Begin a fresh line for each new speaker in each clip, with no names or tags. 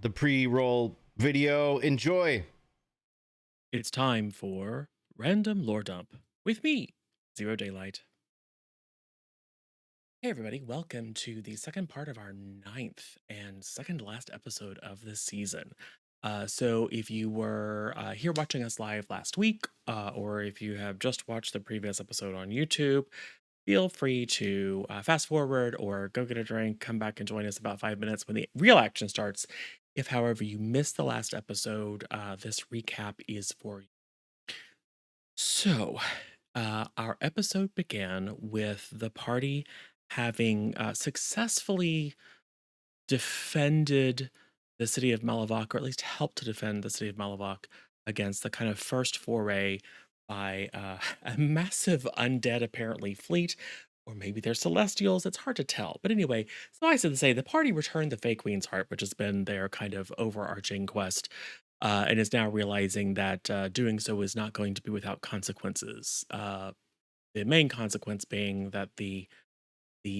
the pre-roll video. Enjoy.
It's time for Random Lore Dump with me, Zero Daylight. Hey, everybody, welcome to the second part of our ninth and second to last episode of this season. So, if you were here watching us live last week, or if you have just watched the previous episode on YouTube, feel free to fast forward or go get a drink, come back and join us about 5 minutes when the real action starts. If, however, you missed the last episode, this recap is for you. So, our episode began with the party having successfully defended the city of Malavok, or at least helped to defend the city of Malavok against the kind of first foray by a massive undead, apparently, fleet. Or maybe they're celestials. It's hard to tell. But anyway, suffice it to say, the party returned the Fey Queen's heart, which has been their kind of overarching quest, and is now realizing that doing so is not going to be without consequences. The main consequence being that the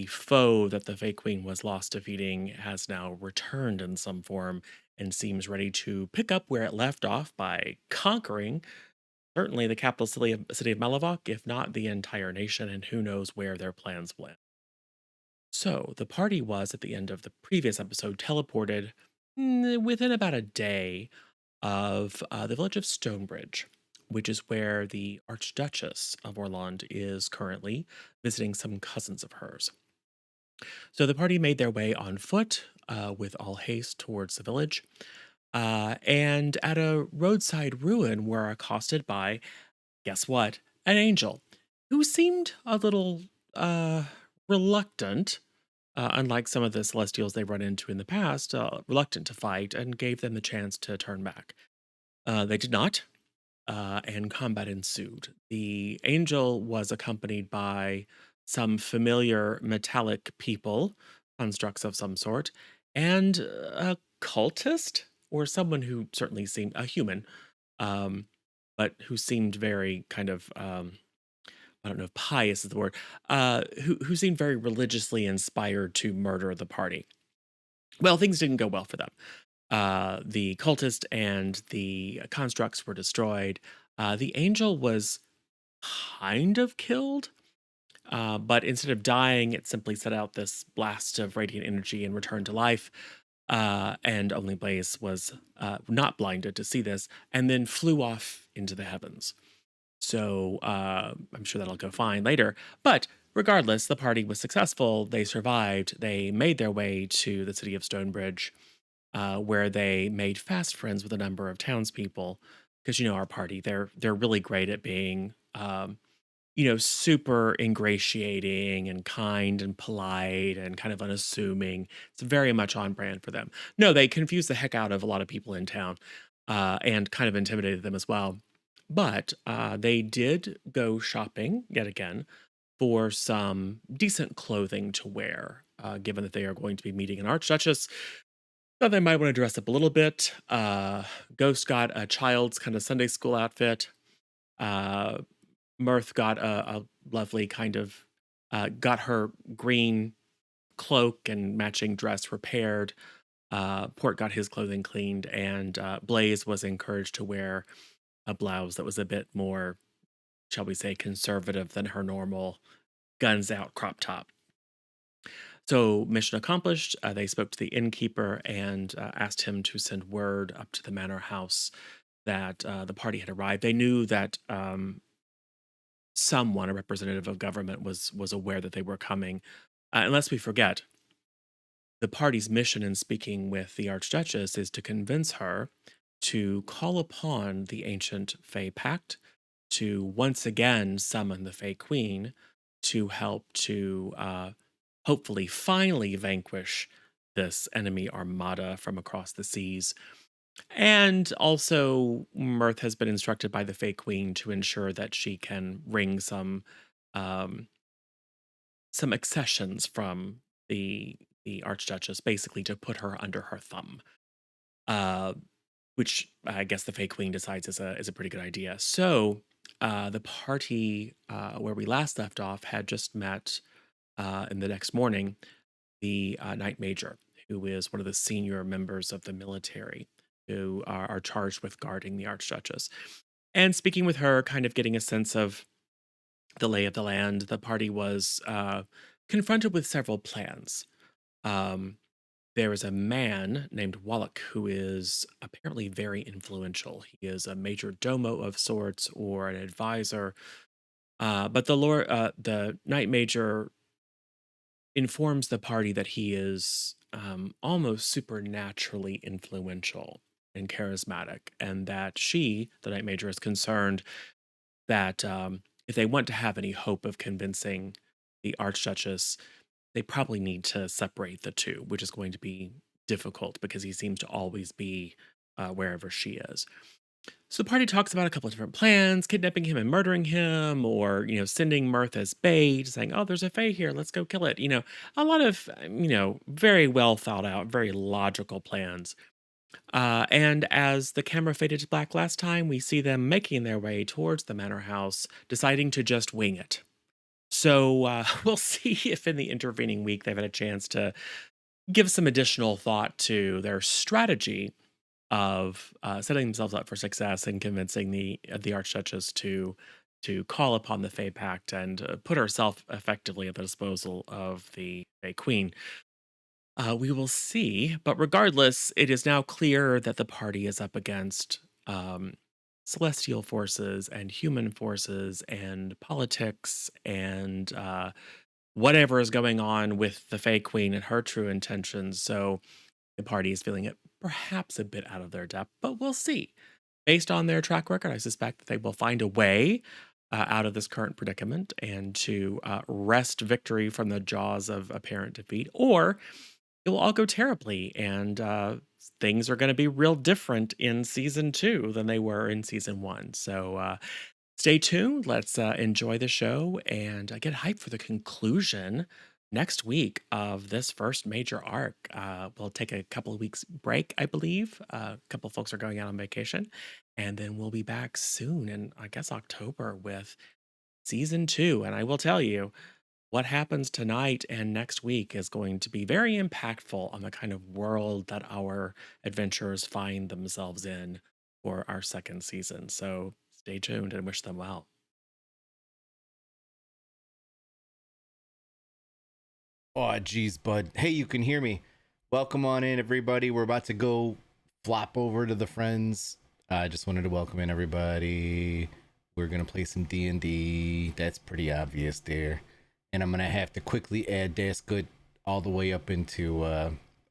foe that the Fey Queen was lost defeating has now returned in some form and seems ready to pick up where it left off by conquering certainly the capital city of Malavok, if not the entire nation, and who knows where their plans will end. So the party was, at the end of the previous episode, teleported within about a day of the village of Stonebridge, which is where the Archduchess of Orland is currently visiting some cousins of hers. So the party made their way on foot with all haste towards the village, and at a roadside ruin were accosted by, guess what, an angel who seemed a little uh, reluctant, unlike some of the celestials they run into in the past, reluctant to fight and gave them the chance to turn back. They did not, and combat ensued. The angel was accompanied by some familiar metallic people, constructs of some sort, and a cultist, or someone who certainly seemed a human, um, but who seemed very kind of I don't know if pious is the word, who seemed very religiously inspired to murder the party. Well, things didn't go well for them. The cultist and the constructs were destroyed. The angel was kind of killed, but instead of dying, it simply set out this blast of radiant energy and returned to life. And only Blaze was not blinded to see this, and then flew off into the heavens. So I'm sure that'll go fine later. But regardless, the party was successful. They survived. They made their way to the city of Stonebridge, where they made fast friends with a number of townspeople. Because our party, they're really great at being, super ingratiating and kind and polite and kind of unassuming. It's very much on brand for them. No, they confused the heck out of a lot of people in town, and kind of intimidated them as well. But they did go shopping yet again for some decent clothing to wear, given that they are going to be meeting an archduchess. Thought they might want to dress up a little bit. Ghost got a child's kind of Sunday school outfit. Uh, Myrthe got a lovely kind of got her green cloak and matching dress repaired. Port got his clothing cleaned, and Blaze was encouraged to wear a blouse that was a bit more, shall we say, conservative than her normal guns out crop top. So, mission accomplished. They spoke to the innkeeper and asked him to send word up to the manor house that the party had arrived. They knew that someone, a representative of government, was aware that they were coming. Unless we forget, the party's mission in speaking with the Archduchess is to convince her to call upon the ancient Fey Pact to once again summon the Fey Queen to help to hopefully finally vanquish this enemy armada from across the seas. And also, Mirth has been instructed by the Fey Queen to ensure that she can wring um, some accessions from the Archduchess, basically to put her under her thumb. Uh, which I guess the Fey Queen decides is a pretty good idea. So the party where we last left off had just met in the next morning the Knight Major, who is one of the senior members of the military who are charged with guarding the Archduchess. And speaking with her, kind of getting a sense of the lay of the land, the party was confronted with several plans. Um, there is a man named Wallach who is apparently very influential. He is a major domo of sorts or an advisor. But the Knight Major informs the party that he is almost supernaturally influential and charismatic, and that she, the Knight Major, is concerned that if they want to have any hope of convincing the Archduchess, they probably need to separate the two, which is going to be difficult because he seems to always be wherever she is. So the party talks about a couple of different plans, kidnapping him and murdering him, or sending Myrthe as bait, saying, "Oh, there's a Fae here, let's go kill it." A lot of very well thought out, very logical plans. And as the camera faded to black last time, we see them making their way towards the manor house, deciding to just wing it. So we'll see if in the intervening week they've had a chance to give some additional thought to their strategy of setting themselves up for success and convincing the Archduchess to call upon the Fae Pact and put herself effectively at the disposal of the Fae Queen. We will see, but regardless, it is now clear that the party is up against celestial forces and human forces and politics and whatever is going on with the Fae Queen and her true intentions. So the party is feeling it perhaps a bit out of their depth, but we'll see. Based on their track record, I suspect that they will find a way out of this current predicament and to wrest victory from the jaws of apparent defeat, or it will all go terribly and things are going to be real different in season 2 than they were in season 1. So stay tuned. Let's enjoy the show and get hyped for the conclusion next week of this first major arc. We'll take a couple of weeks break, I believe. A couple of folks are going out on vacation, and then we'll be back soon in, I guess, October with season 2. And I will tell you, what happens tonight and next week is going to be very impactful on the kind of world that our adventurers find themselves in for our second season. So stay tuned and wish them well.
Oh, geez, bud. Hey, you can hear me. Welcome on in, everybody. We're about to go flop over to the friends. I just wanted to welcome in everybody. We're gonna play some D&D. That's pretty obvious there. And I'm gonna have to quickly add Das Good all the way up into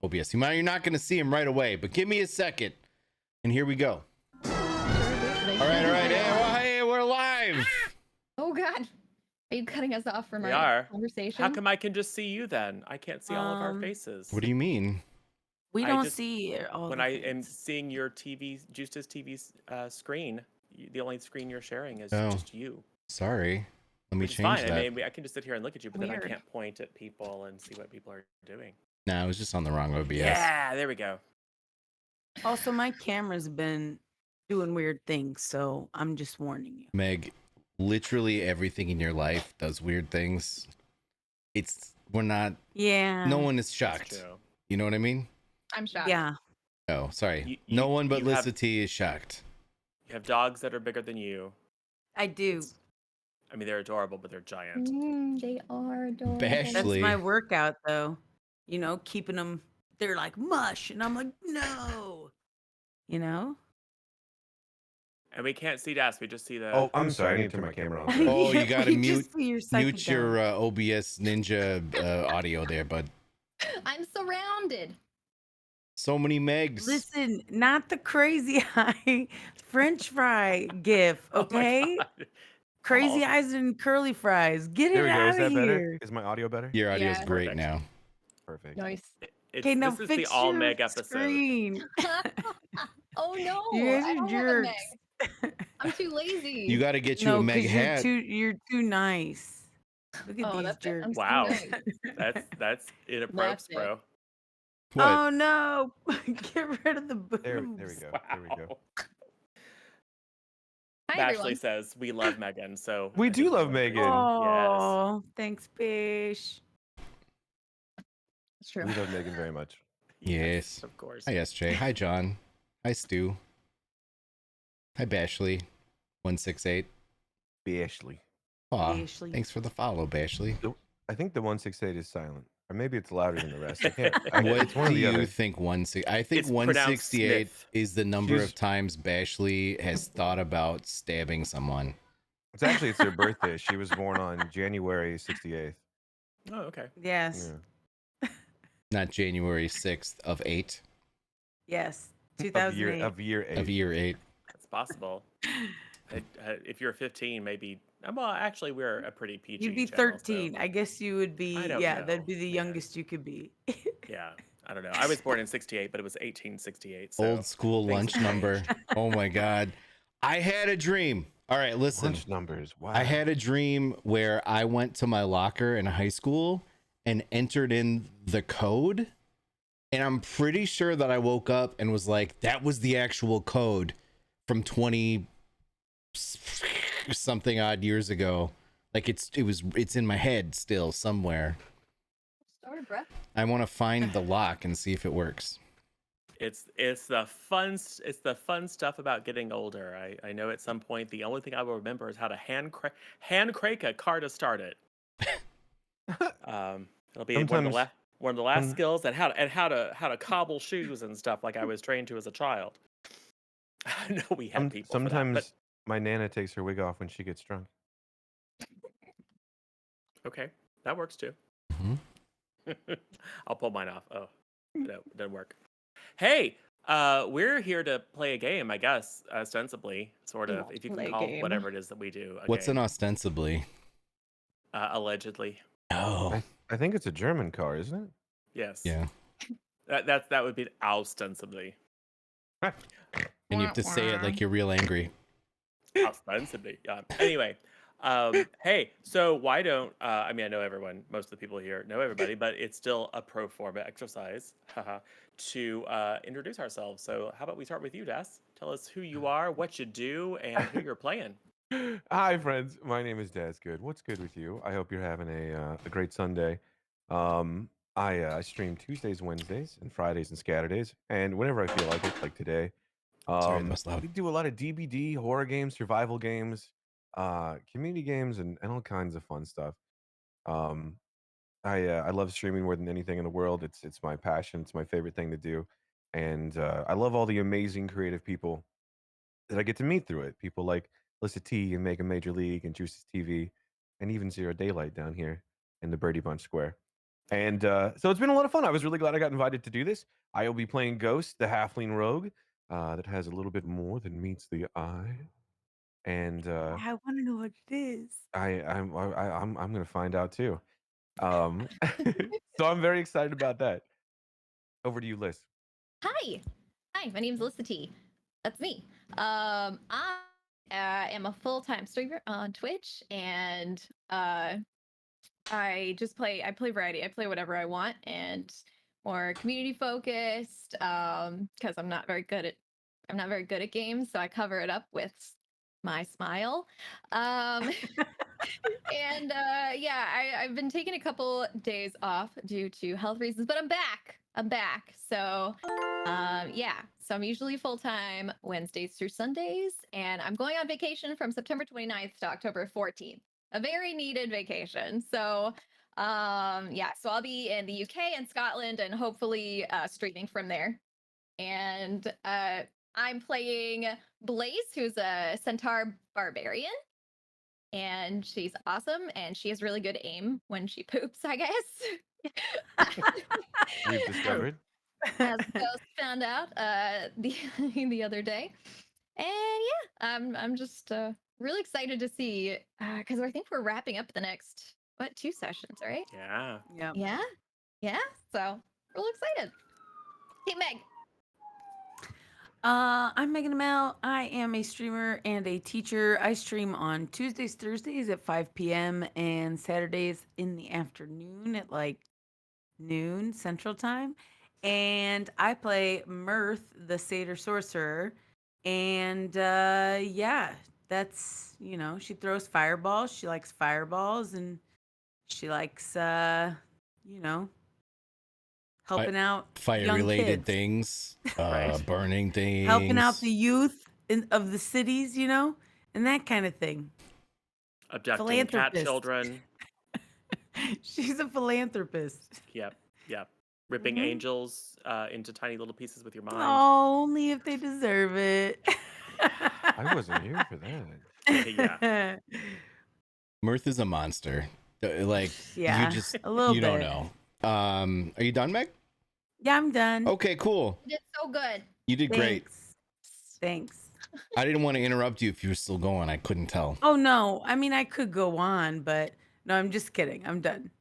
OBS. You're not gonna see him right away, but give me a second. And here we go. All right. Hey, we're live.
Oh God. Are you cutting us off from
We
our
are.
conversation?
How come I can just see you then? I can't see all of our faces.
What do you mean?
We
I
don't
just-
see all
When
the
I am
things.
seeing your TV, Justice TV's screen, the only screen you're sharing is
Oh.
just you.
Sorry. Let me
Which is
change
fine.
that.
I mean, I can just sit here and look at you, but then I
Weird.
can't point at people and see what people are doing.
Nah, I was just on the wrong OBS.
Yeah, there we go.
Also, my camera's been doing weird things, so I'm just warning you.
Meg, literally everything in your life does weird things. We're not,
Yeah.
no one is
That's
shocked.
true.
You know what I mean?
I'm shocked.
Yeah.
Oh, sorry.
You-
No one but
you have-
Lissa T is shocked.
You have dogs that are bigger than you.
I do.
It's- I mean, they're adorable, but they're giant.
They are adorable.
Bash-
That's
Ashley.
my workout, though. You know, keeping them. They're like mush, and I'm like, no. You know.
And we can't see Das. We just see the.
Oh, I'm sorry. I need to turn my camera on.
Oh, you gotta
we
mute-
just see your second
Mute your
dog.
OBS Ninja audio there, bud.
I'm surrounded.
So many Megs.
Listen, not the crazy eye French fry gif,
Oh my
okay?
God.
Crazy
Oh.
eyes and curly fries. Get
There
it
we go.
out
Is
of
that better?
here.
Is my audio better?
Your audio's
Yeah.
great
Perfect.
now.
Perfect.
Nice.
Okay, now
This is the
fix
all
your
Meg episode.
screen.
Oh no.
You guys
I
are
don't have a Meg.
jerks.
I'm too lazy.
You gotta get you
No,
a Meg
because
hat.
you're too nice. Look at
Oh,
these
that's it.
jerks.
I'm so
Wow.
nice.
That's inappropriate,
That's it.
bro.
What?
Oh no! Get rid of the boobs.
There we go. There we go.
Wow.
Hi
Ashley
everyone.
says we love Megan, so
We
I
do
think
love
we'll agree.
Megan.
Oh, thanks, Bish.
It's true.
We love Megan very much.
Yes.
Of course.
Hi, SJ. Hi, John. Hi, Stu. Hi, Bashley. 168.
Ashley.
Aw,
Bashley.
thanks for the follow, Bashley.
I think the 168 is silent, or maybe it's louder than the rest. I can't.
What
it's one or
do
the
you
other.
think? I think
It's pronounced
168
Smith.
is the number
She's-
of times Bashley has thought about stabbing someone.
It's her birthday. She was born on January 68th.
Oh, okay.
Yes.
Yeah.
Not January 6th of 8
Yes.
Of
2008.
year 8.
of year 8.
That's possible. If you're 15, maybe. Well, actually, we're a pretty PG.
You'd be
channel,
13.
So,
I guess you would be.
I don't
Yeah,
know,
that'd be the
man.
youngest you could be.
yeah, I don't know. I was born in '68, but it was 1868. So
Old school
things
lunch
have
number.
changed.
Oh my god. I had a dream. All right, listen.
Lunch numbers. Wow.
I had a dream where I went to my locker in high school and entered in the code. And I'm pretty sure that I woke up and was like, that was the actual code from 20 something odd years ago. Like it's in my head still somewhere.
Story, bruh.
I want to find the lock and see if it works.
It's the fun stuff about getting older. I know at some point the only thing I will remember is how to hand crank a car to start it. It'll be
Sometimes-
one of the last skills, and how to cobble shoes and stuff like I was trained to as a child. I know we had people. for that,
Sometimes
but
my Nana takes her wig off when she gets drunk.
okay, that works too.
Mhm.
I'll pull mine off. Oh, no, doesn't work. Hey, we're here to play a game, I guess, ostensibly, sort of, if you
Play
can
a
call
game.
whatever it is that we do.
What's
game.
an ostensibly?
Allegedly,
Oh,
I think it's a German car, isn't it?
yes.
yeah.
That would be ostensibly.
And you have to say it like you're real angry.
Ostensibly. Anyway, hey, so why don't I mean I know everyone, most of the people here know everybody, but it's still a pro forma exercise to introduce ourselves. So how about we start with you, Des? Tell us who you are, what you do, and who you're playing.
Hi, friends. My name is Daz Good. What's good with you? I hope you're having a great Sunday. I stream Tuesdays, Wednesdays, and Fridays and Scatterdays, and whenever I feel like it, like today.
Sorry, that was
We
loud.
do a lot of DBD, horror games, survival games, community games, and all kinds of fun stuff. Um, I love streaming more than anything in the world. It's my passion. It's my favorite thing to do, and I love all the amazing creative people that I get to meet through it. People like Lissa T and Mega Major League and Juice's TV, and even Zero Daylight down here in the Birdie Bunch Square. And so it's been a lot of fun. I was really glad I got invited to do this. I will be playing Ghost, the Halfling Rogue, that has a little bit more than meets the eye. And
I want to know what it is.
I'm gonna find out too. So I'm very excited about that. Over to you, Liz.
Hi. Hi, my name's Alyssa T. That's me. I am a full-time streamer on Twitch, and I play variety. I play whatever I want, and more community focused, because I'm not very good at games, so I cover it up with my smile. And yeah, I've been taking a couple days off due to health reasons, but I'm back. So yeah, so I'm usually full-time Wednesdays through Sundays, and I'm going on vacation from September 29th to October 14th. A very needed vacation. So yeah, so I'll be in the UK and Scotland, and hopefully streaming from there. And I'm playing Blaze, who's a centaur barbarian, and she's awesome, and she has really good aim when she poops, I guess.
We've discovered.
As Ghost found out the other day. And yeah, I'm just really excited to see, because I think we're wrapping up the next 2 sessions, right?
Yeah.
Yep.
Yeah. So really excited. Hey, Meg.
I'm Megan Amell. I am a streamer and a teacher. I stream on Tuesdays, Thursdays at 5 p.m. and Saturdays in the afternoon at like noon Central Time. And I play Myrthe, the Satyr Sorcerer. And yeah, that's, she throws fireballs. She likes fireballs, and she likes, helping out
Fire
young
related
kids,
things,
Right.
burning things.
helping out the youth of the cities, and that kind of thing.
Abducting cat
Philanthropist.
children.
She's a philanthropist.
Yep. Ripping
Mhm.
angels into tiny little pieces with your mind.
Oh, only if they deserve it.
I wasn't here for that.
Yeah.
Myrthe is a monster. Like you
Yeah,
just
a little
you don't
bit.
know. Are you done, Meg?
Yeah, I'm done.
Okay, cool.
You did so good.
You did great.
Thanks.
I didn't want to interrupt you if you were still going. I couldn't tell.
Oh no, I mean I could go on, but no, I'm just kidding. I'm done.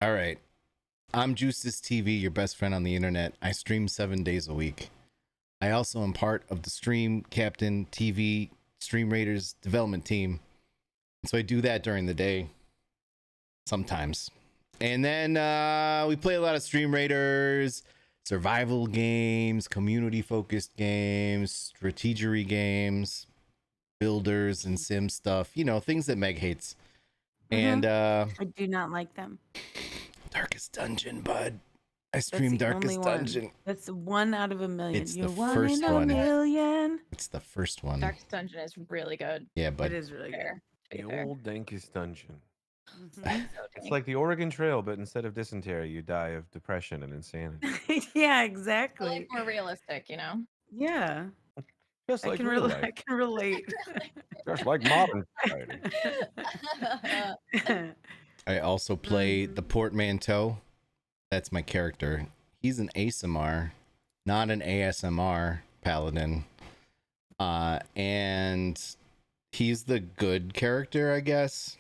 All right. I'm Juices TV, your best friend on the internet. I stream 7 days a week. I also am part of the Stream Captain TV Stream Raiders development team. So I do that during the day sometimes. And then we play a lot of Stream Raiders, survival games, community focused games, strategery games, builders and sim stuff, things that Meg hates. And
I do not like them.
Darkest Dungeon, bud. I
That's
stream
the only
Darkest
one.
Dungeon.
That's 1 out of a million.
It's
You're
the
one
first
in a
one.
million.
It's the first one.
Darkest Dungeon is really good.
Yeah,
It
but
is really good.
Fair. To be
The
fair.
old dankest dungeon.
Mhm.
It's like the Oregon Trail, but instead of dysentery, you die of depression and insanity.
Yeah,
I
exactly.
like more realistic,
Yeah,
Just
I
like
can
real
relate. I
life.
can relate.
Just like modern society.
I also play
Mhm.
the Portmanteau. That's my character. He's an ASMR, not an ASMR paladin. And he's the good character, I guess.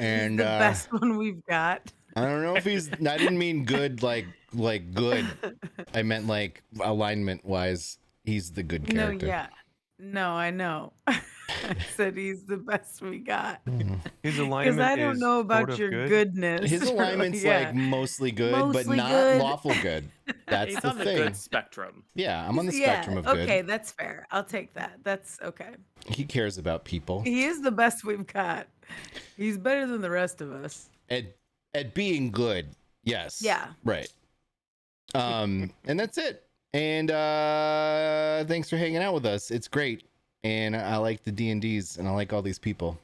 And
He's the best one we've got.
I don't know if he's. I didn't mean good like good. I meant like alignment wise. He's the good
No,
character.
yeah. No, I know. I said he's the best we got.
His
Because
alignment
I don't
is
know about
sort of
your
good.
goodness.
His
really,
alignment's
yeah.
like mostly good, but
Mostly
not
good.
lawful good. That's
He's
the
on the
thing.
good spectrum.
Yeah, I'm on the
Yeah,
spectrum of good.
okay, that's fair. I'll take that. That's okay.
He cares about people.
He is the best we've got. He's better than the rest of us.
At being good. Yes.
Yeah.
Right. And that's it. And thanks for hanging out with us. It's great. And I like the D&Ds and I like all these people.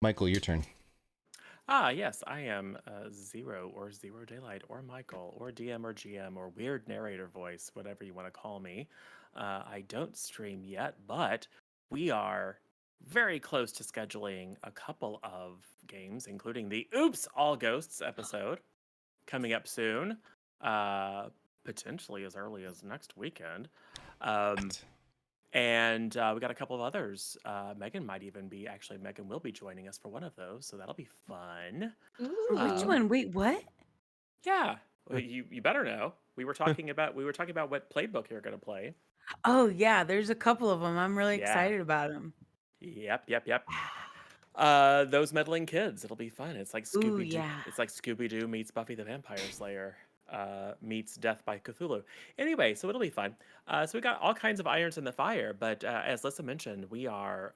Michael, your turn.
Yes, I am Zero or Zero Daylight or Michael or DM or GM or weird narrator voice, whatever you want to call me. I don't stream yet, but we are very close to scheduling a couple of games, including the Oops All Ghosts episode coming up soon, potentially as early as next weekend. And we got a couple of others. Megan will be joining us for one of those, so that'll be fun.
Which one? Wait, what?
Yeah, well, you better know. We were talking about what playbook you're gonna play.
Oh, yeah, there's a couple of them. I'm really
Yeah.
excited about them.
Yep. Those meddling kids. It'll be fun. It's like
Ooh,
Scooby Doo.
yeah.
It's like Scooby Doo meets Buffy the Vampire Slayer. Meets Death by Cthulhu. Anyway, so it'll be fun. So we got all kinds of irons in the fire, but as Lissa mentioned, we are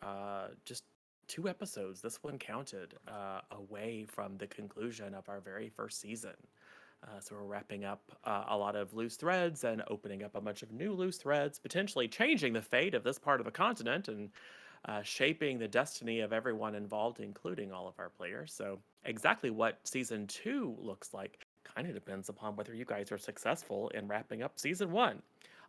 just 2 episodes, this one counted, away from the conclusion of our very first season. So we're wrapping up a lot of loose threads and opening up a bunch of new loose threads, potentially changing the fate of this part of the continent and shaping the destiny of everyone involved, including all of our players. So exactly what season 2 looks like kind of depends upon whether you guys are successful in wrapping up season 1.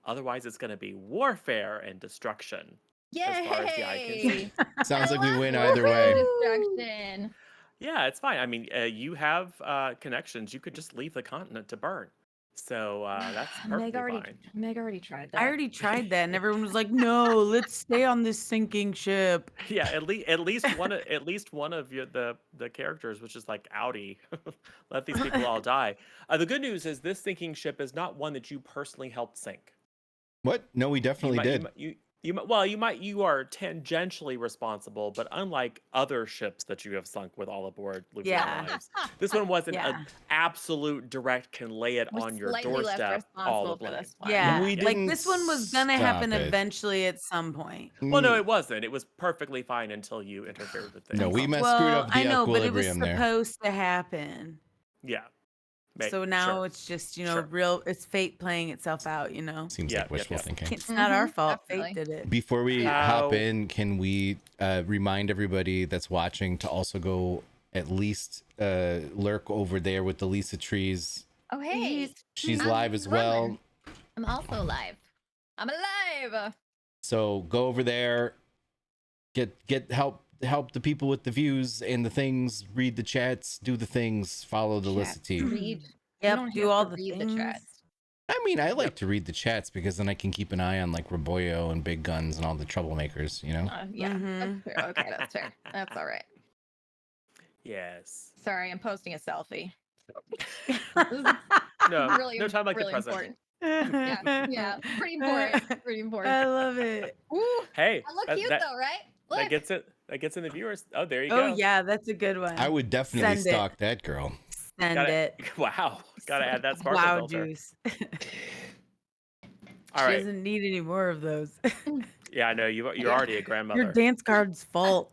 Otherwise, it's going to be warfare and destruction. As far as the eye can see.
Yay!
Sounds like we win
I love
either
warfare
way.
and destruction.
Yeah, it's fine. I mean, you have connections. You could just leave the continent to burn. So that's perfectly fine.
Meg already tried that.
I already tried that, and everyone was like, "No, let's stay on this sinking ship."
Yeah, at least one of the characters, which is like Audi, let these people all die. The good news is this sinking ship is not one that you personally helped sink.
What? No, we definitely did.
You are tangentially responsible, but unlike other ships that you have sunk with all aboard losing
Yeah.
lives, this one wasn't
Yeah.
an absolute direct can lay it
We're
on your
slightly less
doorstep all the
responsible for
blame.
this one.
Yeah,
We
like
didn't
this one was gonna happen
stop it.
eventually at some point.
Well, no, it wasn't. It was perfectly fine until you interfered with things.
No, we screwed
Well,
up the
I know, but it was
equilibrium there.
supposed to happen.
Yeah.
So now
Sure.
it's just,
Sure.
it's fate playing itself out,
Seems
Yep,
like
yep,
wishful
yep.
thinking.
It's not our fault.
Definitely.
Fate did it.
Before we
Yeah.
hop
How-
in, can we remind everybody that's watching to also go at least lurk over there with the Lisa Trees.
Oh, hey.
She's
I'm
live as
Roman.
well.
I'm also live. I'm alive.
So go over there, get help the people with the views and the things, read the chats, do the things, follow the
Chat.
Licity.
Read.
Yep,
don't
do
have
all
to
the
read
things.
the chat.
I mean, I like to read the chats because then I can keep an eye on like Raboyo and Big Guns and all the troublemakers, you know?
Yeah,
Mhm.
that's fair. Okay, that's fair. That's all right.
Yes.
Sorry, I'm posting a selfie.
No,
Really,
no time like
really
the present.
important. Yeah, pretty important. Pretty important.
I love it.
Woo,
Hey,
I look
that-
cute
that-
though, right? Look.
That gets it. That gets in the viewers. Oh, there you
Oh
go.
yeah, that's a good one.
I would definitely
Send it.
stalk that girl.
Send
Gotta-
it.
Wow. Gotta add that sparkle
Wow,
filter.
juice.
All
She
right.
doesn't need any more of those.
Yeah, I know you're
Yeah.
already a
Your
grandmother.
dance card's full.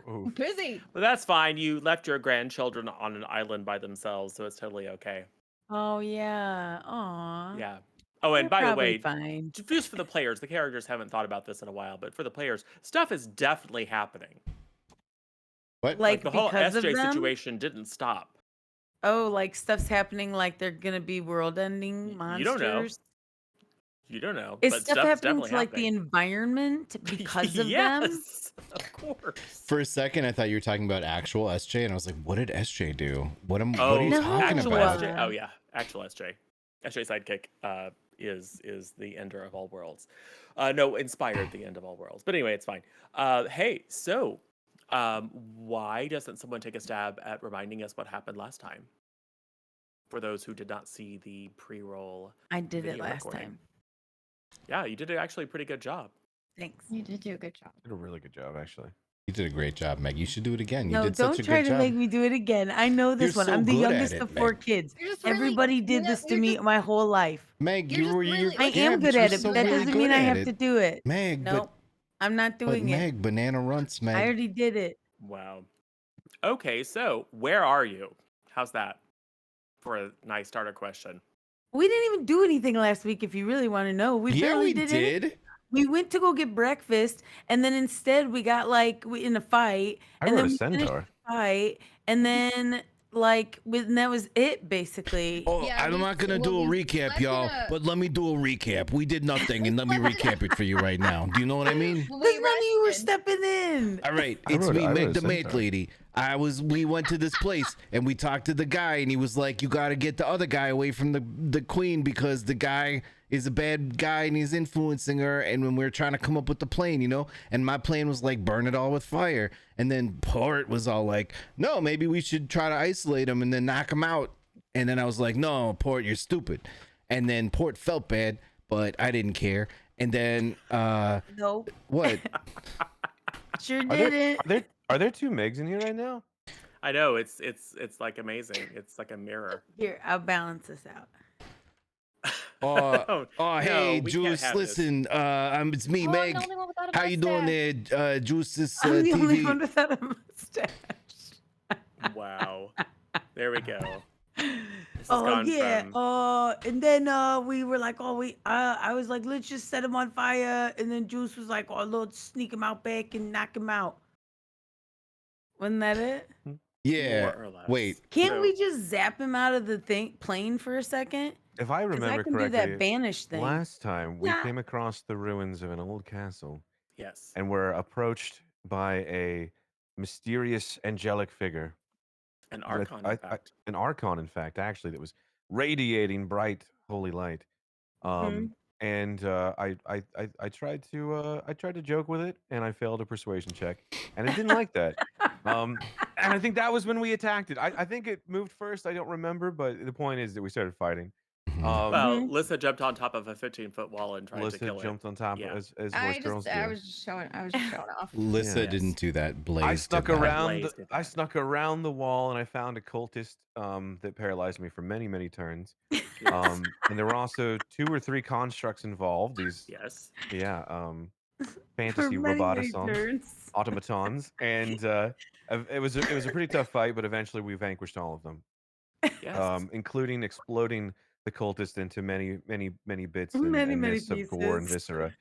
Oof.
Busy.
But that's fine. You left your grandchildren on an island by themselves, so it's totally okay.
Oh yeah. Aw.
Yeah. Oh, and
They're
by the
probably
way,
fine.
just for the players, the characters haven't thought about this in a while, but for the players, stuff is definitely happening.
What?
Like
The whole
because of
SJ
them?
situation didn't stop.
Oh, like stuff's happening. Like they're gonna be world-ending monsters.
You don't know. You don't know,
Is
but
stuff
stuff's
happening
definitely
to like the
happening.
environment because of them?
Yes, of course.
For a second, I thought you were talking about actual SJ, and I was like, "What did SJ do? What are you
No.
talking
actual
about?"
SJ. Oh yeah, actual SJ. SJ sidekick is the ender of all worlds. No, inspired the end of all worlds. But anyway, it's fine. Hey, so why doesn't someone take a stab at reminding us what happened last time? For those who did not see the pre-roll.
I did it
Video
last
recording.
time.
Yeah, you did actually a pretty good job.
Thanks.
You did do a good job.
Did a really good job, actually.
You did a great job, Meg. You should do it again. You
No,
did
don't
such a
try
good
to
job.
make me do it again. I know this
You're
one.
so
I'm the
good at
youngest
it,
of 4
Meg.
kids.
You're just really,
Everybody did this to me my whole life.
Meg,
You're just really-
I
yeah,
am
but
good
you're
at it,
so
but that
really
doesn't
good
mean I
at
have
it.
to do it.
Meg,
Nope. I'm not
but
doing it.
Meg, banana runts, Meg.
I already did it.
Wow. Okay, so where are you? How's that for a nice starter question?
We didn't even do anything last week, if you really want to know. We
yeah,
barely
we
did
did.
it. We went to go get breakfast, and then instead we got in a fight,
I
and
rode
then
a
we finished
centaur.
the fight, and then and that was it basically.
Oh,
Yeah,
I'm
we-
not gonna do a
well, we
recap,
slept in
y'all.
a-
But let me do a recap. We did nothing, and let me recap it for you right now. Do you know what I mean?
Well,
Because
we
none of you were
rested.
stepping in.
All right,
I
it's
rode-
me,
I
Meg,
rode a
the maid
centaur.
lady. We went to this place and we talked to the guy, and he was like, "You got to get the other guy away from the queen because the guy is a bad guy and he's influencing her." And when we were trying to come up with the plan, and my plan was like burn it all with fire. And then Port was all like, "No, maybe we should try to isolate him and then knock him out." And then I was like, "No, Port, you're stupid." And then Port felt bad, but I didn't care. And then
Nope.
what?
Sure
Are there,
didn't.
are there 2 Megs in here right now?
I know it's like amazing. It's like a mirror.
Here, I'll balance this out.
Oh,
no,
hey,
we can't
Juice,
have this.
listen, it's me,
Oh, I'm
Meg.
the only one without a
How you doing
mustache.
there, Juice? This
I'm the only one
TV.
without a mustache.
Wow. There we go. This has
Oh
gone
yeah.
from
And then we were like, I was like, let's just set him on fire. And then Juice was like, oh, let's sneak him out back and knock him out. Wasn't that it?
Yeah.
more or less.
Wait.
Can't
So-
we just zap him out of the plane for a second?
If I
'Cause
remember
I can
correctly,
do that banish thing.
last time we
Yeah.
came across the ruins of an old castle
Yes.
and were approached by a mysterious angelic figure.
An
with-
archon, in fact.
an archon, in fact, actually, that was radiating bright holy light.
Mhm.
And I tried to joke with it, and I failed a persuasion check, and it didn't like that. And I think that was when we attacked it. I think it moved first. I don't remember, but the point is that we started fighting.
Mhm.
Well,
Mhm.
Lissa jumped on top of a 15-foot wall and tried to
Melissa
kill
jumped on top
Yeah.
as most girls do.
I was just showing off.
Lissa
Yeah.
didn't do that. Blaze
I
did
snuck
that.
around.
Blaze did
I
that.
snuck around the wall, and I found a cultist that paralyzed me for many, many turns.
Yes.
And there were also 2 or 3 constructs involved. These,
Yes.
yeah. fantasy
For many, many
robotisons,
turns.
automatons, and it was a pretty tough fight, but eventually we vanquished all of them,
Yes.
including exploding the cultist into many, many, many bits
Many,
and
many
mists of gore and
pieces.
viscera.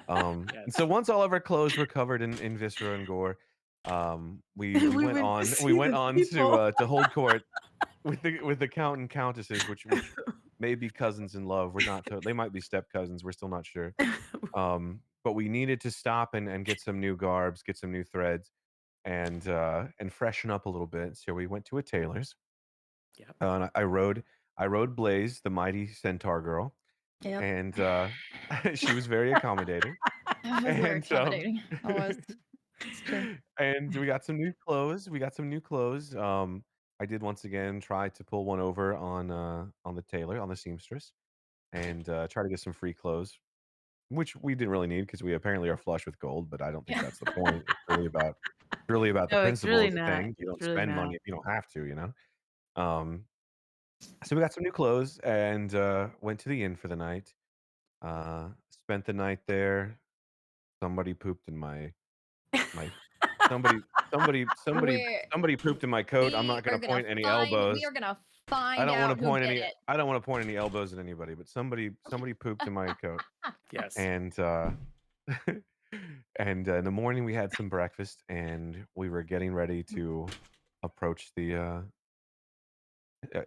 And
Yes.
so once all of our clothes were covered in viscera and gore, we
We
went
went to
on
see the people.
to hold court with the count and countesses, which may be cousins in love. We're not. They might be step cousins. We're still not sure. But we needed to stop and get some new garbs, get some new threads, and freshen up a little bit. So we went to a tailor's.
Yep.
And I rode Blaze, the mighty centaur girl,
Yep.
and she was very accommodating.
I was very
And
accommodating. I was. It's true.
and we got some new clothes. We got some new clothes. I did once again try to pull one over on the tailor, on the seamstress, and try to get some free clothes, which we didn't really need because we apparently are flush with gold. But I don't think
Yeah.
that's the point. It's really about the
No, it's
principle
really
of the
not.
thing. You don't
It's really
spend
not.
money if you don't have to, you know. Um, so we got some new clothes and went to the inn for the night. Spent the night there. Somebody pooped in my somebody somebody somebody
We're
somebody pooped in my coat. I'm
we
not
are
gonna
gonna
point any
find we
elbows.
are gonna find out who did it.
I don't want to point any elbows at anybody, but somebody pooped in my coat.
Yes.
And and in the morning we had some breakfast and we were getting ready to approach the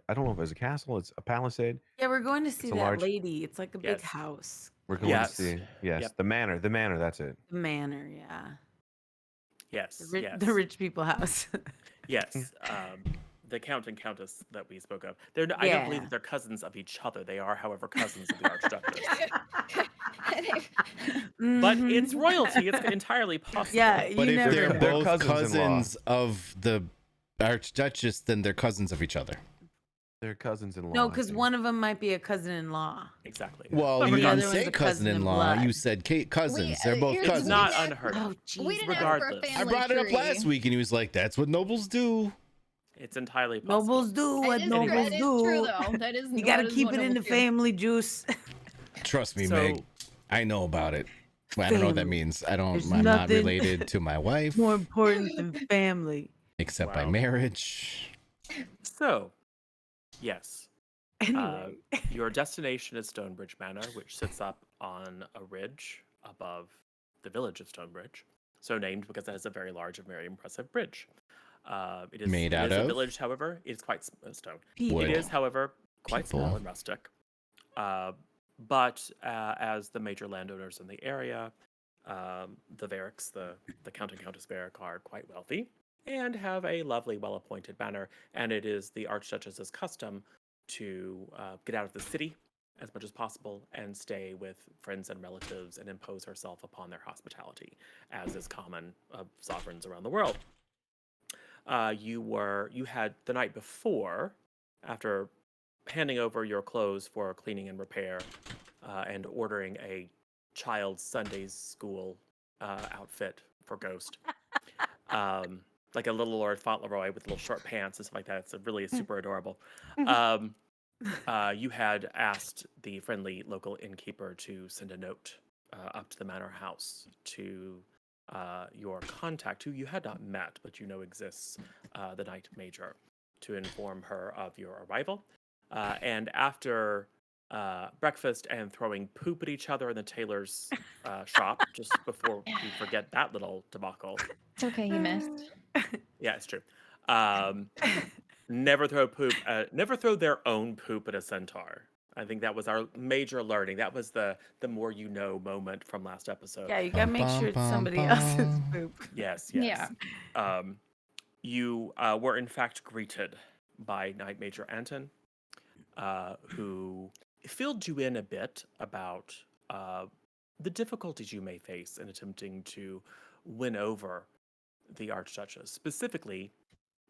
I don't know if it was a castle, it's a palisade.
Yeah, we're going to see
It's a
that
large
lady. It's like a big
Yes.
house.
we're going to
Yes.
see yes,
Yep.
the manor, that's it.
The manor, yeah.
Yes.
The
Yes.
rich people house.
Yes. The count and countess that we spoke of. I don't believe
Yeah.
that they're cousins of each other. They are, however, cousins of the archduchess. But it's
Mhm.
royalty. It's entirely possible.
Yeah,
But
you
if
never
they're
know.
They're
both
cousins-in-law.
cousins of the Archduchess, then they're cousins of each other.
They're cousins-in-law.
No,
I
because
think.
one of them might be a cousin-in-law.
Exactly.
Well,
But
you
the
didn't
other
regardless,
one's
say
a cousin in
cousin-in-law. You
blood.
said cousins. They're both
here's-
it's
cousins.
not
we
unheard of.
Oh, jeez.
We didn't ask for a
Regardless.
family
I brought it up
tree.
last week, and he was like, "That's what nobles do."
It's entirely possible.
Nobles do what
It is
nobles
true. It is true
do.
though. That is
You gotta
that is
keep
what
it in the
nobles do.
family juice.
Trust me,
So-
Meg. I know about it. Well, I don't know what that
Family.
means.
There's
I'm not
nothing
related to my wife,
More important than family.
except by
Wow.
marriage.
So, yes.
Anyway.
Your destination is Stonebridge Manor, which sits up on a ridge above the village of Stonebridge. So named because it has a very large and very impressive bridge. It is
Made
it
out
is a
of?
village, however. It's quite stone.
Wood.
It is, however, quite small
People.
and rustic. But as the major landowners in the area, the Varricks, the Count and Countess Varrick, are quite wealthy and have a lovely, well-appointed manor. And it is the Archduchess's custom to get out of the city as much as possible and stay with friends and relatives and impose herself upon their hospitality, as is common of sovereigns around the world. You had the night before, after handing over your clothes for cleaning and repair, and ordering a child's Sunday school outfit for Ghost, like a little Lord Fauntleroy with little short pants and stuff like that. It's really super adorable. You had asked the friendly local innkeeper to send a note up to the manor house to your contact, who you had not met but you know exists, the Knight Major, to inform her of your arrival. And after breakfast and throwing poop at each other in the tailor's shop, just before we forget that little debacle.
It's okay, you missed.
Yeah, it's true. Never throw their own poop at a centaur. I think that was our major learning. That was the more you know moment from last episode.
Yeah, you gotta make sure it's somebody else's poop.
Yes.
Yeah.
You were in fact greeted by Knight Major Anton, who filled you in a bit about the difficulties you may face in attempting to win over the Archduchess, specifically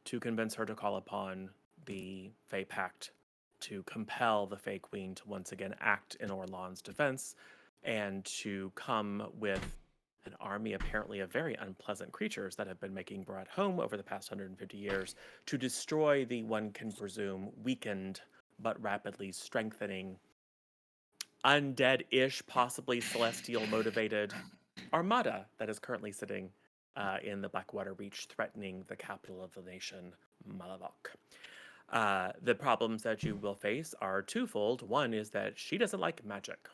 to convince her to call upon the Fey Pact to compel the Fey Queen to once again act in Orlan's defense and to come with an army apparently of very unpleasant creatures that have been making Brad home over the past 150 years to destroy the, one can presume, weakened but rapidly strengthening, undead-ish, possibly celestial motivated armada that is currently sitting in the Blackwater Reach, threatening the capital of the nation, Malavok. The problems that you will face are twofold. One is that she doesn't like magic.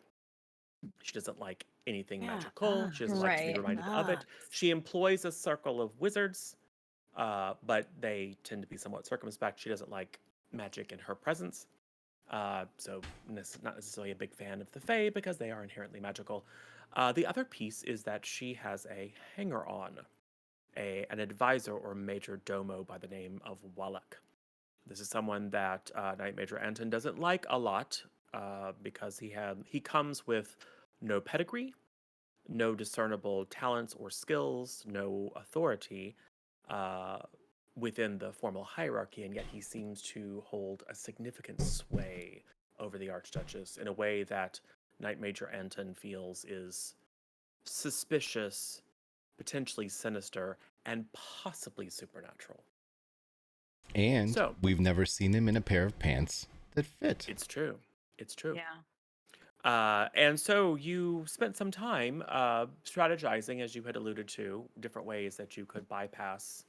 She doesn't like anything magical. She doesn't like to be
Right.
reminded of it. She employs a circle of wizards, but they tend to be somewhat circumspect. She doesn't like magic in her presence. So not necessarily a big fan of the Fae because they are inherently magical. The other piece is that she has a hanger-on, an advisor or major domo by the name of Wallach. This is someone that Knight Major Anton doesn't like a lot because he comes with no pedigree, no discernible talents or skills, no authority within the formal hierarchy, and yet he seems to hold a significant sway over the Archduchess in a way that Knight Major Anton feels is suspicious, potentially sinister, and possibly supernatural.
And
So
we've never seen him in a pair of pants that fit.
it's true. It's true.
Yeah.
And so you spent some time strategizing, as you had alluded to, different ways that you could bypass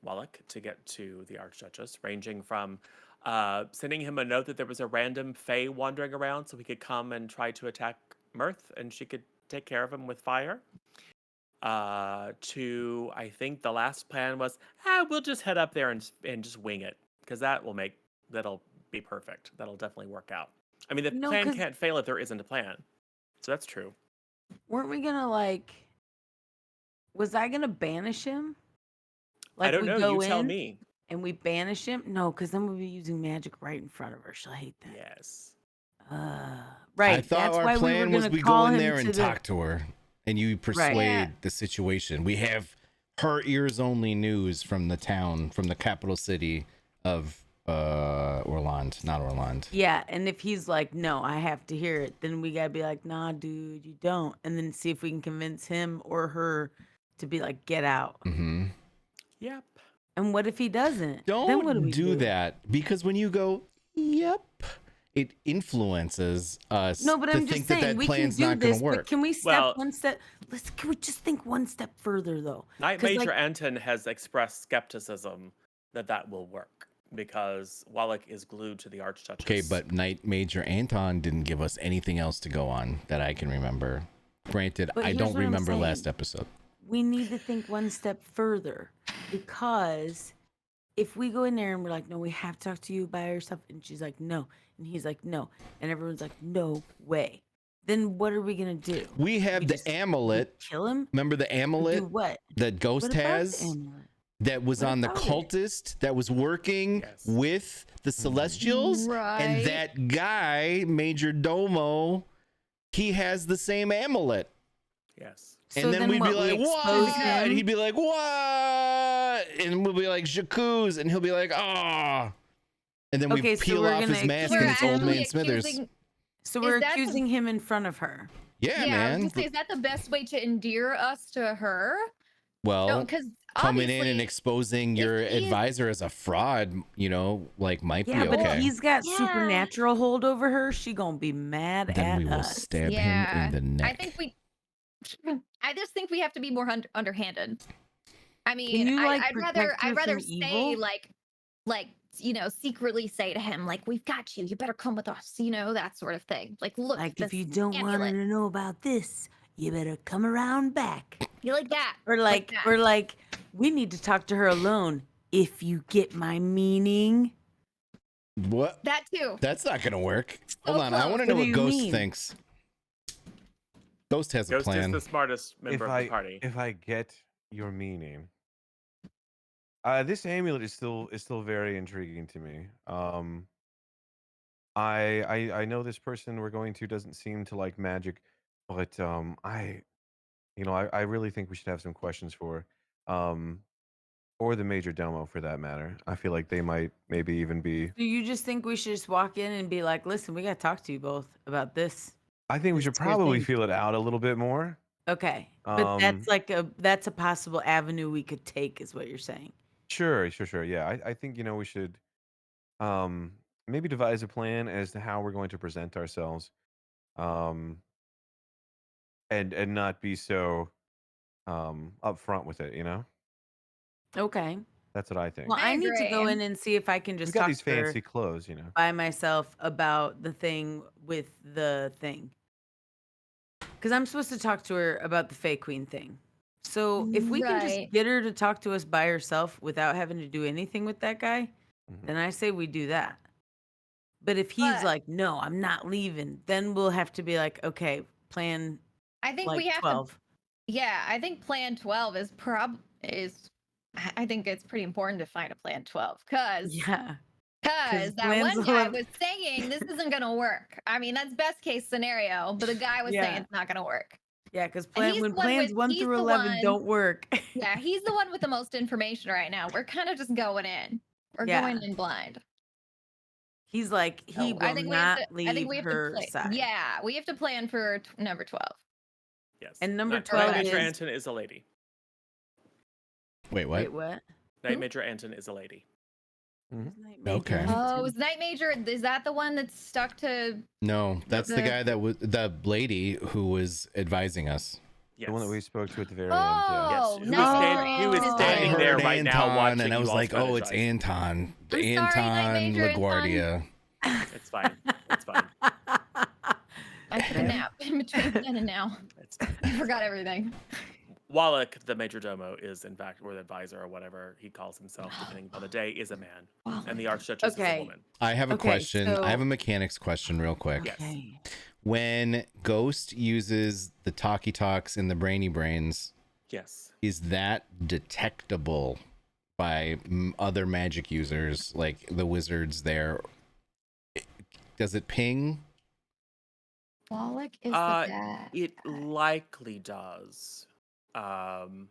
Wallach to get to the Archduchess, ranging from sending him a note that there was a random Fae wandering around so he could come and try to attack Myrthe and she could take care of him with fire. To, I think the last plan was, we'll just head up there and just wing it because that'll be perfect. That'll definitely work out. I mean, the
No,
plan
'cause-
can't fail if there isn't a plan. So that's true.
Weren't we gonna was I gonna banish him?
I don't
we
know.
go
You tell
in
me.
and we banish him? No, because then we'll be using magic right in front of her. She'll hate that.
Yes.
Right.
I thought
that's
our
why
plan
we were
was
gonna
we
call
go in
him
there
to
and
the-
talk to her, and you persuade
Yeah.
the situation. We have her ears only news from the town, from the capital city of Orland, not Orland.
Yeah, and if he's like, no, I have to hear it, then we gotta be like, nah, dude, you don't, and then see if we can convince him or her to be like, get out.
Mm-hmm.
Yep.
And what if he doesn't? Then what do
Don't
we
do that, because when you go, yep, it influences us
No, but
to
I'm
think
just
that
saying
that
we can
plan's
do
not going
this.
to work.
But can we step
Well-
one step? Can we just think one step further though?
Knight
'Cause,
Major
like-
Anton has expressed skepticism that will work because Wallach is glued to the Archduchess.
Okay, but Knight Major Anton didn't give us anything else to go on that I can remember. Granted,
But
I
here's
don't
what I'm
remember
saying.
last episode.
We need to think one step further, because if we go in there and we're like, no, we have to talk to you by yourself, and she's like, no, and he's like, no, and everyone's like, no way, then what are we gonna do?
We have
We
the
just-
amulet.
Kill him?
Remember the
Do
amulet
what?
that Ghost
What about the
has
amulet?
that was
What
on the
about it?
cultist that was working
Yes.
with the Celestials?
Right.
And that guy, Major Domo, he has the same amulet.
Yes.
And then we'd be
what, we
like, what?
expose
And
him?
he'd be like, what? And we'll be like, Jacuz. And he'll be like, ah. And then we
Okay, so
peel
we're
off his
gonna
mask
We're
and it's Old
actually
Man Smithers.
accusing-
So
Is
we're
that the-
accusing him in front of her.
Yeah,
I was
man.
gonna say, is that the best way to endear us to her?
Well,
Because
coming in and exposing your
if he is-
advisor as a fraud, like might
Yeah,
be
but
okay.
if he's got
Yeah.
supernatural hold over her, she gonna be mad
Then
at
we will
us.
stab
Yeah,
him in the neck.
I think I just think we have to be more underhanded. I mean,
you, like,
I'd rather
protect her from
say
evil?
like secretly say to him like, we've got you, you better come with us, that sort of thing. Like, look,
Like,
this
if you don't want her
amulet.
to know about this, you better come around back.
You like that,
Or like,
that.
we need to talk to her alone. If you get my meaning.
What?
That too.
That's not gonna work.
So
Hold on, I
close.
want to
What
know
do
what
you
Ghost
mean?
thinks. Ghost has a
Ghost
plan.
is the smartest member of the party.
If I get your meaning, this amulet is still very intriguing to me. I know this person we're going to doesn't seem to like magic, but I really think we should have some questions for or the major domo for that matter. I feel like they might maybe even be.
Do you just think we should just walk in and be like, listen, we got to talk to you both about this?
I think we
This
should
is your
probably
thing.
feel it out a little bit more.
Okay. But that's
Um,
that's a possible avenue we could take, is what you're saying.
Sure. Yeah, I think we should maybe devise a plan as to how we're going to present ourselves, um, and not be so up front with it.
Okay.
That's what I think.
Well,
I
I need to go
agree.
in and see if I can
We've
just
got
talk
these
to her
fancy clothes.
by myself about the thing with the thing. Because I'm supposed to talk to her about the Fae Queen thing. So if we can just
Right.
get her to talk to us by herself without having to do anything with that guy,
Mhm.
then I say we do that. But if he's
But
like, no, I'm not leaving, then we'll have to be like, okay, plan
I think
like
we have
12.
to. Yeah, I think Plan 12 is. I think it's pretty important to find a Plan 12 because
Yeah.
that
plans
one guy
11
was saying this isn't gonna work. I mean, that's best case scenario, but the guy was saying
Yeah.
it's not gonna work.
Yeah, because
And he's
when
the one
plans
with
1
he's
through
the
11
one.
don't work.
Yeah, he's the one with the most information right now. We're kind of just going in. We're
Yeah.
going in blind.
He's like, he
So I
will
think we have
not
to. I think
leave
we have to
her
play.
side.
Yeah, we have to plan for number 12.
Yes.
And number
Night
12
Major
is-
Anton is a lady.
Wait, what?
Wait, what?
Night
Who?
Major Anton is a lady.
Who's
Mhm.
Night Major
Okay.
Oh,
Anton?
is Night Major? Is that the one that's stuck to?
No, that's the
The-
guy that was the lady who was advising us.
Yes.
The one that we spoke to at the very
Oh,
Yes. Who is
Night
who is
Major
standing
Anton.
there
heard
right now
Anton,
watching
and I
you
was
all
like, "Oh, it's
strategize.
Anton,
I'm sorry, Night
Anton
Major Anton.
LaGuardia."
It's fine. It's fine.
I took a nap in between then and now.
It's fine.
I forgot everything.
Wallach, the major domo, is in fact, or the advisor, or whatever he calls himself, depending on the day, is a man, and the archduchess is a
Okay.
woman.
I have a
Okay,
question. I have
so-
a mechanics question, real quick.
Yes.
Okay.
When Ghost uses the talkie talks and the brainy brains,
Yes.
is that detectable by other magic users, like the wizards? There, does it ping?
Wallach is
Uh,
the dad.
It likely does.
And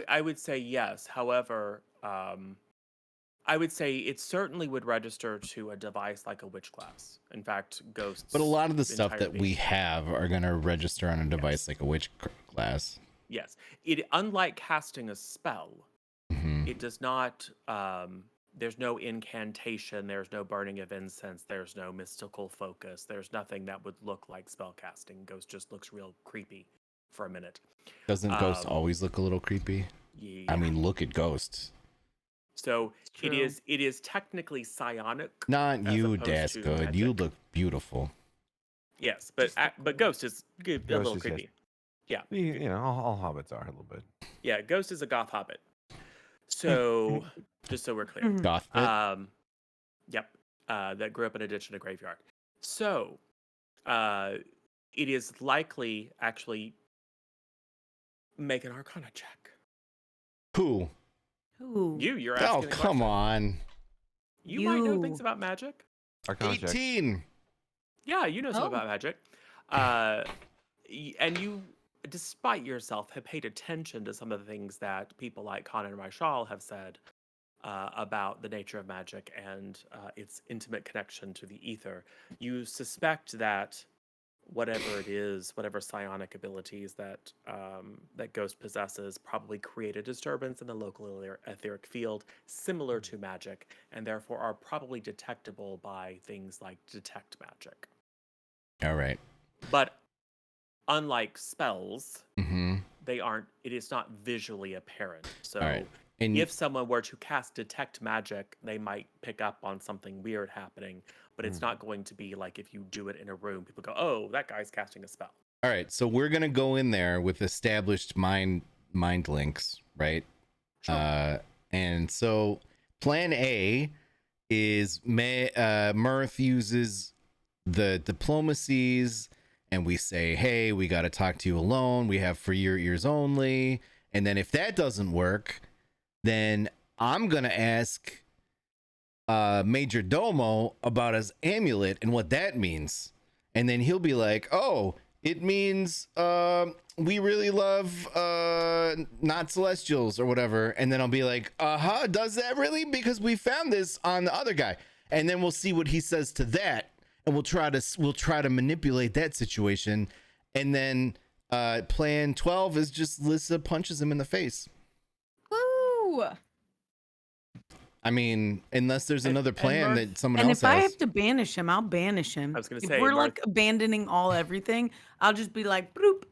I would say yes. However, I would say it certainly would register to a device like a witch class. In fact, ghosts.
But a lot of the stuff that we
entirely-
have are going to register on a device
Yes.
like a witch class.
Yes. It, unlike casting a spell,
Mhm.
it does not. There's no incantation. There's no burning of incense. There's no mystical focus. There's nothing that would look like spell casting. Ghost just looks real creepy for a minute.
Doesn't Ghost
Um,
always look a little creepy?
Yeah.
I mean, look at Ghosts.
So
It's
it
true.
is technically psionic.
Not
as
you,
opposed
Das
to
Good. You
magic.
look beautiful.
Yes, but but Ghost is good, a
Ghost
little
is, yes.
creepy. Yeah,
All hobbits are a little bit.
yeah. Ghost is a goth hobbit. So just so we're clear,
Mhm.
Goth bit?
yep, that grew up in a ditch in a graveyard. So it is likely actually make an Arcana check.
Who?
Who?
You're
Oh,
asking. a
come
question.
on.
You might know
You.
things about magic.
Arcana check.
18.
Yeah, you know something
Oh.
about magic. And you, despite yourself, have paid attention to some of the things that people like Conan Marshall have said about the nature of magic and its intimate connection to the ether. You suspect that whatever it is, whatever psionic abilities that that Ghost possesses, probably create a disturbance in the local etheric field, similar to magic, and therefore are probably detectable by things like detect magic.
All right.
But unlike spells,
Mm-hmm.
they aren't. It is not visually apparent. So
All right. And
if someone were to cast detect magic, they might pick up on something weird happening. But it's not going to be like if you do it in a room, people go, "Oh, that guy's casting a spell."
all right, so we're gonna go in there with established mind links, right?
Sure.
And so plan A is Myrthe uses the diplomacies, and we say, "Hey, we got to talk to you alone. We have for your ears only." And then if that doesn't work, then I'm gonna ask Major Domo about his amulet and what that means, and then he'll be like, "Oh, it means we really love not celestials or whatever." And then I'll be like, does that really? Because we found this on the other guy. And then we'll see what he says to that, and we'll try to manipulate that situation. And then plan 12 is just Lissa punches him in the face.
woo!
I mean, unless there's
And-
another
and
plan
Myrthe-
that someone
And
else
if I
has.
have to banish him, I'll banish him.
I was gonna
if
say,
we're
Myrthe-
like abandoning all everything, I'll just be like, bloop.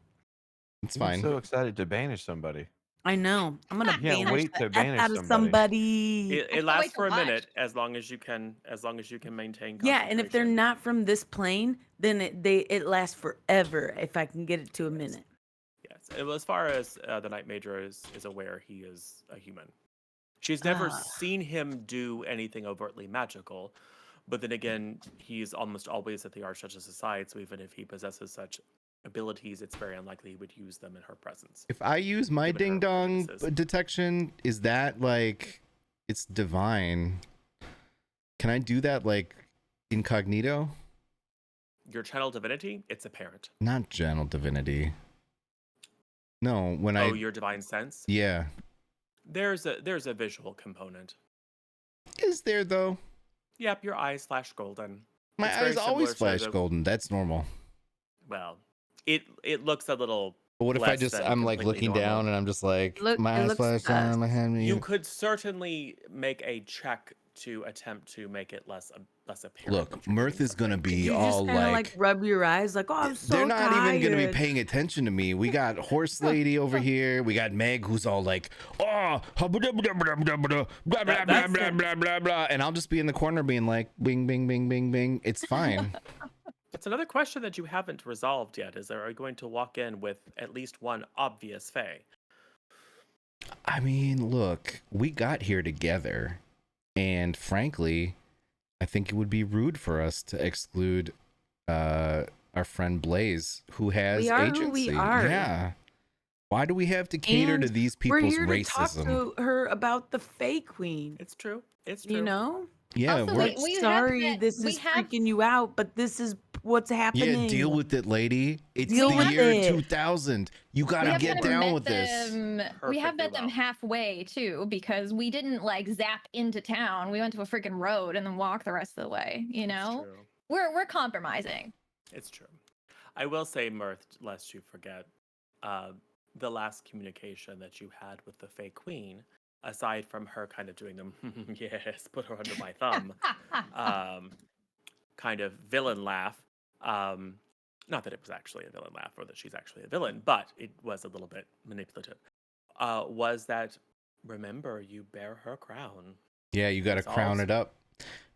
It's
I'm
fine.
so excited to banish somebody.
I know. I'm gonna
Can't
banish
wait
the
to
F
banish
out of
somebody.
somebody.
It
can't wait
lasts
to
for a
watch.
minute as long as you can maintain
Yeah, and if they're
concentration.
not from this plane, then it lasts forever if I can get it to a
Yes.
minute.
Yes. And as far as the Night Major is aware, he is a human. She's never
Ah,
seen him do anything overtly magical, but then again, he's almost always at the Archduchess's side, so even if he possesses such abilities, it's very unlikely he would use them in her presence.
If I use my
Given her
ding dong
prejudices.
detection, is that like it's divine? Can I do that like incognito?
Your channel divinity, it's apparent.
Not channel divinity. No, when
Oh, your divine sense?
yeah.
There's a visual component.
Is there though?
Yep, your eyes flash golden.
My
It's very
eyes always
similar to
flash
the-
golden. That's normal.
Well, it looks a little.
But what if I
less
just
than
I'm like
completely
looking
normal.
down and I'm just like
Look,
my
it
eyes
looks
flash down, my
sus.
hand.
You could certainly make a check to attempt to make it less apparent.
Look,
that you're
Myrthe
doing
is gonna
something.
be
You
all
just kind of
like
rub your eyes, like, oh, I'm so
they're not even gonna be
tired.
paying attention to me. We got horse lady over here. We got Meg who's all like, oh, blah blah blah blah blah blah blah blah
That's
blah blah blah blah, and I'll just be in the corner being like, bing bing bing bing bing. It's fine.
It's another question that you haven't resolved yet. Is are you going to walk in with at least one obvious fae?
I mean, look, we got here together, and frankly, I think it would be rude for us to exclude our friend Blaze, who has
We are
agency.
who we are.
Yeah. Why do we have to cater
And
to these
We're
people's
here to talk
racism?
to her about the Fae Queen.
It's true. It's true.
You know?
Yeah,
Also,
we're,
we have
Sorry,
met-
this
we
is
have-
freaking you out, but this is what's happening.
yeah, deal with it, lady. It's
Deal
the
with
year
it.
2000. You
we
gotta
have
get
kind of
down
met
with this.
them, we have
Perfectly
met them
well.
halfway too, because we didn't like zap into town. We went to a freaking road and then walked the rest of the way. You
It's
know,
true.
we're compromising.
It's true. I will say, Myrthe, lest you forget, the last communication that you had with the Fae Queen, aside from her kind of doing them, yes, put her under my thumb, kind of villain laugh. Not that it was actually a villain laugh or that she's actually a villain, but it was a little bit manipulative. Was that, remember, you bear her crown.
Yeah, you gotta
There's
crown
all-
it up.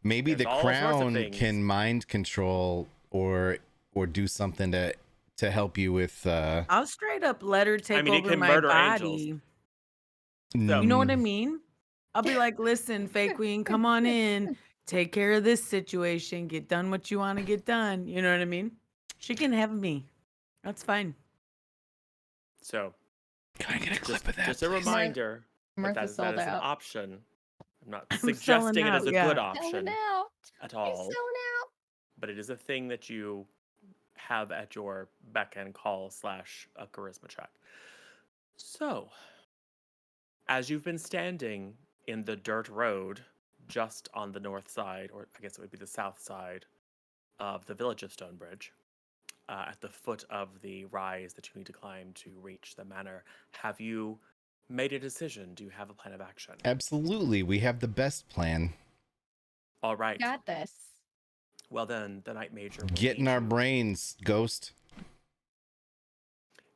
Maybe the
there's all sorts of
crown
things.
can mind control or do something to help you with
I'll straight up let her take
mean, it
over
can
my
murder
body.
angels.
You know what I
mm,
mean? I'll be like, listen, Fae Queen, come on in. Take care of this situation. Get done what you want to get done. You know what I mean? She can have me. That's fine.
So,
Can I get a clip of that?
just a
please?
reminder that
Myrthe
that
is sold
is an
out.
option. I'm not
I'm selling
suggesting it as
out,
a
yeah.
good
Selling
option
out.
at
You're
all,
selling out.
but it is a thing that you have at your beck and call / a charisma check. So, as you've been standing in the dirt road just on the north side, or I guess it would be the south side of the village of Stonebridge, at the foot of the rise that you need to climb to reach the manor, have you made a decision? Do you have a plan of action?
Absolutely, we have the best plan.
All right.
Got this.
Well, then, the Night Major will
Get in
need
our
you-
brains, Ghost.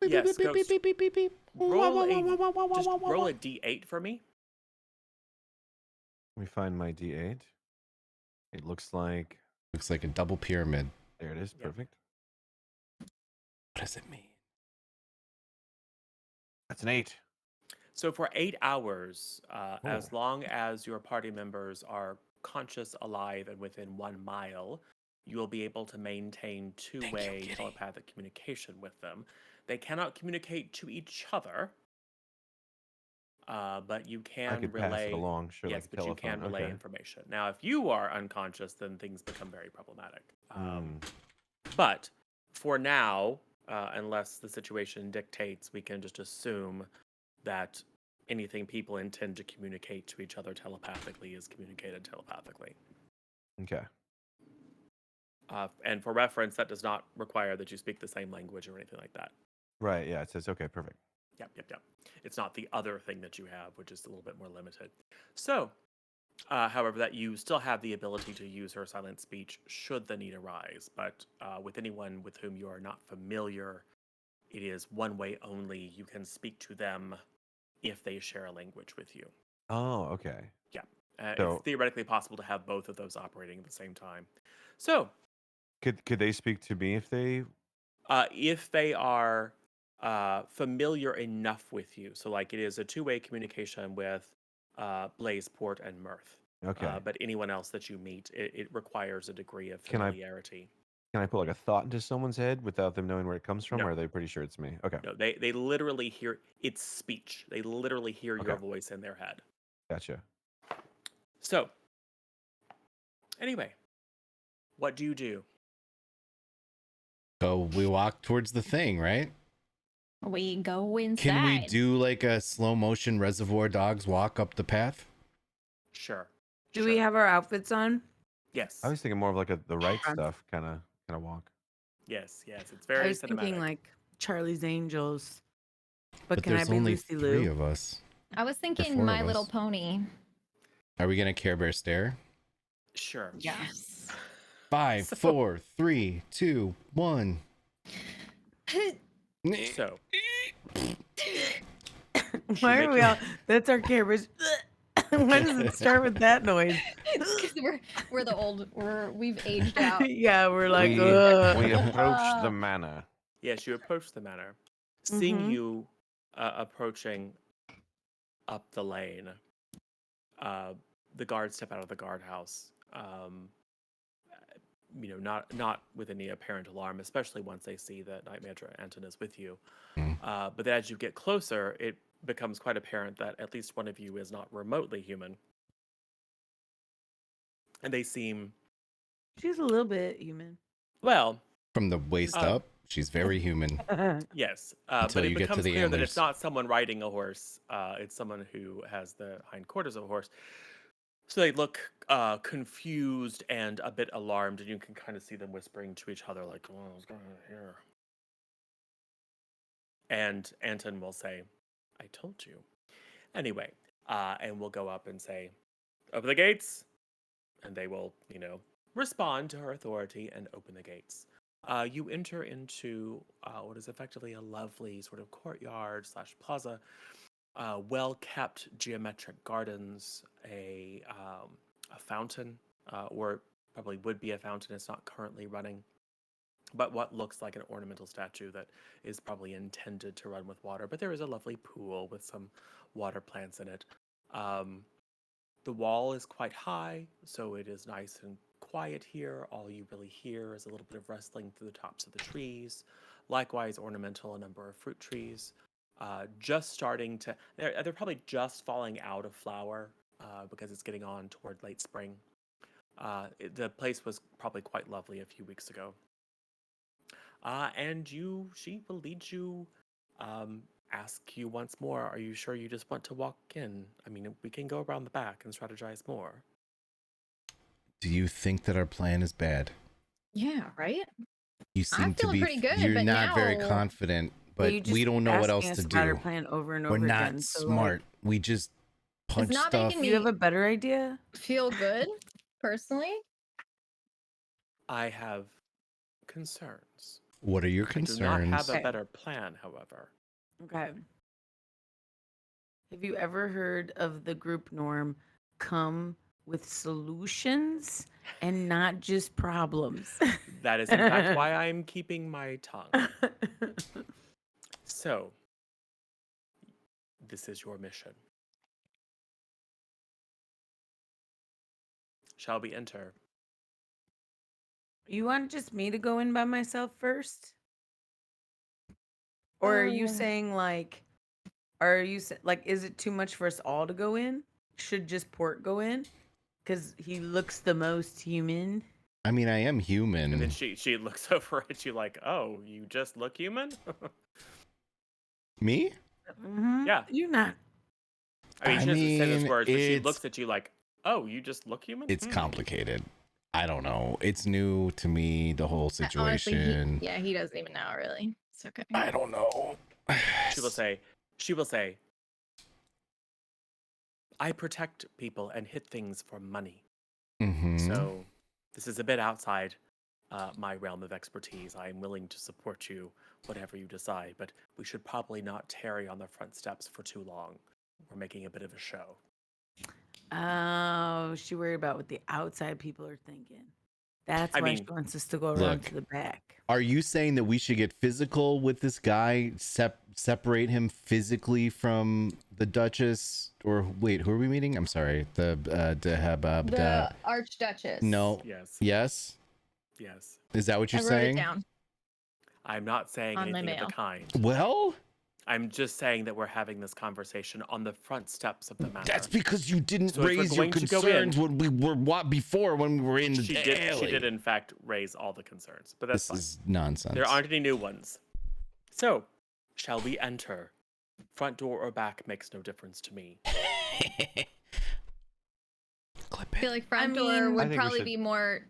Yes, Ghost.
Beep, beep, beep, beep.
Roll a d8 for me.
Let me find my D8. It looks like
Looks like a double pyramid.
there it is.
Yep.
Perfect.
What does it mean?
That's an 8.
So for 8 hours, as
Oh.
long as your party members are conscious, alive, and within 1 mile, you will be able to maintain two-way
Kitty.
telepathic communication with them. They cannot communicate to each other, but you can
I could
relay.
pass it along, sure.
Yes,
like
but you can
telephone.
relay
Okay.
information. Now, if you are unconscious, then things become very problematic.
Mm.
But for now, unless the situation dictates, we can just assume that anything people intend to communicate to each other telepathically is communicated telepathically.
Okay.
And for reference, that does not require that you speak the same language or anything like that.
Right. Yeah. It says okay. Perfect.
Yep. It's not the other thing that you have, which is a little bit more limited. So, however, that you still have the ability to use her silent speech should the need arise. But with anyone with whom you are not familiar it is one way only. You can speak to them if they share a language with you.
Oh, okay.
Yeah. It's
So
theoretically possible to have both of those operating at the same time. So,
could they speak to me
if they are familiar enough with you, so like it is a two-way communication with Blazeport and Myrthe.
Okay.
But anyone else that you meet, it requires a degree of
Can I
familiarity.
put like a thought into someone's head without them knowing where it comes from,
No,
or are they pretty sure it's me? Okay.
no, they literally hear it's speech. They literally hear
Okay.
your voice in their head.
Gotcha.
So, anyway, what do you do?
So we walk towards the thing, right?
We go inside.
Can we do like a slow motion Reservoir Dogs walk up the path?
Sure.
Do we have our outfits on?
Yes.
I was thinking more of like the right
Okay.
stuff kind of walk.
Yes. It's
I
very
was
cinematic.
thinking like Charlie's Angels. But can I
there's
be
only
Lucy
3
Liu?
of us.
I was thinking
four
My
of
Little
us.
Pony.
Are we gonna Care Bear stare?
Sure.
Yes.
5,
So-
4, 3, 2, 1.
So,
Why are we all?
making-
That's our cameras. Why does it start with that noise?
It's 'cause we're the old. We've aged out.
Yeah, we're like,
we
ugh.
we approached the manor.
yes, you approach the manor. Seeing
Mhm.
you approaching up the lane, the guards step out of the guardhouse. Not with any apparent alarm, especially once they see that Night Manager Anton is with you.
Mm.
But then as you get closer, it becomes quite apparent that at least one of you is not remotely human. And they seem,
She's a little bit human.
well,
From the waist
Uh,
up, she's very human.
yes.
Until
But it
you get to
becomes
the
clear that it's
antlers.
not someone riding a horse. It's someone who has the hindquarters of a horse. So they look confused and a bit alarmed, and you can kind of see them whispering to each other, like, "Oh, what's going on here?" And Anton will say, "I told you." Anyway, and we'll go up and say, "Open the gates," and they will, respond to her authority and open the gates. You enter into what is effectively a lovely sort of courtyard / plaza, well-kept geometric gardens, a fountain, or probably would be a fountain. It's not currently running, but what looks like an ornamental statue that is probably intended to run with water. But there is a lovely pool with some water plants in it. The wall is quite high, so it is nice and quiet here. All you really hear is a little bit of rustling through the tops of the trees. Likewise, ornamental, a number of fruit trees. Just starting to, they're probably just falling out of flower because it's getting on toward late spring. The place was probably quite lovely a few weeks ago. And she will lead you, ask you once more, are you sure you just want to walk in? I mean, we can go around the back and strategize more.
Do you think that our plan is bad?
Yeah, right?
You seem to
feeling
be
pretty good,
you're
but
not very
now-
confident,
Yeah,
but
you
we
just
don't know what else
asking
to
us about our
do.
plan over and
We're
over
not
again. So,
smart. We just punch
not
stuff.
making
Do you have a better idea?
Feel good, personally.
I have concerns.
What are your
I do not have
concerns?
a
Okay.
better plan, however.
Okay. Have you ever heard of the group norm? Come with solutions and not just problems.
That is, in fact, why I'm keeping my tongue. So, this is your mission. Shall we enter?
You want just me to go in by myself first? Or are you saying like, is it too much for us all to go in? Should just Port go in? Because he looks the most human.
I mean, I am
And
human.
then she looks over at you like, oh, you just look human?
Me?
Mhm.
Yeah.
You're not.
I mean, she doesn't say those
mean,
words, but she
it's-
looks at you like, oh, you just look human?
It's complicated. I don't know. It's new to me, the whole
Honestly,
situation.
he doesn't even know, really. It's okay.
I don't know.
She will say, I protect people and hit things for money.
Mhm.
So this is a bit outside my realm of expertise. I am willing to support you, whatever you decide, but we should probably not tarry on the front steps for too long. We're making a bit of a show.
Oh, she worried about what the outside people are thinking. That's
I
why
mean,
she wants us to go around
look,
to the back.
Are you saying that we should get physical with this guy, separate him physically from the Duchess? Or wait, who are we meeting? I'm sorry. The
Archduchess.
No.
yes,
Yes?
yes.
Is that what
I
you're
wrote
saying?
it down
I'm not saying
on my
anything of
mail.
the kind.
Well,
I'm just saying that we're having this conversation on the front steps of the manor.
that's because you didn't
So if we're
raise your
going to go in-
concerns when we were before when we were in the
She
alley.
did in fact raise all the concerns, but that's
This
fine.
is nonsense.
There aren't any new ones. So, shall we enter? Front door or back makes no difference to me.
Clip
I feel
it.
like front
I
door
mean-
I
would
think we
probably
should-
be more.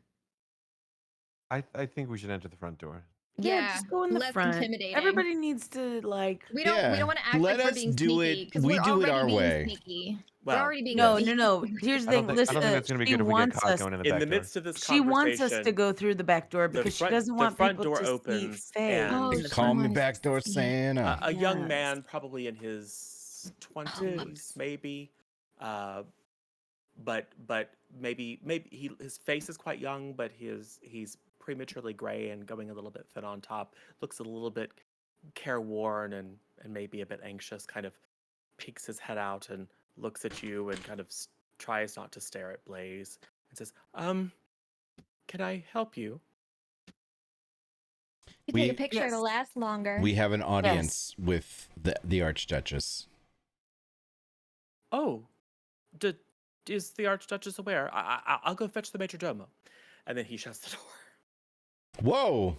I think we should enter the front door.
Yeah, just go in the
less
front.
intimidating.
Everybody needs to like.
We don't
Yeah,
want to act
let
like we're
us
being
do
sneaky
it-
'cause
we
we're
do it
already
our
being
way.
Sneaky.
Well,
we're already being
No,
sneaky.
Here's the
I
thing.
don't
Listen,
think that's going to be
she
good if we get
wants
caught
us.
going in the
in
back
the
door.
midst of this
She wants us to
conversation,
go through the back door
the
because she
front-
doesn't
the
want
front
people
door
to see
opens
Faye.
and-
Oh,
They
she
Call me
wants
backdoor
to see.
Santa.
a young
Yes.
man, probably in his 20s, maybe, but maybe his face is quite young, but he's prematurely gray and going a little bit thin on top. Looks a little bit careworn and maybe a bit anxious. Kind of peeks his head out and looks at you and kind of tries not to stare at Blaze and says, can I help you?"
You
We-
take a picture,
Yes.
it'll last longer.
We have an audience with the Archduchess.
"Oh, is the Archduchess aware? I'll go fetch the major domo." And then he shuts the door.
Whoa!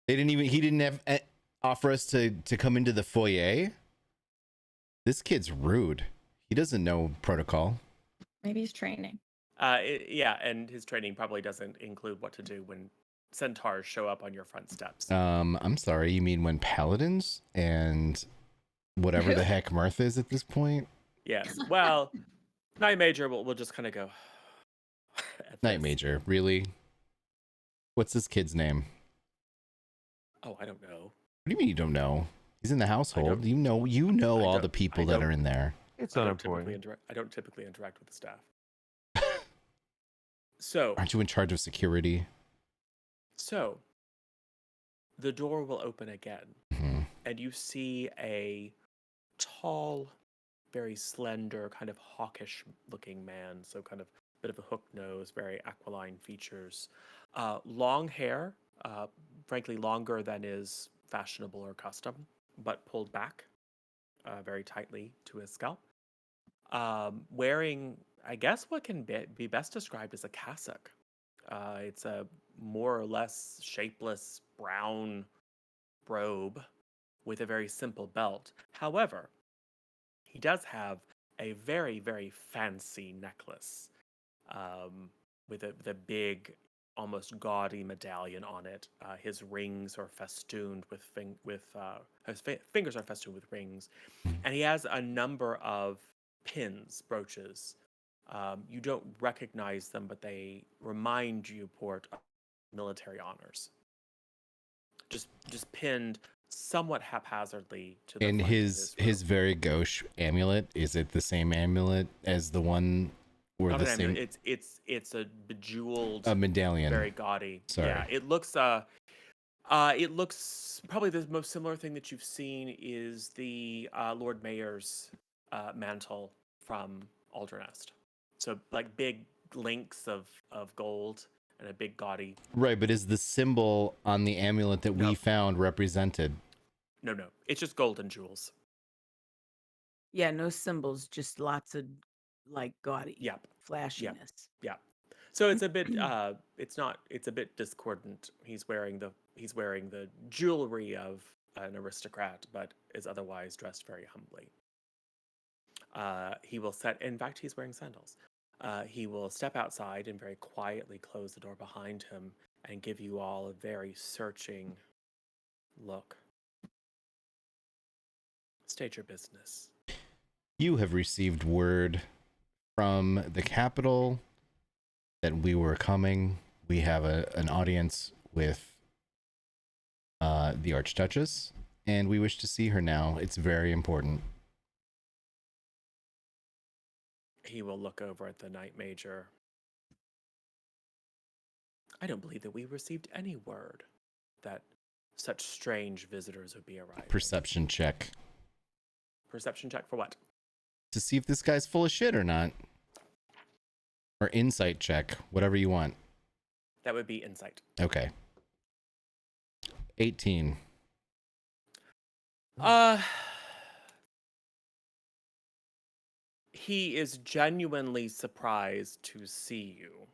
He didn't have offer us to come into the foyer. This kid's rude. He doesn't know protocol.
Maybe he's training.
Yeah, and his training probably doesn't include what to do when centaurs show up on your front steps.
I'm sorry. You mean when paladins and whatever the heck Myrthe is at this point?
Yes. Well, Night Major, we'll just kind of go. at
Night
this.
Major, really? What's this kid's name?
Oh, I don't know.
What do you mean you don't know? He's in the household.
don't-
You know
I
all
don't-
the people
I
that
don't-
are in there.
It's
I don't
unimportant.
typically interact with the staff. So,
Aren't you in charge of security?
the door will open again,
Mhm.
and you see a tall, very slender, kind of hawkish-looking man. So, kind of a bit of a hook nose, very aquiline features, long hair, frankly longer than is fashionable or custom, but pulled back very tightly to his scalp. Wearing, I guess, what can be best described as a cassock. It's a more or less shapeless brown robe with a very simple belt. However, he does have a very, very fancy necklace with a big, almost gaudy medallion on it. His rings are festooned with his fingers are festooned with rings, and he has a number of pins, brooches. You don't recognize them, but they remind you, Port, of military honors. Just pinned somewhat haphazardly to the
And
front of
his
robe.
very gauche amulet, is it the same amulet as the one or
Not
the
an
same
amulet, it's a bejeweled,
a medallion?
very gaudy.
Sorry.
Yeah, it looks probably the most similar thing that you've seen is the Lord Mayor's mantle from Aldernest. So like big links of gold and a big gaudy.
Right, but is the symbol on the amulet that we
No.
found represented?
No, it's just gold and jewels.
Yeah, no symbols, just lots of like gaudy
Yep.
flashiness.
Yeah. So it's a bit it's a bit discordant. He's wearing the jewelry of an aristocrat, but is otherwise dressed very humbly. In fact, he's wearing sandals. He will step outside and very quietly close the door behind him and give you all a very searching look. State your business.
You have received word from the capital that we were coming. we have an audience with the Archduchess, and we wish to see her now. It's very important.
He will look over at the Knight Major. I don't believe that we received any word that such strange visitors would be arriving.
Perception check
Perception check for what?
to see if this guy's full of shit or not. Or insight check, whatever you want.
That would be insight.
Okay. 18.
He is genuinely surprised to see you.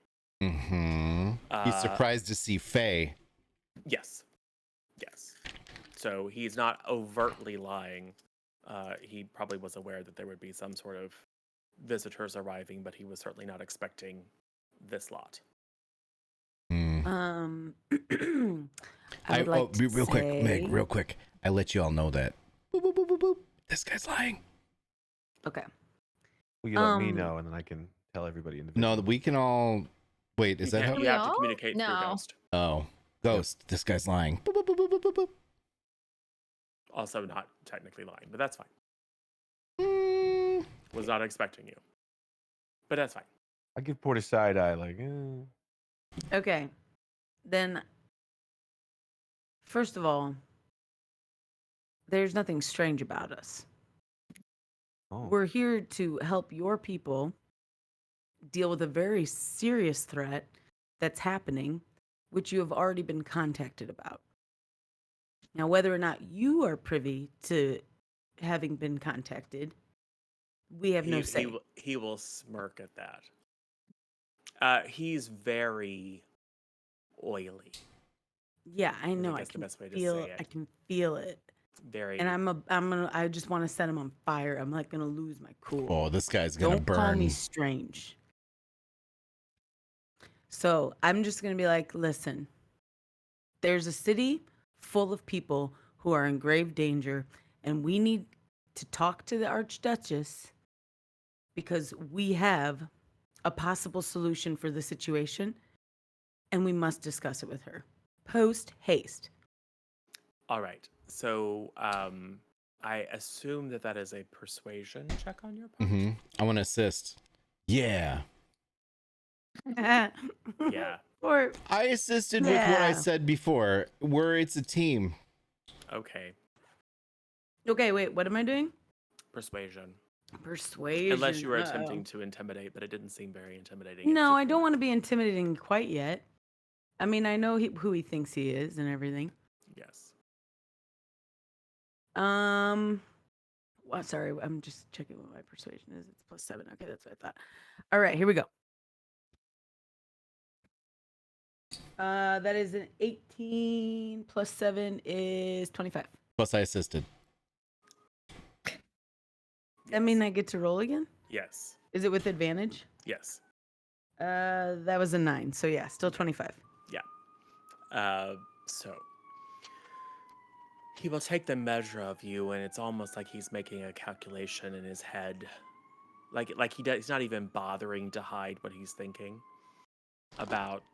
Mm-hmm. He's surprised to see Faye.
Yes. Yes. So he's not overtly lying. He probably was aware that there would be some sort of visitors arriving, but he was certainly not expecting this lot.
Mm.
I would like to
real quick, Meg,
say-
real quick. I let you all know that. Boop, boop, boop, boop, boop. This guy's lying.
Okay.
Well, you let me
Um,
know, and then I can tell everybody individually.
No, we can all. Wait, is that how?
You
We
have to
all?
communicate through
No.
Ghost.
Oh, Ghost. This guy's lying. Boop, boop, boop, boop, boop, boop.
Also not technically lying, but that's fine.
Mm.
Was not expecting you. But that's fine.
I give Port a side eye, like,
Okay. Then, first of all, there's nothing strange about us.
oh.
We're here to help your people deal with a very serious threat that's happening, which you have already been contacted about. Now, whether or not you are privy to having been contacted, we have no say.
He will smirk at that. He's very oily.
Yeah, I know. I
guess the
can
best way to
feel.
say it.
I can feel it,
Very.
and I just want to set him on fire. I'm like gonna lose my cool.
Oh, this guy's gonna
Don't
burn.
call me strange. So I'm just gonna be like, listen, there's a city full of people who are in grave danger, and we need to talk to the Archduchess because we have a possible solution for the situation, and we must discuss it with her. Post haste.
All right. So I assume that is a persuasion check on your part.
Mm-hmm. I want to assist. Yeah.
Yeah.
Or
I assisted with what I
Yeah.
said before. It's a team.
Okay.
okay, wait, what am I doing?
Persuasion.
Persuasion.
Unless you were
uh-oh.
attempting to intimidate, but it didn't seem very intimidating.
No, I don't want to be intimidating quite yet. I mean, I know who he thinks he is and everything.
Yes.
Well, sorry, I'm just checking what my persuasion is. It's +7. Okay, that's what I thought. All right, here we go. That is an 18 +7 is 25.
Plus, I assisted.
That mean I get to roll again?
Yes.
Is it with advantage?
Yes.
That was a 9. So yeah, still 25.
So he will take the measure of you, and it's almost like he's making a calculation in his head, like he's not even bothering to hide what he's thinking about.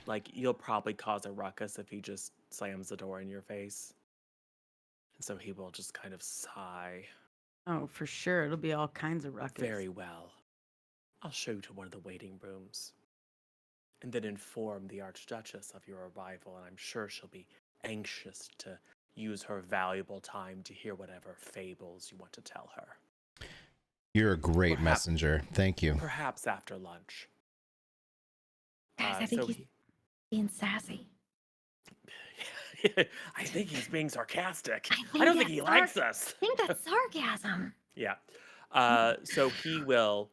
Like, you'll probably cause a ruckus if he just slams the door in your face, and so he will just kind of sigh.
Oh, for sure. It'll be all kinds of ruckus.
Very well. I'll show you to one of the waiting rooms, and then inform the Archduchess of your arrival, and I'm sure she'll be anxious to use her valuable time to hear whatever fables you want to tell her.
You're a great
Perhaps-
messenger. Thank you.
Perhaps after lunch.
Guys, I think
so
he's being sassy.
I think he's being sarcastic.
I think
I don't think
that's
he likes us.
I think that's sarcasm.
Yeah. So he will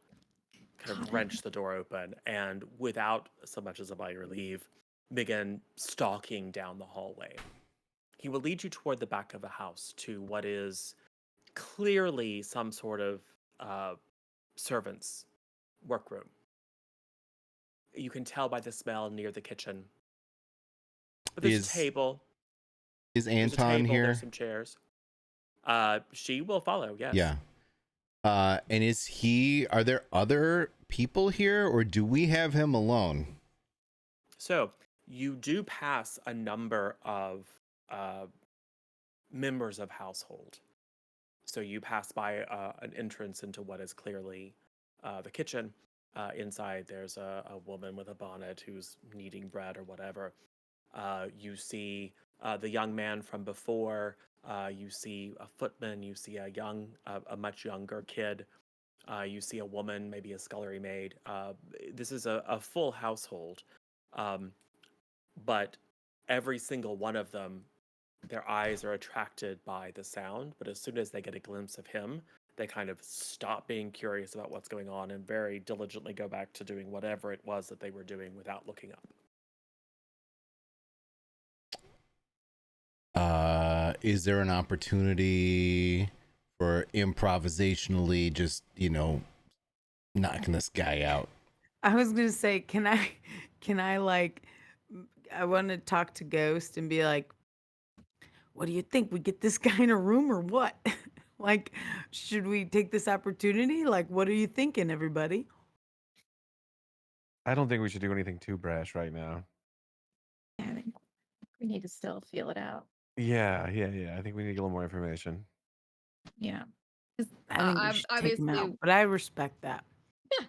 kind of wrench the door open and, without so much as a by your leave, begin stalking down the hallway. He will lead you toward the back of the house to what is clearly some sort of servant's workroom. You can tell by the smell near the kitchen. But there's
Is
a table.
Is
There's a
Anton
table,
here?
There's some chairs. She will follow, yes.
Yeah. And are there other people here, or do we have him alone?
So you do pass a number of members of household. So you pass by an entrance into what is clearly the kitchen. Inside, there's a woman with a bonnet who's kneading bread or whatever. You see the young man from before. You see a footman. You see a much younger kid. You see a woman, maybe a scullery maid. This is a full household, but every single one of them, their eyes are attracted by the sound. But as soon as they get a glimpse of him, they kind of stop being curious about what's going on and very diligently go back to doing whatever it was that they were doing without looking up.
Is there an opportunity for improvisationally just, knocking this guy out?
I was gonna say, can I like, I want to talk to Ghost and be like, what do you think? We get this guy in a room or what? Like, should we take this opportunity? Like, what are you thinking, everybody?
I don't think we should do anything too brash right now.
I think we need to still feel it out.
Yeah. I think we need a little more information.
Yeah. 'Cause,
I think we should take him
obviously,
out, but I respect that.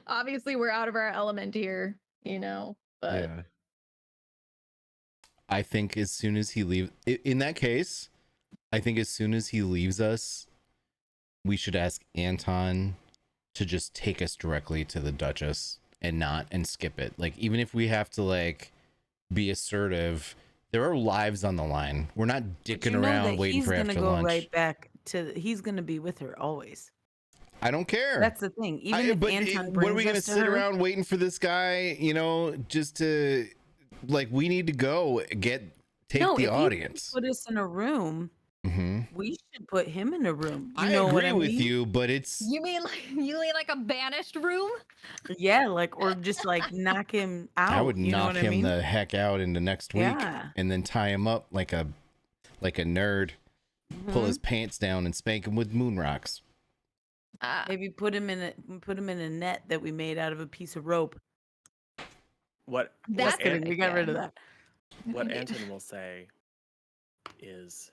obviously we're out of our element here, but
Yeah.
I think as soon as he leaves, in that case, I think as soon as he leaves us, we should ask Anton to just take us directly to the Duchess and skip it. Like, even if we have to be assertive, there are lives on the line. We're not dicking around waiting for after lunch.
Right back to, he's gonna be with her always.
I don't care.
That's the thing. Even if Anton brings
what are we gonna
us to
sit
her,
around waiting for this guy? Just to we need to go take
no,
the
if
audience.
You put us in a room. We should put him in a room.
I agree with you, but it's
you mean like a banished room?
Yeah, or just knock him out.
I would
you know
knock
what
him
I mean?
the heck out into next week, and then tie him up like a nerd, pull his pants down and spank him with moon rocks.
Maybe put him in a net that we made out of a piece of rope.
That's
kidding. We got rid of that.
What Anton will say is,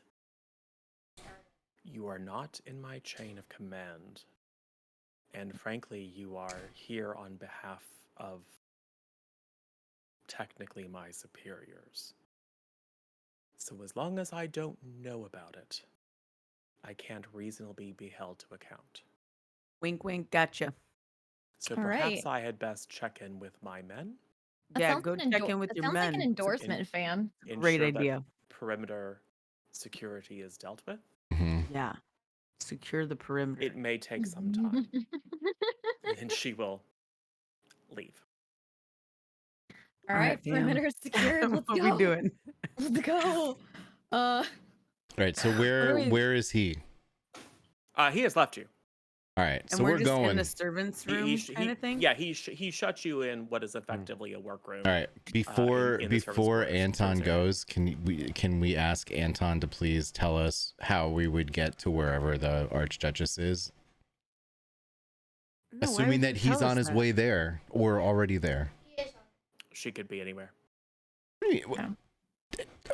you are not in my chain of command, and frankly, you are here on behalf of technically my superiors. So as long as I don't know about it, I can't reasonably be held to account.
Wink, wink, gotcha.
So
All
perhaps
right.
I had best check in with my men.
Yeah, go check in with your
men. Sounds like an
men.
endorsement, fam.
Great
Ensure that
idea.
perimeter security is dealt with.
Yeah. Secure the perimeter.
It may take some time. And she will leave.
All right,
fam.
perimeter is secured. Let's
What
go.
we doing?
Let's go.
All right, so where is he?
He has left you.
All right,
And
so we're
just
going
in the servants' room kind of thing?
Yeah, he shut you in what is effectively a workroom.
All right, before
in the service
before
quarters,
Anton
service area.
goes, can we ask Anton to please tell us how we would get to wherever the Archduchess is?
No, why
Assuming
would
that
you
he's
tell
on
us
his
that?
way there or already there.
She could be anywhere.
Okay.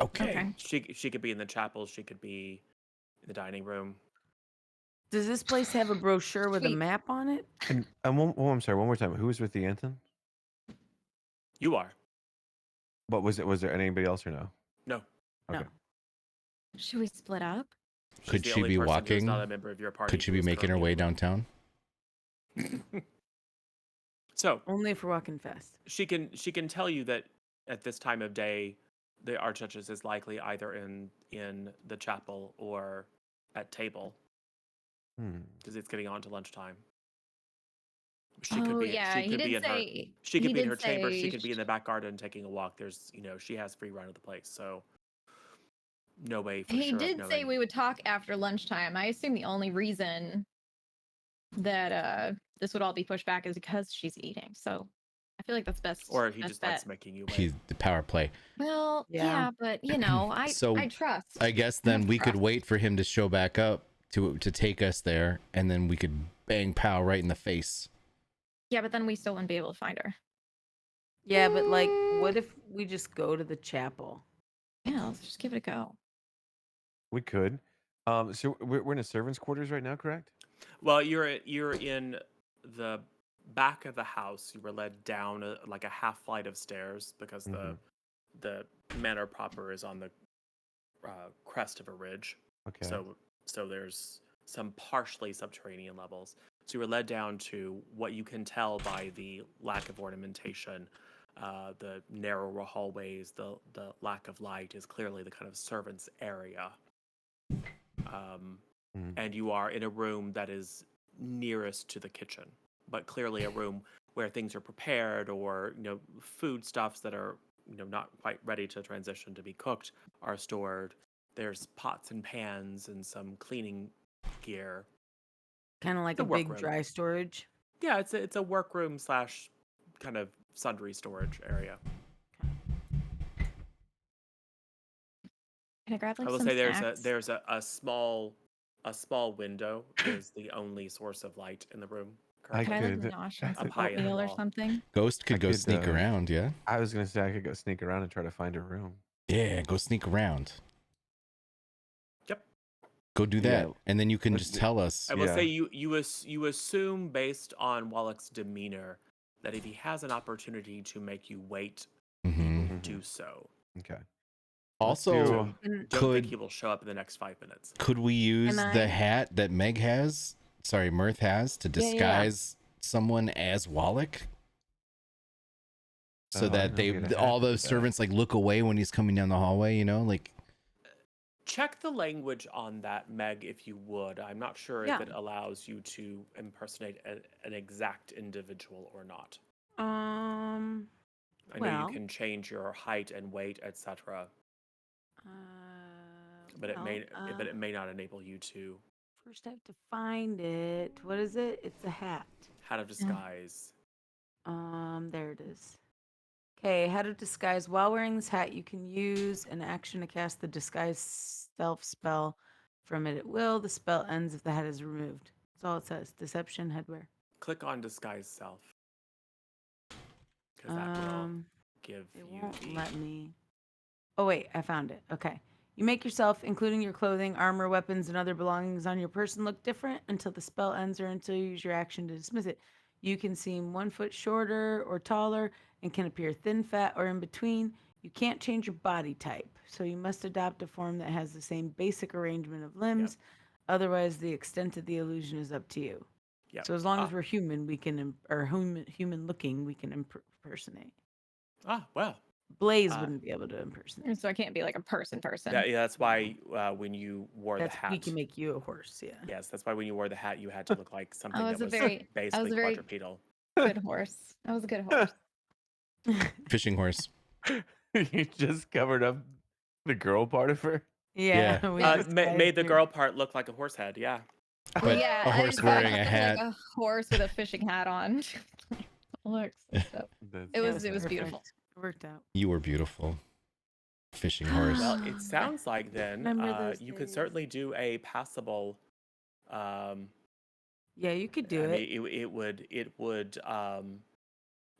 Okay.
She could be in the chapel. She could be in the dining room.
Does this place have a brochure with a
Sweet.
map on it?
And I'm sorry, one more time. Who was with the Anton?
You are.
What was it? Was there anybody else or no?
No.
Okay.
No.
Should we split up?
She's
Could
the
she
only
be
person who's
walking?
not a member of your party
Could she
who
be
is
making her
currently
way
in the room.
downtown?
So
Only if we're walking fast.
she can tell you that at this time of day, the Archduchess is likely either in the chapel or at table because it's getting on to lunchtime. She could be.
yeah,
She
he
could be
did
in her.
say.
She could
he
be in
did
her chamber. She
say
could be in the back garden taking a walk. There's, she has free run of the place. So no way for
He
sure.
did say we would talk after lunchtime. I assume the only reason that this would all be pushed back is because she's eating. So I feel like that's best.
Or he
best
just
bet.
likes making you wait.
He's the power play.
Well,
Yeah.
yeah, but I
So,
I trust.
I guess then we could wait for him to show back up to take us there, and then we could bang pow right in the face.
Yeah, but then we still wouldn't be able to find her.
Yeah, but like, what if we just go to the chapel?
Yeah, let's just give it a go.
We could. So we're in a servant's quarters right now, correct?
Well, you're in the back of the house. You were led down like a half flight of stairs because the manor proper is on the crest of a ridge.
Okay.
So there's some partially subterranean levels. So you were led down to what you can tell by the lack of ornamentation, the narrower hallways, the lack of light is clearly the kind of servants' area. And you are in a room that is nearest to the kitchen, but clearly a room where things are prepared, or foodstuffs that are not quite ready to transition to be cooked are stored. There's pots and pans and some cleaning gear.
Kind of like
The
a big
workroom.
dry storage.
Yeah, it's a workroom / kind of sundry storage area.
Can I grab like
I will
some
say
snacks?
there's a small window is the only source of light in the room.
I
Can I like
could-
nosh on
Up
some
high in the
oatmeal or
wall.
something?
Ghost could
I
go
could,
sneak around, yeah?
I was gonna say I could go sneak around and try to find a room.
Yeah, go sneak around.
Yep.
Go do that.
Yeah,
And then you can
let's
just
do-
tell us.
I will
Yeah.
say you assume based on Wallach's demeanor that if he has an opportunity to make you wait, he
Mhm.
will do so.
Okay.
Also,
So don't
Could-
think he will show up in the next 5 minutes.
could we use
Can
the
I-
hat that Meg has? Sorry, Myrthe has to
Yeah, yeah, yeah.
disguise someone as Wallach? So
Oh, I
that
didn't know we had a hat
all
to
the
do that.
servants like look away when he's coming down the hallway, like
Check the language on that, Meg, if you would. I'm not sure
Yeah.
if it allows you to impersonate an exact individual or not. I know
Well,
you can change your height and weight, etc., but it may not enable you to.
First, I have to find it. What is it? It's a hat.
Hat of disguise.
There it is. Okay, hat of disguise. While wearing this hat, you can use an action to cast the disguise self spell from it at will. The spell ends if the hat is removed. That's all it says. Deception, headwear.
Click on disguise self. Because that will give
It
you
won't
the.
let me. Oh wait, I found it. Okay. You make yourself, including your clothing, armor, weapons, and other belongings on your person, look different until the spell ends or until you use your action to dismiss it. You can seem 1 foot shorter or taller and can appear thin, fat, or in between. You can't change your body type, so you must adopt a form that has the same basic arrangement of limbs. Otherwise, the extent of the illusion is up to you.
Yeah.
So as long as we're human, we can, or human looking, we can impersonate.
Well.
Blaze wouldn't be able to impersonate.
So I can't be like a person.
That's why when you wore the hat.
We can make you a horse, yeah.
Yes, that's why when you wore the hat, you had to look like something
was
that
a
was
very-
basically
very-
quadrupedal.
Good horse. I was a good horse.
fishing horse.
You just covered up the girl part of her.
Yeah.
we
Made the
disguised
girl part look like a horse head. Yeah.
But
yeah,
a horse
I
wearing a
dressed up
hat.
like a horse with a fishing hat on. Looks and stuff.
That's
It was
perfect.
beautiful.
It worked out.
You were beautiful. Fishing horse.
Well, it sounds like then
Remember those
you could
days.
certainly do a passable.
Yeah, you could do
I
it.
mean, it would.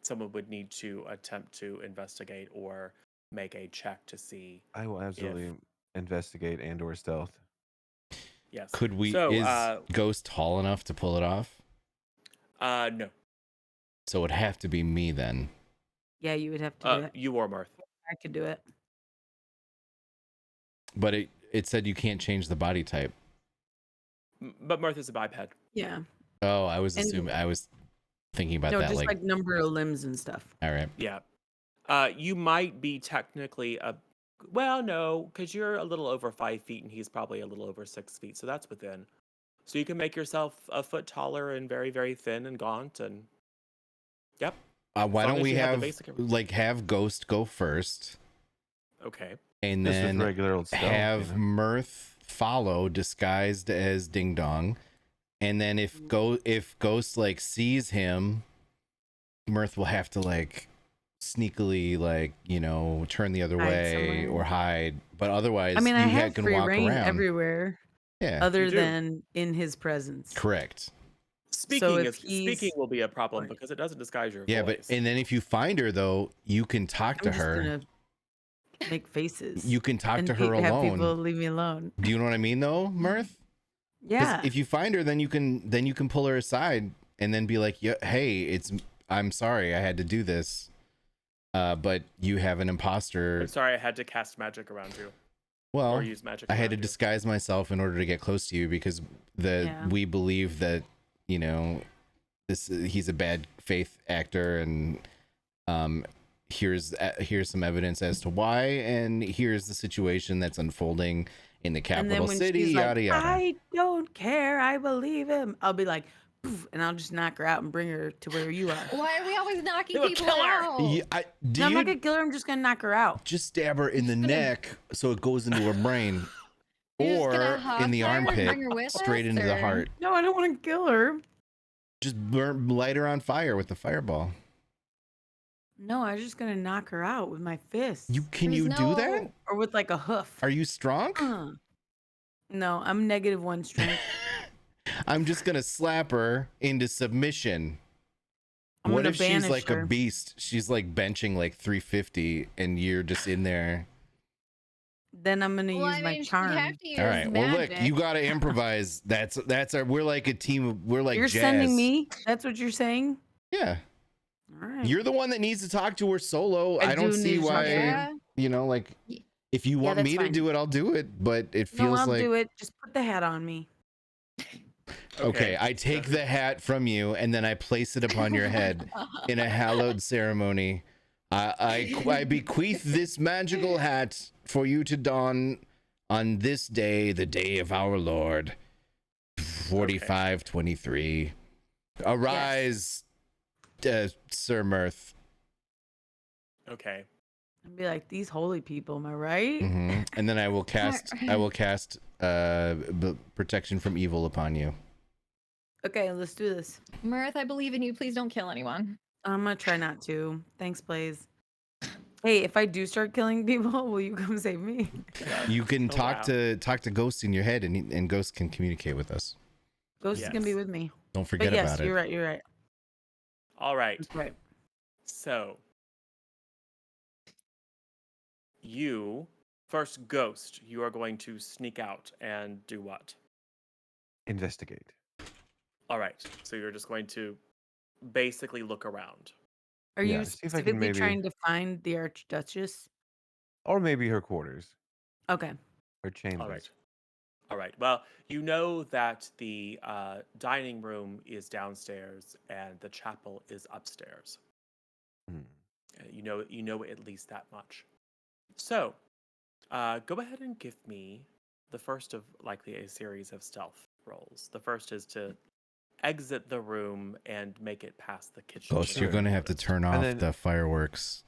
Someone would need to attempt to investigate or make a check to see.
I will absolutely investigate and/or stealth.
Yes.
Could we?
So,
is Ghost tall enough to pull it off?
No.
So it'd have to be me then.
Yeah, you would have to do it.
You or Myrthe.
I could do it.
But it said you can't change the body type.
But Myrthe is a biped.
Yeah.
Oh, I was
And-
assuming. I was thinking about
No,
that.
just
Like,
like number of limbs and stuff.
all right.
Yeah. You might be technically well, no, because you're a little over 5 feet and he's probably a little over 6 feet, so that's within. So you can make yourself a foot taller and very, very thin and gaunt, and yep.
Why
As long
don't
as
we
you have the
have
basic-
have Ghost go first,
Okay.
and
Just with
then
regular old stealth.
have Myrthe follow disguised as Ding Dong, and then if Ghost like sees him, Myrthe will have to like sneakily like turn the other
Hide
way
somewhere.
or hide, but otherwise
I mean, I
you
have
can
free
walk
reign
around
everywhere
Yeah,
other
You do.
than in his presence.
correct.
Speaking will be a problem because it doesn't disguise your
Yeah,
voice.
and then if you find her though, you can talk to
I'm just
her.
gonna make faces.
You can talk
and
to her
have
alone.
people leave me alone.
Do you know what I mean though, Myrthe?
Yeah.
If you find her, then you can pull her aside and then be like, yeah, hey, I'm sorry I had to do this. But you have an imposter.
I'm sorry I had to cast magic around you.
Well,
Or use magic
I had
around
to
you.
disguise myself in order to get close to you because we believe that, you know, he's a bad faith actor, and here's some evidence as to why, and here's the situation that's unfolding in the
And
capital
then when
city,
she's
yada
like,
yada.
I don't care, I believe him, I'll be like, poof, and I'll just knock her out and bring her to where you are.
Why are we always knocking
Do a
people
killer!
out?
No,
I'm not gonna kill her, I'm just gonna knock her out.
just stab her in the
Just gonna-
neck so it goes into her brain,
You're just gonna
or
huff
in the
her and
armpit,
bring her with
straight
us,
into the
or-
heart.
No, I don't want to kill her.
Just light her on fire with the fireball.
No, I was just gonna knock her out with my fist.
Can
There's
you do that?
no-
Or with like a hoof.
Are you strong?
No, I'm -1 strength.
I'm just gonna slap her into submission.
I'm
What
gonna
if she's
banish
like
her.
a beast? She's like benching like 350 and you're just in there.
Then I'm gonna
Well,
use
I
my
mean, she'd
charm.
have to use
All right. Well, look,
magic.
you gotta improvise. That's our. We're like a team. We're like
You're
jazz.
sending me? That's what you're saying?
Yeah.
All right.
You're the one that needs to talk to her solo.
I
I don't
do
see
need to talk
why.
to her.
Yeah.
You know, like
Y-
if you want
that's
me to
fine.
do it, I'll do it. But it
No,
feels
I'll
like
do it. Just put the hat on me.
okay. I take the hat from you and then I place it upon your head in a hallowed ceremony. I bequeath this magical hat for you to don on this day, the day of our Lord, 4523. Arise, Sir Myrthe.
Okay.
And be like, these holy people, am I right?
And then I will cast protection from evil upon you.
Okay, let's do this.
Myrthe, I believe in you. Please don't kill anyone.
I'm gonna try not to. Thanks, Blaze. Hey, if I do start killing people, will you come save me?
You can
Oh,
talk
wow.
to Ghost in your head, and Ghost can communicate with us.
Ghost is gonna be
Yes.
with me.
Don't forget
But yes,
about it.
you're right. You're right.
All right.
That's right.
So, you, first Ghost, you are going to sneak out and do what?
Investigate.
All right. So you're just going to basically look around.
Are
Yeah,
you
see if I can
specifically
maybe-
trying to find the Archduchess?
Or maybe her quarters.
Okay.
Her chambers.
All right. All right. Well, you know that the dining room is downstairs and the chapel is upstairs.
Hmm.
You know at least that much. So, go ahead and give me the first of likely a series of stealth rolls. The first is to exit the room and make it past the kitchen.
Ghost, you're gonna have to turn off
then-
the fireworks.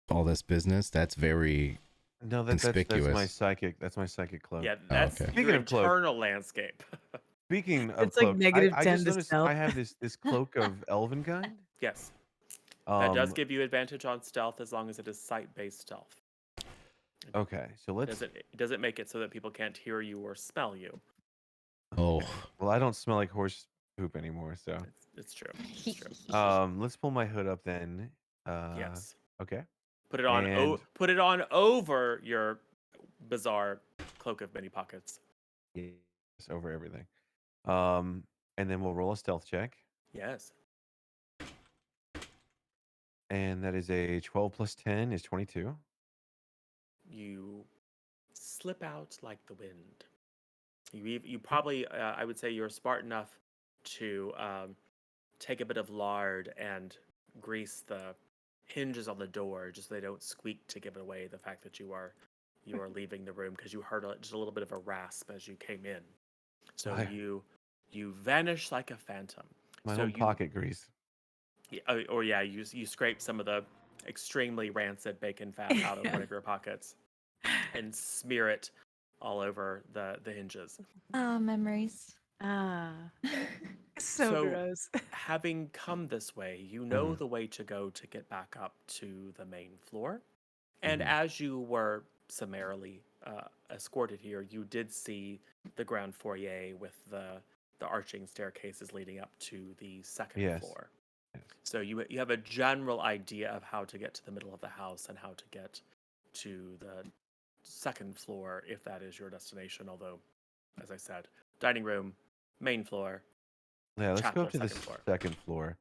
All this business. That's very.
No, that's my
Conspicuous.
psychic. That's my psychic cloak.
Yeah, that's
okay.
your
Speaking of cloak-
internal landscape.
Speaking of
It's like
cloak,
negative
I
10
just
to
noticed
stealth.
I have this cloak of elven kind.
Yes, that does
Um,
give you advantage on stealth as long as it is sight-based stealth.
Okay, so let's.
It doesn't make it so that people can't hear you or smell you.
Oh,
Well, I don't smell like horse poop anymore, so.
It's true. It's true.
Let's pull my hood up then.
Yes.
Okay.
Put it on.
and-
Put it on over your bizarre cloak of many pockets.
Yes, over everything. And then we'll roll a stealth check,
Yes.
and that is a 12 plus 10 is 22.
You slip out like the wind. You probably, I would say, you're smart enough to take a bit of lard and grease the hinges on the door just so they don't squeak to give away the fact that you are leaving the room, because you heard just a little bit of a rasp as you came in. So
I-
you vanish like a phantom.
My
So
own
you-
pocket grease.
You scrape some of the extremely rancid bacon fat out of one of your pockets and smear it all over the hinges.
Oh, memories.
Ah. So,
So-
gross.
Having come this way, you know
Mhm.
the way to go to get back up to the main floor. And
Mhm.
as you were summarily escorted here, you did see the ground foyer with the the arching staircases leading up to the second
Yes.
floor.
Yes.
So you have a general idea of how to get to the middle of the house and how to get to the second floor if that is your destination. Although, as I said, dining room, main floor,
Yeah, let's go
chapel
up
or
to the
second floor.
second floor,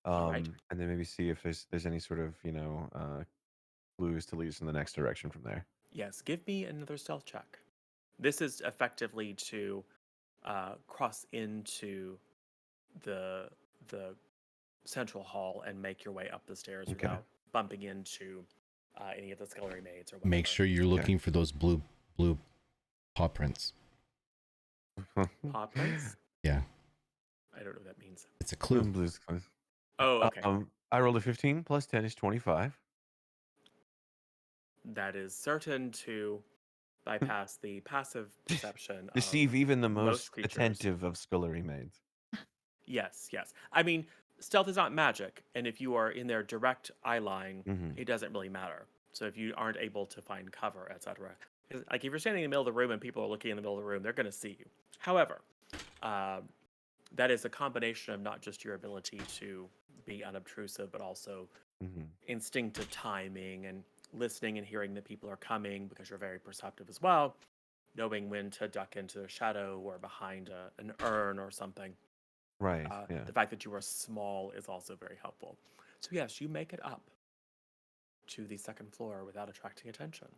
All right.
and then maybe see if there's any sort of clues to lead us in the next direction from there.
Yes, give me another stealth check. This is effectively to cross into the central hall and make your way up the stairs
Okay.
without bumping into any of the scullery maids or whatever.
Make sure you're looking for those blue paw prints.
Paw prints?
Yeah,
I don't know what that means.
it's a clue.
Blues Clues.
Oh, okay.
I rolled a 15 plus 10 is 25.
That is certain to bypass the passive deception
Deceive
of
even the
most
most
creatures.
attentive of scullery maids.
Yes. I mean, stealth is not magic, and if you are in their direct eye line,
Mhm.
it doesn't really matter. So if you aren't able to find cover, etc., like if you're standing in the middle of the room and people are looking in the middle of the room, they're going to see you. However, that is a combination of not just your ability to be unobtrusive, but also
Mhm.
instinctive timing and listening and hearing that people are coming because you're very perceptive as well, knowing when to duck into a shadow or behind an urn or something.
Right. Yeah.
The fact that you are small is also very helpful. So yes, you make it up to the second floor without attracting attention.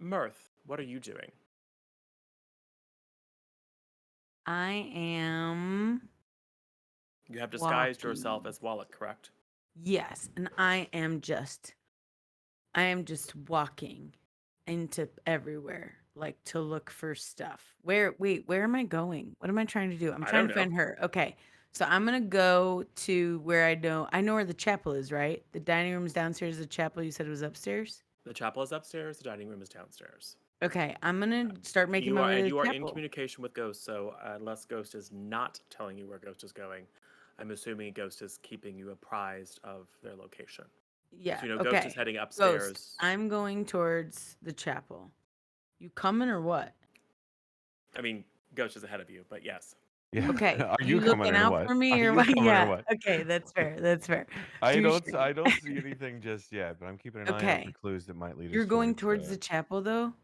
Myrthe, what are you doing?
I am
You have disguised yourself
walking.
as Wallach, correct?
Yes, and I am just walking into everywhere, like to look for stuff. Where am I going? What am I trying to do? I'm
I
trying
don't
to
know.
find her. Okay. So I'm gonna go to where I know where the chapel is, right? The dining room's downstairs, the chapel you said was upstairs.
The chapel is upstairs, the dining room is downstairs.
Okay, I'm gonna start making
You
my
are
way to
and
the
you are in
chapel.
communication with Ghost, so unless Ghost is not telling you where Ghost is going, I'm assuming Ghost is keeping you apprised of their location.
Yeah,
So Ghost is
okay.
heading
Ghost,
upstairs.
I'm going towards the chapel. You coming or what?
I mean, Ghost is ahead of you, but yes.
Yeah.
Okay,
Are
you
you coming
looking
or
out
what?
for me
Are
or
you
what?
coming or
Yeah.
what?
Okay, that's fair. That's fair.
I
Touche.
don't see anything just yet, but I'm keeping an eye out for
Okay.
clues that might lead
You're
us
going
towards.
towards the chapel though?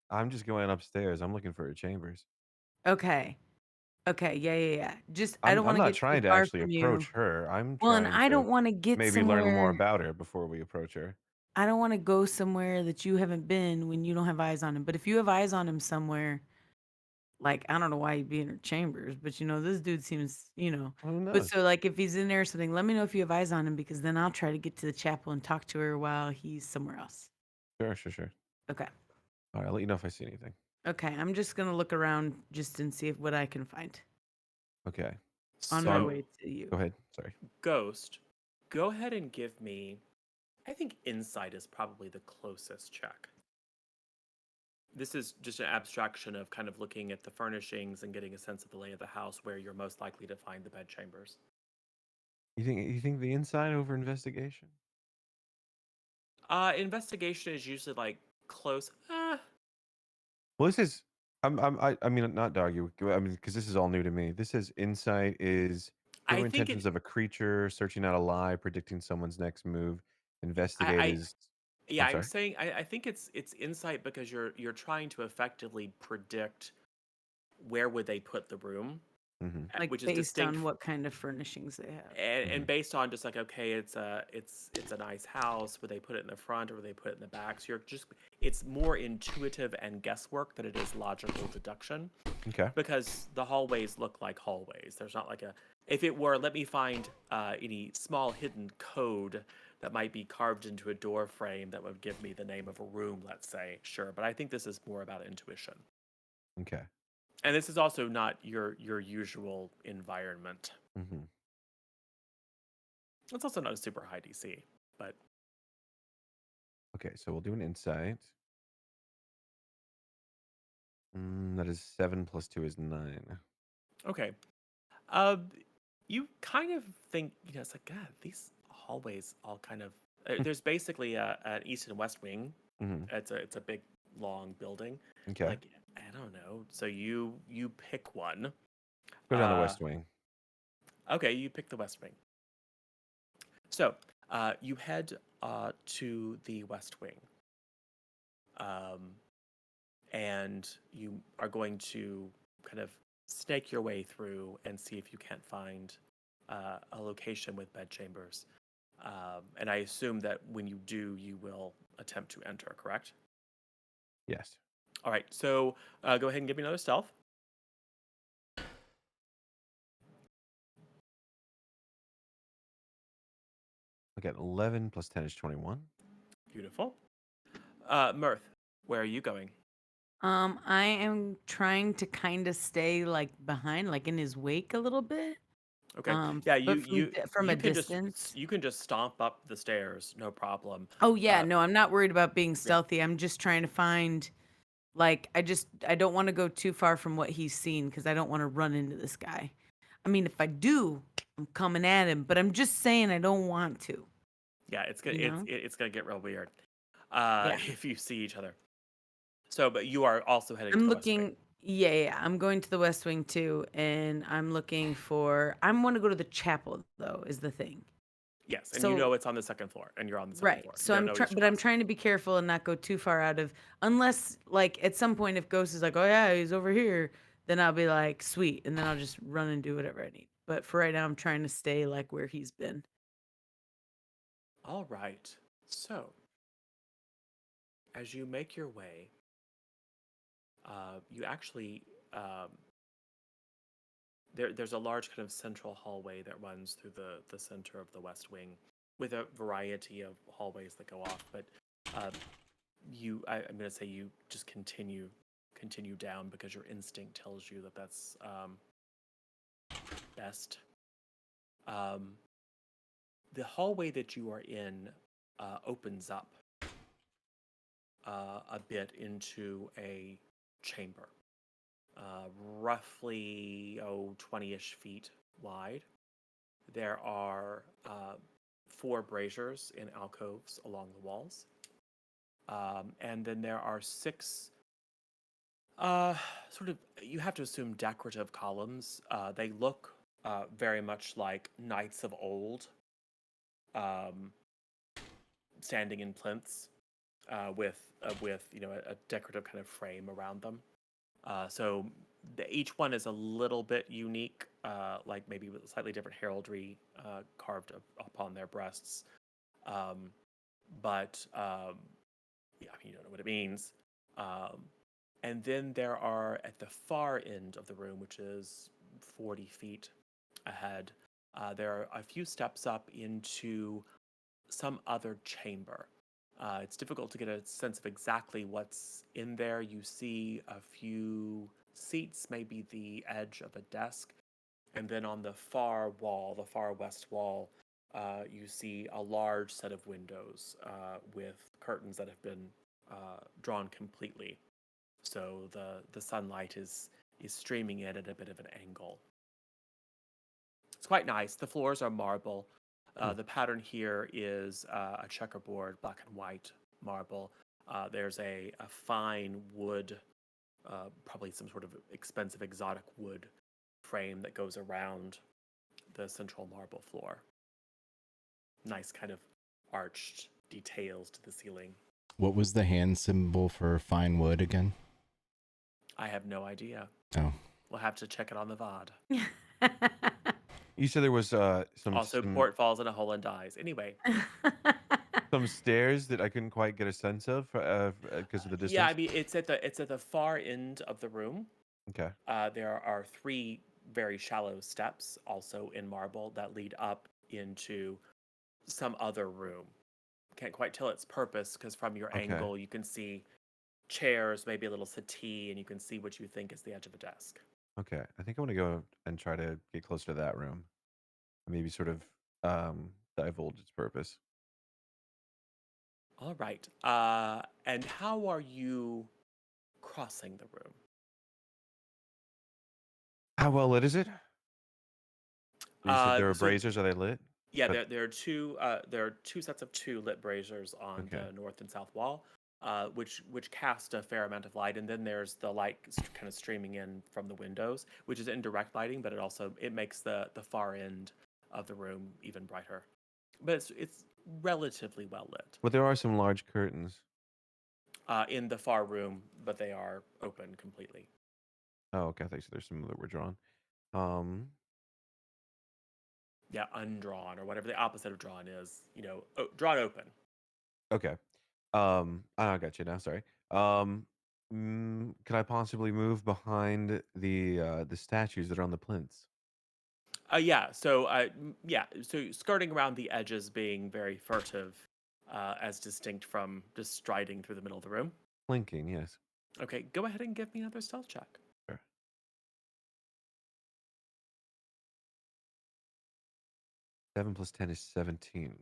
I'm just going upstairs. I'm looking for her chambers.
Okay. Okay. Yeah. Just I
I'm
don't want to
not
get too
trying to
far
actually
from you.
approach her. I'm
Well, and
trying
I
to
don't want to get
maybe learn more
somewhere.
about her before we approach her.
I don't want to go somewhere that you haven't been when you don't have eyes on him. But if you have eyes on him somewhere, like I don't know why he'd be in her chambers, but this dude seems,
Who
But
knows?
so like if he's in there or something, let me know if you have eyes on him because then I'll try to get to the chapel and talk to her while he's somewhere else.
Sure.
Okay.
All right, I'll let you know if I see anything.
Okay. I'm just gonna look around just and see what I can find
Okay.
on
So,
my way to you.
Go ahead. Sorry.
Ghost, go ahead and give me. I think insight is probably the closest check. This is just an abstraction of kind of looking at the furnishings and getting a sense of the lay of the house where you're most likely to find the bedchambers.
You think the inside over investigation?
Investigation is usually like close.
Well, this is. I mean, not to argue. I mean, because this is all new to me. This is insight is
I
discover
think
intentions
it.
of a creature, searching out a lie, predicting someone's next move. Investigate
I
is.
yeah.
I'm
I'm
sorry.
saying I think it's insight because you're trying to effectively predict where would they put the room,
Mm-hmm.
Like
which is
based
distinct
on what kind of furnishings they have.
and based on just like okay it's a nice house, would they put it in the front or would they put it in the back? So you're just it's more intuitive and guesswork than it is logical deduction
Okay.
because the hallways look like hallways. There's not like a if it were let me find any small hidden code that might be carved into a door frame that would give me the name of a room, let's say, sure, but I think this is more about intuition.
Okay.
And this is also not your usual environment.
Mm-hmm.
It's also not a super high DC, but
Okay. So we'll do an insight. That is 7 plus 2 is 9.
okay. You kind of think it's like God. These hallways all kind of. There's basically an east and west wing.
Mm-hmm.
It's a big long building.
Okay.
Like I don't know. So you pick one,
Go down the
Uh,
West Wing.
okay, you pick the West Wing. So you head to the West Wing, and you are going to kind of snake your way through and see if you can't find a location with bedchambers. And I assume that when you do, you will attempt to enter, correct?
Yes.
All right, so go ahead and give me another stealth.
I got 11 plus 10 is 21.
Beautiful. Myrthe, where are you going?
I am trying to kind of stay like behind, like in his wake a little bit.
Okay. Yeah,
But from a
you can
distance.
you can just stomp up the stairs, no problem.
Oh yeah,
Uh,
no, I'm not worried about being
yeah.
stealthy. I'm just trying to find, like, I don't want to go too far from what he's seen because I don't want to run into this guy. I mean, if I do, I'm coming at him, but I'm just saying I don't want to.
Yeah, it's gonna
You know?
it's gonna get real weird
Yeah.
if you see each other. So, but you are also heading to
I'm
the West Wing.
looking. Yeah, I'm going to the West Wing too, and I'm looking for. I want to go to the chapel though. Is the thing.
Yes, and you know
So
it's on the second floor, and you're on the second
right.
floor. You
So
don't know east or
but I'm
west.
trying to be careful and not go too far out of. Unless like at some point, if Ghost is like, oh yeah, he's over here, then I'll be like, sweet, and then I'll just run and do whatever I need. But for right now, I'm trying to stay like where he's been.
All right. So, as you make your way, you actually there's a large kind of central hallway that runs through the center of the West Wing, with a variety of hallways that go off. But I'm going to say you just continue down because your instinct tells you that that's best. The hallway that you are in opens up a bit into a chamber, roughly 20-ish feet wide. There are 4 braziers in alcoves along the walls, and then there are 6 sort of, you have to assume, decorative columns. They look very much like knights of old, um, standing in plinths, with a decorative kind of frame around them. So each one is a little bit unique, like maybe with slightly different heraldry carved upon their breasts. But yeah, I mean, you don't know what it means. And then there are, at the far end of the room, which is 40 feet ahead, there are a few steps up into some other chamber. It's difficult to get a sense of exactly what's in there. You see a few seats, maybe the edge of a desk, and then on the far wall, the far west wall, you see a large set of windows with curtains that have been drawn completely, so the sunlight is streaming in at a bit of an angle. It's quite nice. The floors are marble. The pattern here is a checkerboard, black and white marble. There's a fine wood, probably some sort of expensive exotic wood frame that goes around the central marble floor. Nice kind of arched details to the ceiling.
What was the hand symbol for fine wood again?
I have no idea.
Oh.
We'll have to check it on the VOD.
You said there was
Also, port falls in a hole and dies. Anyway.
some stairs that I couldn't quite get a sense of because of the distance.
Yeah, I mean, it's at the far end of the room.
Okay.
There are 3 very shallow steps, also in marble, that lead up into some other room. Can't quite tell its purpose because from your angle you can see chairs, maybe a little settee, and you can see what you think is the edge of a desk.
Okay. I think I want to go and try to get closer to that room. Maybe sort of divulge its purpose.
All right. And how are you crossing the room?
How well lit is it? You said there are
So
braziers. Are they lit?
yeah,
But-
there are 2 sets of 2 lit braziers on
Okay.
the north and south wall. which cast a fair amount of light, and then there's the light kind of streaming in from the windows, which is indirect lighting, but it makes the far end of the room even brighter. But it's relatively well lit
But there are some large curtains.
in the far room, but they are open completely.
Oh, okay. I think so. There's some that were drawn. Um,
Yeah, undrawn or whatever the opposite of drawn is. Drawn open.
okay. I got you now. Sorry. Could I possibly move behind the statues that are on the plinths?
Yeah. So skirting around the edges, being very furtive, as distinct from just striding through the middle of the room.
Flanking, yes.
Okay, go ahead and give me another stealth check.
Sure. 7 plus 10 is 17.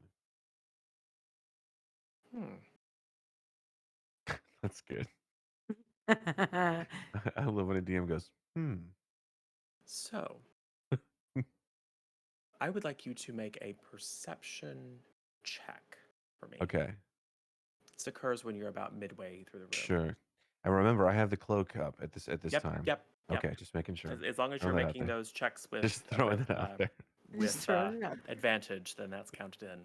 That's good. I love when a DM goes,
So, I would like you to make a perception check for me.
Okay,
This occurs when you're about midway through the room.
sure. And remember, I have the cloak up at this
Yep,
time.
yep.
Okay, just making sure.
As long as
Throw
you're
that out
making
there.
those checks with
Just throwing it out there.
Just throw it out.
advantage, then that's counted in.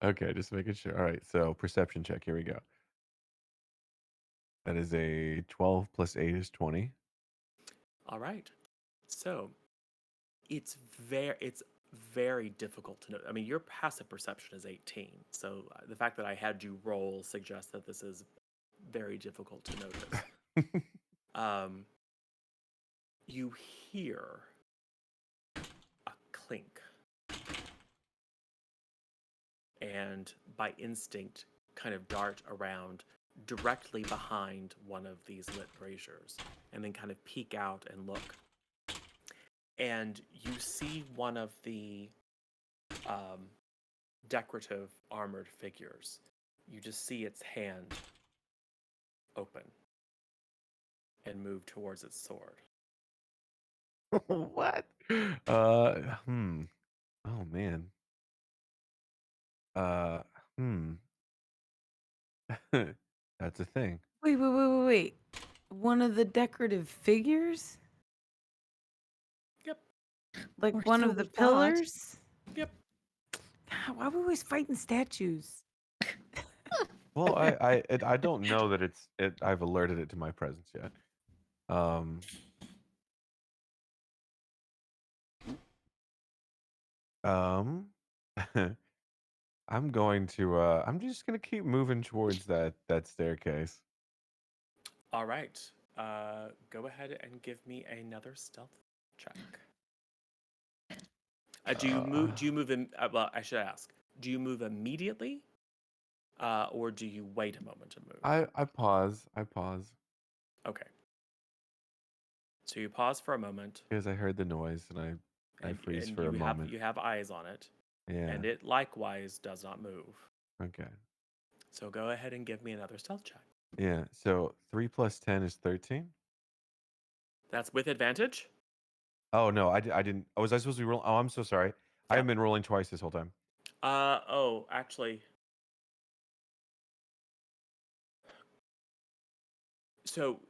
Okay, just making sure. All right, so perception check. Here we go. That is a 12 plus 8 is 20.
All right. So, it's very difficult to know. I mean, your passive perception is 18. So the fact that I had you roll suggests that this is very difficult to notice. You hear a clink, and by instinct, kind of dart around directly behind one of these lit braziers, and then kind of peek out and look. And you see one of the decorative armored figures. You just see its hand open and move towards its sword.
What? Oh man. Uh, hmm. That's a thing.
Wait. One of the decorative figures?
Yep.
Like
Or
one
so
of the
we thought.
pillars?
Yep.
God, why are we always fighting statues?
Well, I don't know that I've alerted it to my presence yet. Um, I'm just gonna keep moving towards that staircase.
All right. Go ahead and give me another stealth check. Do you move? Do you move in? Well, I should ask. Do you move immediately, or do you wait a moment to move?
I pause.
Okay. So you pause for a moment,
Because I heard the noise and I freeze for a moment.
you have eyes on it,
Yeah.
and it likewise does not move.
Okay.
So go ahead and give me another stealth check.
Yeah. So 3 plus 10 is 13.
That's with advantage.
Oh no, I didn't. Oh, was I supposed to be rolling? Oh, I'm so sorry. I have been rolling twice this whole time.
Actually. So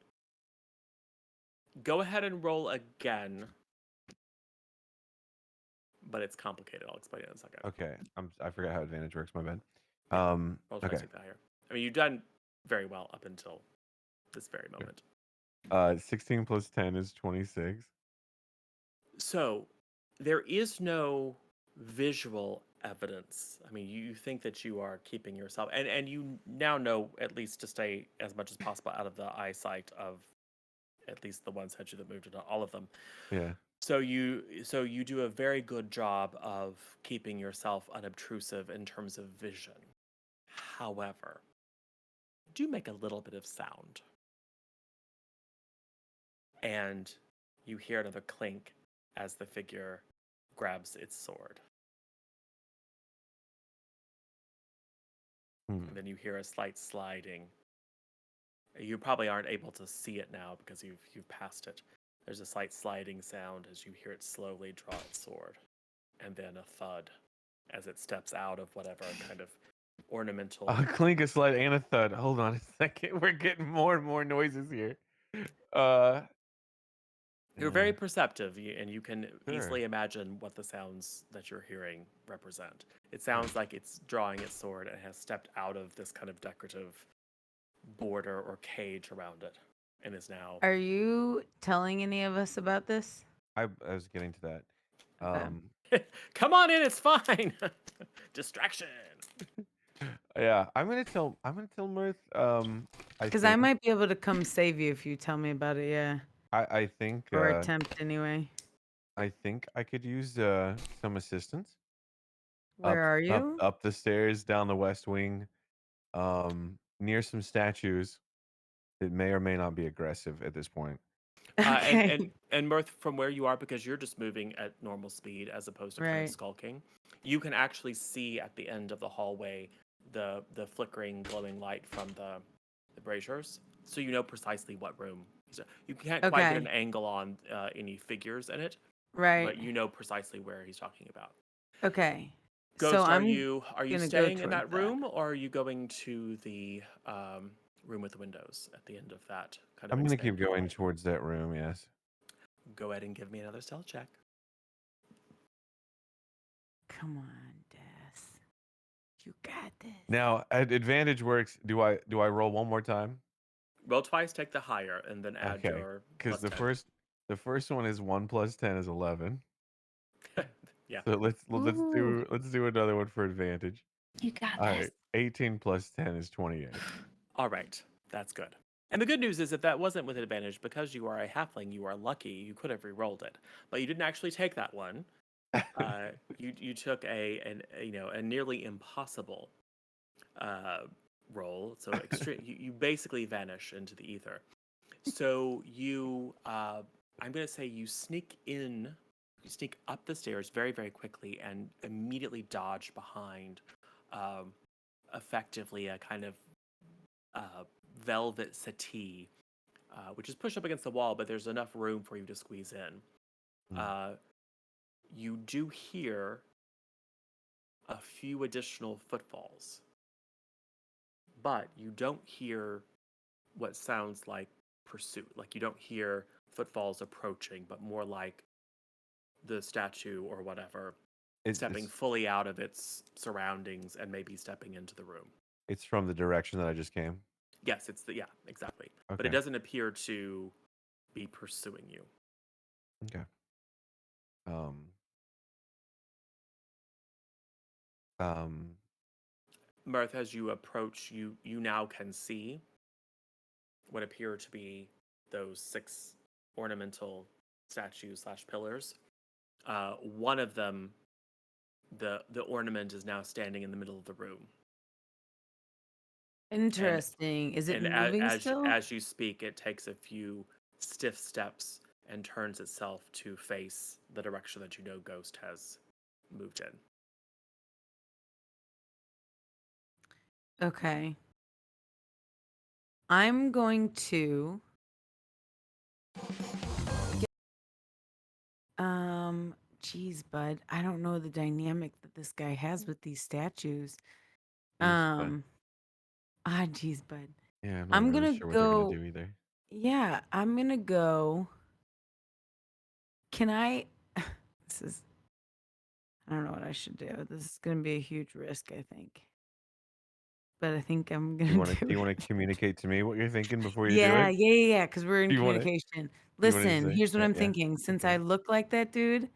go ahead and roll again. But it's complicated. I'll explain it in a second.
Okay. I forgot how advantage works. My bad.
I'll try to
Okay.
take that here. I mean, you've done very well up until this very moment.
16 plus 10 is 26.
So there is no visual evidence. I mean, you think that you are keeping yourself, and you now know at least to stay as much as possible out of the eyesight of at least the one statue that moved, not all of them.
Yeah.
So you do a very good job of keeping yourself unobtrusive in terms of vision. However, do make a little bit of sound. And you hear another clink as the figure grabs its sword. And then you hear a slight sliding. You probably aren't able to see it now because you've passed it. There's a slight sliding sound as you hear it slowly draw its sword. And then a thud as it steps out of whatever kind of ornamental.
A clink, a slide, and a thud. Hold on a second. We're getting more and more noises here. Uh,
You're
yeah,
very perceptive, and you can
sure.
easily imagine what the sounds that you're hearing represent. It sounds like it's drawing its sword and has stepped out of this kind of decorative border or cage around it, and is now.
Are you telling any of us about this?
I was getting to that.
Okay.
Come on in, it's fine. Distraction.
Yeah, I'm gonna tell Myrthe. I
Because I
think
might be able to come save you if you tell me about it, yeah.
I think
Or attempt anyway.
I think I could use some assistance
Where are
up
you?
up the stairs, down the west wing, near some statues that may or may not be aggressive at this point.
Okay.
And Mirth, from where you are, because you're just moving at normal speed as opposed to kind of
Right.
skulking, you can actually see at the end of the hallway the flickering, glowing light from the braziers, so you know precisely what room. You can't quite get an
Okay.
angle on any figures in it,
Right.
but you know precisely where he's talking about.
Okay. So
Ghost, are
I'm
you
gonna go
staying in
towards
that
that.
room, or are you going to the room with the windows at the end of that kind of
I'm gonna keep
expanded
going
hallway?
towards that room. Yes.
Go ahead and give me another stealth check.
Come on, Des. You got this.
Now, advantage works. Do I roll one more time?
Roll twice, take the higher, and then add
Okay,
your
because
plus 10.
the first one is 1 plus 10 is 11.
Yeah.
So let's
Ooh.
do another one for advantage.
You got
All
this.
right, 18 plus 10 is 28.
All right. That's good. And the good news is if that wasn't with advantage, because you are a halfling, you are lucky. You could have re-rolled it, but you didn't actually take that one. You took a nearly impossible roll. So extreme. You basically vanish into the ether. So you, I'm gonna say you sneak up the stairs very, very quickly and immediately dodge behind, effectively a kind of velvet settee, which is pushed up against the wall, but there's enough room for you to squeeze in. You do hear a few additional footfalls, but you don't hear what sounds like pursuit. Like you don't hear footfalls approaching, but more like the statue or whatever stepping fully out of its surroundings and maybe stepping into the room.
It's from the direction that I just came.
Yes, yeah, exactly.
Okay.
But it doesn't appear to be pursuing you.
Okay.
Myrthe, as you approach, you now can see what appear to be those 6 ornamental statues / pillars. One of them, the ornament is now standing in the middle of the room.
Interesting. Is it moving still?
As you speak, it takes a few stiff steps and turns itself to face the direction that you know Ghost has moved in.
Okay. I'm going to geez, bud. I don't know the dynamic that this guy has with these statues. Geez, bud.
Yeah,
I'm
not really
gonna
sure what they're
go.
gonna do either.
Yeah, I'm gonna go. Can I? This is. I don't know what I should do. This is gonna be a huge risk, I think. But I think I'm gonna
Do you want to communicate to me what you're thinking before you do
Yeah,
it?
yeah. Because we're in
Do you want to?
communication.
Do you want to
Listen,
say?
here's what I'm
Yeah.
thinking. Since
Okay.
I look like that dude,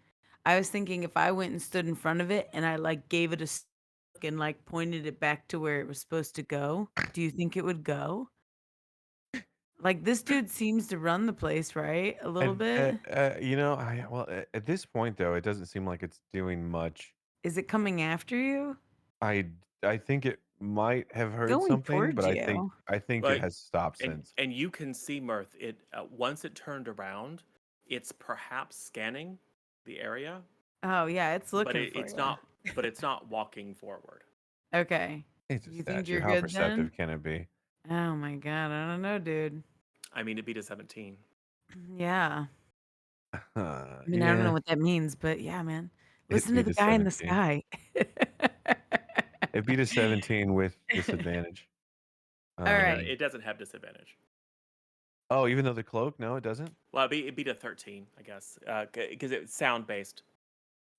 I was thinking if I went and stood in front of it and I like gave it a stick and like pointed it back to where it was supposed to go, do you think it would go? Like this dude seems to run the place, right? A little bit.
At this point though, it doesn't seem like it's doing much.
Is it coming after you?
I think it might have heard
Going
something,
towards
but
you.
I think it
Like,
has stopped since.
and you can see Myrthe. It once it turned around, it's perhaps scanning the area.
Oh yeah, it's
But
looking for
it's
you.
not. But it's not walking forward.
Okay.
It's a
You think
statue.
you're
How
good
perceptive
then?
can it be?
Oh my god, I don't know, dude.
I mean, it beat a 17.
Yeah. I mean, I don't know
Yeah,
what that means, but yeah, man.
it
Listen to
beat
the
a
guy in the
17.
sky.
It beat a 17 with disadvantage.
All right.
It doesn't have disadvantage.
Oh, even though the cloak? No, it doesn't?
Well, it beat a 13, I guess, because it's sound based.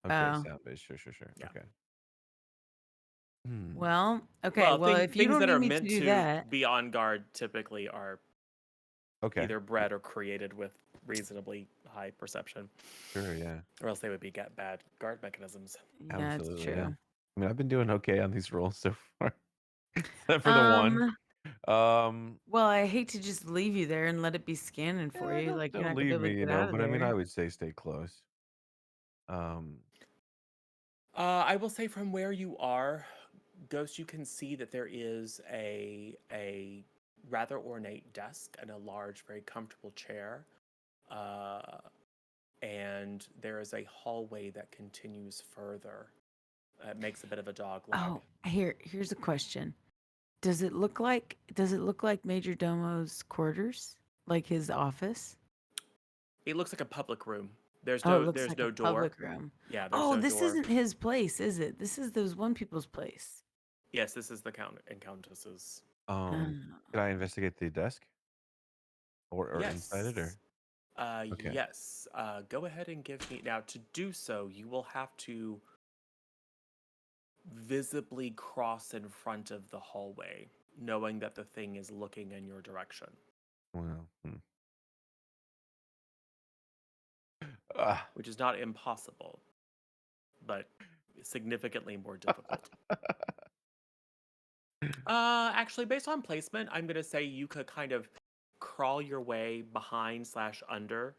Okay,
Oh.
sound based. Sure.
Yeah.
Okay. Hmm.
Well, okay. Well, if you
things
don't
that
need
are
me to
meant
do
to
that,
be on guard typically are
Okay.
either bred or created with reasonably high perception,
Sure, yeah.
or else they would be bad guard mechanisms.
yeah, it's
Absolutely,
true.
yeah. I mean, I've been doing okay on these rolls so far. Except for the one.
Well, I hate to just leave you there and let it be scanning for
Yeah,
you. Like you're
don't
not gonna be
leave
able to
me,
get out of
but I mean, I
there.
would say stay close.
I will say from where you are, Ghost, you can see that there is a rather ornate desk and a large, very comfortable chair. And there is a hallway that continues further. It makes a bit of a dog leg.
Oh, here's a question. Does it look like Major Domo's quarters? Like his office?
It looks like a public room. There's
Oh, it
no
looks
there's
like
no
a
door.
public room.
Yeah, there's
Oh,
no
this
door.
isn't his place, is it? This is those one people's place.
Yes, this is the Count and Countess's.
Can I investigate the desk? Or inside it, or? Okay.
Yes. Go ahead and give me now. To do so, you will have to visibly cross in front of the hallway, knowing that the thing is looking in your direction.
Well,
Which is not impossible, but significantly more difficult. Actually, based on placement, I'm gonna say you could kind of crawl your way behind / under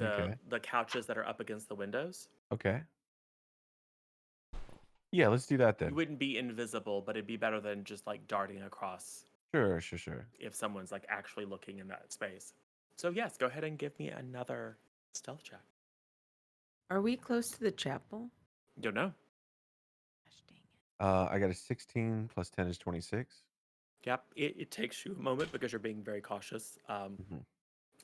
Okay.
the couches that are up against the windows.
Okay. Yeah, let's do that
You
then.
wouldn't be invisible, but it'd be better than just like darting across
Sure.
if someone's like actually looking in that space. So yes, go ahead and give me another stealth check.
Are we close to the chapel?
Don't know.
Gosh, dang it.
I got a 16 plus 10 is 26.
Yep, it takes you a moment because you're being very cautious.
Mhm.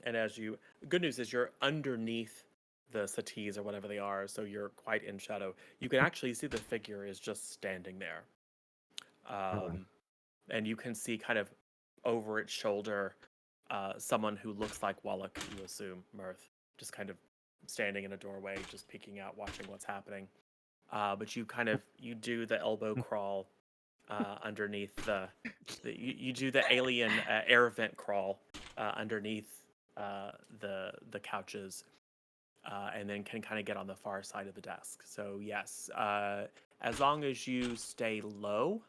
And the good news is you're underneath the settees or whatever they are, so you're quite in shadow. You can actually see the figure is just standing there. And you can see kind of over its shoulder someone who looks like Wallach, you assume, Myrthe, just kind of standing in a doorway, just peeking out, watching what's happening. But you do the elbow crawl underneath you do the alien air vent crawl underneath the couches, and then can kind of get on the far side of the desk. So yes, as long as you stay low,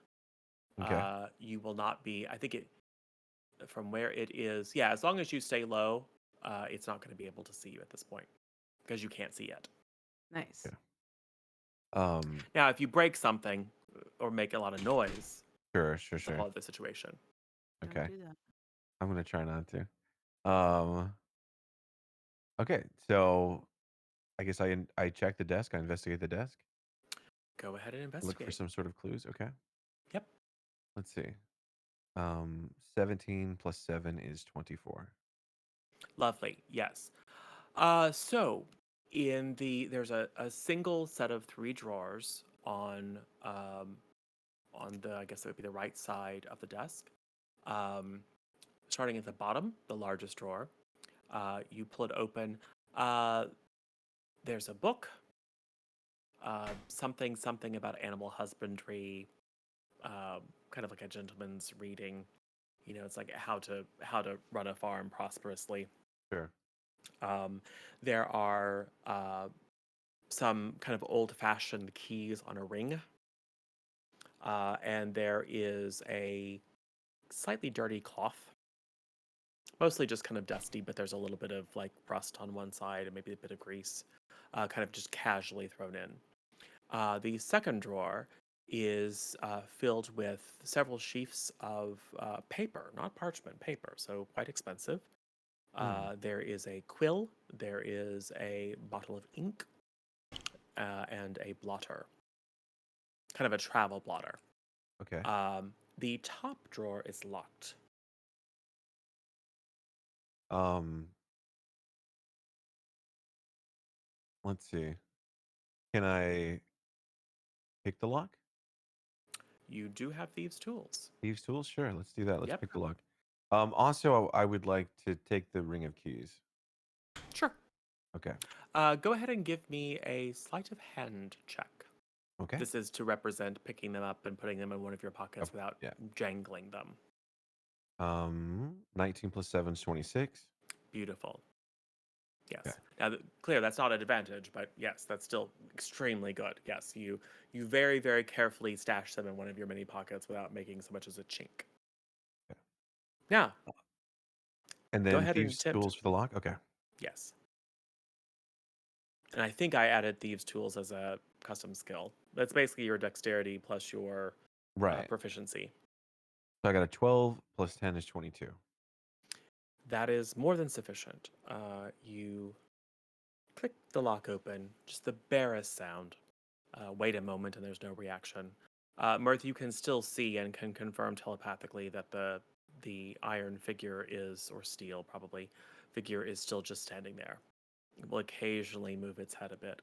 Okay.
you will not be. I think it from where it is. Yeah, as long as you stay low, it's not going to be able to see you at this point because you can't see yet.
Nice.
Yeah.
Now, if you break something or make a lot of noise,
Sure.
it's a whole other situation.
Don't
Okay.
do that.
I'm gonna try not to. Okay, so I guess I check the desk. I investigate the desk.
Go ahead and
Look for
investigate.
some sort of clues. Okay.
Yep.
Let's see. 17 plus 7 is 24.
Lovely. Yes. So there's a single set of 3 drawers on the, I guess it would be the right side of the desk. Starting at the bottom, the largest drawer, you pull it open. There's a book, something about animal husbandry, kind of like a gentleman's reading. You know, it's like how to run a farm prosperously.
Sure.
There are some kind of old-fashioned keys on a ring, and there is a slightly dirty cloth, mostly just kind of dusty, but there's a little bit of like rust on one side and maybe a bit of grease, kind of just casually thrown in. The second drawer is filled with several sheafs of paper, not parchment, paper, so quite expensive. There is a quill, there is a bottle of ink, and a blotter, kind of a travel blotter.
Okay.
The top drawer is locked.
Let's see. Can I pick the lock?
you do have thieves' tools.
Thieves' tools? Sure, let's do that. Let's
Yep.
pick the lock. Also, I would like to take the ring of keys.
Sure.
Okay.
Go ahead and give me a sleight of hand check.
Okay.
This is to represent picking them up and putting them in one of your pockets without
yeah.
jangling them.
19 plus 7 is 26.
Beautiful. Yes.
Okay.
Now, clear, that's not an advantage, but yes, that's still extremely good. Yes, you very, very carefully stash them in one of your many pockets without making so much as a chink.
Okay.
Now,
And
go
then
ahead and
thieves'
attempt.
tools for the lock? Okay.
Yes. And I think I added thieves' tools as a custom skill. That's basically your dexterity plus your
Right.
proficiency.
So I got a 12 plus 10 is 22.
That is more than sufficient. You click the lock open, just the barest sound. Wait a moment and there's no reaction. Myrthe, you can still see and can confirm telepathically that the iron figure is, or steel probably, figure is still just standing there. It will occasionally move its head a bit.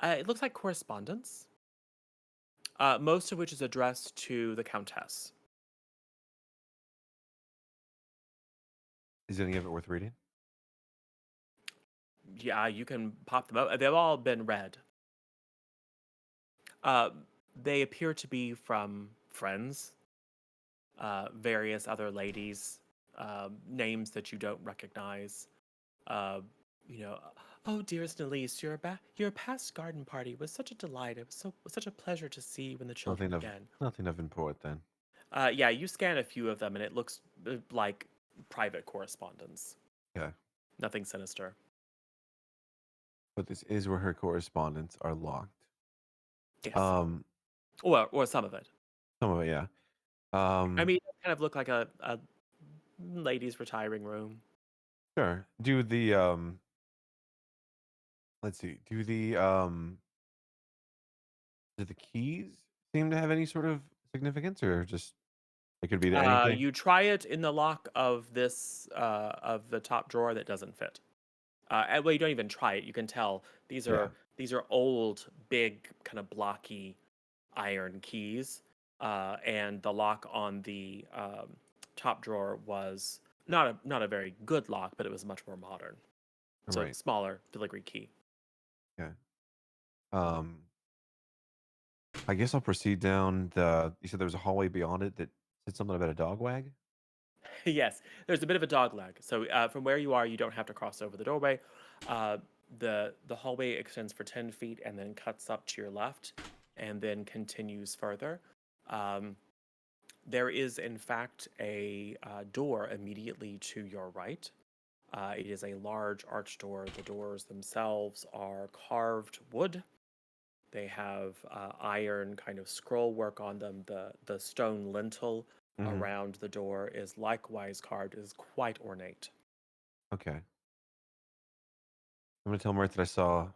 It looks like correspondence, most of which is addressed to the Countess.
Is any of it worth reading?
Yeah, you can pop them out. They've all been read. They appear to be from friends, various other ladies, names that you don't recognize. You know, oh dearest Elise, your past garden party was such a delight. It was such a pleasure to see when the children
Nothing of import then.
Yeah, you scan a few of them and it looks like private correspondence.
Okay.
Nothing sinister.
But this is where her correspondence are locked.
Yes.
Some
Or some of it.
of it, yeah.
I mean, it kind of look like a ladies' retiring room.
Sure. Do the let's see. Do the keys seem to have any sort of significance, or just it could be to anything?
You try it in the lock of this of the top drawer that doesn't fit. Well, you don't even try it. You can tell these are old, big, kind of blocky iron keys, and the lock on the top drawer was not a very good lock, but it was much more modern. So
Right.
smaller filigree key.
Okay. I guess I'll proceed down the. You said there was a hallway beyond it that said something about a dog wag.
Yes, there's a bit of a dog leg. So from where you are, you don't have to cross over the doorway. The hallway extends for 10 feet and then cuts up to your left and then continues further. There is, in fact, a door immediately to your right. It is a large arch door. The doors themselves are carved wood. They have iron kind of scroll work on them. The stone lintel around the door is likewise carved. It is quite ornate.
Okay. I'm gonna tell Myrthe that I saw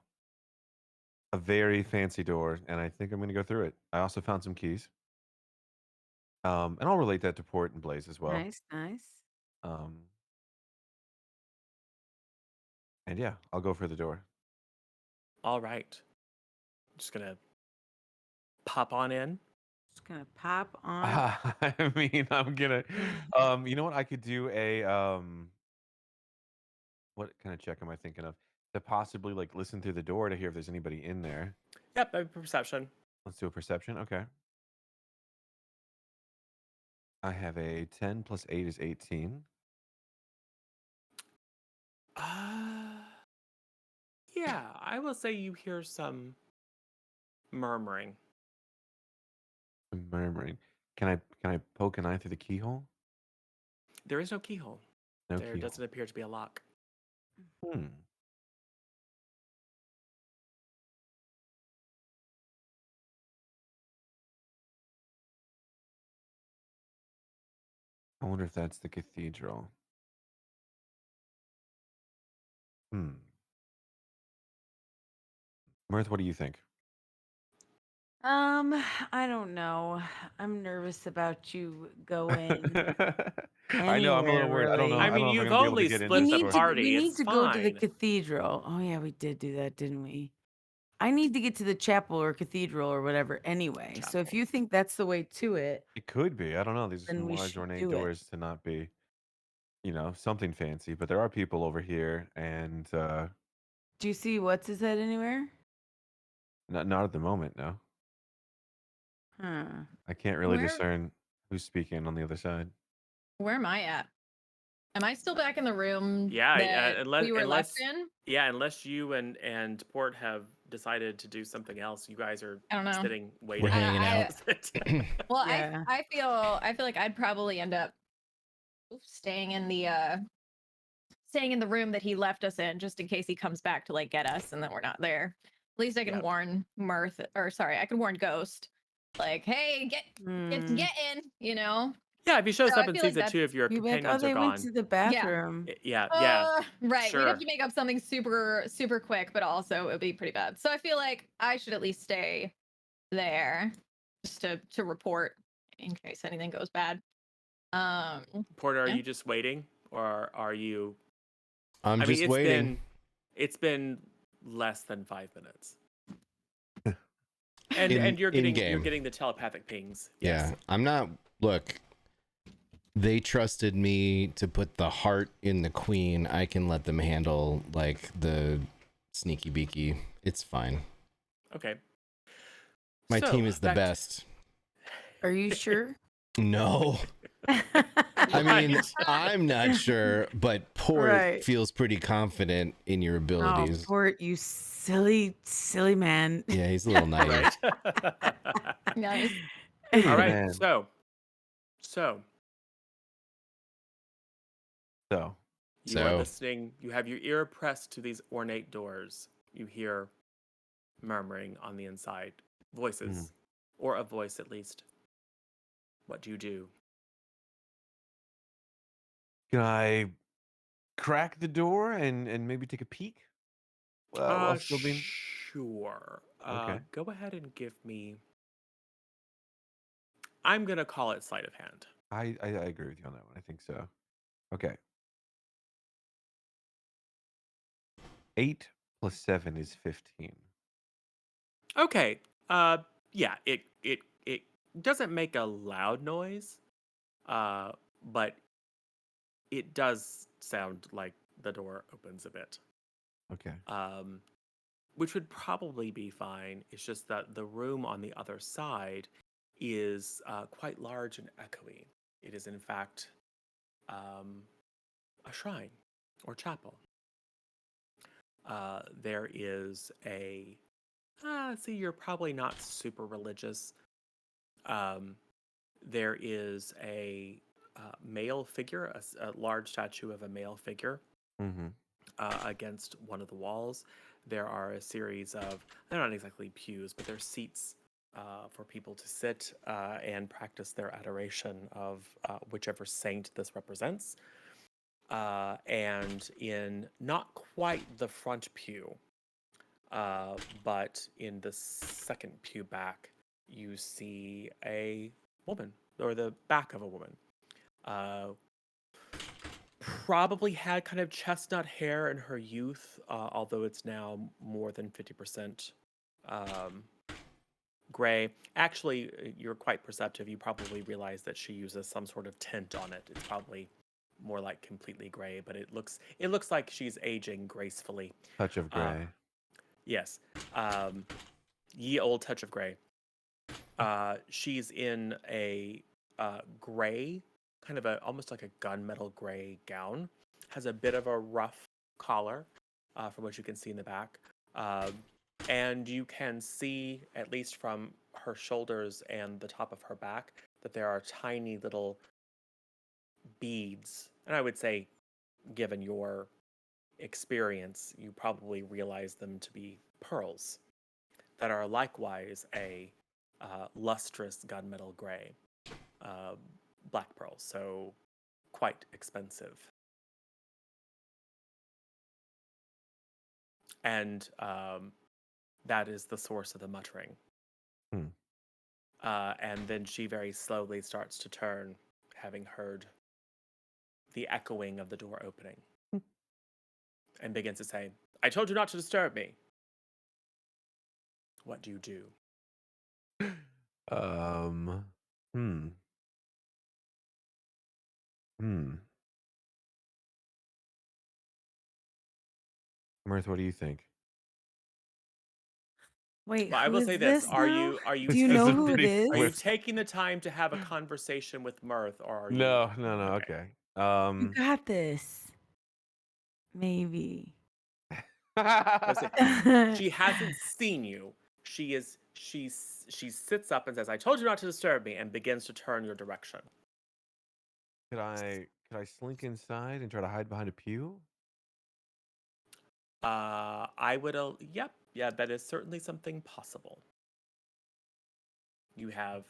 a very fancy door, and I think I'm gonna go through it. I also found some keys. And I'll relate that to Port and Blaze as well.
Nice, nice.
And yeah, I'll go for the door.
All right. Just gonna pop on in.
Just gonna pop on.
I mean, I'm gonna. You know what? I could do a What kind of check am I thinking of? To possibly like listen through the door to hear if there's anybody in there.
Yep, perception.
Let's do a perception. Okay. I have a 10 plus 8 is 18.
Yeah, I will say you hear some murmuring.
I'm murmuring. Can I poke an eye through the keyhole?
There is no keyhole.
No
There
keyhole.
doesn't appear to be a lock.
Hmm. I wonder if that's the cathedral. Myrthe, what do you think?
I don't know. I'm nervous about you going
I know, I'm a little
anywhere,
worried. I don't know.
really.
I
I
mean,
don't know if I'm
you've
gonna be able to
only
get
split
into
the
the
we
store.
party.
need
It's
to go to the
fine.
cathedral. Oh yeah, we did do that, didn't we? I need to get to the chapel or cathedral or whatever anyway. So if
Chapel.
you think that's the way to it,
It could be. I don't know. These are
then
some
we
large
should
ornate
do it.
doors to not be, something fancy. But there are people over here, and
Do you see what's his head anywhere?
not at the moment. No,
Huh.
I can't really
Where
discern who's speaking on the other side.
where am I at? Am I still back in the room
Yeah,
that
unless
we were left in?
unless you and Port have decided to do something else, you guys are
I don't know.
sitting waiting.
We're hanging
I-
out.
Well,
Yeah.
I feel like I'd probably end up staying in the room that he left us in, just in case he comes back to like get us, and then we're not there. At least I can
Yep.
warn Myrthe, or sorry, I can warn Ghost, like, hey, get
Hmm.
in, you know.
Yeah, if he shows
So I
up and
feel
sees
like
that two of your
You be like, oh,
companions are
they went
gone.
to the bathroom.
Yeah,
Right. We'd
Sure.
have to make up something super, super quick, but also it would be pretty bad. So I feel like I should at least stay there just to report in case anything goes bad.
Porter, are
Yeah.
you just waiting, or are you?
I'm
I mean,
just waiting.
it's been less than 5 minutes,
In-
and you're
in-game.
getting the telepathic pings.
Yeah,
Yes.
I'm not. Look, they trusted me to put the heart in the queen. I can let them handle like the sneaky beaky. It's fine.
Okay.
My
So,
team is the
back to-
best.
Are you sure?
No, I mean
Right.
I'm not sure, but Port
Right.
feels pretty confident in your
Oh,
abilities.
Port, you silly, silly man.
Yeah, he's a little naive.
Right.
Nice.
All right.
Man.
So you are
So.
listening. You have your ear pressed to these ornate doors. You hear murmuring on the inside, voices, or a voice at least. What do you do?
Can I crack the door and maybe take a peek? While still being
Sure.
Okay.
Go ahead and give me. I'm gonna call it sleight of hand.
I agree with you on that one. I think so. Okay. 8 plus 7 is 15.
Okay. Yeah. It doesn't make a loud noise. But it does sound like the door opens a bit.
Okay.
Which would probably be fine. It's just that the room on the other side is quite large and echoey. It is, in fact, a shrine or chapel. There is a. See, you're probably not super religious. There is a male figure, a large statue of a male figure
Mm-hmm.
against one of the walls. There are a series of, they're not exactly pews, but they're seats for people to sit and practice their adoration of whichever saint this represents. And in not quite the front pew, but in the second pew back, you see a woman, or the back of a woman. Probably had kind of chestnut hair in her youth, although it's now more than 50% gray. Actually, you're quite perceptive. You probably realize that she uses some sort of tint on it. It's probably more like completely gray, but it looks like she's aging gracefully.
Touch of gray.
Yes. Ye old touch of gray. She's in a gray, kind of almost like a gunmetal gray gown. Has a bit of a rough collar, from what you can see in the back. And you can see, at least from her shoulders and the top of her back, that there are tiny little beads. And I would say, given your experience, you probably realize them to be pearls that are likewise a lustrous gunmetal gray, black pearl, so quite expensive. And that is the source of the muttering. And then she very slowly starts to turn, having heard the echoing of the door opening, and begins to say, "I told you not to disturb me." What do you do?
Um. Hmm. Hmm. Myrthe, what do you think?
Wait,
Well, I
who
will
is
say this:
this now?
are you
Do you
This
know
is
taking
who it
pretty
are you
is?
swift.
taking the time to have a conversation with Myrthe, or are you
No, no, no.
okay?
Okay.
You got this. Maybe.
Listen, she hasn't seen you. She sits up and says, "I told you not to disturb me," and begins to turn your direction.
Could I slink inside and try to hide behind a pew?
I would. Yep, yeah, that is certainly something possible. You have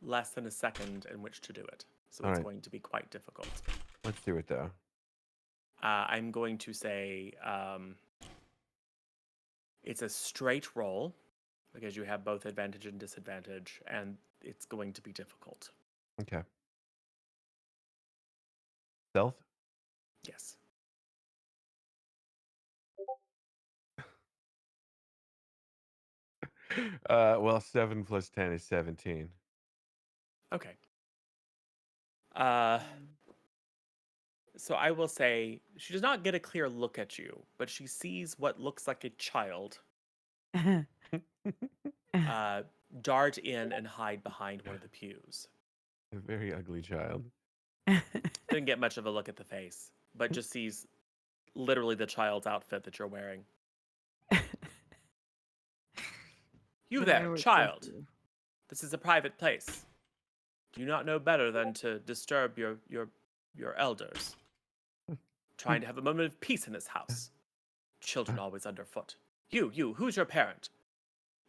less than a second in which to do it, so
All
it's
right.
going to be quite difficult.
Let's do it though.
I'm going to say it's a straight roll because you have both advantage and disadvantage, and it's going to be difficult.
Okay. Stealth.
Yes.
Well, 7 plus 10 is 17.
Okay. So I will say she does not get a clear look at you, but she sees what looks like a child dart in and hide behind one of the pews.
A very ugly child.
Didn't get much of a look at the face, but just sees literally the child's outfit that you're wearing. You
But I
there,
would trust
child.
you.
This is a private place. Do you not know better than to disturb your elders? Trying to have a moment of peace in this house. Children always underfoot. You, who's your parent?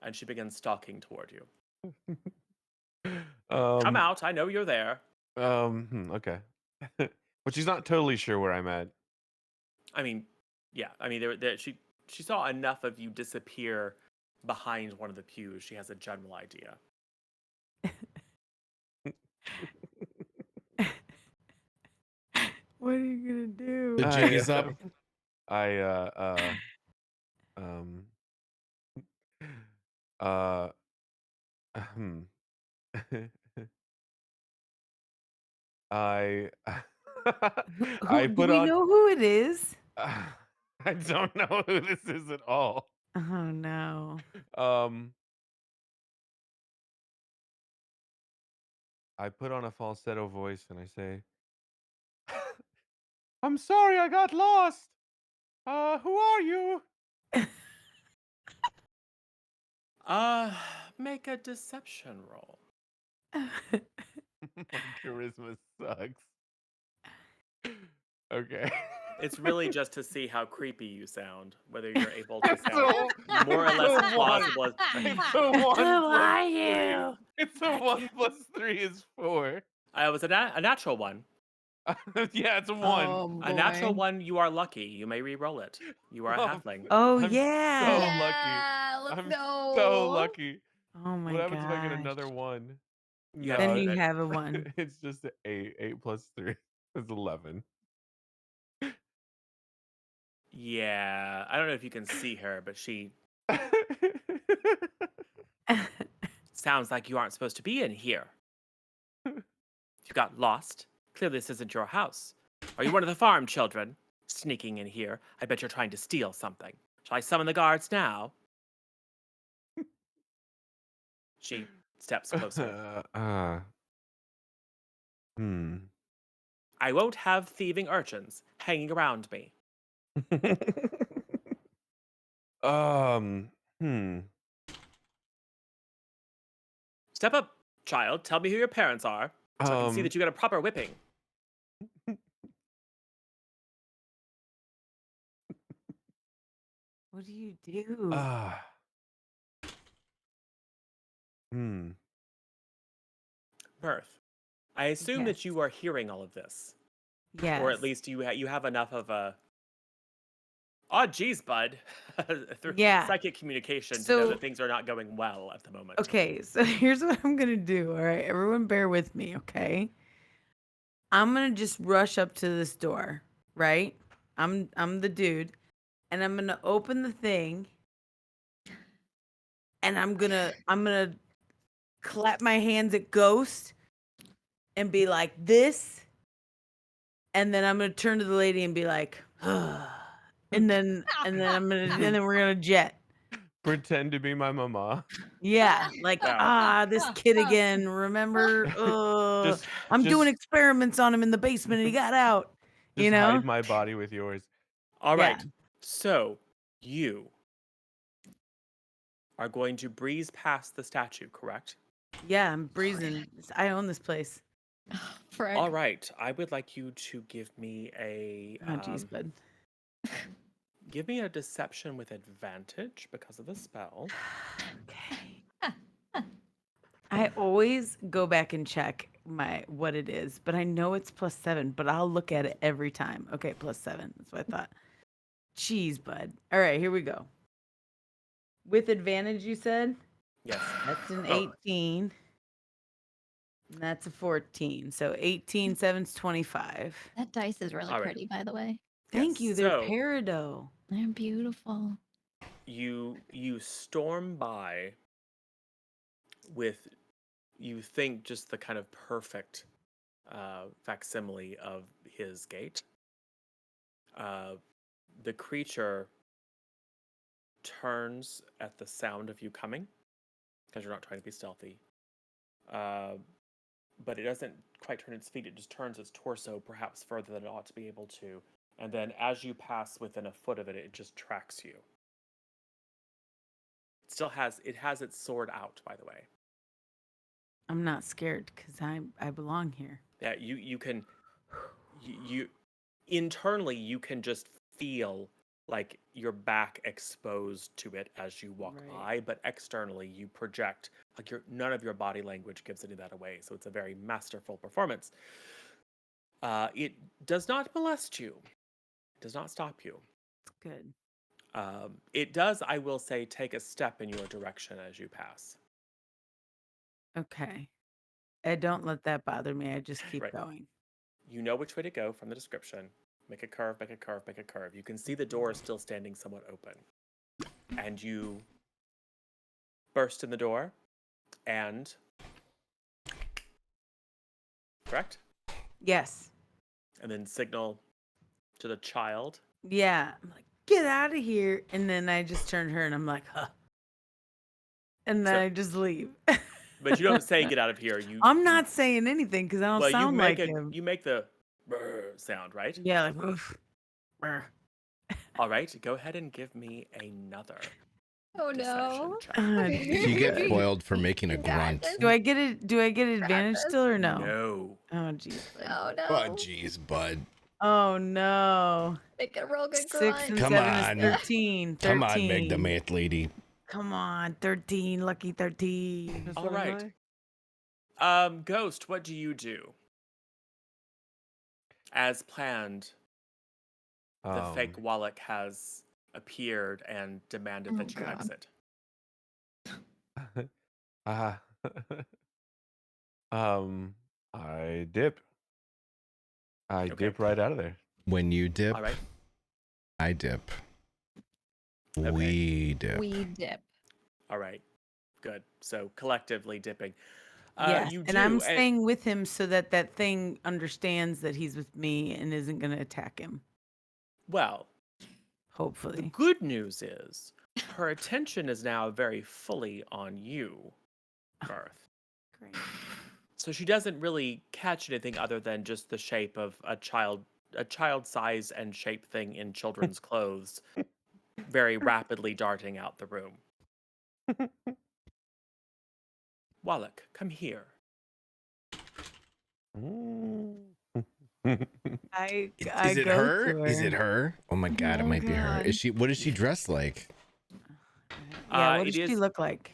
And she begins stalking toward you. Come out, I know you're there.
Okay. But she's not totally sure where I'm at.
I mean, yeah, I mean, she saw enough of you disappear behind one of the pews. She has a general idea.
What are you gonna do?
The jig is up.
I um uh hmm. I I
Do
put
we
on
know who it is?
I don't know who this is at all.
Oh no.
I put on a falsetto voice and I say, "I'm sorry I got lost. Who are you?"
Make a deception roll.
My charisma sucks. Okay.
It's really just to see how creepy you sound, whether you're able to
It's
sound more or
it's
less
a 1.
plausible as
It's a 1
Who
plus
are
3.
you?
It's a 1 plus 3 is 4.
I was a natural one.
Yeah, it's a 1.
Oh
A natural
boy.
one, you are lucky. You may re-roll it. You are a
Oh,
halfling.
Oh
I'm so
yeah.
lucky.
Yeah, let's
I'm
go.
so lucky.
Oh my
What happens if I get another
gosh.
1?
You have
Then
No,
you have a 1.
it's just an 8. 8 plus 3 is 11.
Yeah, I don't know if you can see her, but she sounds like you aren't supposed to be in here. You got lost. Clearly, this isn't your house. Are you one of the farm children? Sneaking in here. I bet you're trying to steal something. Shall I summon the guards now? She steps closer.
Hmm.
I won't have thieving urchins hanging around me.
um. Hmm.
Step up, child. Tell me who your parents are, so I can see that you get a proper whipping.
What do you do?
Hmm.
Myrthe, I assume
Yes.
that you are hearing all of this,
Yes.
or at least you have enough of a. Oh, geez, bud. Through
Yeah.
psychic communication to know
So
that things are not going well at the moment.
okay, so here's what I'm gonna do. All right, everyone, bear with me, okay? I'm gonna just rush up to this door, right? I'm the dude, and I'm gonna open the thing, and I'm gonna clap my hands at Ghost and be like this, and then I'm gonna turn to the lady and be like, and then we're gonna jet.
Pretend to be my mama.
Yeah, like this kid again. Remember?
Just
I'm doing
just
experiments on him in the basement, and he got out. You
just
know?
hide my body with yours.
All
Yeah.
right. So you are going to breeze past the statue, correct?
Yeah, I'm breezing. I own this place.
Frick.
All right. I would like you to give me a
Oh, jeez, bud.
give me a deception with advantage because of the spell.
Okay. I always go back and check what it is, but I know it's +7, but I'll look at it every time. Okay, +7. That's what I thought. Jeez, bud. All right, here we go. With advantage, you said?
Yes.
That's an
Oh.
18. And that's a 14. So 18, 7's 25.
That dice is really
All right.
pretty, by the way.
Thank
Yes,
you. They're
so-
peridot.
They're beautiful.
You storm by with, you think, just the kind of perfect facsimile of his gait. The creature turns at the sound of you coming because you're not trying to be stealthy. But it doesn't quite turn its feet. It just turns its torso perhaps further than it ought to be able to. And then as you pass within a foot of it, it just tracks you. It has its sword out, by the way.
I'm not scared because I belong here.
Yeah, you can you internally you can just feel like your back exposed to it as you walk by, but externally you project like none of your body language gives any of that away. So it's a very masterful performance. It does not molest you. It does not stop you.
It's good.
It does, I will say, take a step in your direction as you pass.
Okay. I don't let that bother me. I just keep
Right.
going.
You know which way to go from the description. Make a curve, make a curve, make a curve. You can see the door is still standing somewhat open. And you burst in the door and... Correct?
Yes.
And then signal to the child.
Yeah. I'm like, get out of here. And then I just turn to her and I'm like, huh. And then
So-
I just leave.
But you don't say get out of here.
I'm not saying anything because I don't sound like him.
You make the brr sound, right?
Yeah, like, oof. Brr.
All right, go ahead and give me another
Oh
deception
no.
check.
If you get spoiled for making a grunt.
Do I get it? Do I get advantage still or no?
No.
Oh jeez.
Oh no.
Oh, jeez, bud.
Oh no.
Make a real good
6
grunt.
and
Come
7
on.
is 13. 13.
Come on, Meg the Math lady.
Come on, 13. Lucky 13.
All right. Ghost, what do you do? As planned, the fake Wallach has appeared and demanded
Oh,
that you
God.
exit.
I dip. I
Okay.
dip right out of there.
When you dip,
All right.
I dip.
Okay.
We dip.
We dip.
All right. Good. So collectively dipping.
Yes,
You
and I'm
do,
staying with him so that that thing understands that he's with me and isn't going to attack him.
Well, the
Hopefully.
good news is her attention is now very fully on you, Myrthe.
Great.
So she doesn't really catch anything other than just the shape of a child size and shape thing in children's clothes, very rapidly darting out the room. Wallach, come here.
I
Is it
go
her?
to
Is it her? Oh my god, it
Oh,
might be her.
God.
Is she? What is she dressed like?
Yeah, what
it
does she
is-
look like?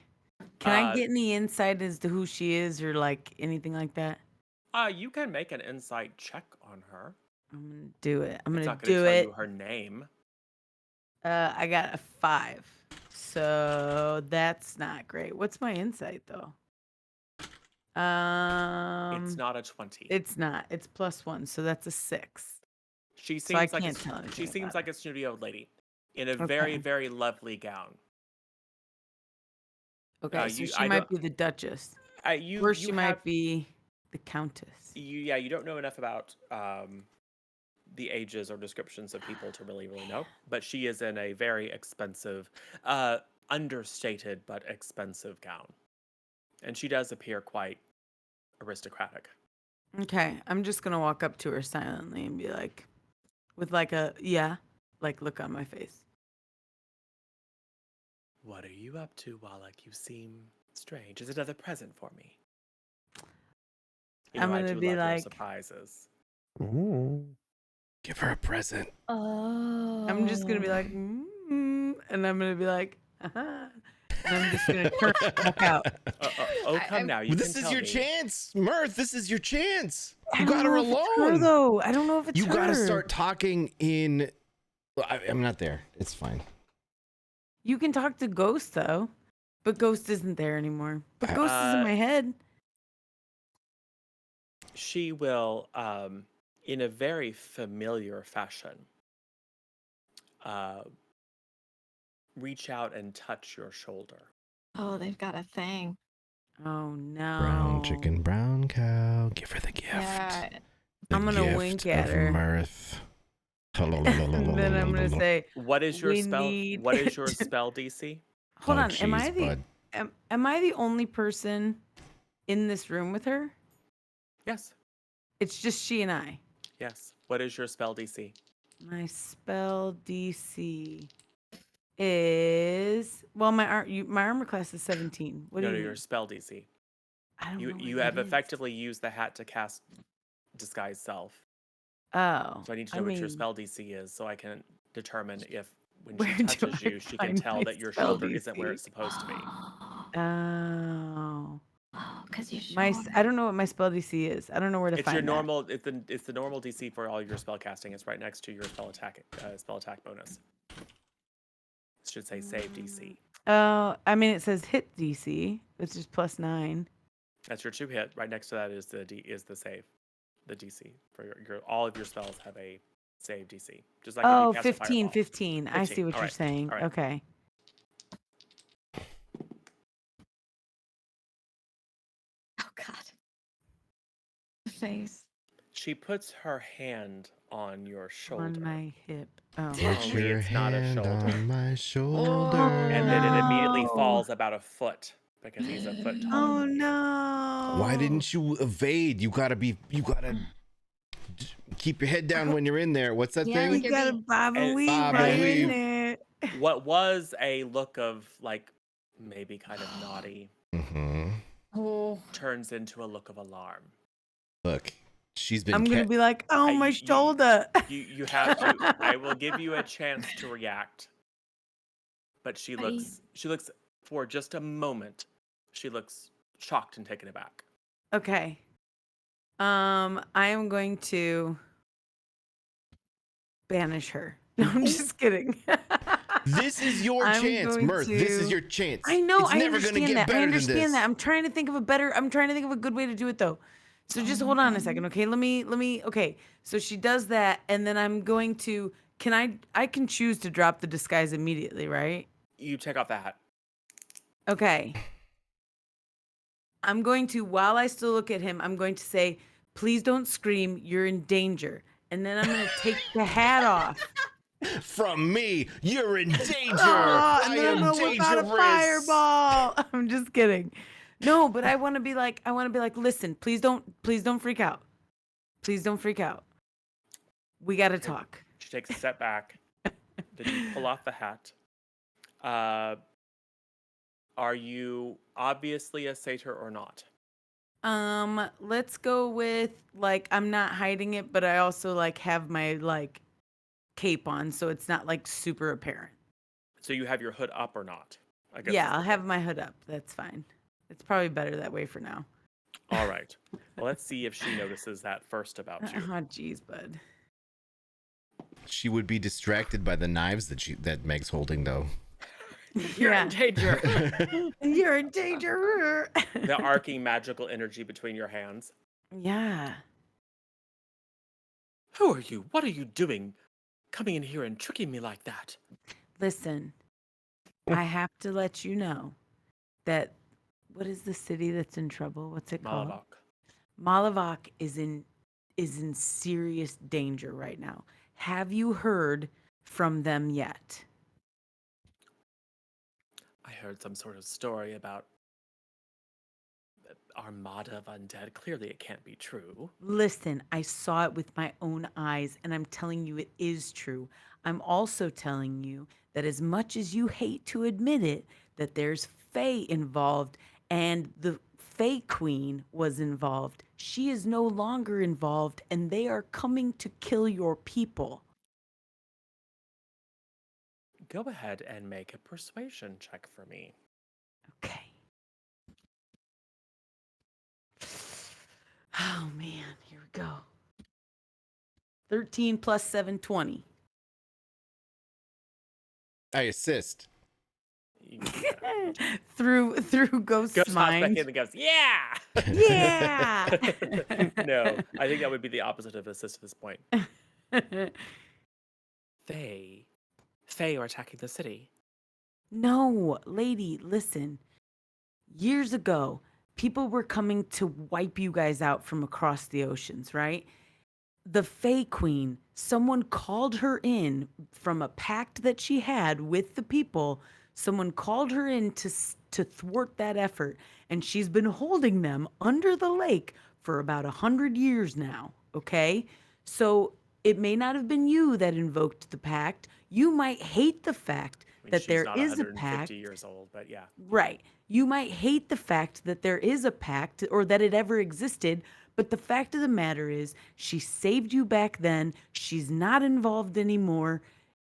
Can I
uh,
get any insight as to who she is or like anything like that?
You can make an insight check on her.
I'm gonna do it. I'm
It's
gonna
not going to
do
tell
it.
you her name.
I got a 5, so that's not great. What's my insight though?
It's not a 20.
It's not. It's +1, so that's a 6.
She
So I
seems like
can't
a,
tell anything
she seems
about
like a studio lady in a very,
Okay.
very lovely gown.
Okay, so
You,
she
I
might
don't.
be the Duchess,
You
or
you
she
have
might be the Countess.
you don't know enough about the ages or descriptions of people to really know. But she is in a very expensive, understated but expensive gown, and she does appear quite aristocratic.
Okay, I'm just gonna walk up to her silently and be like, with like a like look on my face.
What are you up to, Wallach? You seem strange. Is another present for me? You
I'm
know I
gonna
do
be
love your
like,
surprises.
Ooh.
Give her a present.
I'm just gonna be
Oh.
like, and I'm gonna be like, and I'm just gonna turn and walk out.
Come now. You
This
can
is
tell
your
me.
chance, Myrthe. This is your chance.
I
You
don't
got her
know if it's her
alone.
though. I don't know if it's
You
her.
got to start talking in. I'm not there. It's fine.
You can talk to Ghost though, but Ghost isn't there anymore. But Ghost is in
Uh,
my head.
She will, in a very familiar fashion, uh, reach out and touch your shoulder.
Oh, they've got a thing.
Oh no.
Brown chicken, brown cow. Give her the gift.
Yeah.
The
I'm gonna
gift
wink
of
at her.
Myrthe.
And then I'm gonna say,
What is your
we
spell?
need.
What is your spell DC?
Hold
Oh,
on. Am I
jeez,
the
bud.
am I the only person in this room with her?
Yes.
It's just she and I.
Yes. What is your spell DC?
My spell DC is my armor class is 17. What do
No,
you
no,
mean?
your spell DC.
I don't know what
You
that
have
is.
effectively used the hat to cast disguise self.
Oh,
So I need to
I
know what your
mean,
spell DC is, so I can determine if when
where
she
do
touches
I
you, she can
find
tell
my
that your
spell
shoulder isn't where
DC?
it's supposed to be.
Oh,
Because you
my
showed
I don't know what my spell DC is. I don't know where to
It's
find
your
that.
normal. It's the normal DC for all your spell casting. It's right next to your spell attack bonus. It should say save DC.
Oh, I mean it says hit DC, which is +9.
That's your 2 hit. Right next to that is the save, the DC for your all of your spells have a save DC. Just like if you
Oh,
cast a
15,
fireball.
15. I see
15.
what
All
you're
right.
saying.
All right.
Okay.
Oh God. The face.
She puts her hand on your shoulder.
On my hip. Oh.
Put
Only
your
it's not a
hand
shoulder.
on my shoulder.
And then it immediately
no.
falls about a foot because he's a foot taller
Oh
than you.
no.
Why didn't you evade? You gotta keep your head down when you're in there. What's that
Yeah,
thing?
like
You
you're
gotta
being
bob and
And-
weave
Bob
while
and
you're in
weave.
there.
What was a look of like maybe kind of naughty
Mm-hmm.
oh.
turns into a look of alarm.
Look, she's been.
I'm gonna be like, oh, my shoulder.
You have to. I will give you a chance to react, but she looks for just a moment. She looks shocked and taken aback.
Okay. I am going to banish her. No, I'm just kidding.
This is your
I'm
chance,
going
Myrthe. This is
to-
your chance.
I know.
It's
I
never gonna
understand
get
that.
better
I
than this.
understand that. I'm trying to think of a good way to do it though. So just hold on a second, okay? Let me. Okay. So she does that, and then I'm going to. I can choose to drop the disguise immediately, right?
You take off the hat.
Okay. I'm going to, while I still look at him, I'm going to say, please don't scream. You're in danger. And then I'm going to take the hat off.
From me, you're in danger.
Oh,
I
and then I'm
am
gonna whip out a
dangerous.
fireball. I'm just kidding. No, but I want to be like, listen, please don't freak out. Please don't freak out. We got to talk.
She takes a step back. Then you pull off the hat. Are you obviously a satyr or not?
Let's go with like I'm not hiding it, but I also like have my like cape on, so it's not like super apparent.
So you have your hood up or not? I guess.
Yeah, I'll have my hood up. That's fine. It's probably better that way for now.
All right. Well, let's see if she notices that first about you.
Oh, jeez, bud.
She would be distracted by the knives that Meg's holding, though.
You're
Yeah.
in danger.
You're in danger.
The arcing magical energy between your hands.
Yeah.
Who are you? What are you doing? Coming in here and tricking me like that?
Listen, I have to let you know that what is the city that's in trouble? What's it called?
Malavok.
Malavok is in serious danger right now. Have you heard from them yet?
I heard some sort of story about armada of undead. Clearly, it can't be true.
Listen, I saw it with my own eyes, and I'm telling you it is true. I'm also telling you that as much as you hate to admit it, that there's Fae involved, and the Fae Queen was involved. She is no longer involved, and they are coming to kill your people.
Go ahead and make a persuasion check for me.
Okay. Oh man, here we go. 13 plus 7, 20.
I assist.
Yeah.
through Ghost's
Ghost hops back
mind.
in and goes, yeah!
Yeah.
No, I think that would be the opposite of assist at this point. Fae are attacking the city.
No, lady, listen. Years ago, people were coming to wipe you guys out from across the oceans, right? The Fae Queen, someone called her in from a pact that she had with the people. Someone called her in to thwart that effort, and she's been holding them under the lake for about 100 years now. Okay, so it may not have been you that invoked the pact. You might hate the fact
I mean,
that
she's
there
not
is a
150
pact.
years old, but yeah.
Right. You might hate the fact that there is a pact or that it ever existed, but the fact of the matter is she saved you back then. She's not involved anymore.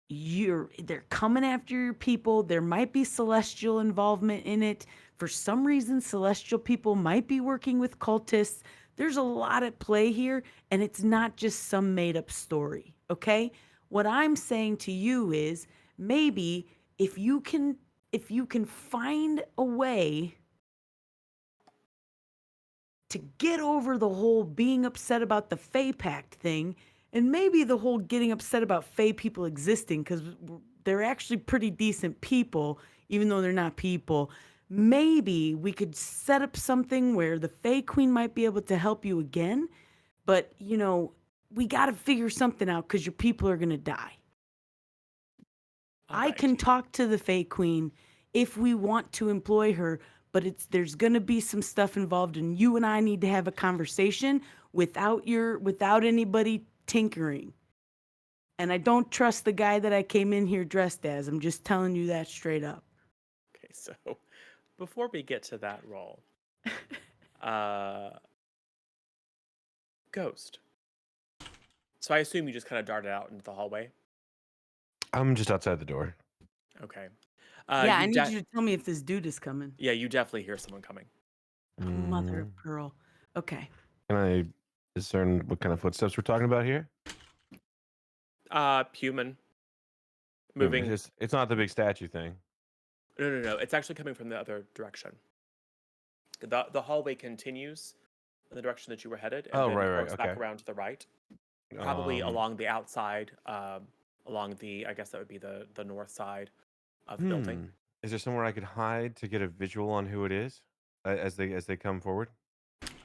They're coming after your people. There might be celestial involvement in it. For some reason, celestial people might be working with cultists. There's a lot at play here, and it's not just some made up story. Okay? What I'm saying to you is maybe if you can find a way to get over the whole being upset about the Fey Pact thing, and maybe the whole getting upset about Fey people existing, because they're actually pretty decent people, even though they're not people. Maybe we could set up something where the Fey Queen might be able to help you again, but we got to figure something out because your people are going to die. I
Alright.
can talk to the Fey Queen if we want to employ her, but there's gonna be some stuff involved, and you and I need to have a conversation without anybody tinkering. And I don't trust the guy that I came in here dressed as. I'm just telling you that straight up.
Okay, so before we get to that role, Ghost. So I assume you just kind of darted out into the hallway.
I'm just outside the door.
Okay.
Yeah, I need you to tell me if this dude is coming.
Yeah, you definitely hear someone coming.
Oh, mother of pearl. Okay.
Can I discern what kind of footsteps we're talking about here?
Human. Moving.
It's not the big statue thing.
No. It's actually coming from the other direction. The hallway continues in the direction that you were headed, and then
right.
works back
Okay.
around to the right. Probably along the outside, along the, I guess that would be the north side of the building.
Is there somewhere I could hide to get a visual on who it is as they come forward?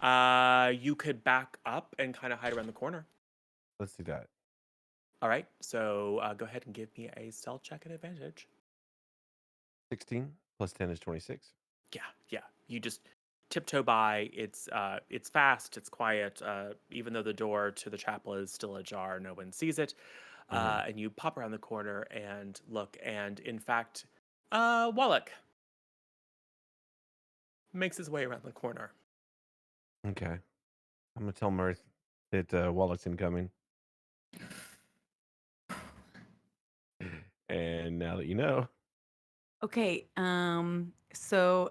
You could back up and kind of hide around the corner.
Let's do that.
All right, so go ahead and give me a stealth check at advantage.
16 plus 10 is 26.
Yeah. You just tiptoe by. It's fast. It's quiet. Even though the door to the chapel is still ajar, no one sees it. And you pop around the corner and look, and in fact, Wallach makes his way around the corner.
Okay. I'm going to tell Myrthe that Wallach's incoming. And now that you know.
Okay, so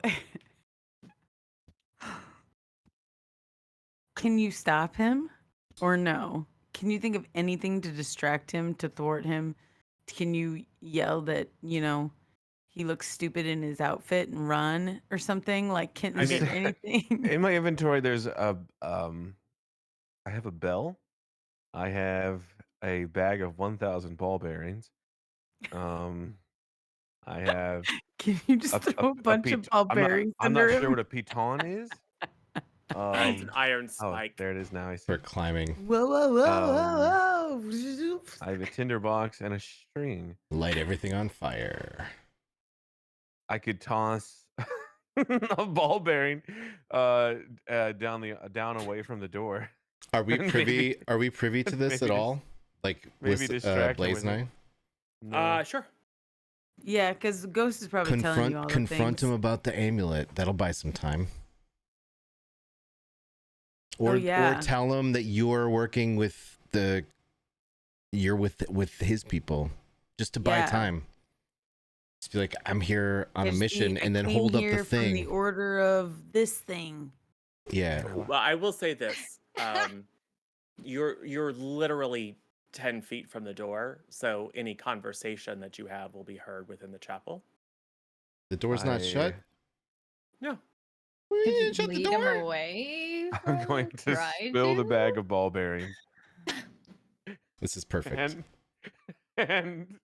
can you stop him or no? Can you think of anything to distract him, to thwart him? Can you yell that, he looks stupid in his outfit and run or something? Like, is there anything?
In my inventory, there's I have a bell. I have a bag of 1,000 ball bearings. I have
Can you just throw a bunch of ball bearings
I'm
under
not sure
him?
what a piton is.
It's an iron
Oh,
spike.
there it is now. I see.
For climbing.
Whoa, whoa, whoa, whoa,
I have a tinder box and a string.
Light everything on fire.
I could toss a ball bearing down away from the door.
Are we
And
privy? Are we privy to this at
maybe
all? Like
maybe
with
distract him
Blaze
with it.
Knight?
No.
Sure.
Yeah, because Ghost is probably telling you all the
Confront
things.
him about the amulet. That'll buy some time.
Oh,
Or
yeah.
tell him that you're working with with his people, just to buy
Yeah.
time. Just be like, I'm here on a
Just
mission,
I
and then
came
hold up the
here from the
thing.
order of this thing.
Yeah.
Well, I will say this: you're literally 10 feet from the door, so any conversation that you have will be heard within the chapel.
The door's not shut.
No.
We
Could you
didn't shut the
lead him
door.
away?
I'm
from
going
him?
to
Try
spill the
to?
bag of ball bearings
This is perfect.
and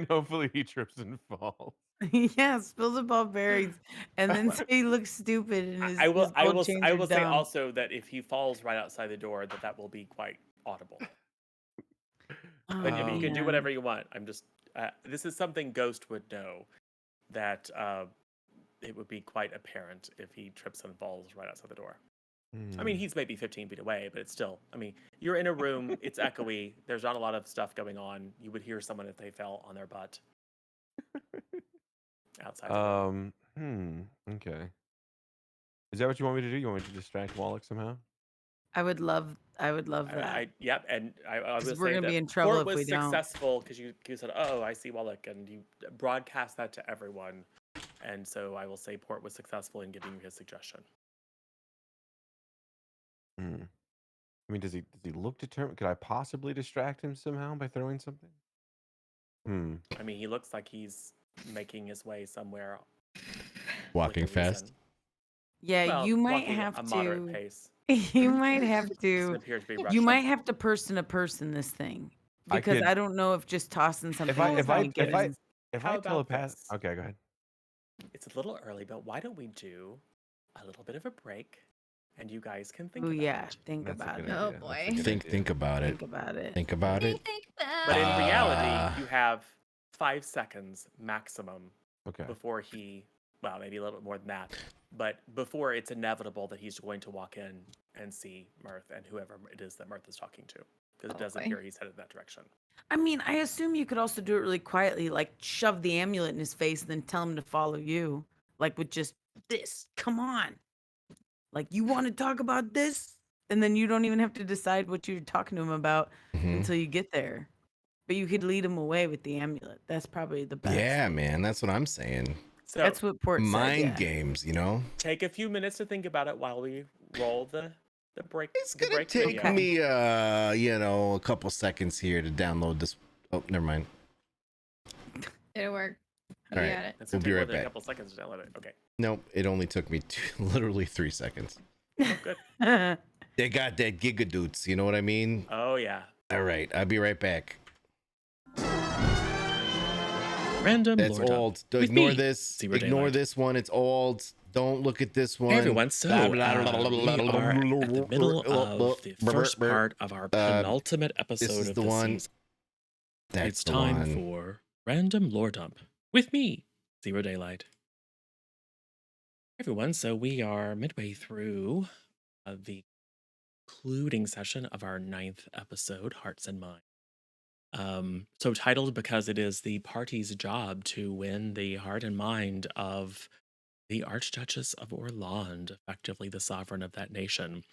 hopefully he trips and falls.
Yeah, spill the ball bearings, and then say he looks stupid and his gold chains
I
are
will say
dumb.
also that if he falls right outside the door, that will be quite audible.
Oh,
But I mean, you can do
man.
whatever you want. I'm just this is something Ghost would know, that it would be quite apparent if he trips and falls right outside the door. I mean, he's maybe 15 feet away, but it's still, I mean, you're in a room, it's echoey, there's not a lot of stuff going on. You would hear someone if they fell on their butt outside the door.
Okay. Is that what you want me to do? You want me to distract Wallach somehow?
I would love that.
Yep, and I will
'Cause
say
we're gonna
that
be in trouble
Port
if
was
we don't.
successful because you said, "Oh, I see Wallach," and you broadcast that to everyone, and so I will say Port was successful in giving you his suggestion.
I mean, does he look determined? Could I possibly distract him somehow by throwing something?
I mean, he looks like he's making his way somewhere.
Walking
within
fast.
reason.
Yeah,
Well,
you might
walking
have
a
to.
moderate pace.
You might have
Doesn't
to.
appear to be
You
rushing.
might have to person this thing because
could-
I don't know if just tossing something
If I
is gonna get him.
How about
telepath,
this?
okay, go ahead.
It's a little early, but why don't we do a little bit of a break, and you guys can think
Oh
about
yeah,
it.
think
That's a
about
good
it.
Oh,
idea. That's a
boy.
good
Think
idea.
about it.
Think about it.
Think about it.
Think about
But in
Uh,
reality, you have 5 seconds maximum
Okay.
before he, well, maybe a little bit more than that, but before it's inevitable that he's going to walk in and see Myrthe and whoever it is that Myrthe is talking to, because it does
boy.
appear he's headed in that direction.
I mean, I assume you could also do it really quietly, like shove the amulet in his face and then tell him to follow you, like with just this. Come on, like you want to talk about this, and then you don't even have to decide what you're talking to him about
Mhm.
until you get there. But you could lead him away with the amulet. That's probably the best.
Yeah, man. That's what I'm saying.
So
That's what Port
Mind
said. Yeah.
games, you know.
take a few minutes to think about it while we roll the break.
It's
the
gonna
break
take
video.
me, a couple seconds here to download this. Oh, never mind.
It'll work. You
All right.
got it.
It's
We'll
gonna
be
take more
right
than
back.
a couple seconds to download it. Okay.
Nope, it only took me literally 3 seconds.
Oh, good.
They got that gigadoots, you know what I mean?
Oh yeah.
All right, I'll be right back.
Random
That's
Lord Up
old.
with
Ignore
me,
this.
Zero
Ignore
Daylight.
this one. It's old. Don't look at this one.
Hey everyone, so we are at the middle of the first part of our penultimate episode
This is
of
the
the
one.
season.
That's
It's
the
time
one.
for Random Lore Dump with me, Zero Daylight. Everyone, so we are midway through the concluding session of our 9th episode, Hearts and Minds. So titled because it is the party's job to win the heart and mind of the Archduchess of Orland, effectively the sovereign of that nation,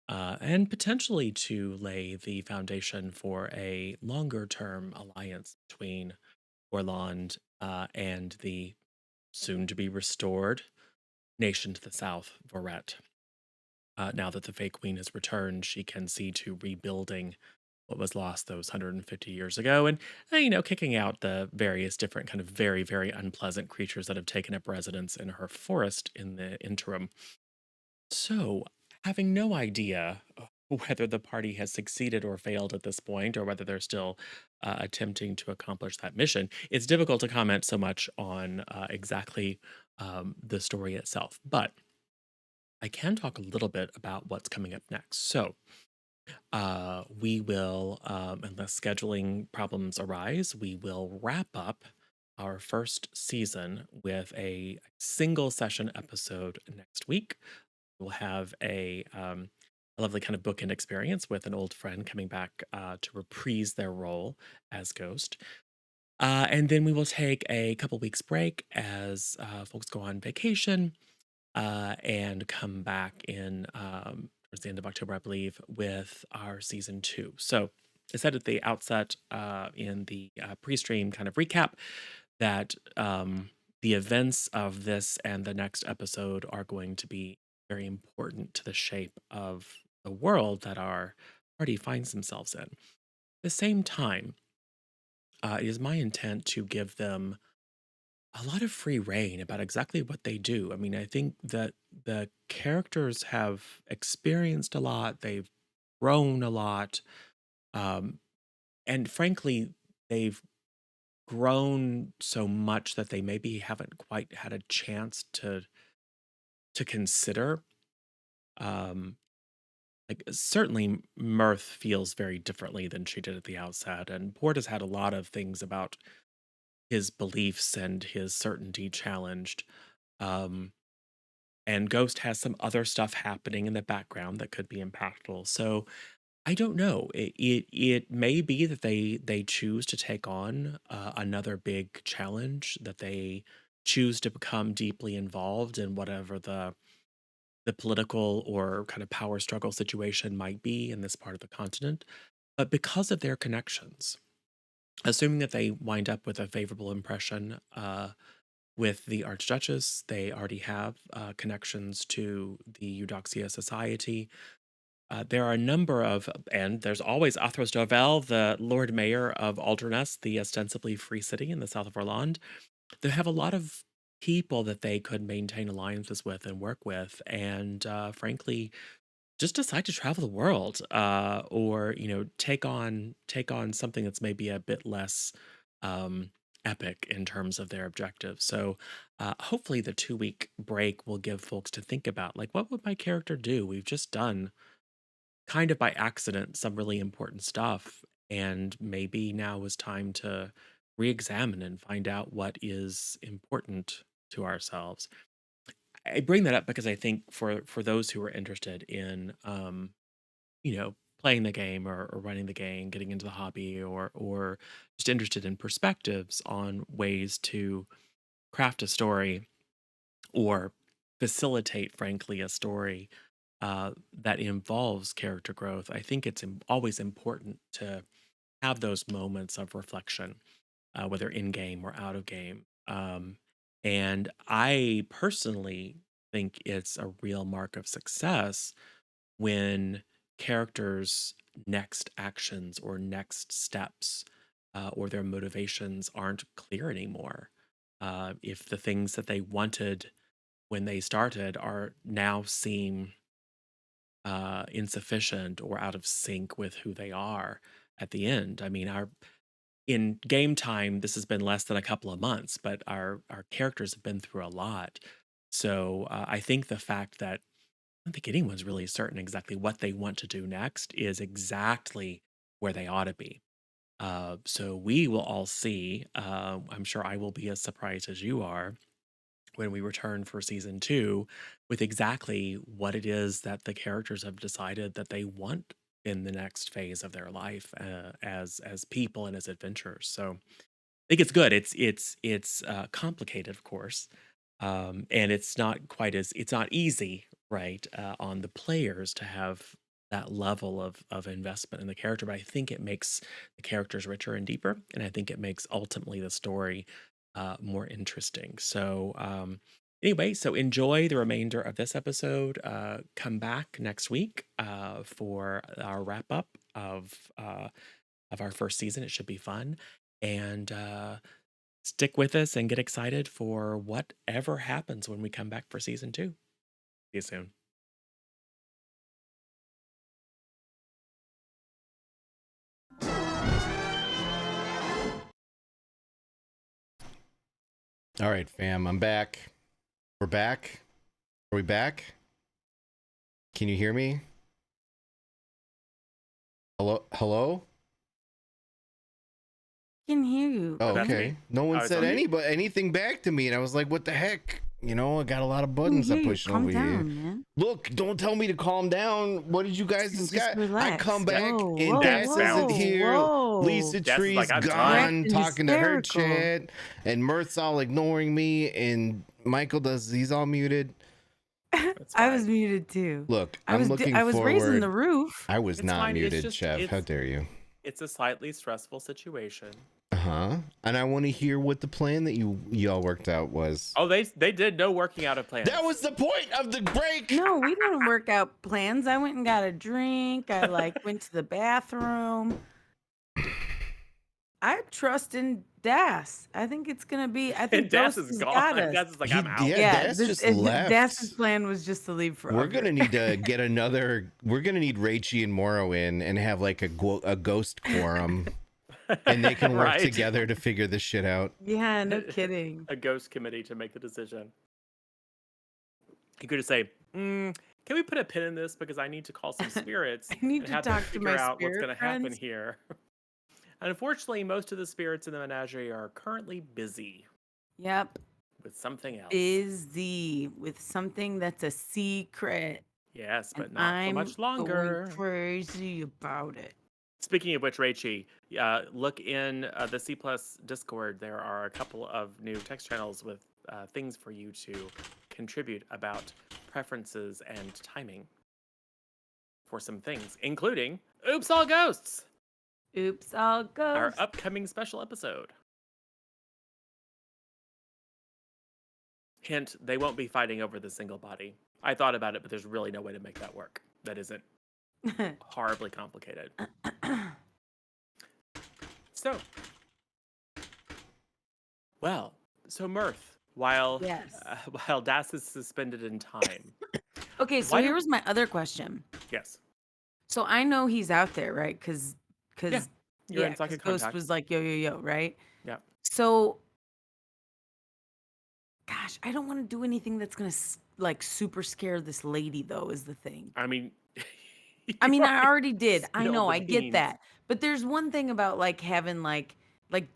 and potentially to lay the foundation for a longer term alliance between Orland and the soon to be restored nation to the south, Voret. Now that the fake queen has returned, she can see to rebuilding what was lost those 150 years ago, and kicking out the various different kind of very, very unpleasant creatures that have taken up residence in her forest in the interim. So, having no idea whether the party has succeeded or failed at this point, or whether they're still attempting to accomplish that mission. It's difficult to comment so much on exactly the story itself, but I can talk a little bit about what's coming up next. So, we will, unless scheduling problems arise, we will wrap up our first season with a single session episode next week. We'll have a lovely kind of bookend experience with an old friend coming back to reprise their role as Ghost. And then we will take a couple weeks break as folks go on vacation and come back in towards the end of October, I believe, with our season 2. So I said at the outset in the pre-stream kind of recap that the events of this and the next episode are going to be very important to the shape of the world that our party finds themselves in. At the same time, it is my intent to give them a lot of free reign about exactly what they do. I mean, I think that the characters have experienced a lot, they've grown a lot, um, and frankly, they've grown so much that they maybe haven't quite had a chance to consider. Um, like certainly, Mirth feels very differently than she did at the outset, and Port has had a lot of things about his beliefs and his certainty challenged. Um, and Ghost has some other stuff happening in the background that could be impactful. So I don't know. It may be that they choose to take on another big challenge, that they choose to become deeply involved in whatever the political or kind of power struggle situation might be in this part of the continent. But because of their connections, assuming that they wind up with a favorable impression with the Archduchess, they already have connections to the Eudoxia Society. There are a number of, and there's always Athros Dorvel, the Lord Mayor of Alderness, the ostensibly free city in the south of Orland. They have a lot of people that they could maintain alliances with and work with, and frankly, just decide to travel the world, or take on something that's maybe a bit less um, epic in terms of their objectives. So, hopefully, the 2 week break will give folks to think about, like, what would my character do? We've just done kind of by accident some really important stuff, and maybe now is time to re-examine and find out what is important to ourselves. I bring that up because I think for those who are interested in playing the game, or running the game, getting into the hobby, or just interested in perspectives on ways to craft a story or facilitate, frankly, a story that involves character growth, I think it's always important to have those moments of reflection, whether in game or out of game. And I personally think it's a real mark of success when characters' next actions or next steps or their motivations aren't clear anymore. If the things that they wanted when they started are now seem insufficient or out of sync with who they are at the end. I mean, our in game time, this has been less than a couple of months, but our characters have been through a lot. So I think the fact that I don't think anyone's really certain exactly what they want to do next is exactly where they ought to be. So we will all see. I'm sure I will be as surprised as you are when we return for season 2 with exactly what it is that the characters have decided that they want in the next phase of their life as people and as adventurers. So I think it's good. It's complicated, of course, and it's not easy, right, on the players to have that level of investment in the character. But I think it makes the characters richer and deeper, and I think it makes ultimately the story more interesting. So anyway, so enjoy the remainder of this episode. Come back next week for our wrap up of our first season. It should be fun, and stick with us and get excited for whatever happens when we come back for season 2. See you soon.
All right, fam. I'm back. We're back. Are we back? Can you hear me? Hello? Hello?
I can hear you.
Oh,
That's
okay.
me.
No one
Oh, it's
said
on you?
anything back to me, and I was like, "What the heck?" You know, I got a lot of
I can
buttons I
hear you.
pushing
Calm
over here.
down, man.
Look, don't tell me to calm down. What did you guys
Just
discuss? I
relax.
come back
Whoa,
and
whoa,
Das isn't
bounce.
here.
whoa.
Lisa
Des is
Tree's
like, I'm
You're
done.
gone
acting
talking to her
hysterical.
chat, and Myrthe's all ignoring me, and Michael he's all muted.
It's
I was
fine.
muted too.
Look,
I
I'm
was
looking
I was raising the
forward.
roof.
I was
It's
not
fine. It's
muted,
just
Chev. How
it's
dare you?
it's a slightly stressful situation.
Uh-huh. And I want to hear what the plan that y'all worked out was.
Oh, they did no working out of plans.
That was the point of the break.
No, we didn't work out plans. I went and got a drink. I went to the bathroom. I trust in Das. I think it's gonna be. I think
And Das
Ghost
is
has got
gone.
us.
Das is like,
He-
I'm out.
yeah, Das just left.
Das's plan was just to leave forever.
We're gonna need to get another. We're gonna need Rachie and Morrow in and have like a ghost quorum, and they can work
Right.
together to figure this shit out.
Yeah, no kidding.
A ghost committee to make the decision. You could just say, can we put a pin in this because I need to call some spirits
I need
and
to
have
talk
them
to
figure
my
out what's
spirit
going to happen
friends.
here. And unfortunately, most of the spirits in the menagerie are currently busy
Yep,
with something else.
busy with something that's a secret.
Yes, but
And
not for
I'm
much
going
longer.
crazy about it.
Speaking of which, Rachie, look in the C Plus Discord. There are a couple of new text channels with things for you to contribute about preferences and timing for some things, including Oops All Ghosts,
Oops, all goes.
our upcoming special episode. Hint, they won't be fighting over the single body. I thought about it, but there's really no way to make that work. That isn't horribly complicated. So, so Myrthe, while
Yes.
while Das is suspended in time,
Okay, so
Why
here
don't-
was my other question.
yes,
So I know he's out there, right? Because
Yeah, you're in psychic
Ghost
contact.
was like, yo, yo, yo, right?
Yeah.
So, gosh, I don't want to do anything that's gonna super scare this lady, though. Is the thing.
I mean,
I mean,
you
I already did. I
spilled
know,
the
I get
beans.
that. But there's one thing about having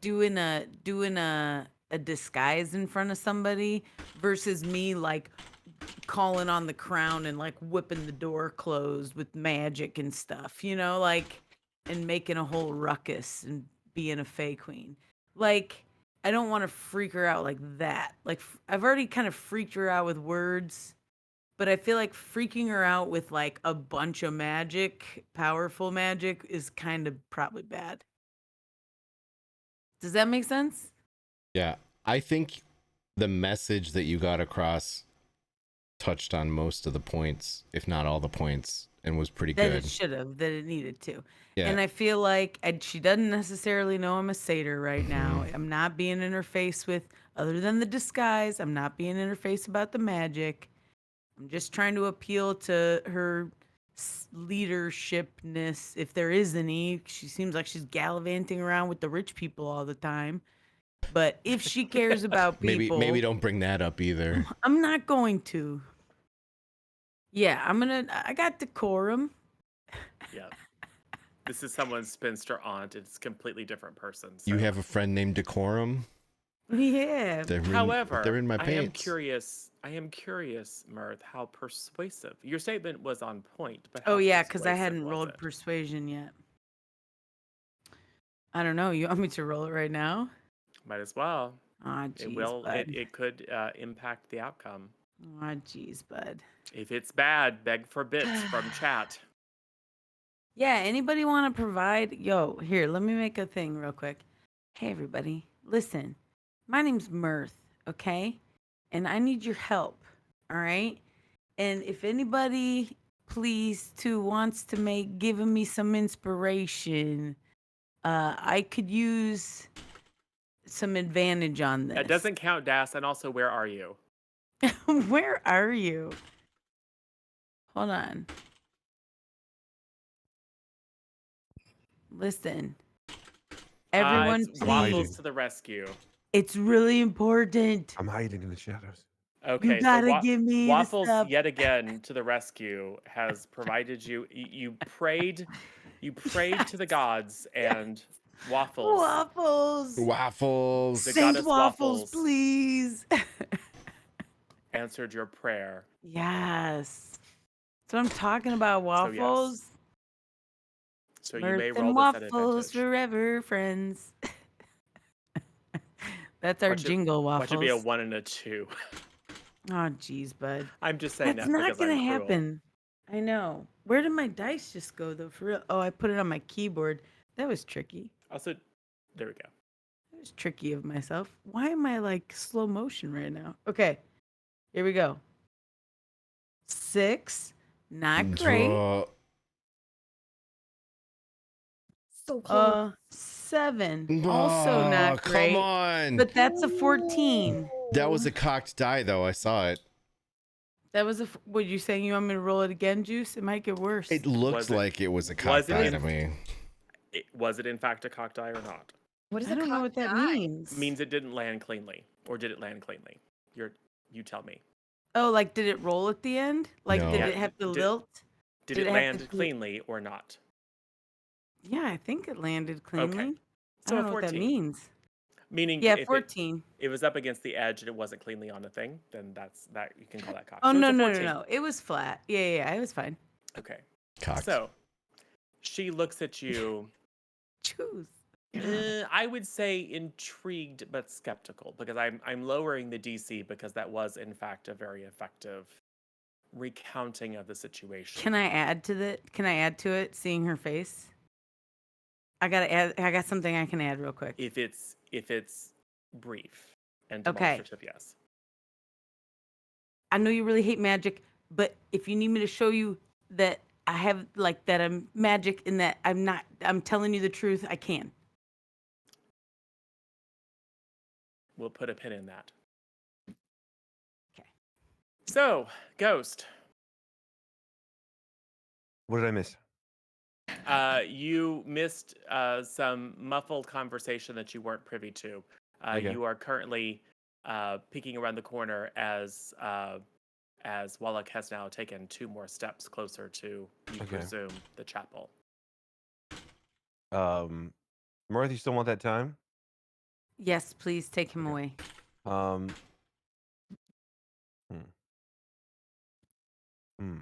doing a disguise in front of somebody versus me calling on the crown and whipping the door closed with magic and stuff, and making a whole ruckus and being a fey queen. I don't want to freak her out like that. I've already kind of freaked her out with words, but I feel like freaking her out with a bunch of magic, powerful magic, is kind of probably bad. Does that make sense?
Yeah, I think the message that you got across touched on most of the points, if not all the points, and was pretty
That
good.
it should have, that it needed to.
Yeah.
And I feel like she doesn't necessarily know I'm a satyr right now. I'm not being in her face with, other than the disguise, I'm not being in her face about the magic. I'm just trying to appeal to her leadershipness, if there is any. She seems like she's gallivanting around with the rich people all the time. But if she cares about people,
maybe don't bring that up either.
I'm not going to. Yeah, I got decorum.
Yeah, this is someone's spinster aunt. It's a completely different person.
You
so-
have a friend named Decorum.
Yeah.
However,
they're in my
I
pants.
am curious, Myrthe, how persuasive your statement was on point. But
Oh
how
yeah, because I
persuasive
hadn't
was
rolled
it?
persuasion yet. I don't know. You want me to roll it right now?
Might as well.
Aw,
It
jeez,
will.
bud.
It could impact the outcome.
Aw, jeez, bud.
If it's bad, beg for bits from chat.
Yeah, anybody want to provide? Yo, here, let me make a thing real quick. Hey, everybody, listen. My name's Myrthe, okay? And I need your help, all right? And if anybody, please, too, wants to giving me some inspiration, I could use some advantage on this.
That doesn't count, Das. And also, where are you?
Where are you? Hold on. Listen. Everyone,
Waffles
please.
to the rescue.
It's really important.
I'm hiding in the shadows.
You
Okay, so
gotta give me the
Waffles
stuff.
yet again to the rescue has provided you. You prayed to the
Yes.
gods,
Yes.
and Waffles,
Waffles.
the
Waffles.
Saint
goddess
waffles,
Waffles,
please.
answered your prayer.
Yes. That's what I'm talking about,
So yes,
waffles.
so you
Mirth
may roll
and
this at
waffles
advantage.
forever, friends. That's our
Watch it.
jingle,
Watch it be a
waffles.
1 and a 2.
Oh, jeez, bud.
I'm just saying
That's
that
not
because I'm
gonna
cruel.
happen. I know. Where did my dice just go, though? For real? Oh, I put it on my keyboard. That was tricky.
Also, there we go.
That was tricky of myself. Why am I like slow motion right now? Okay, here we go. 6, not great.
So close.
7, also not
Come
great.
on.
But that's a 14.
That was a cocked die, though. I saw it.
That was a. What you saying? You want me to roll it again, Juice? It might get worse.
It looks
Was it-
like it was a
was
cocked
it
die
in-
to me.
Was it in fact a cocked die or not?
What is
I
a
don't know what
cocked
that
die?
means.
Means it didn't land cleanly, or did it land cleanly? You tell me.
Oh, like did it roll at the end? Like
No.
did
Yeah,
it have to
did-
lilt?
Did
Did
it
it have to
land
do-
cleanly or not?
Yeah, I think it landed cleanly.
So
I
a
don't know what that
14.
means.
Meaning,
Yeah,
if
14.
it was up against the edge and it wasn't cleanly on the thing, then that you can call that cocked.
Oh
So
no,
it's a
no,
14.
no. It was flat. Yeah, it was fine.
Okay.
Cocked.
So she looks at you.
Choose.
I would say intrigued but skeptical, because I'm lowering the DC because that was in fact a very effective recounting of the situation.
Can I add to that? Can I add to it? Seeing her face. I gotta add. I got something I can add real quick.
If it's brief and
Okay.
demonstrative, yes.
I know you really hate magic, but if you need me to show you that I have like that I'm magic and that I'm not, I'm telling you the truth, I can.
We'll put a pin in that.
Okay.
So, Ghost,
What did I miss?
you missed some muffled conversation that you weren't privy to.
Okay.
You are currently peeking around the corner as Wallach has now taken 2 more steps closer to, you
Okay.
presume, the chapel.
Myrthe, you still want that time?
Yes, please take him
Okay.
away.
Um. Hmm.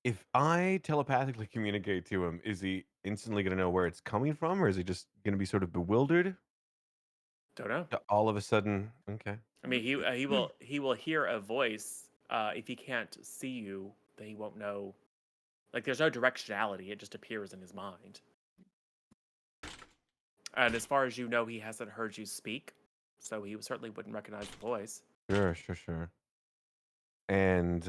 If I telepathically communicate to him, is he instantly going to know where it's coming from, or is he just going to be sort of bewildered?
Don't know.
All of a sudden, okay.
I mean, he will hear a voice. If he can't see you, then he won't know. Like, there's no directionality; it just appears in his mind. And as far as you know, he hasn't heard you speak, so he certainly wouldn't recognize the voice.
Sure. And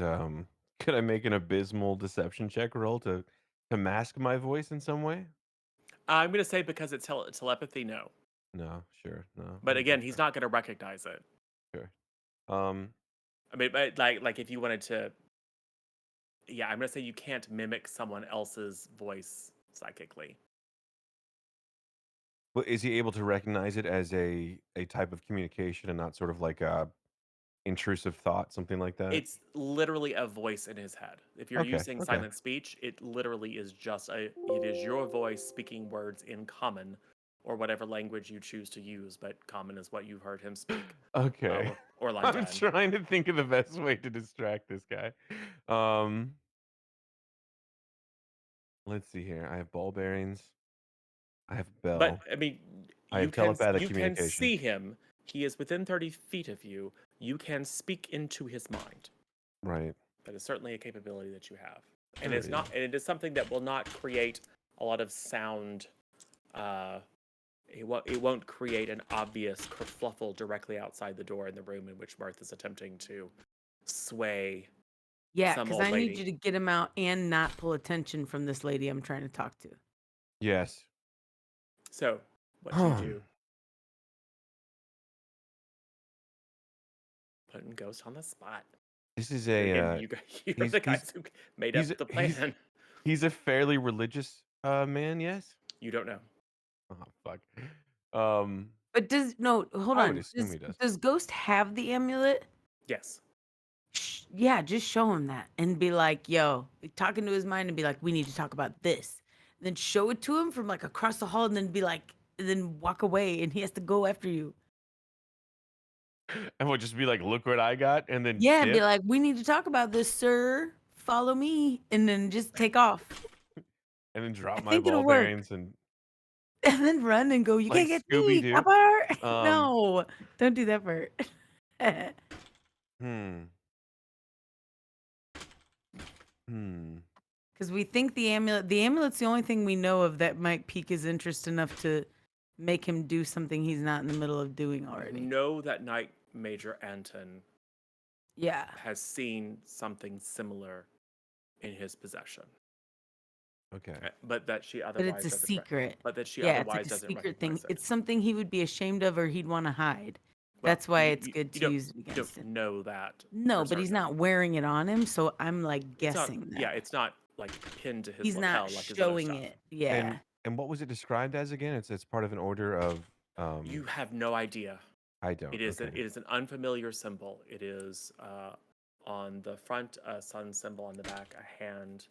could I make an abysmal deception check roll to mask my voice in some way?
I'm gonna say because it's telepathy, no.
No, sure, no.
But
Okay,
again, he's not gonna recognize it.
sure. Um,
I mean, but like if you wanted to, yeah, I'm gonna say you can't mimic someone else's voice psychically.
but is he able to recognize it as a type of communication and not sort of like a intrusive thought, something like that?
It's literally a voice in his head. If you're
Okay,
using
okay.
silent speech, it literally is just it is your voice speaking words in common, or whatever language you choose to use, but common is what you've heard him speak.
Okay.
Or
I'm
London.
trying to think of the best way to distract this guy. Let's see here. I have ball bearings. I have bell.
But I mean,
I
you
have
can
telepathic
you can
communication.
see him. He is within 30 feet of you. You can speak into his mind.
Right.
That is certainly a capability that you have, and
Sure,
it's not. And it is something that will not create a lot of sound. It won't create an obvious kerfluffle directly outside the door in the room in which Myrthe is attempting to sway.
Yeah,
Some
because
old
I
lady.
need you to get him out and not pull attention from this lady I'm trying to talk to.
Yes.
So, what you do? Putting Ghost on the spot.
This is
Again,
a
you're
he's-
the guys who made up
he's-
the
he's-
plan.
he's a fairly religious man, yes?
You don't know.
Oh fuck. Um,
But hold
I would
on.
assume he does.
Does Ghost have the amulet?
Yes.
Yeah, just show him that and be like, yo, talking to his mind and be like, we need to talk about this. And then show it to him from like across the hall and then be like, and then walk away and he has to go after you.
And we'll just be like, look what I got, and then
Yeah, and be
dip,
like, we need to talk about this, sir. Follow me. And then just take off.
and then
I
drop my
think it'll
ball
work.
bearings and
And then run and go, you
like
can't get
Scooby
me,
Doo.
Copper.
Um,
No, don't do that part.
hmm. Hmm.
Because we think the amulet's the only thing we know of that might pique his interest enough to make him do something he's not in the middle of doing already.
Know that Knight Major Anton
Yeah.
has seen something similar in his possession,
Okay.
but that she
But
otherwise
it's a
doesn't.
secret.
But that she
Yeah, it's like
otherwise
a
doesn't
secret thing.
recognize it.
It's something he would be ashamed of or he'd want to hide.
Well,
That's why
you-
it's
you-
good
you
to
don't-
use it
You
against
don't
him.
know that.
No,
for
but he's
certain.
not wearing it on him, so I'm like
It's not-
guessing that.
Yeah, it's not like pinned to his
he's
lapel
not
like his other
showing
stuff.
it. Yeah.
And what was it described as again? It's part of an order of.
You have no idea.
I don't.
It is
Okay.
it is an unfamiliar symbol. It is on the front a sun symbol, on the back a hand.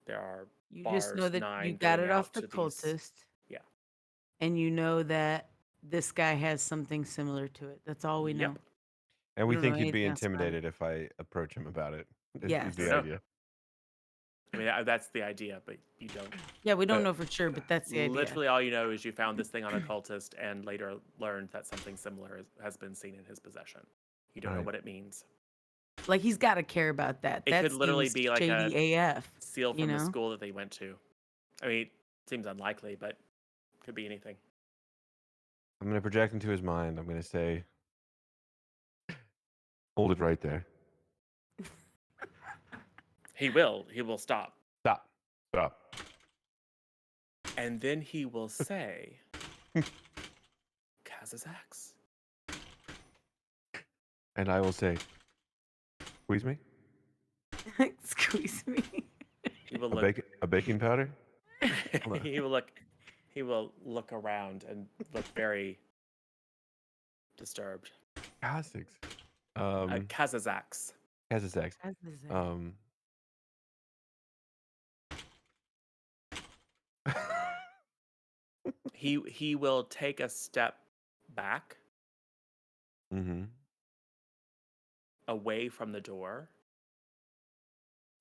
There are
You just know
bars,
that you
9
got
going
it off
out
the
to these-
cultist.
Yeah.
And you know that this guy has something similar to it. That's all we know.
Yep.
And
we
we
don't know
think he'd be
anything else about it.
intimidated if I approach him about it.
Yes.
Is the
No.
idea.
I mean that's the idea, but you don't.
Yeah, we don't
Uh,
know for sure, but that's the idea.
Literally, all you know is you found this thing on a cultist, and later learned that something similar has been seen in his possession. You don't know
Right.
what it means.
Like he's got to care about that.
It
That
could literally
seems
be like
shady AF.
Seal
you
from the
know?
school that they went to. I mean, it seems unlikely, but could be anything.
I'm going to project into his mind. I'm going to say, hold it right there.
He will stop,
Stop. Stop.
and then he will say, "Kazazax."
And I will say, squeeze me?
Squeeze me.
He will
A,
look.
a baking powder? on.
He will look. He will look around and look very disturbed.
Kazakhs.
Kazazax.
Kazakhs.
How's this at?
He will take a step back
Mm-hmm.
away from the door.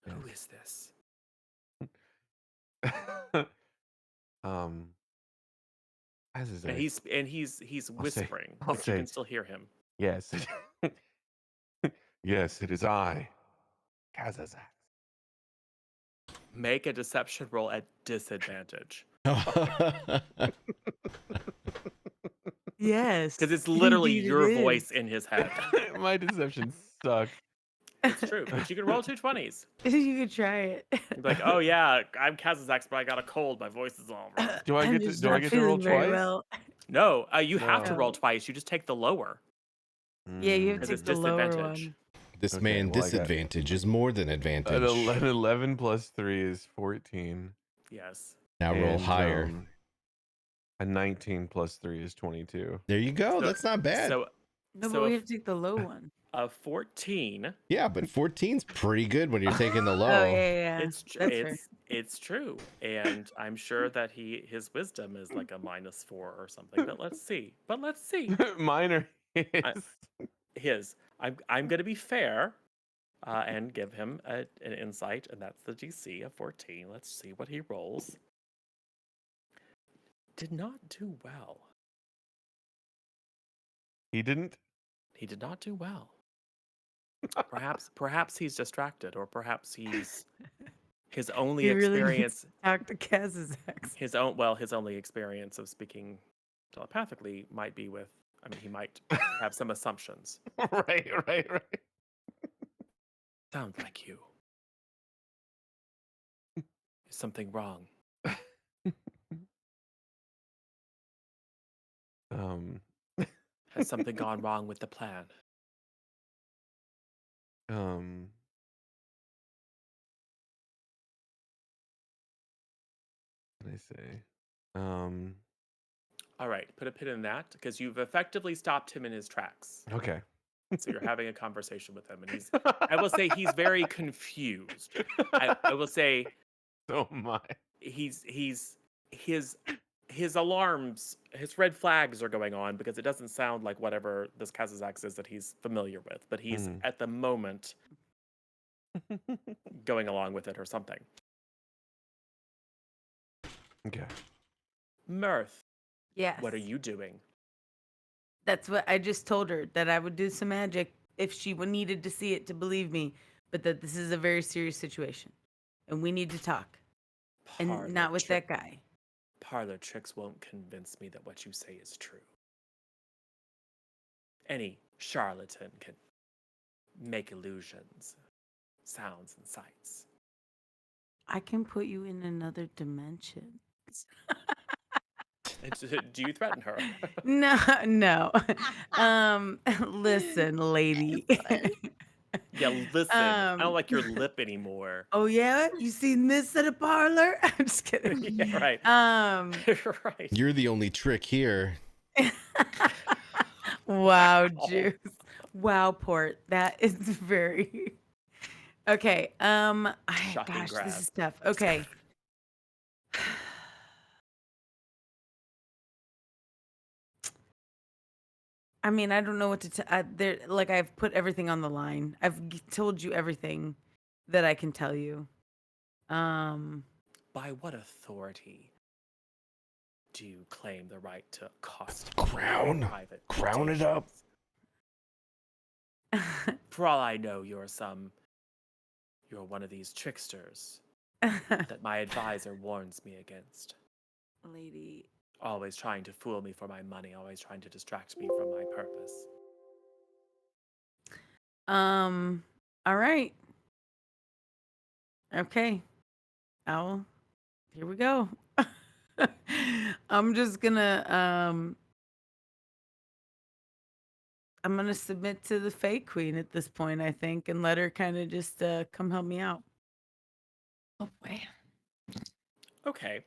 Who
Yes.
is this?
Kazakhs.
And he's whispering,
I'll
but you
say-
can still hear him.
Yes. Yes, it is I. Kazakhs.
Make a deception roll at disadvantage.
Yes.
Because it's literally
indeed it
your
is.
voice in his head.
My deception sucks.
It's true, but you can roll 2 20s.
You could try it.
You'd be like, oh yeah, I'm Kazazax, but I got a cold. My voice is all wrong.
Do I
I'm
get to-
just
do I
not
get to roll
feeling very
twice?
well.
No, you have to
No.
roll twice. You just take the lower.
Yeah, you have
Because
to
it's
take the lower
disadvantage.
one.
This
Okay,
man
well, I got-
disadvantage is more than advantage.
An 11 plus 3 is 14.
Yes.
Now roll
And,
higher.
A 19 plus 3 is 22.
There you go.
So-
That's not bad.
So
No,
So
but we
if-
have to take the low one.
a 14.
Yeah, but 14's pretty good when you're taking the low.
Oh, yeah.
It's tr-
That's fair.
it's true, and I'm sure that his wisdom is like a -4 or something. But let's see.
Minor is.
I'm gonna be fair, and give him an insight, and that's the DC of 14. Let's see what he rolls. Did not do well.
He didn't?
He did not do well. Perhaps he's distracted, or perhaps his only
He really needs
experience.
Talk to Kazazax.
His only experience of speaking telepathically might be with. I mean, he might have some assumptions.
Right.
Sounds like you. Is something wrong? Has something gone wrong with the plan?
What can I say?
All right, put a pin in that because you've effectively stopped him in his tracks.
Okay.
So you're having a conversation with him, and I will say he's very confused. I will say
So my.
his alarms, his red flags are going on because it doesn't sound like whatever this Kazakh is that he's familiar with, but he's at the moment going along with it or something.
Okay.
Myrthe,
Yes.
what are you doing?
That's what I just told her, that I would do some magic if she needed to see it to believe me, but that this is a very serious situation and we need to talk.
Parlor
And not with
trick-
that guy.
Parlor tricks won't convince me that what you say is true. Any charlatan can make illusions, sounds, and sights.
I can put you in another dimension.
Do you threaten her?
No. Listen, lady.
Yeah, listen. I don't like your lip anymore.
Oh yeah? You seen this at a parlor? I'm just kidding.
Yeah, right. Right.
You're the only trick here.
Wow, Juice. Wow, Port. That is very okay.
Shocking
Gosh,
grab.
this is tough. Okay. I mean, I don't know what to tell. There, like, I've put everything on the line. I've told you everything that I can tell you.
By what authority do you claim the right to accost
Crown.
private
Crown it up.
meditations? For all I know, you're one of these tricksters that my advisor warns me against.
Lady.
Always trying to fool me for my money, always trying to distract me from my purpose.
All right. Okay. Owl. Here we go. I'm just gonna I'm gonna submit to the fake queen at this point, I think, and let her kind of just come help me out.
Oh boy.
Okay.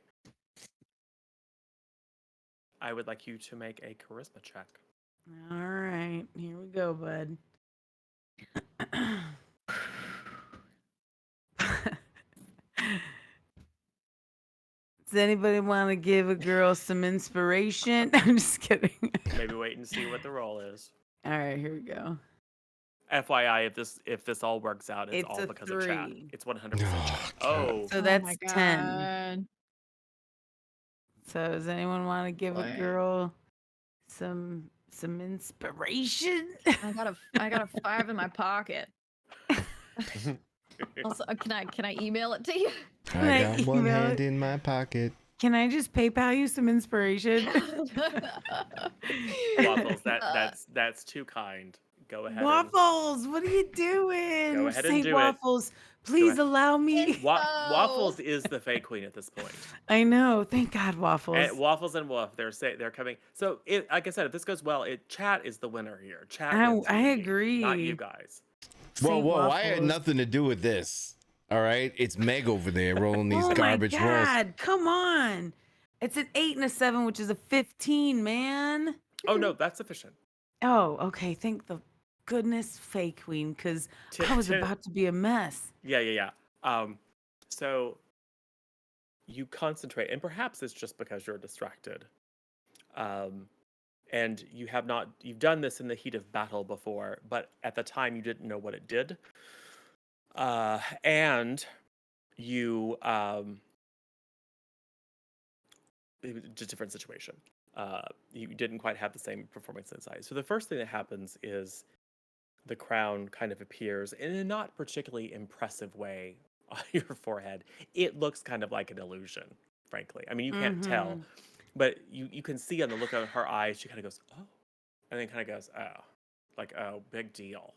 I would like you to make a charisma check.
All right, here we go, bud. Does anybody want to give a girl some inspiration? I'm just kidding.
Maybe wait and see what the roll is.
All right, here we go.
FYI, if this all works out, it's
It's
all
a
because of chat.
3.
It's 100%
Oh,
chat.
God.
Oh,
So that's
my
10.
God.
So does anyone want to give a
Boy.
girl some inspiration?
I got a 5 in my pocket. Also, can I email it to you?
I got one
email
hand
it?
in my pocket.
Can I just PayPal you some inspiration?
Waffles, that's too kind. Go ahead.
Waffles, what are you doing?
Go ahead and
Saint
do it.
Waffles, please
ahead.
allow me.
Info.
Waffles is the fake queen at this point.
I know. Thank God, Waffles.
And Waffles and Wolf, they're coming. So, like I said, if this goes well, chat is the winner here. Chat wins the
I
game,
agree.
not you guys.
Whoa,
Saint
whoa! I had
Waffles.
nothing to do with this. All right, it's Meg over there rolling these
Oh
garbage
my
rolls.
God, come on. It's an 8 and a 7, which is a 15, man.
Oh no, that's sufficient.
Oh, okay. Thank the goodness, fake queen, because I was about to be a mess.
Yeah. So you concentrate, and perhaps it's just because you're distracted. And you've done this in the heat of battle before, but at the time you didn't know what it did. And you, it was just a different situation. You didn't quite have the same performance inside. So the first thing that happens is the crown kind of appears in a not particularly impressive way on your forehead. It looks kind of like an illusion, frankly. I mean, you can't tell, but you can see on the look of her eyes, she kind of goes, oh, and then kind of goes, oh, like, oh, big deal.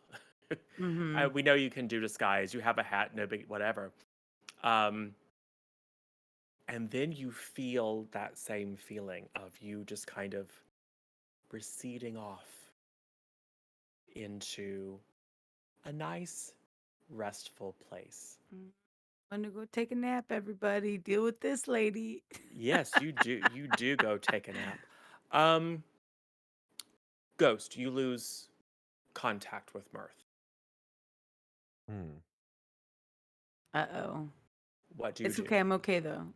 We know you can do disguise. You have a hat, no big, whatever. And then you feel that same feeling of you just kind of receding off into a nice, restful place.
I'm gonna go take a nap, everybody. Deal with this lady.
Yes, you do. You do go take a nap. Ghost, you lose contact with Myrthe.
Hmm.
Uh-oh.
What do you
It's
do?
okay. I'm okay, though.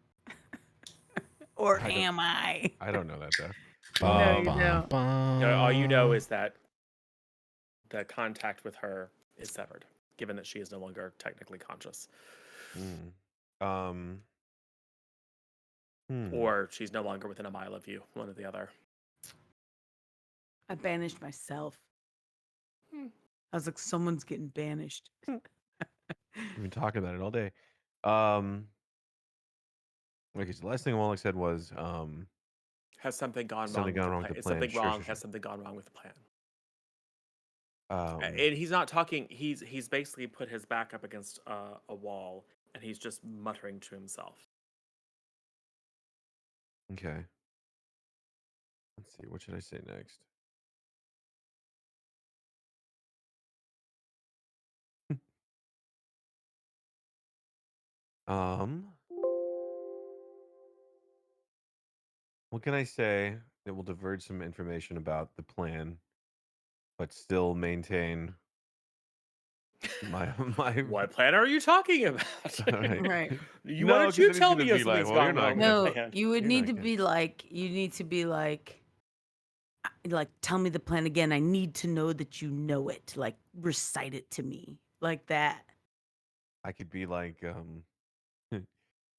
Or
I don't-
am I?
I don't know that, Beth.
No, you don't.
All you know is that the contact with her is severed, given that she is no longer technically conscious,
Hmm.
or she's no longer within a mile of you. One or the other.
I banished myself.
Hmm.
I was like, someone's getting banished.
We've been talking about it all day. Okay, so the last thing Wallach said was,
Has something gone
something
wrong
gone
with the
wrong with
plan?
the
Is
plan.
something
Sure,
wrong?
sure,
Has
sure.
something gone wrong with the plan?
Um,
And he's not talking. He's basically put his back up against a wall, and he's just muttering to himself.
okay. Let's see. What should I say next? What can I say that will diverge some information about the plan, but still maintain my my?
What plan are you talking about?
All right.
Right.
You
No,
why don't
'cause
you
then he's
tell
gonna
me
be
if
like,
something's
"Well, you're
gone
not
wrong with
gonna-
the
No,
plan?
you would
You're
need
not
to
gonna-
be like, tell me the plan again. I need to know that you know it. Like, recite it to me. Like that.
I could be like,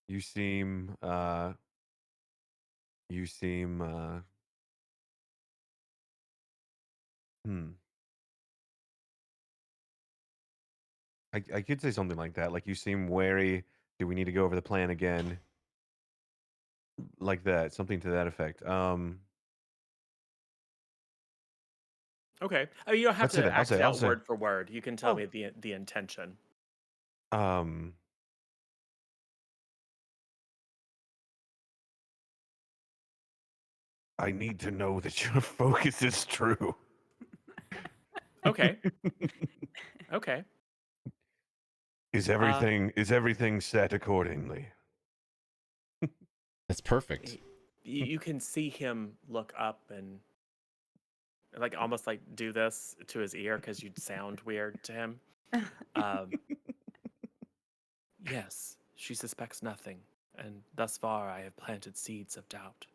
you seem, you seem, hmm. I could say something like that. Like, you seem wary. Do we need to go over the plan again? Like that, something to that effect.
Okay. I mean, you don't have
Let's say
to
that. I'll
act
say.
it
I'll
out
say.
word for word. You can tell
Oh.
me the intention.
I need to know that your focus is true.
Okay. Okay.
Is everything set accordingly?
That's perfect.
You can see him look up and like almost like do this to his ear because you'd sound weird to him. Yes, she suspects nothing, and thus far I have planted seeds of doubt.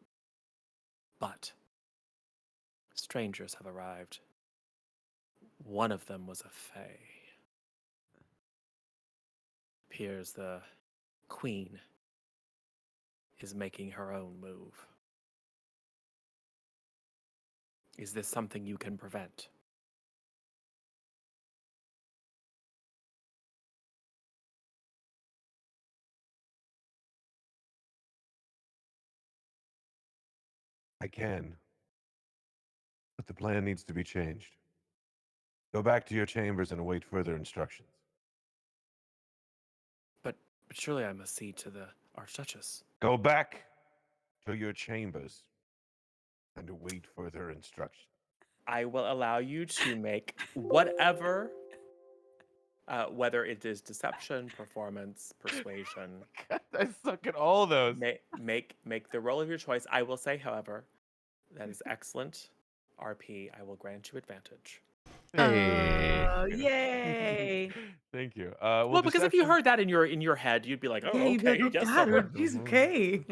But strangers have arrived. One of them was a fae. Appears the queen is making her own move. Is this something you can prevent?
I can. But the plan needs to be changed. Go back to your chambers and await further instructions.
But surely I must see to the Archduchess.
Go back to your chambers and await further instructions.
I will allow you to make whatever, whether it is deception, performance, persuasion.
God, I suck at all of those.
Make the roll of your choice. I will say, however, that is excellent. RP, I will grant you advantage.
Hey.
Oh, yay.
Thank you.
Well, because if you
deception-
heard that in your head, you'd be like, oh,
Yeah, you'd be
okay,
like, oh,
yes,
God,
sir.
she's okay.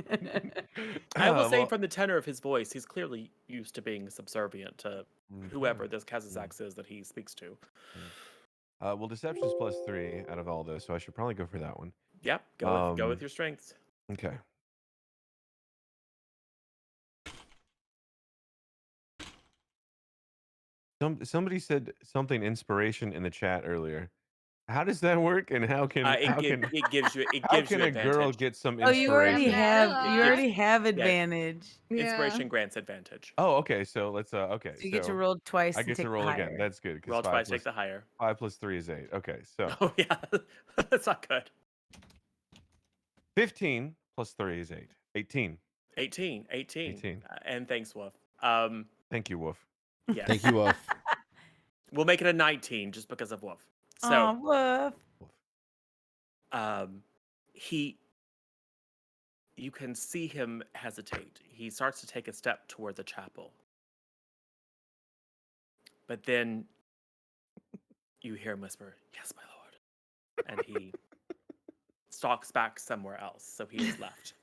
I will say
well,
from the tenor of his voice, he's clearly used to being subservient to whoever this Kazazax is that he speaks to.
Well, deception's +3 out of all those, so I should probably go for that one.
Yep, go with your strengths.
Okay. Somebody said something inspiration in the chat earlier. How does that work? And how can
It gives you
how can a
advantage.
girl get some
Oh,
inspiration?
you already
Yeah.
have advantage.
Inspiration grants advantage.
Oh, okay. So let's okay.
So you get to roll twice
I
and
get
take
to
the
roll again.
higher.
That's good. 'Cause
Roll
5
twice,
plus-
take the higher.
5 plus 3 is 8. Okay, so
Oh yeah, that's not good.
15 plus 3 is 8. 18.
18.
18.
And thanks, Wolf.
Thank you, Wolf.
Yes.
Thank you, Wolf.
We'll make it a 19 just because of Wolf. So,
Oh, woof.
he you can see him hesitate. He starts to take a step toward the chapel. But then you hear him whisper, "Yes, my lord." And he stalks back somewhere else, so he is left.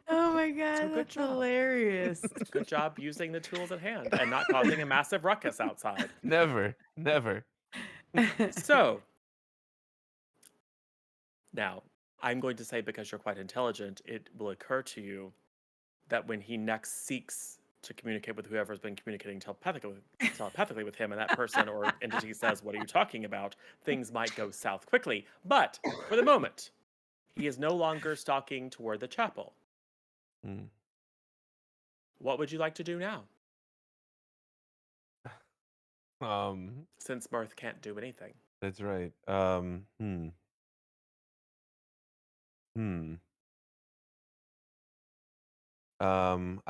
Oh my
So
god,
good
that's
job.
hilarious.
Good job using the tools at hand and not causing a massive ruckus outside.
Never.
So, now, I'm going to say, because you're quite intelligent, it will occur to you that when he next seeks to communicate with whoever's been communicating telepathically with him, and that person or entity says, "What are you talking about?" things might go south quickly. But for the moment, he is no longer stalking toward the chapel.
Mm.
What would you like to do now, since Myrthe can't do anything?
That's right.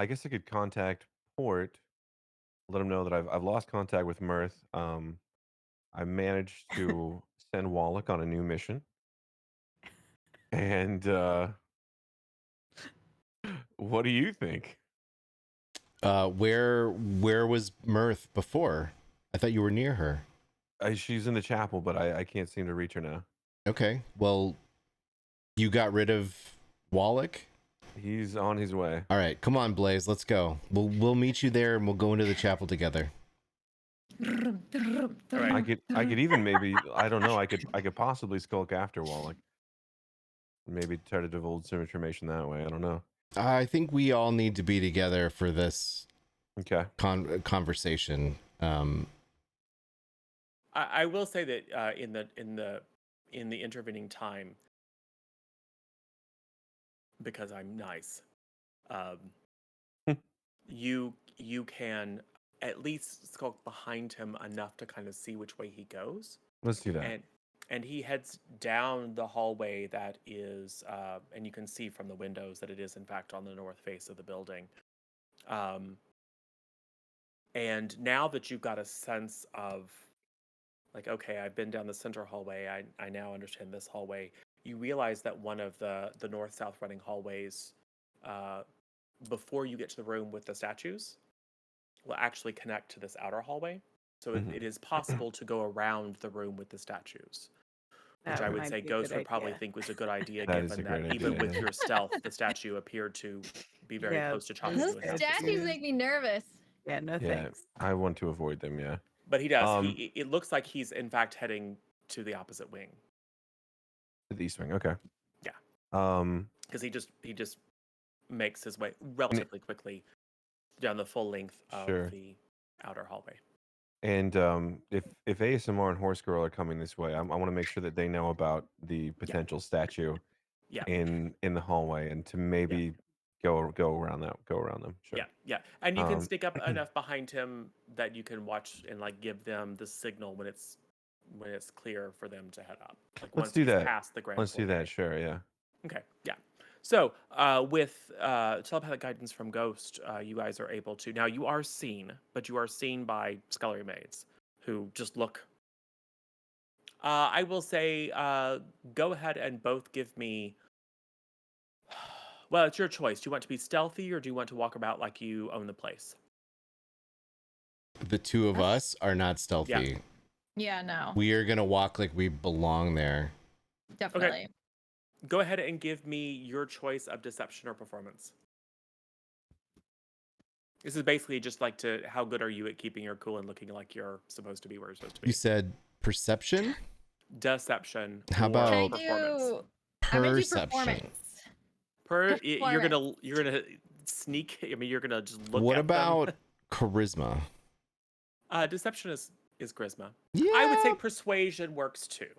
I guess I could contact Port, let them know that I've lost contact with Myrthe. I managed to send Wallach on a new mission, and what do you think?
Where was Myrthe before? I thought you were near her.
She's in the chapel, but I can't seem to reach her now.
Okay. Well, you got rid of Wallach?
He's on his way.
All right, come on, Blaze, let's go. We'll meet you there and we'll go into the chapel together.
I could even maybe, I don't know, I could possibly skulk after Wallach. Maybe try to divulge some information that way. I don't know.
I think we all need to be together for this
Okay.
conversation.
I will say that in the intervening time, because I'm nice, you can at least skulk behind him enough to kind of see which way he goes.
Let's do that.
And he heads down the hallway that is, and you can see from the windows that it is in fact on the north face of the building. And now that you've got a sense of, like, okay, I've been down the center hallway, I now understand this hallway, you realize that one of the north-south running hallways, before you get to the room with the statues, will actually connect to this outer hallway. So it is possible to go around the room with the statues, which
That
I would
might
say
be a
Ghost
good
would probably
idea.
think was a good idea,
That is
given
a
that
great
even
idea,
with
yeah.
your stealth, the statue appeared to be very
Yeah,
close to chopping
Those
you in half.
statues make me nervous.
Yeah, no
Yeah,
thanks.
I want to avoid them. Yeah.
But he does.
Um,
It looks like he's in fact heading to the opposite wing.
The East Wing. Okay.
Yeah.
Because
he just makes his way relatively quickly down the full length of
Sure.
the outer hallway.
And if ASMR and Horse Girl are coming this way, I want to make sure that they know about the potential statue
Yeah.
in the hallway, and to maybe go around them. Sure.
Yeah. And you can
Um,
sneak up enough behind him that you can watch and like give them the signal when it's clear for them to head up. Like
Let's
once
do
he's
that.
past the grand
Let's do
foyer.
that. Sure. Yeah.
Okay, yeah. So with telepathic guidance from Ghost, you guys are able to, now you are seen, but you are seen by scullery maids who just look. I will say, go ahead and both give me, well, it's your choice. Do you want to be stealthy or do you want to walk about like you own the place?
The two of us are not stealthy.
Yeah, no,
We are gonna walk like we belong there.
definitely.
Go ahead and give me your choice of deception or performance. This is basically just like how good are you at keeping your cool and looking like you're supposed to be where you're supposed to be.
You said perception?
Deception.
How
or
about-
Can I
performance?
do? I'm gonna do
Perception.
performance.
You're gonna sneak. I mean, you're gonna just look.
What
at
about charisma?
them. Deception is charisma.
Yeah.
I would say persuasion works too.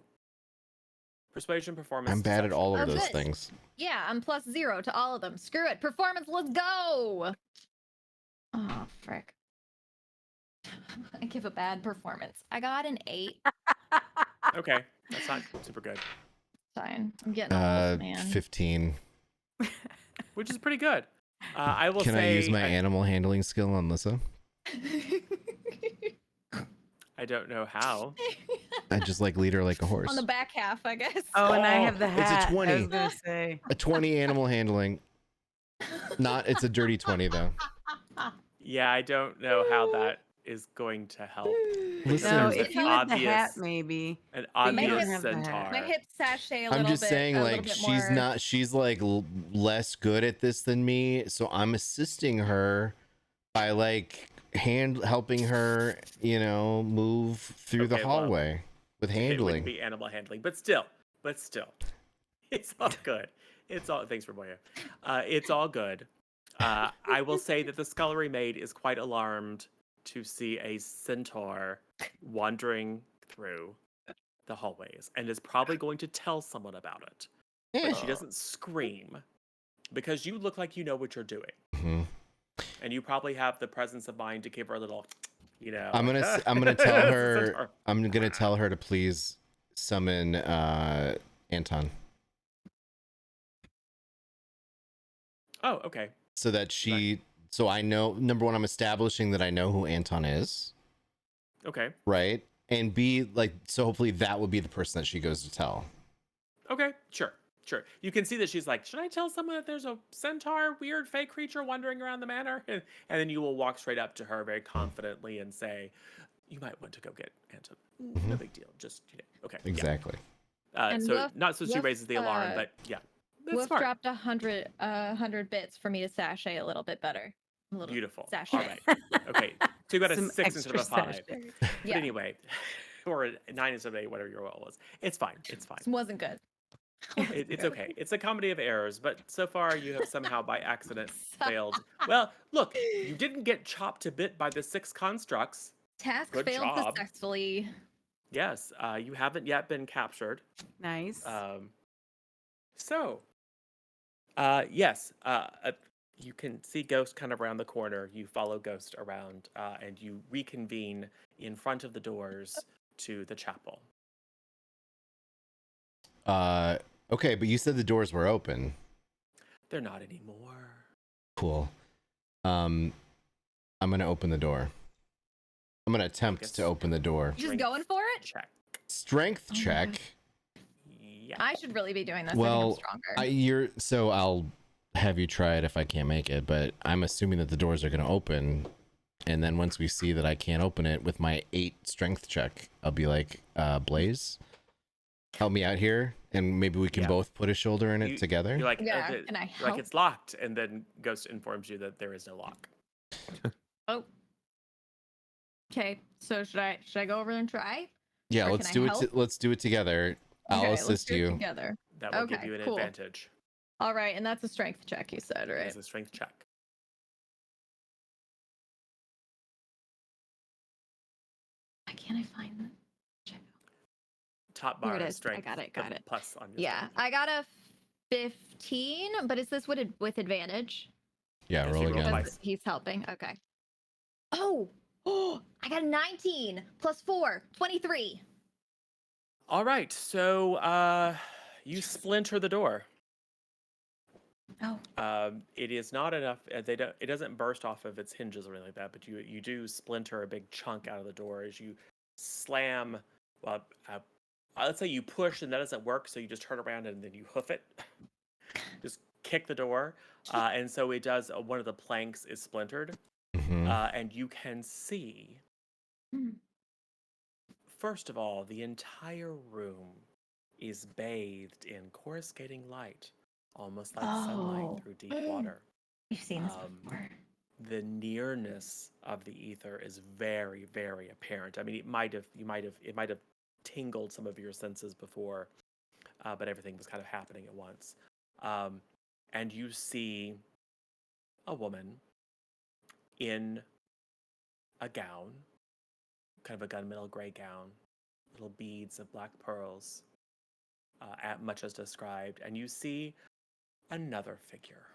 Persuasion, performance.
I'm bad at
deception.
all of
Oh,
those
good.
things.
Yeah, I'm +0 to all of them. Screw it. Performance, let's go. Oh, frick. I give a bad performance. I got an 8.
Okay, that's not super good,
Fine. I'm getting old, man.
15.
which is pretty good. I will
Can
say.
I use my animal handling skill on Lissa?
I don't know how.
I just like lead her like a horse.
On the back half, I guess.
Oh, and I
Oh,
have the
it's a
hat. I
20.
was gonna say.
A 20 animal handling. It's a dirty 20 though.
Yeah, I don't know how that is going to help.
Listen,
No,
There's
if you had the hat, maybe.
An
But you
don't
obvious
have
the hat.
centaur.
My hips sashay a
I'm
little
just
bit.
saying,
a little
like,
bit
she's
more.
not, she's like less good at this than me. So I'm assisting her by like helping her, move through the
Okay, well,
hallway with
It
handling.
wouldn't be animal handling, but still, it's all good. It's all thanks for Moya. It's all good. I will say that the scullery maid is quite alarmed to see a centaur wandering through the hallways and is probably going to tell someone about it. But she doesn't scream because you look like you know what you're doing.
Mhm.
And you probably have the presence of mind to give her a little,
I'm gonna
like,
I'm gonna tell
"Centaur."
her I'm gonna tell her to please summon Anton
Oh, okay.
so that so I know, number one, I'm establishing that I know who Anton is,
Okay.
right? And B, like, so hopefully that would be the person that she goes to tell.
Okay, sure. You can see that she's like, should I tell someone that there's a centaur, weird fake creature wandering around the manor? And then you will walk straight up to her very confidently and say, you might want to go get Anton. No big deal. Just, okay.
Exactly.
Yeah.
And
So
Wolf-
not so she
Wolf,
raises the alarm, but yeah. That's
Wolf
smart.
dropped 100 bits for me to sashay a little bit better. A little
Beautiful.
sashay.
All right. Okay. So you got a
Some
6 instead of a
extra
5.
sashay.
But
Yeah.
anyway, or a 9 instead of 8, whatever your roll was. It's fine. It's fine.
This wasn't good.
It's okay. It's a comedy of errors, but so far you have somehow by accident failed. Well, look, you didn't get chopped to bit by the 6 constructs.
Task
Good
failed
job.
successfully.
Yes, you haven't yet been captured.
Nice.
Yes, you can see Ghost kind of around the corner. You follow Ghost around, and you reconvene in front of the doors to the chapel.
Okay, but you said the doors were open.
They're not anymore.
Cool. I'm gonna open the door. I'm gonna attempt to open the door.
Just going for it?
Check.
Strength
Oh my
check.
God.
Yeah.
I should really be doing this.
Well,
I think I'm stronger.
So I'll have you try it if I can't make it, but I'm assuming that the doors are gonna open, and then once we see that I can't open it with my 8 strength check, I'll be like, Blaze, help me out here, and maybe we can
Yeah.
both put a shoulder in it together.
You're like,
Yeah,
"Okay,"
can I
you're like
help?
it's locked, and then Ghost informs you that there is no lock.
Oh. Okay, so should I go over and try?
Yeah,
Or
let's
can I
do it.
help?
Let's do it together. I'll
Okay, let's
assist
do it
you.
together.
That will give
Okay,
you an
cool.
advantage.
All right, and that's a strength check, you said, right?
It's a strength check.
Why can't I find the check?
Top
Here
bar
it
is
is. I
strength.
got it,
the
got it.
Plus on your
Yeah,
strength.
I got a 15, but is this with advantage?
Yeah,
Yes,
roll
you roll
again.
twice.
Because he's helping. Okay. Oh, I got a 19 plus 4, 23.
All right, so you splinter the door.
Oh,
It is not enough. It doesn't burst off of its hinges or anything like that. But you do splinter a big chunk out of the door as you slam. Well, let's say you push and that doesn't work, so you just turn around and then you hoof it. Just kick the door, and so it does. One of the planks is splintered,
Mhm.
and you can see.
Hmm.
First of all, the entire room is bathed in coruscating light, almost like
Oh.
sunlight through deep water.
You've seen this
Um,
before.
The nearness of the ether is very, very apparent. I mean, it might have tingled some of your senses before, but everything was kind of happening at once. And you see a woman in a gown, kind of a gunmetal gray gown, little beads of black pearls, much as described, and you see another figure.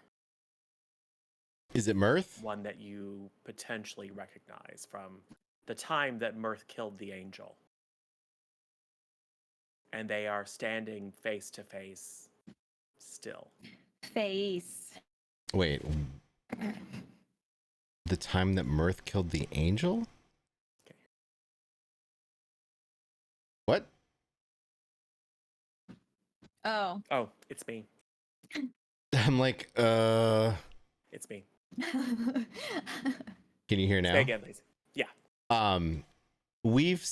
Is it Myrthe?
One that you potentially recognize from the time that Myrthe killed the angel. And they are standing face to face still.
Face.
Wait. The time that Myrthe killed the angel?
Okay.
What?
Oh.
Oh, it's me.
I'm like,
It's me.
can you hear
Say
now?
again, please. Yeah.
I've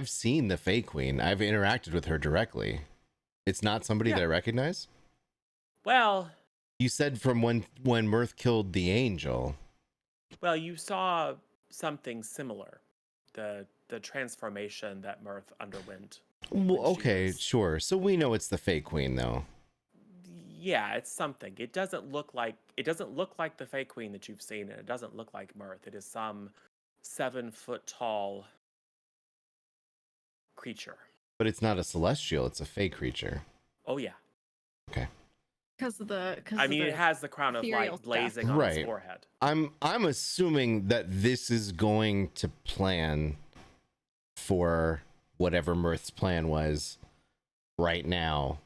seen the Fey Queen. I've interacted with her directly. It's not somebody
Yeah.
that I recognize.
Well,
You said from when Myrthe killed the angel.
you saw something similar. The transformation that Myrthe underwent.
Well,
when she
okay,
was-
sure. So we know it's the Fey Queen, though.
Yeah, it's something. It doesn't look like the Fey Queen that you've seen, and it doesn't look like Myrthe. It is some 7-foot tall creature.
But it's not a celestial. It's a Fey creature.
Oh yeah.
Because of the.
I mean, it has the crown of
ethereal
light
stuff.
blazing on its
Right.
forehead.
I'm assuming that this is going to plan for whatever Myrthe's plan was right now.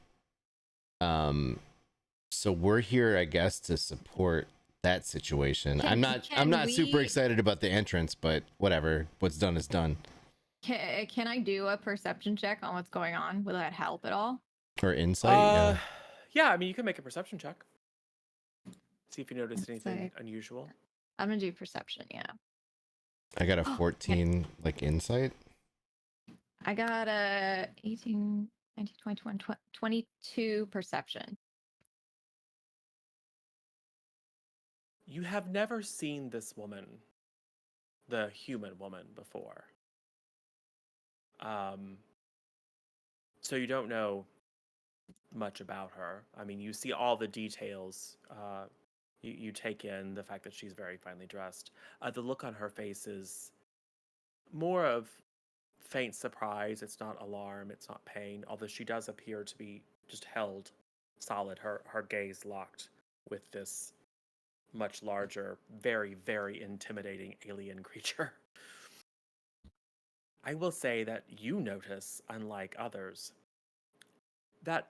So we're here, I guess, to support that situation. I'm not super
we-
excited about the entrance, but whatever. What's done is done.
Can I do a perception check on what's going on? Will that help at all?
Or insight.
Yeah. I mean, you can make a perception check. See if you notice anything
Insight.
unusual.
I'm gonna do perception. Yeah.
I got a 14 like insight.
I got a 18, 19, 20, 21, 22 perception.
You have never seen this woman, the human woman, before. So you don't know much about her. I mean, you see all the details. You take in the fact that she's very finely dressed. The look on her face is more of faint surprise. It's not alarm. It's not pain. Although she does appear to be just held solid, her gaze locked with this much larger, very, very intimidating alien creature. I will say that you notice, unlike others, that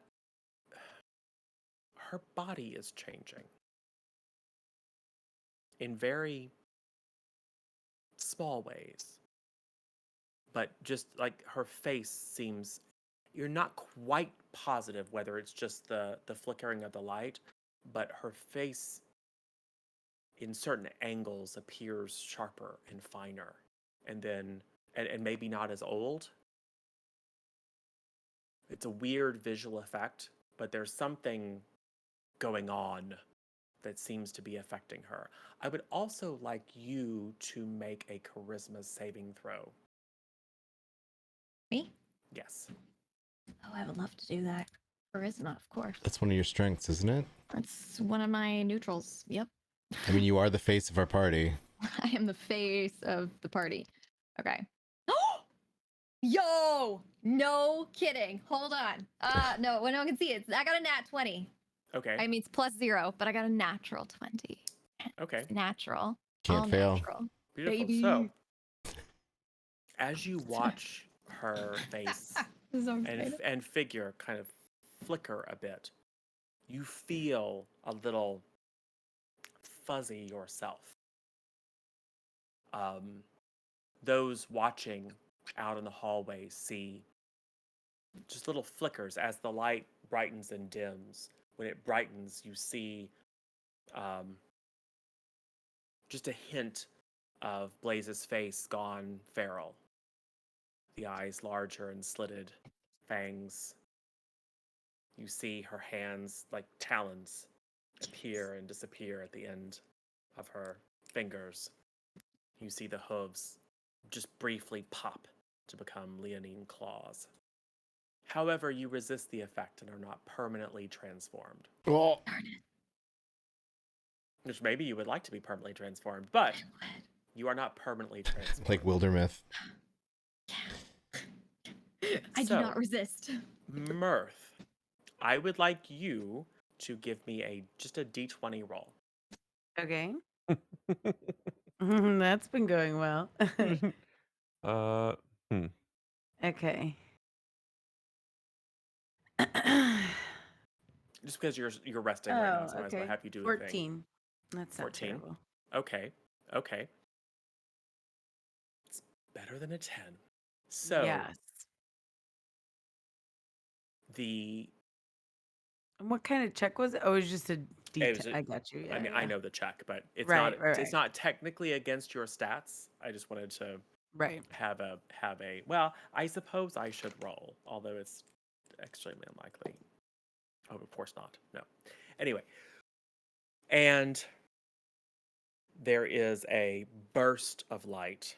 her body is changing in very small ways. But just like her face seems, you're not quite positive whether it's just the flickering of the light, but her face in certain angles appears sharper and finer, and then and maybe not as old. It's a weird visual effect, but there's something going on that seems to be affecting her. I would also like you to make a charisma saving throw.
Me?
Yes.
Oh, I would love to do that. Charisma, of course.
That's one of your strengths, isn't it?
That's one of my neutrals. Yep.
I mean, you are the face of our party.
I am the face of the party. Okay. Yo! No kidding. Hold on. No, when no one can see it. I got a nat 20.
Okay.
I mean, it's +0, but I got a natural 20.
Okay.
It's natural.
Can't
All
fail.
natural.
Beautiful.
Baby.
So, as you watch her face
So excited.
and figure kind of flicker a bit, you feel a little fuzzy yourself. Those watching out in the hallway see just little flickers as the light brightens and dims. When it brightens, you see just a hint of Blaze's face gone feral. The eyes larger and slitted, fangs. You see her hands like talons appear and disappear at the end of her fingers. You see the hooves just briefly pop to become leonine claws. However, you resist the effect and are not permanently transformed.
Oh,
Darn it.
Which maybe you would like to be permanently transformed, but you are not permanently transformed.
like Wildermyth.
I do
So,
not resist.
Myrthe, I would like you to give me just a d20 roll.
Okay. That's been going well. Okay.
Just because you're resting right now, so I might as well
okay.
have you do a thing.
14. That's not
14?
terrible.
Okay. It's better than a 10. So
Yes.
the
What kind of check was it? Oh, it was just a
It
detail.
was
I got you. Yeah,
I mean,
yeah.
I know the check, but it's
Right,
not
right,
it's
right.
not technically against your stats. I just wanted to
Right.
have a well, I suppose I should roll, although it's extremely unlikely. Oh, of course not. No. Anyway, and there is a burst of light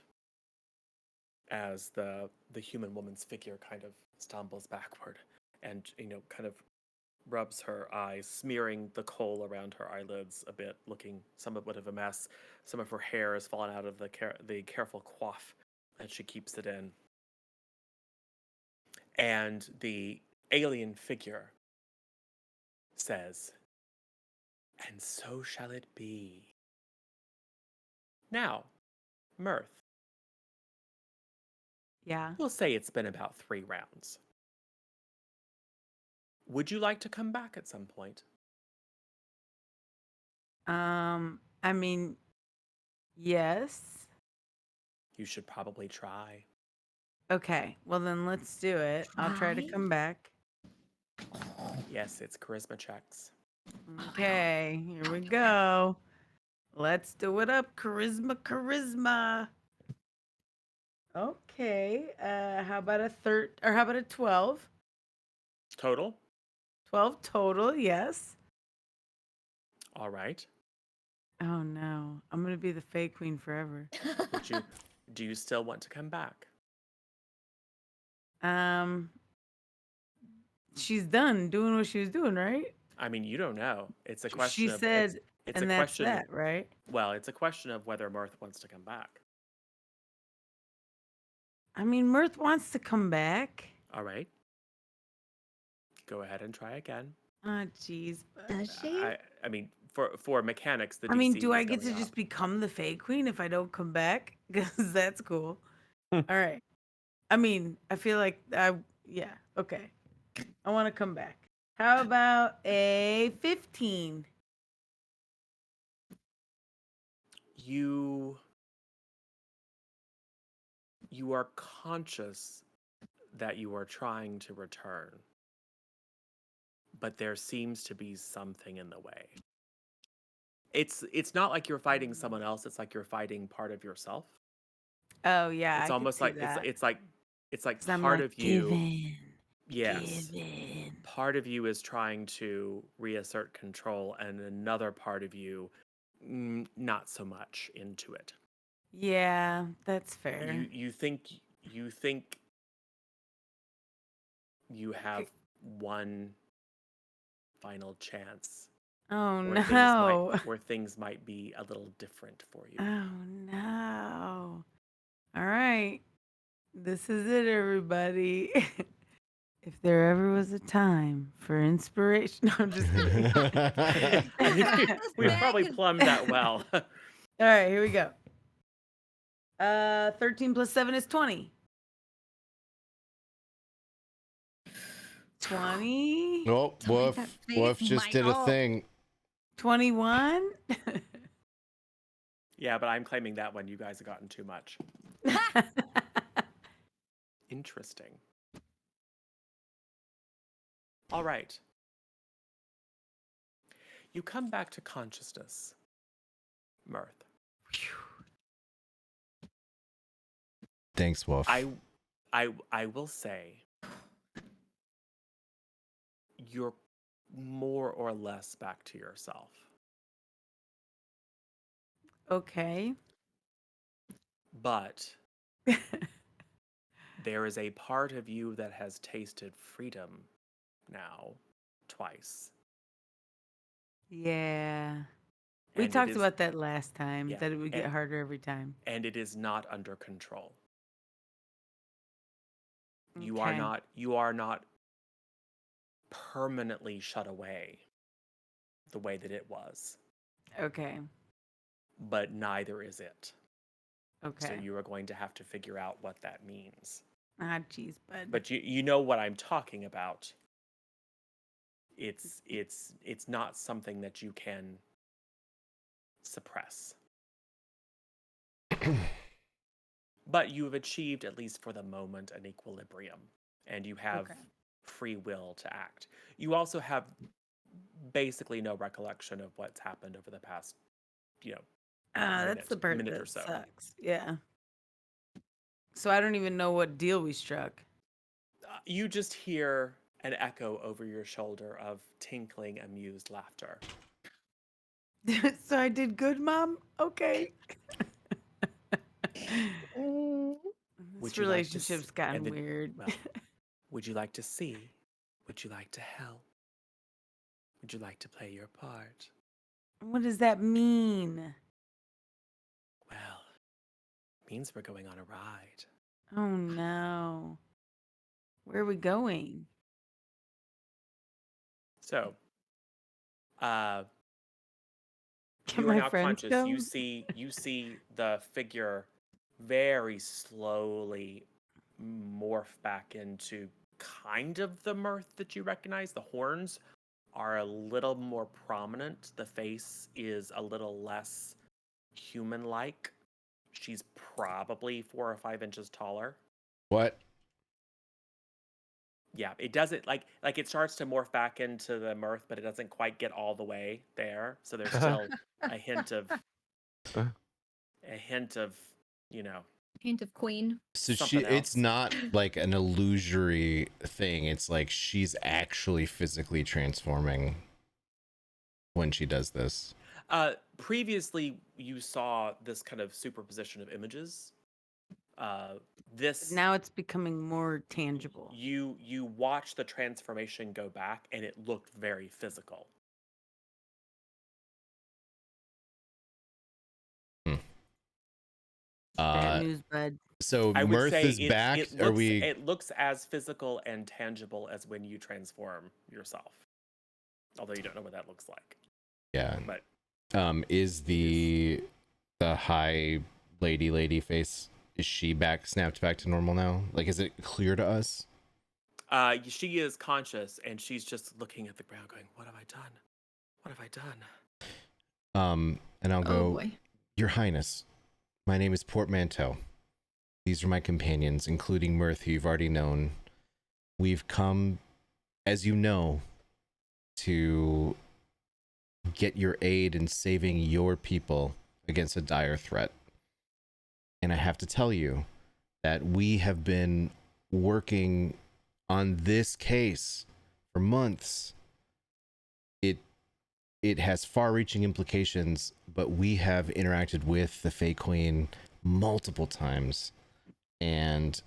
as the human woman's figure kind of stumbles backward and kind of rubs her eyes, smearing the coal around her eyelids a bit, looking somewhat of a mess. Some of her hair has fallen out of the careful coif, and she keeps it in. And the alien figure says, "And so shall it be." Now, Myrthe,
Yeah.
we'll say it's been about 3 rounds. Would you like to come back at some point?
I mean, yes.
You should probably try.
Okay. Well, then let's do it. I'll try to
Try?
come back.
Yes, it's charisma checks.
Okay, here we go. Let's do it up. Charisma, charisma. Okay. How about a how about a 12?
Total?
12 total, yes.
All right.
Oh no. I'm gonna be the fake queen forever.
Do you still want to come back?
She's done doing what she was doing, right?
I mean, you don't know. It's a
She
question of
said,
it's a
and that's
question.
that, right?
Well, it's a question of whether Myrthe wants to come back.
I mean, Myrthe wants to come back.
All right. Go ahead and try again.
Oh, jeez.
Does she?
I mean, for mechanics, the
I mean,
DC
do I
is
get
going
to just
up.
become the fake queen if I don't come back? Because that's cool. All right. I mean, I feel like yeah, okay. I want to come back. How about a 15?
You are conscious that you are trying to return, but there seems to be something in the way. It's not like you're fighting someone else, it's like you're fighting part of yourself.
Oh, yeah,
It's
I could
almost
see
like
that.
it's like
'Cause I'm
part
like,
of you.
given,
Yes.
given.
Part of you is trying to reassert control, and another part of you, not so much into it.
Yeah, that's fair.
You think you have one final chance
Oh,
where
no.
things might be a little different for you.
Oh, no. All right. This is it, everybody. If there ever was a time for inspiration. No, I'm just kidding.
We probably plumbed that well.
All right, here we go. 13 plus 7 is 20. 20?
Oh,
Don't make that
Woof
face,
just did a
Michael.
thing.
21?
Yeah, but I'm claiming that one. You guys have gotten too much. Interesting. All right. You come back to consciousness, Myrthe.
Thanks, Wolf.
I will say you're more or less back to yourself.
Okay.
But there is a part of you that has tasted freedom now twice.
Yeah. We
And
talked about that last time,
yeah,
that it would get harder every time.
And it is not under control. You
Okay.
are not permanently shut away the way that it was.
Okay.
But neither is it.
Okay.
So you are going to have to figure out what that means.
Ah, jeez, bud.
But you know what I'm talking about. It's not something that you can suppress. But you have achieved, at least for the moment, an equilibrium, and you have free will to act. You also have basically no recollection of what's happened over the past,
That's the part
minute or
that
so.
sucks. Yeah. So I don't even know what deal we struck.
You just hear an echo over your shoulder of tinkling, amused laughter.
So I did good, Mom? Okay. This relationship's gotten weird.
Well, would you like to see? Would you like to help? Would you like to play your part?
What does that mean?
Well, it means we're going on a ride.
Oh no. Where are we going?
So,
Can
you are
my
now
friends
conscious.
go?
You see the figure very slowly morph back into kind of the Myrthe that you recognize. The horns are a little more prominent. The face is a little less human-like. She's probably 4 or 5 inches taller.
What?
Yeah, it doesn't like it starts to morph back into the Myrthe, but it doesn't quite get all the way there. So there's still a hint of hint of
queen.
So
something
it's
else.
not like an illusory thing. It's like she's actually physically transforming when she does this.
Previously, you saw this kind of superposition of images.
Now it's becoming more tangible.
You watch the transformation go back, and it looked very physical.
Bad news, bud.
So
I would
Myrthe
say
is back.
it looks as physical and tangible as when you transform yourself. Although you don't know what that looks like.
Yeah.
But
is the high lady face, is she snapped back to normal now? Like, is it clear to us?
She is conscious, and she's just looking at the ground going, what have I done? What have I done?
And I'll go,
boy.
Your Highness, my name is Portmanteau. These are my companions, including Myrthe, who you've already known. We've come, as you know, to get your aid in saving your people against a dire threat. And I have to tell you that we have been working on this case for months. It has far-reaching implications, but we have interacted with the Fae Queen multiple times, and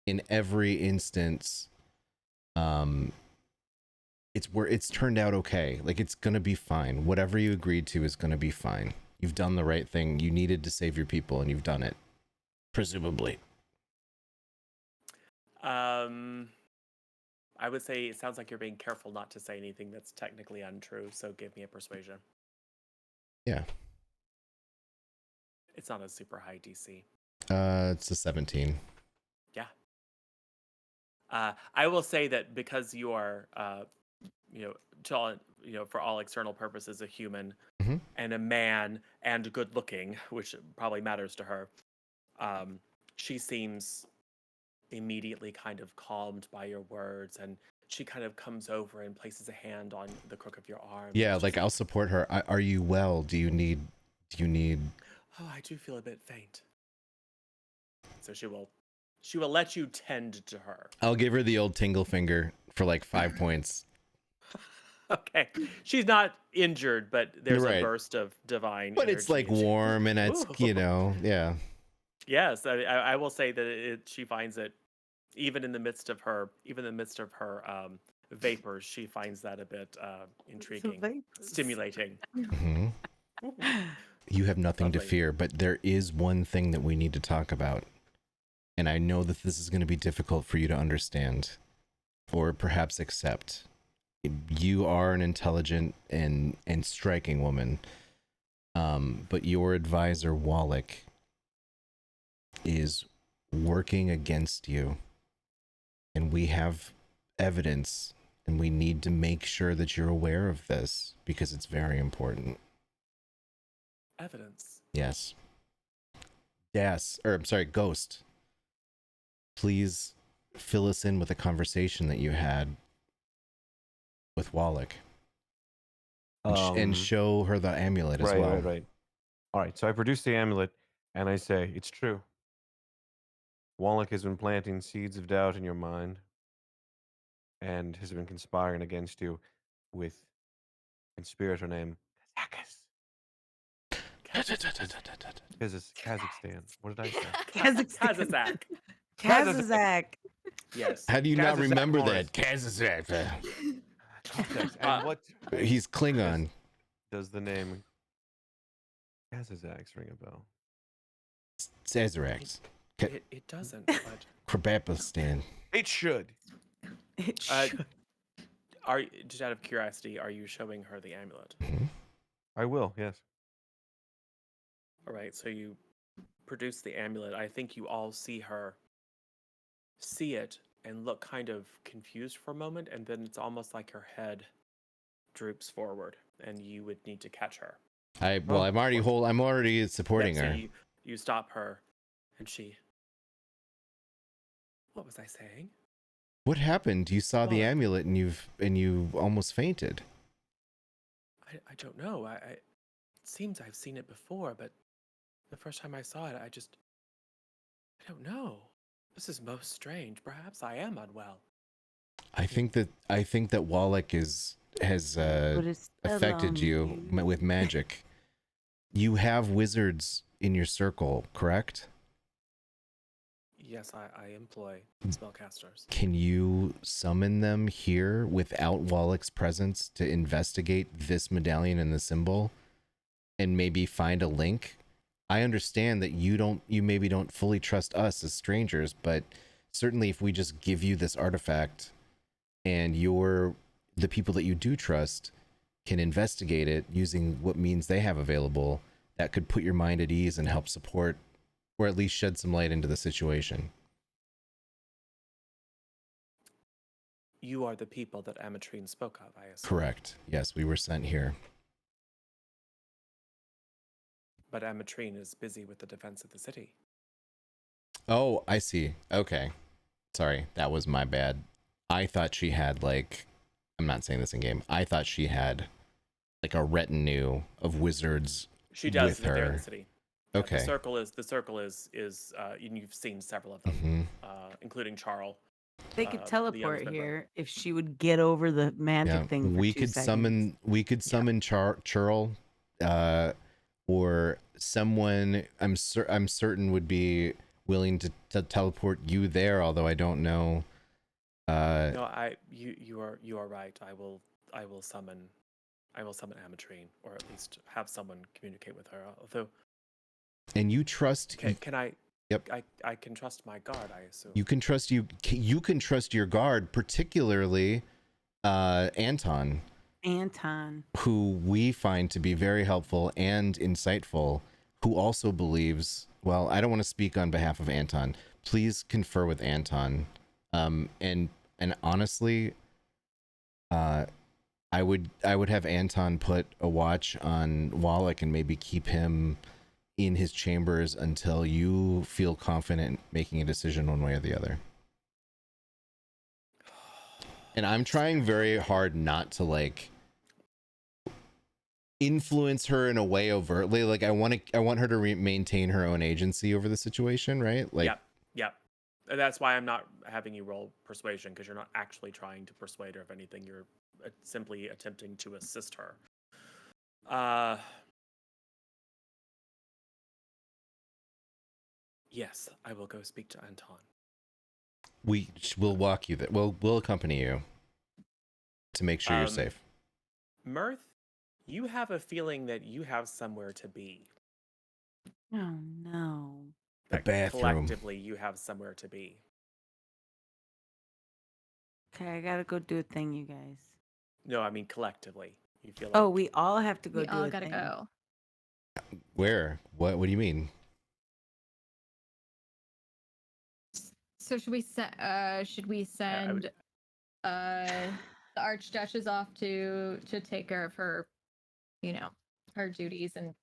in every instance, it's turned out okay. Like, it's gonna be fine. Whatever you agreed to is gonna be fine. You've done the right thing. You needed to save your people, and you've done it, presumably.
I would say it sounds like you're being careful not to say anything that's technically untrue, so give me a persuasion.
Yeah.
It's not a super high DC.
It's a 17.
Yeah. I will say that because you are, for all external purposes, a human and a man and good looking, which probably matters to her, she seems immediately kind of calmed by your words, and she kind of comes over and places a hand on the crook of your arm.
Yeah, like, I'll support her. Are you well? Do you need?
Oh, I do feel a bit faint. So she will let you tend to her.
I'll give her the old tingle finger for like 5 points.
Okay, she's not injured, but there's
Right.
a burst of divine.
But it's like
energy.
warm, and it's yeah.
Yes, I will say that she finds it, even in the midst of her vapors, she finds that a bit intriguing, stimulating.
Mm-hmm. You have nothing to
Lovely.
fear, but there is one thing that we need to talk about. And I know that this is going to be difficult for you to understand or perhaps accept. You are an intelligent and striking woman. But your advisor, Wallach, is working against you. And we have evidence, and we need to make sure that you're aware of this because it's very important.
Evidence.
Yes. Ghost. Please fill us in with a conversation that you had with Wallach. and show her the amulet as
right,
well.
right. All right, so I produce the amulet, and I say, it's true. Wallach has been planting seeds of doubt in your mind, and has been conspiring against you with a conspirator named Kazakhstan. What did I say?
Kazazak.
Kazazak.
Yes.
How do you not
Kazazak
remember
Morris.
that? Kazazak.
Context.
Uh,
And what
He's Klingon.
does the name Kazazak ring a bell?
Sazerax.
It doesn't, but
Krabapistan.
It should.
It
Uh,
should.
just out of curiosity, are you showing her the amulet?
I will, yes.
All right, so you produce the amulet. I think you all see it and look kind of confused for a moment, and then it's almost like her head droops forward, and you would need to catch her.
I'm already supporting
So
her.
you stop her, and she. What was I saying?
What happened? You saw the
Well,
amulet and you almost fainted.
I don't know. It seems I've seen it before, but the first time I saw it, I don't know. This is most strange. Perhaps I am unwell.
I think that Wallach has
Put a spell
affected
on
you with magic. You have wizards in your circle, correct?
Yes, I employ spellcasters.
Can you summon them here without Wallach's presence to investigate this medallion and the symbol and maybe find a link? I understand that you maybe don't fully trust us as strangers, but certainly if we just give you this artifact and the people that you do trust can investigate it using what means they have available, that could put your mind at ease and help support or at least shed some light into the situation.
You are the people that Amatrine spoke of, I assume.
Correct. Yes, we were sent here.
But Amatrine is busy with the defense of the city.
Oh, I see. Okay. Sorry, that was my bad. I thought she had I'm not saying this in game. I thought she had like a retinue of wizards.
She does
with
live there in
her.
the city.
Okay.
The circle is you've seen several of them, including Charles.
They could
the
teleport
youngest member.
here if she would get over the magic thing. For
we
2
could
seconds.
summon Churl, or someone I'm certain would be willing to teleport you there, although I don't know.
No, you are right. I will summon Amatrine, or at least have someone communicate with her. Although,
and you trust
can I?
Yep.
I can trust my guard, I assume.
You can trust your guard, particularly Anton, who we find to be very helpful and insightful, who also believes, well, I don't want to speak on behalf of Anton. Please confer with Anton. And honestly, I would have Anton put a watch on Wallach and maybe keep him in his chambers until you feel confident making a decision one way or the other. And I'm trying very hard not to influence her in a way overtly. I want her to maintain her own agency over the situation, right?
Yep. And that's why I'm not having you roll persuasion, because you're not actually trying to persuade her of anything. You're simply attempting to assist her. Yes, I will go speak to Anton.
We'll walk you there. We'll accompany you to make sure you're safe.
Myrthe, you have a feeling that you have somewhere to be.
Oh no.
The bathroom.
Collectively, you have somewhere to be.
Okay, I gotta go do a thing, you guys.
No, I mean collectively. You feel like,
Oh, we all have to go
We
do
all
a
gotta
thing.
go.
Where? What do you mean?
So should we send the Archduchess off to take care of her, her duties and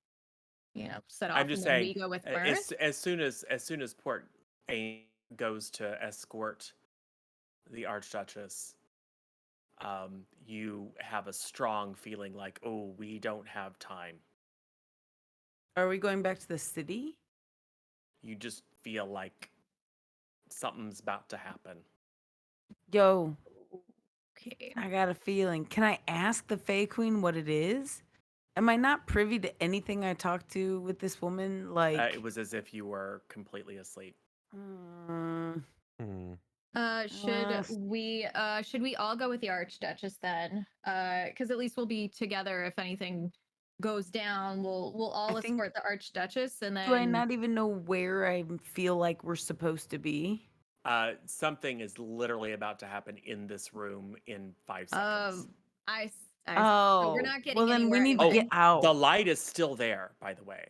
set off?
I'm just
and then
saying,
we go with Myrthe?
as soon as Port Ain goes to escort the Archduchess, you have a strong feeling like, oh, we don't have time.
Are we going back to the city?
You just feel like something's about to happen.
Yo,
Okay.
I got a feeling. Can I ask the Fae Queen what it is? Am I not privy to anything I talked to with this woman? Like,
It was as if you were completely asleep.
mm,
Hmm.
Should we all go with the Archduchess then? Because at least we'll be together if anything goes down. We'll all
I think-
escort the Archduchess, and then
do I not even know where I feel like we're supposed to be?
Something is literally about to happen in this room in 5 seconds.
So we're not getting
well, then we
anywhere
need to
anyway.
get out.
The light is still there, by the way.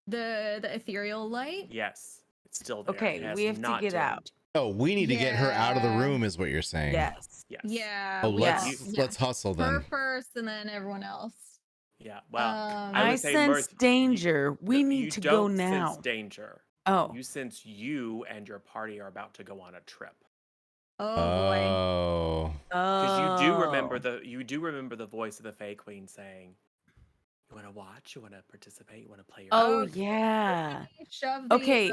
The ethereal light.
Yes, it's still there.
Okay,
It has
we have to
not
get out.
dimmed.
Oh, we need to get her out of the
Yeah.
room, is what you're saying.
Yes.
Yes.
Yeah.
Oh,
we
let's
all-
let's hustle
her
then.
first, and then everyone else.
Yeah. Well, I
I
would say
sense
Myrthe,
danger. We
no,
need
you
to
don't
go now.
sense danger.
Oh,
You sense you and your party are about to go on a trip.
Oh boy.
Oh.
Because you do remember
Oh.
the voice of the Fae Queen saying, "You want to watch? You want to participate? You want to play your?"
Oh
Okay.
yeah.
Shove the
Okay,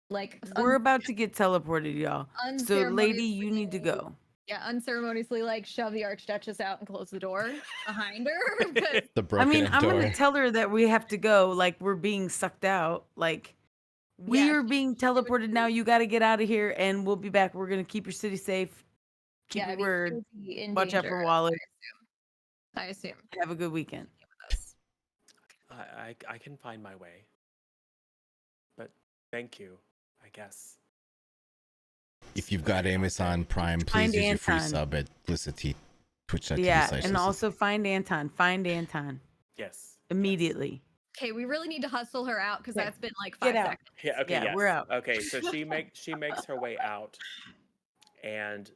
like
we're about to get teleported, y'all. So, lady, you need to go.
Yeah, unceremoniously like shove the Archduchess out and close the door behind her. 'Cause
The
I
broken
mean, I'm
door.
gonna tell her that we have to go. Like we're being sucked out. Like we
Yeah,
are being teleported now. You got to get out of here, and we'll be back. We're gonna keep your city safe. Keep
yeah,
your
I mean,
word.
she'll be in
Watch out
danger,
for Wallace.
I assume.
Have a good weekend.
With us.
I can find my way. But thank you, I guess.
If you've got Amazon Prime, please
Find
use your free
Anton.
sub at twitch.tv/.
Yeah, and also find Anton. Find Anton
Yes.
immediately.
Okay, we really need to hustle her out because
Okay,
that's been like
get
5
out.
seconds.
Yeah. Okay.
Yeah,
yes.
we're out.
Okay. So she makes her way out, and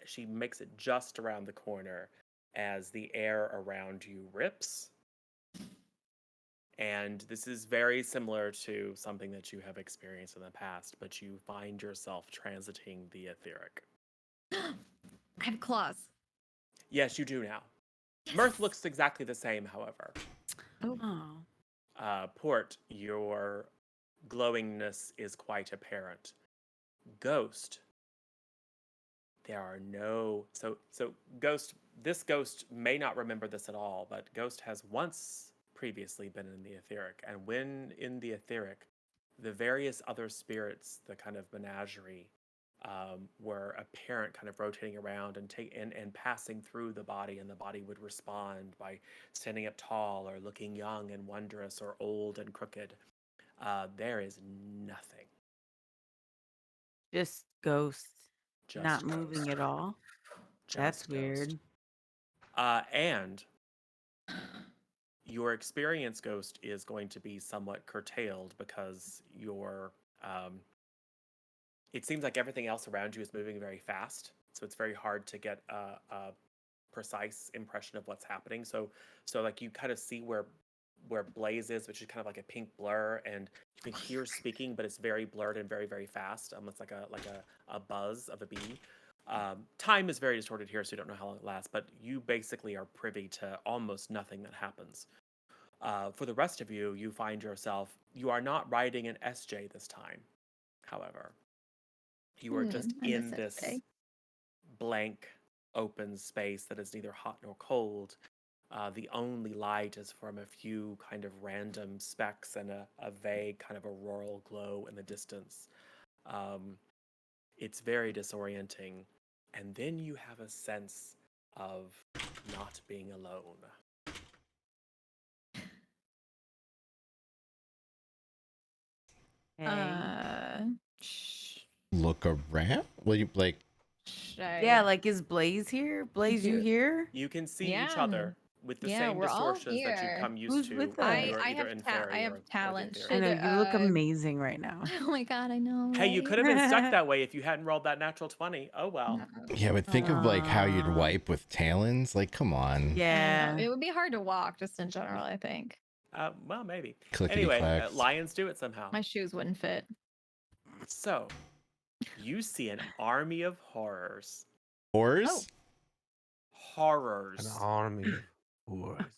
she makes it just around the corner as the air around you rips. And this is very similar to something that you have experienced in the past, but you find yourself transiting the etheric.
I have claws.
Yes, you do now. Myrthe looks exactly the same, however.
Oh.
Port, your glowingness is quite apparent. Ghost, there are no Ghost, this ghost may not remember this at all, but Ghost has once previously been in the etheric, and when in the etheric, the various other spirits, the kind of menagerie, were apparent, kind of rotating around and passing through the body, and the body would respond by standing up tall or looking young and wondrous or old and crooked. There is nothing.
Just ghosts.
Just
Not
ghost.
moving at all.
Just
That's
ghost.
weird.
And your experience, Ghost, is going to be somewhat curtailed because it seems like everything else around you is moving very fast, so it's very hard to get a precise impression of what's happening. So like you kind of see where Blaze is, which is kind of like a pink blur, and you can hear speaking, but it's very blurred and very, very fast. It's like a buzz of a bee. Time is very distorted here, so you don't know how long it lasts, but you basically are privy to almost nothing that happens. For the rest of you, you find yourself, you are not riding an SJ this time, however. You are just
I
in
miss
this
SJ.
blank, open space that is neither hot nor cold. The only light is from a few kind of random specks and a vague kind of auroral glow in the distance. It's very disorienting. And then you have a sense of not being alone.
Hey.
Look around. Well, you like.
Yeah, like is Blaze here? Blaze, you
Dude.
here?
You can see
Yeah,
each other with the
yeah,
same
we're all
distortions that you've
here.
come used
Who's
to
with
when
us?
you are
I
either
have
in
ta-
fairy
I have
or the
talent.
etheric.
I know
Should,
you look amazing right now.
Oh my god, I know.
Hey, you
right?
could have been stuck that way if you hadn't rolled that natural 20. Oh well.
Yeah, but think of like how you'd
Aw.
wipe with talons. Like, come on.
Yeah.
It would be hard to walk just in general, I think.
Well, maybe.
Clickety
Anyway,
clacks.
lions do it somehow.
My shoes wouldn't fit.
So, you see an army of horrors
Horrors?
Oh.
An
Horrors.
army of whores.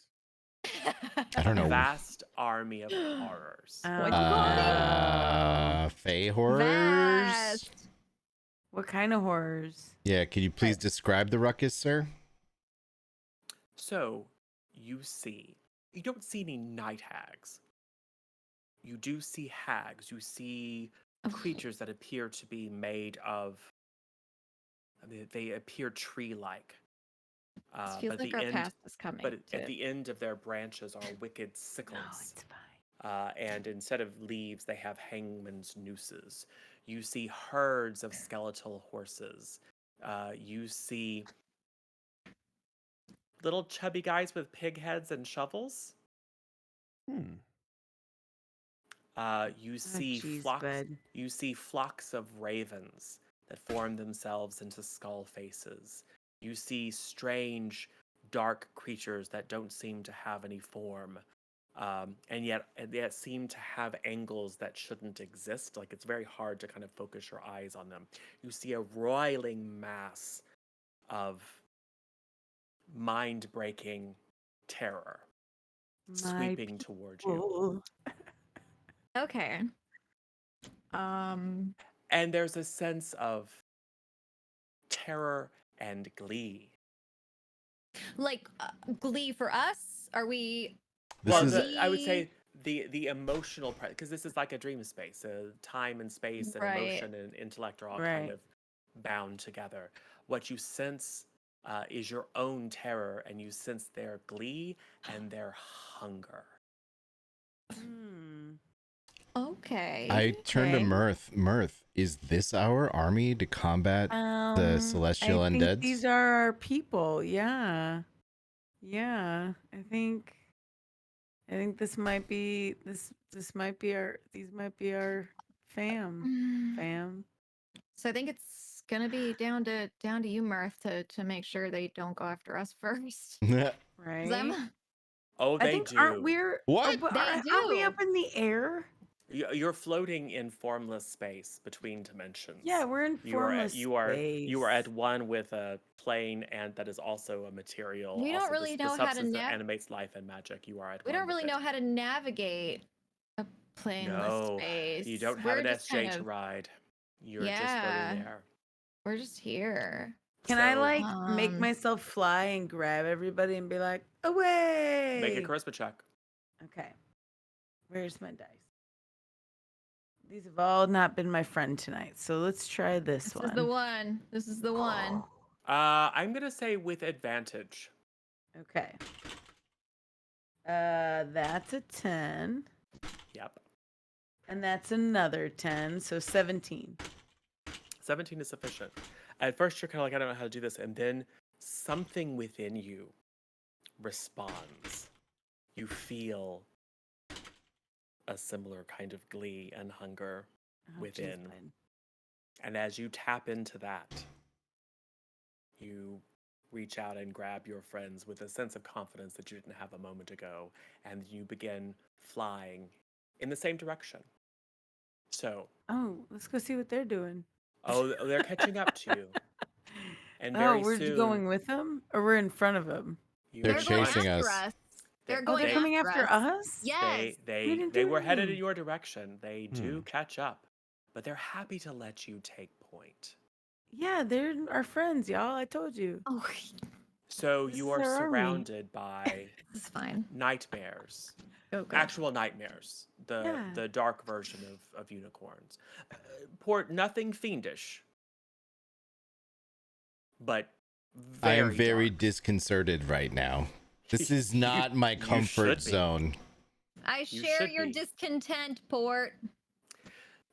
I don't know.
Vast army of horrors.
What'd you call me?
Fey horrors?
Vast.
What kind of horrors?
Yeah, could you please describe the ruckus, sir?
So, you don't see any night hags. You do see hags. You see creatures that appear to be made of, they appear tree-like.
This feels like our past is coming.
But at the end of their branches are wicked sickles.
No, it's fine.
And instead of leaves, they have hangman's nooses. You see herds of skeletal horses. You see little chubby guys with pig heads and shovels. You see
jeez,
flocks.
bud.
You see flocks of ravens that form themselves into skull faces. You see strange, dark creatures that don't seem to have any form, and yet seem to have angles that shouldn't exist. Like, it's very hard to kind of focus your eyes on them. You see a roiling mass of mind-breaking terror sweeping towards you.
Okay.
And there's a sense of terror and glee.
Like glee for us? Are we?
I would say the emotional part, because this is like a dream space. Time and space and emotion and intellect are all kind of bound together. What you sense is your own terror, and you sense their glee and their hunger.
Okay.
I turn to Myrthe. Myrthe, is this our army to combat the celestial
I think
undeads?
these are our people. Yeah. I think this might be our fam.
So I think it's gonna be down to you, Myrthe, to make sure they don't go after us first.
Right.
Oh,
I
they
think
do.
aren't we
What?
Aren't we up in the air?
You're floating in formless space between dimensions.
Yeah, we're in formless
space. You are at one with a plane, and that is also a material.
We don't really know how to
that animates life and magic. You are at.
We don't really know how to navigate a planeless space.
You don't have an SJ to ride. You're just floating there.
We're just here.
Can I make myself fly and grab everybody and be like, away?
Make a charisma check.
Okay. Where's my dice? These have all not been my friend tonight, so let's try this one.
This is the one. This is the one.
I'm gonna say with advantage.
Okay. That's a 10.
Yep.
And that's another 10, so 17.
17 is sufficient. At first, you're kind of like, I don't know how to do this, and then something within you responds. You feel a similar kind of glee and hunger within.
Geez,
and as you tap into that, you reach out and grab your friends with a sense of confidence that you didn't have a moment ago, and you begin flying in the same direction. So.
Oh, let's go see what they're doing.
Oh, they're catching up to you. And
we're going with them, or we're in front of them?
They're chasing us.
They're
coming after us?
Yes.
They were headed in your direction. They do catch up, but they're happy to let you take point.
Yeah, they're our friends, y'all. I told you.
Oh.
So you are surrounded by
this is fine.
Nightmares.
Oh,
actual nightmares. The dark version of unicorns. Nothing fiendish. But
I am very
dark.
Disconcerted right now. This is not my comfort zone.
I share your discontent, Port.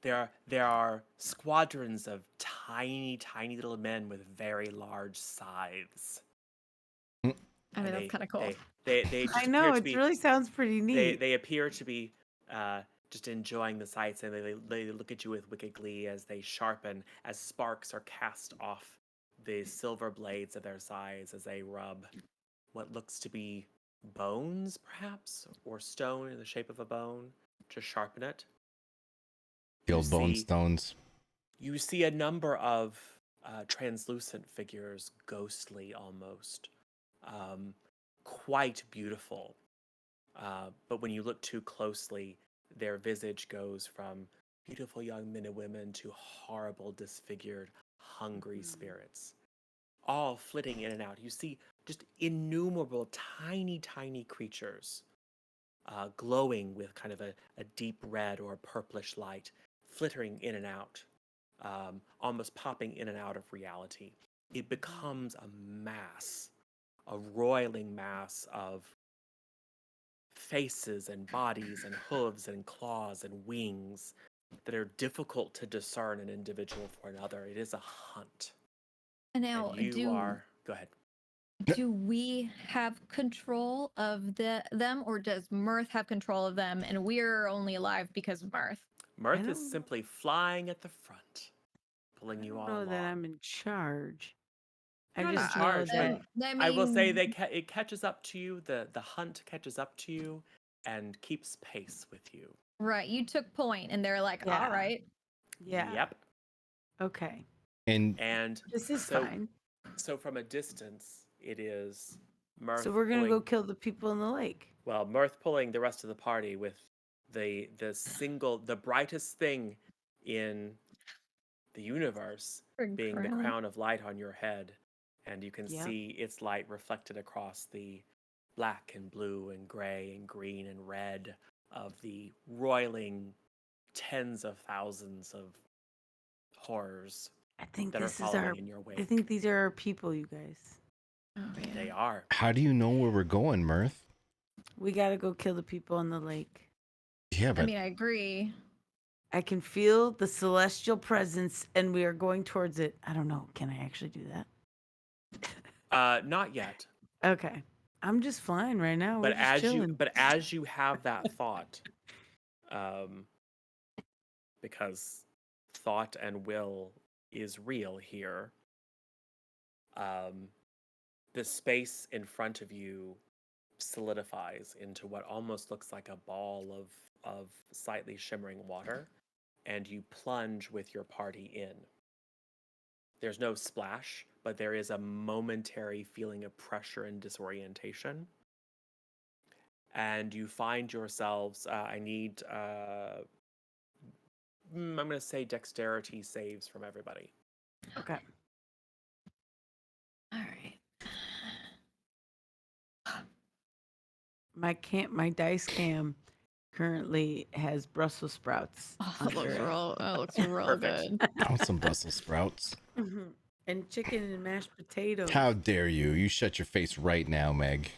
There are squadrons of tiny little men with very large scythes.
I mean, that's kind of cool.
They
I know, it really sounds pretty neat.
They appear to be just enjoying the sights, and they look at you with wicked glee as they sharpen, as sparks are cast off the silver blades of their scythes as they rub what looks to be bones, perhaps, or stone in the shape of a bone, to sharpen it.
The old bone stones.
You see a number of translucent figures, ghostly almost, quite beautiful. But when you look too closely, their visage goes from beautiful young men and women to horrible, disfigured, hungry spirits, all flitting in and out. You see just innumerable tiny, tiny creatures glowing with kind of a deep red or purplish light, flittering in and out, almost popping in and out of reality. It becomes a mass, a roiling mass of faces and bodies and hooves and claws and wings that are difficult to discern an individual for another. It is a hunt.
And now,
And you are... Go ahead.
do we have control of them, or does Myrthe have control of them, and we're only alive because of Myrthe?
Myrthe is simply flying at the front, pulling you all along.
I don't know that I'm in charge.
You're
I
not in
just know
charge,
that
but I will say it catches up to you. The hunt catches up to you and keeps pace with you.
Right, you took point, and they're like,
Yeah.
all right.
Yeah.
Yep.
Okay.
And
this is
so,
fine.
So from a distance, it is Myrthe.
So we're gonna go kill the people in the lake.
Well, Myrthe pulling the rest of the party with the brightest thing in the universe being the crown of light on your head, and you can see its light reflected across the black and blue and gray and green and red of the roiling tens of thousands of horrors
I think
that
this
are
is
following in your wake.
I think these are our people, you guys.
Oh, yeah.
They are.
How do you know where we're going, Myrthe?
We gotta go kill the people in the lake.
Yeah, but
I mean, I agree.
I can feel the celestial presence, and we are going towards it. I don't know. Can I actually do that?
Not yet.
Okay. I'm just flying right now.
But
We're just chilling.
as you have that thought, because thought and will is real here, the space in front of you solidifies into what almost looks like a ball of slightly shimmering water, and you plunge with your party in. There's no splash, but there is a momentary feeling of pressure and disorientation. And you find yourselves, I need, I'm going to say dexterity saves from everybody.
Okay.
All right.
My dice cam currently has Brussels sprouts.
Oh, that looks real
Perfect.
good.
I want some Brussels sprouts.
And chicken and mashed potatoes.
How dare you? You shut your face right now, Meg.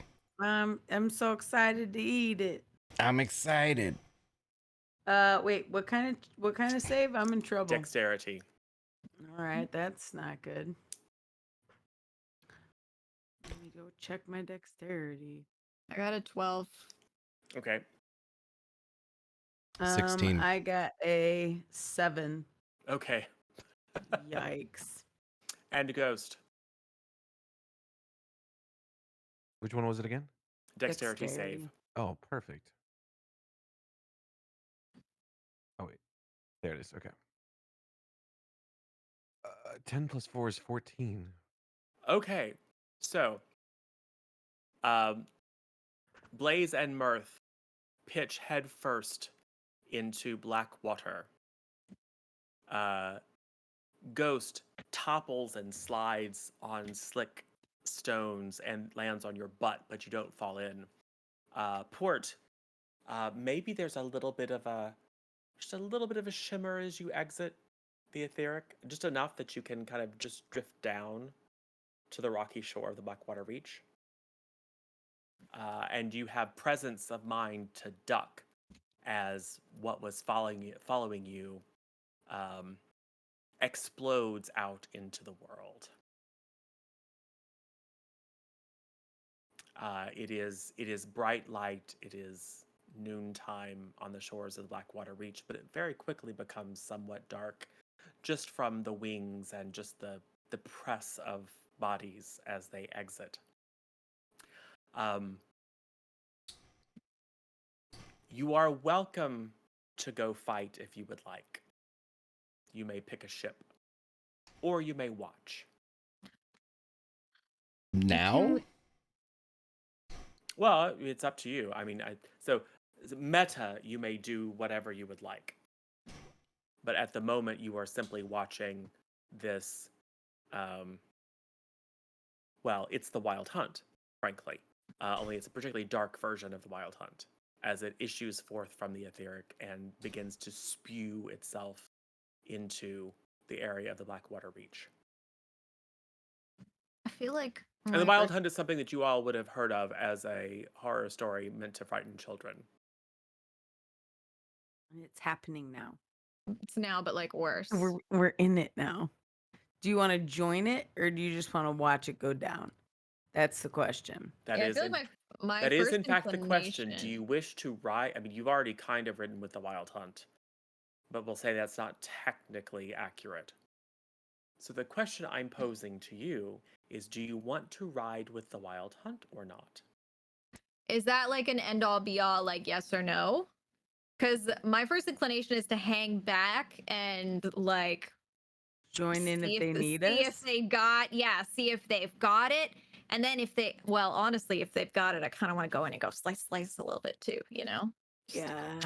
I'm so excited to eat it.
I'm excited.
Wait, what kind of save? I'm in trouble.
Dexterity.
All right, that's not good. Let me go check my dexterity.
I got a 12.
Okay.
16.
I got a 7.
Okay.
Yikes.
And Ghost.
Which one was it again?
Dexterity save.
Oh, perfect. Oh, wait. There it is. Okay. 10 plus 4 is 14.
Okay. So, Blaze and Myrthe pitch headfirst into black water. Ghost topples and slides on slick stones and lands on your butt, but you don't fall in. Port, maybe there's a little bit of a shimmer as you exit the etheric, just enough that you can kind of just drift down to the rocky shore of the Blackwater Reach. And you have presence of mind to duck as what was following you explodes out into the world. It is bright light. It is noontime on the shores of the Blackwater Reach, but it very quickly becomes somewhat dark, just from the wings and just the press of bodies as they exit. You are welcome to go fight if you would like. You may pick a ship. or you may watch.
Now?
Well, it's up to you. I mean, so meta, you may do whatever you would like. But at the moment, you are simply watching this. Well, it's the Wild Hunt, frankly. Only it's a particularly dark version of the Wild Hunt, as it issues forth from the etheric and begins to spew itself into the area of the Blackwater Reach.
I feel like
And the Wild Hunt is something that you all would have heard of as a horror story meant to frighten children.
It's happening now.
It's now, but like worse.
We're in it now. Do you want to join it, or do you just want to watch it go down? That's the question.
That
Yeah, I
is,
feel like my
that is
first
in fact the question. Do
inclination-
you wish to ride? I mean, you've already kind of ridden with the Wild Hunt, but we'll say that's not technically accurate. So the question I'm posing to you is, do you want to ride with the Wild Hunt or not?
Is that like an end all be all, like yes or no? Because my first inclination is to hang back and like
Join in if they need
see
us.
if they got, see if they've got it. And then if they, well, honestly, if they've got it, I kind of want to go in and go slice a little bit too, you know?
Yeah.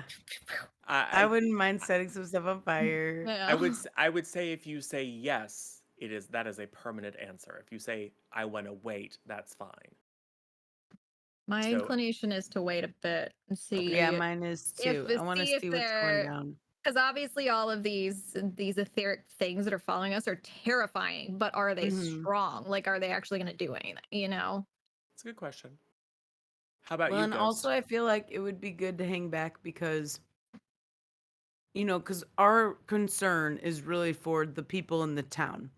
I
I wouldn't mind setting some stuff on fire.
Yeah.
I would say if you say yes, that is a permanent answer. If you say I want to wait, that's fine.
My
So-
inclination is to wait a bit and see.
Yeah, mine is too. I want to
see if
see what's going
they're-
down.
Because obviously all of these etheric things that are following us are terrifying, but are they
Mhm.
strong? Like, are they actually going to do anything? You know?
It's a good question. How about
Well,
you,
and
Ghost?
also I feel like it would be good to hang back because, because our concern is really for the people in the town.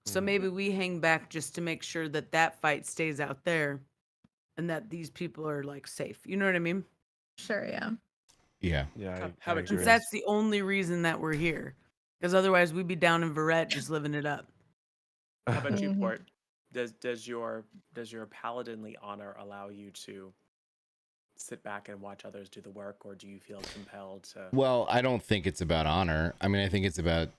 So
Mhm.
maybe we hang back just to make sure that that fight stays out there and that these people are like safe. You know what I mean?
Sure, yeah.
Yeah.
Yeah.
How about you,
Because
Chris?
that's the only reason that we're here. Because otherwise we'd be down in Verret just living it up.
How about you,
Mhm.
Port? Does your paladinly honor allow you to sit back and watch others do the work, or do you feel compelled to?
Well, I don't think it's about honor. I mean, I think it's about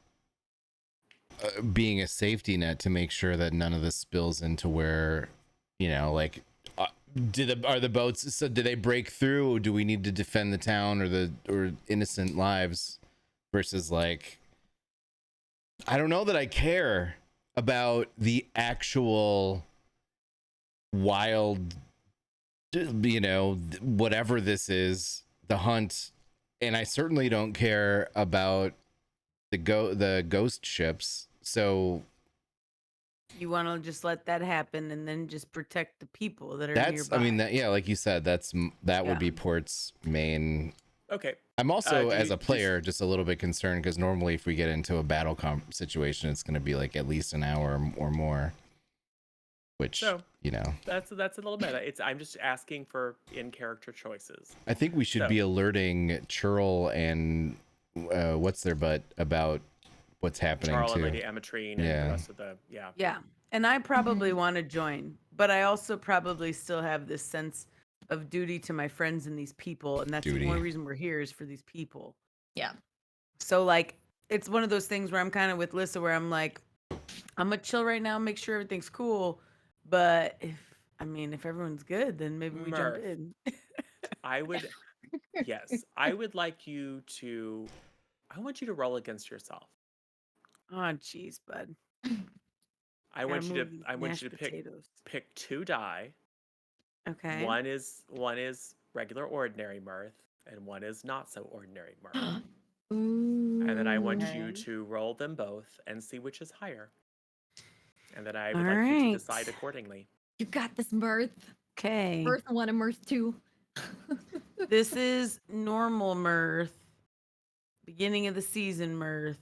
being a safety net to make sure that none of this spills into where, like, are the boats? So do they break through? Or do we need to defend the town or innocent lives? Versus like, I don't know that I care about the actual wild, whatever this is, the hunt, and I certainly don't care about the ghost ships. So
You want to just let that happen and then just protect the people that are
that's,
nearby.
I mean, like you said, that
Yeah.
would be Port's main.
Okay.
I'm also,
do
as
you-
a player, just a little bit concerned because normally if we get into a battle situation, it's going to be like at least an hour or more. Which,
So- That's a little meta. I'm just asking for in character choices.
I think we should
So-
be alerting Churl and what's their butt about what's happening
Charles
too.
and Lady Amatrine and
Yeah.
the rest of the
Yeah. And I probably want to join, but I also probably still have this sense of duty to my friends and these people. And that's
Duty.
the only reason we're here is for these people.
Yeah.
So, like, it's one of those things where I'm kind of with Lissa, where I'm like, I'm going to chill right now, make sure everything's cool. But if everyone's good, then maybe we jump
Myrthe.
in.
I would yes, I would like you to I want you to roll against yourself.
Oh, jeez, bud.
I want you
Gotta
to
move these
I want
mashed
you to
potatoes.
pick 2 die.
Okay.
One is regular ordinary Myrthe and one is not so ordinary Myrthe. And then I want you
Okay.
to roll them both and see which is higher. And then I would
All
like you to
right.
decide accordingly.
You got this, Myrthe.
Okay.
Myrthe 1 and Myrthe 2.
This is normal Mirth. Beginning of the season Mirth.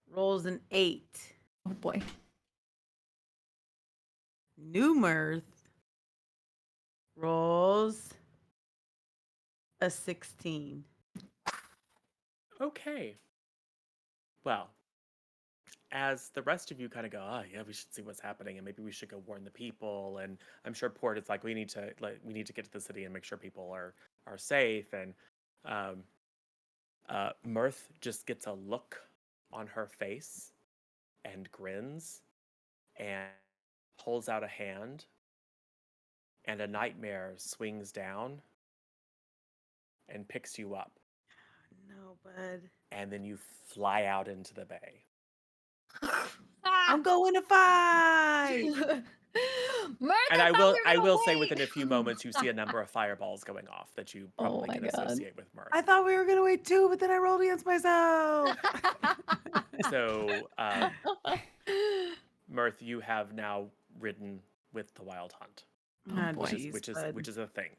Rolls an 8.
Oh boy.
New Mirth rolls a 16.
Okay. Well, as the rest of you kind of go, oh yeah, we should see what's happening, and maybe we should go warn the people. And I'm sure Port is like, we need to get to the city and make sure people are safe. And Myrthe just gets a look on her face and grins and holds out a hand, and a nightmare swings down and picks you up.
No, bud.
And then you fly out into the bay.
I'm going to fight.
Myrthe,
And I
thought
will
we were gonna
say
wait.
within a few moments you see a number of fireballs going off that you probably
my
can
God.
associate with Myrthe.
I thought we were going to wait too, but then I rolled against myself.
So, Myrthe, you have now ridden with the Wild Hunt,
Ah,
boy.
jeez, bud.
which is a thing.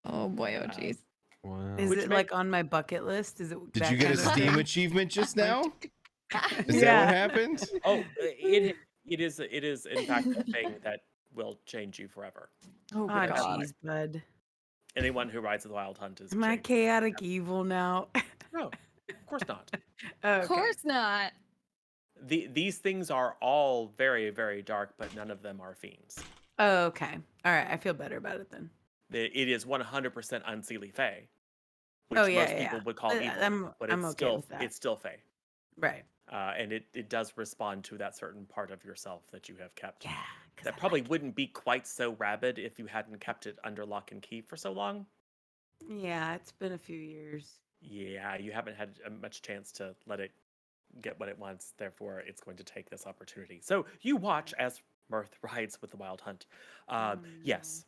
Oh boy, oh jeez.
Wow.
Is
Which
it
may-
like on my bucket list? Is it?
Did
that
you get a
kind of
Steam
thing?
achievement just now? Is that
Yeah.
what happened?
Oh, it is in fact a thing that will change you forever.
Oh
Ah,
good God.
jeez, bud.
Anyone who rides the Wild Hunt is
Am I
changed.
chaotic evil now?
No, of course not.
Of
Okay.
course not.
These things are all very, very dark, but none of them are fiends.
Oh, okay. All right. I feel better about it then.
It is 100% unseelie fae, which
Oh, yeah,
most
yeah,
people
yeah.
would call evil, but
I'm
it's
okay
still
with that.
it's still fae,
Right.
and it does respond to that certain part of yourself that you have kept.
Yeah. 'cause
That
I
probably
like
wouldn't be quite so rabid if you hadn't kept it under lock and key for so long.
it. Yeah, it's been a few years.
Yeah, you haven't had much chance to let it get what it wants. Therefore, it's going to take this opportunity. So you watch as Myrthe rides with the Wild Hunt. Yes.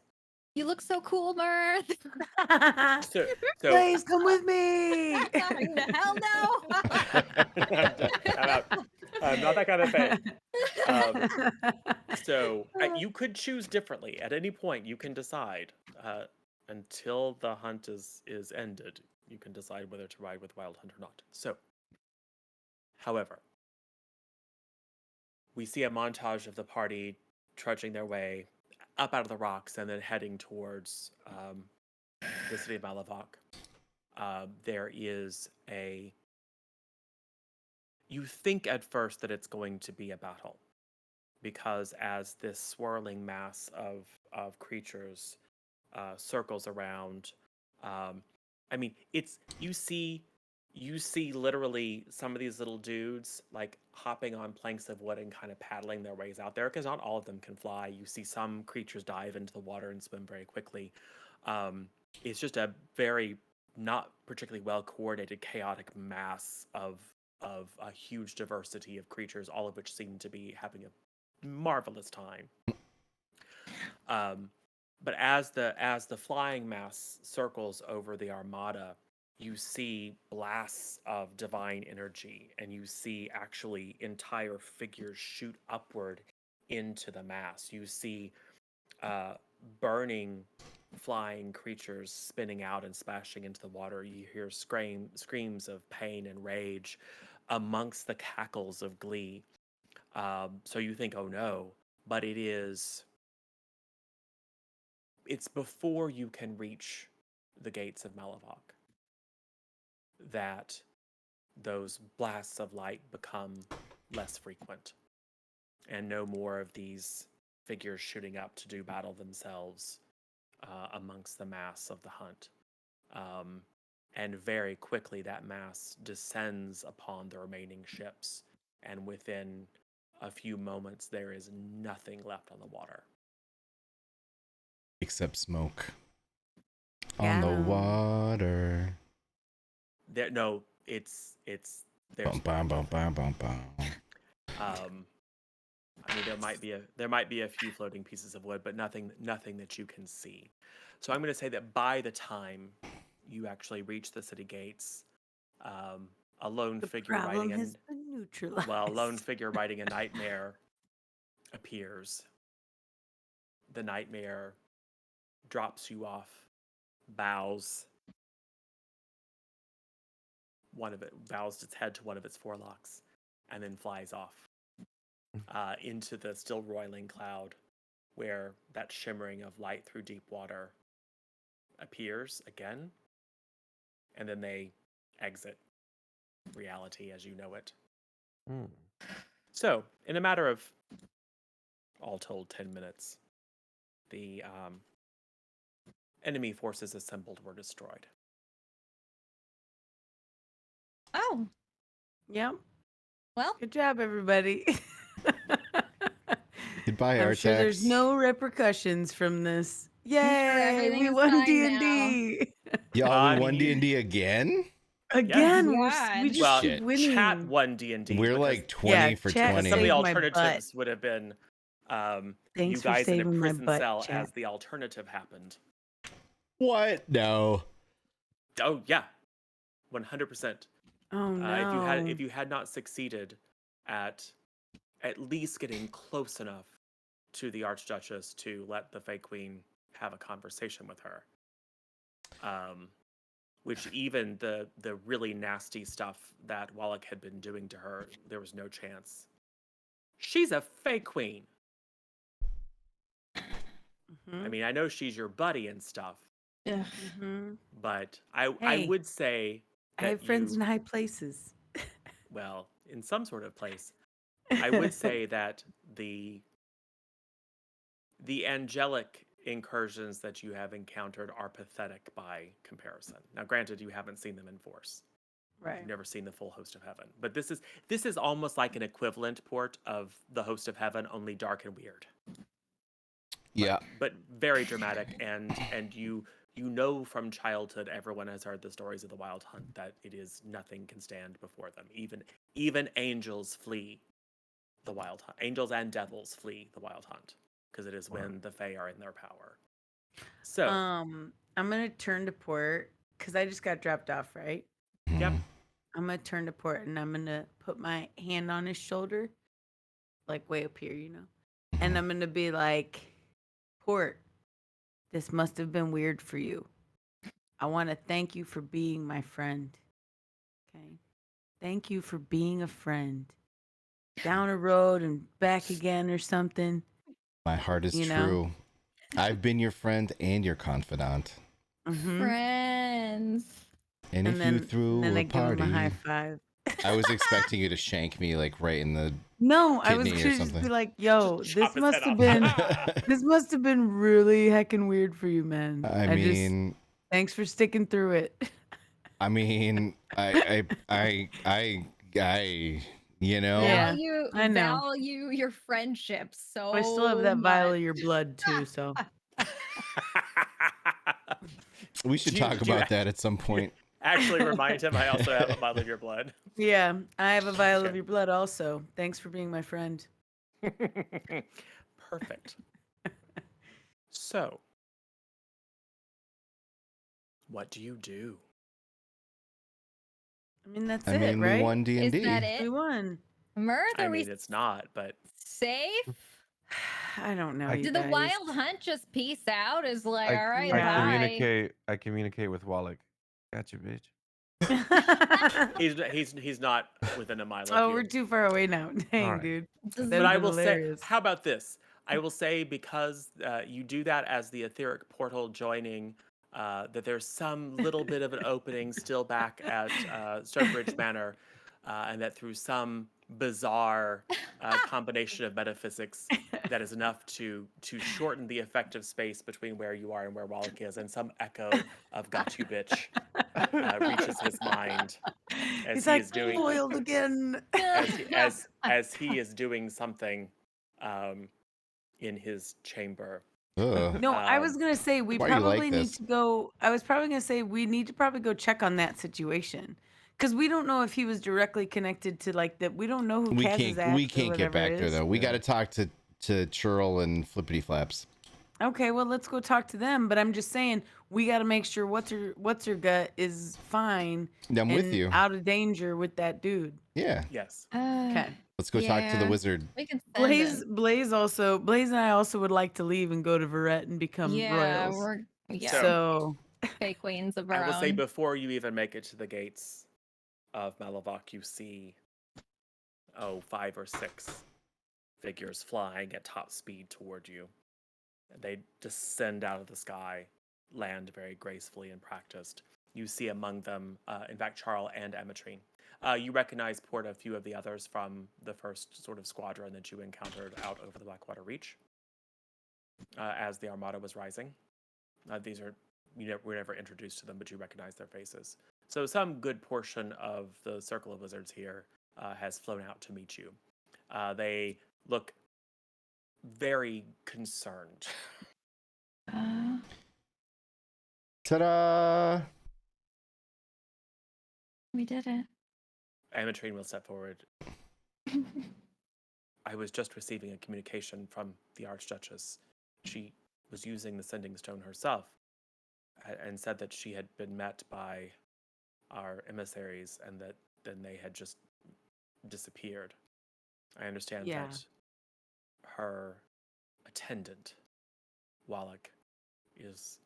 You look so cool, Myrthe.
So
Please come with me.
The hell no.
I'm out. I'm not that kind of fan. So you could choose differently. At any point, you can decide. Until the hunt is ended, you can decide whether to ride with Wild Hunt or not. So, however, we see a montage of the party trudging their way up out of the rocks and then heading towards the city of Malavok. There is a... You think at first that it's going to be a battle, because as this swirling mass of creatures circles around, I mean, it's you see literally some of these little dudes like hopping on planks of wood and kind of paddling their ways out there, because not all of them can fly. You see some creatures dive into the water and swim very quickly. It's just a very not particularly well coordinated, chaotic mass of a huge diversity of creatures, all of which seem to be having a marvelous time. But as the flying mass circles over the armada, you see blasts of divine energy, and you see actually entire figures shoot upward into the mass. You see burning flying creatures spinning out and splashing into the water. You hear screams of pain and rage amongst the cackles of glee. So you think, oh no, but it's before you can reach the gates of Malavok that those blasts of light become less frequent, and no more of these figures shooting up to do battle themselves amongst the mass of the hunt. And very quickly that mass descends upon the remaining ships, and within a few moments there is nothing left on the water.
Except smoke on the
Yeah.
water.
There's
Bum, bum, bum, bum, bum, bum.
I mean, there might be a few floating pieces of wood, but nothing that you can see. So I'm going to say that by the time you actually reach the city gates, a lone
The
figure
problem
riding
has been neutralized.
a lone figure riding a nightmare appears. The nightmare drops you off, bows its head to one of its forelocks, and then flies off into the still roiling cloud, where that shimmering of light through deep water appears again, and then they exit reality as you know it. So, in a matter of, all told, 10 minutes, the enemy forces assembled were destroyed.
Oh,
Yep.
Well,
Good job, everybody.
Goodbye,
I'm sure there's
Artax.
no repercussions from this.
I'm sure
Yay!
everything
We
is
won
fine
D&D
Y'all, we
I
won
mean, you-
D&D again?
again.
God.
We just
well,
keep
Shit.
winning.
chat won D&D.
We're
because
like 20
Yeah,
for
chat
20.
some of the
saved my butt.
alternatives would have been you
Thanks for
guys in a
saving my
prison
butt,
cell
chat.
as the alternative happened.
What? No.
Oh yeah, 100%.
Oh no.
If you had not succeeded at least getting close enough to the Archduchess to let the Fey Queen have a conversation with her, which even the really nasty stuff that Wallach had been doing to her, there was no chance. She's a Fey Queen.
Mhm.
I mean, I know she's your buddy and stuff,
Ugh.
Mhm.
but I
Hey,
would say
I
that
have friends
you,
in high places.
well, in some sort of place, I would say that the angelic incursions that you have encountered are pathetic by comparison. Now, granted, you haven't seen them in force.
Right.
You've never seen the full host of heaven, but this is almost like an equivalent port of the host of heaven, only dark and weird.
Yeah.
But very dramatic, and you know from childhood, everyone has heard the stories of the Wild Hunt, that it is nothing can stand before them. Even angels flee the Wild Hunt. Angels and devils flee the Wild Hunt, because it is when the Fae are in their power. So,
I'm gonna turn to Port because I just got dropped off, right?
yep.
Mhm.
I'm gonna turn to Port and I'm gonna put my hand on his shoulder, like way up here, you know? And I'm gonna be like, Port, this must have been weird for you. I want to thank you for being my friend. Okay. Thank you for being a friend. Down a road and back again or something.
My heart is
You know?
true. I've been your friend and your confidant.
Mm-hmm.
Friends.
And if you
and
threw
then I
a
give him a high
party,
five.
I was expecting you to shank me like right in the
No, I was
kidney
gonna
or
just be
something.
like, yo,
Just
this
chop his
must
head
have
off.
been this must have been really heckin' weird for you, man.
I mean,
Thanks for sticking through it.
I mean, you know,
Yeah, I know.
Value your friendship so
I still have that vial
much.
of your blood too, so
we should talk
Do you
about that at some point.
actually remind him I also have a bottle of your blood?
yeah, I have a vial of
Okay.
your blood also. Thanks for being my friend.
Perfect. So, what do you do?
I mean, that's
I
it,
mean, we
right?
won
Is
D&D.
that it?
We won.
Myrthe,
I
are we
mean, it's not, but
safe?
I don't know.
I-
you
Did the
guys.
wild hunt just peace out? Is like, all right,
Yeah.
I communicate with Wallach. Gotcha, bitch.
he's not within a mile of
Oh,
you.
we're too far away now. Dang,
right.
dude.
Does-
That'd
But I
been
will
hilarious.
say, how about this? I will say, because you do that as the etheric portal joining, that there's some little bit of an opening still back at Stonebridge Manor, and that through some bizarre combination of metaphysics, that is enough to shorten the effective space between where you are and where Wallach is, and some echo of "Got you, bitch" reaches his mind as
He's
he
like
is doing
foiled again.
as he is doing something in his chamber.
Ugh.
No, I was
Um,
gonna say we
Why are you like
probably need
this?
to go. I was probably gonna say we need to probably go check on that situation because we don't know if he was directly connected to like that. We don't know who
We
Kaz is at.
we
or
can't get
whatever
back
it
there
is.
though. We
Yeah.
got to talk to Churl and Flippity Flaps.
Okay, well let's go talk to them. But I'm just saying we got to make sure what's her gut is fine
I'm with
and
you.
out of danger with that dude.
Yeah.
yes.
Okay.
Let's go talk to the
Yeah.
wizard.
We can send
Blaze
him.
Blaze and I also would like to leave and go to Verret and become
Yeah,
royals.
we're
So
fake queens of
I
our
will say,
own.
before you even make it to the gates of Malavok, you see 5 or 6 figures flying at top speed toward you. They descend out of the sky, land very gracefully and practiced. You see among them, in fact, Charles and Emetrine. You recognize a few of the others from the first sort of squadron that you encountered out over the Blackwater Reach as the Armada was rising. These are, we're never introduced to them, but you recognize their faces. So some good portion of the Circle of Wizards here has flown out to meet you. They look very concerned.
Ta-da!
We did it.
Amatrine will step forward. I was just receiving a communication from the Archduchess. She was using the sending stone herself and said that she had been met by our emissaries and that then they had just disappeared. I understand that her attendant, Wallach, is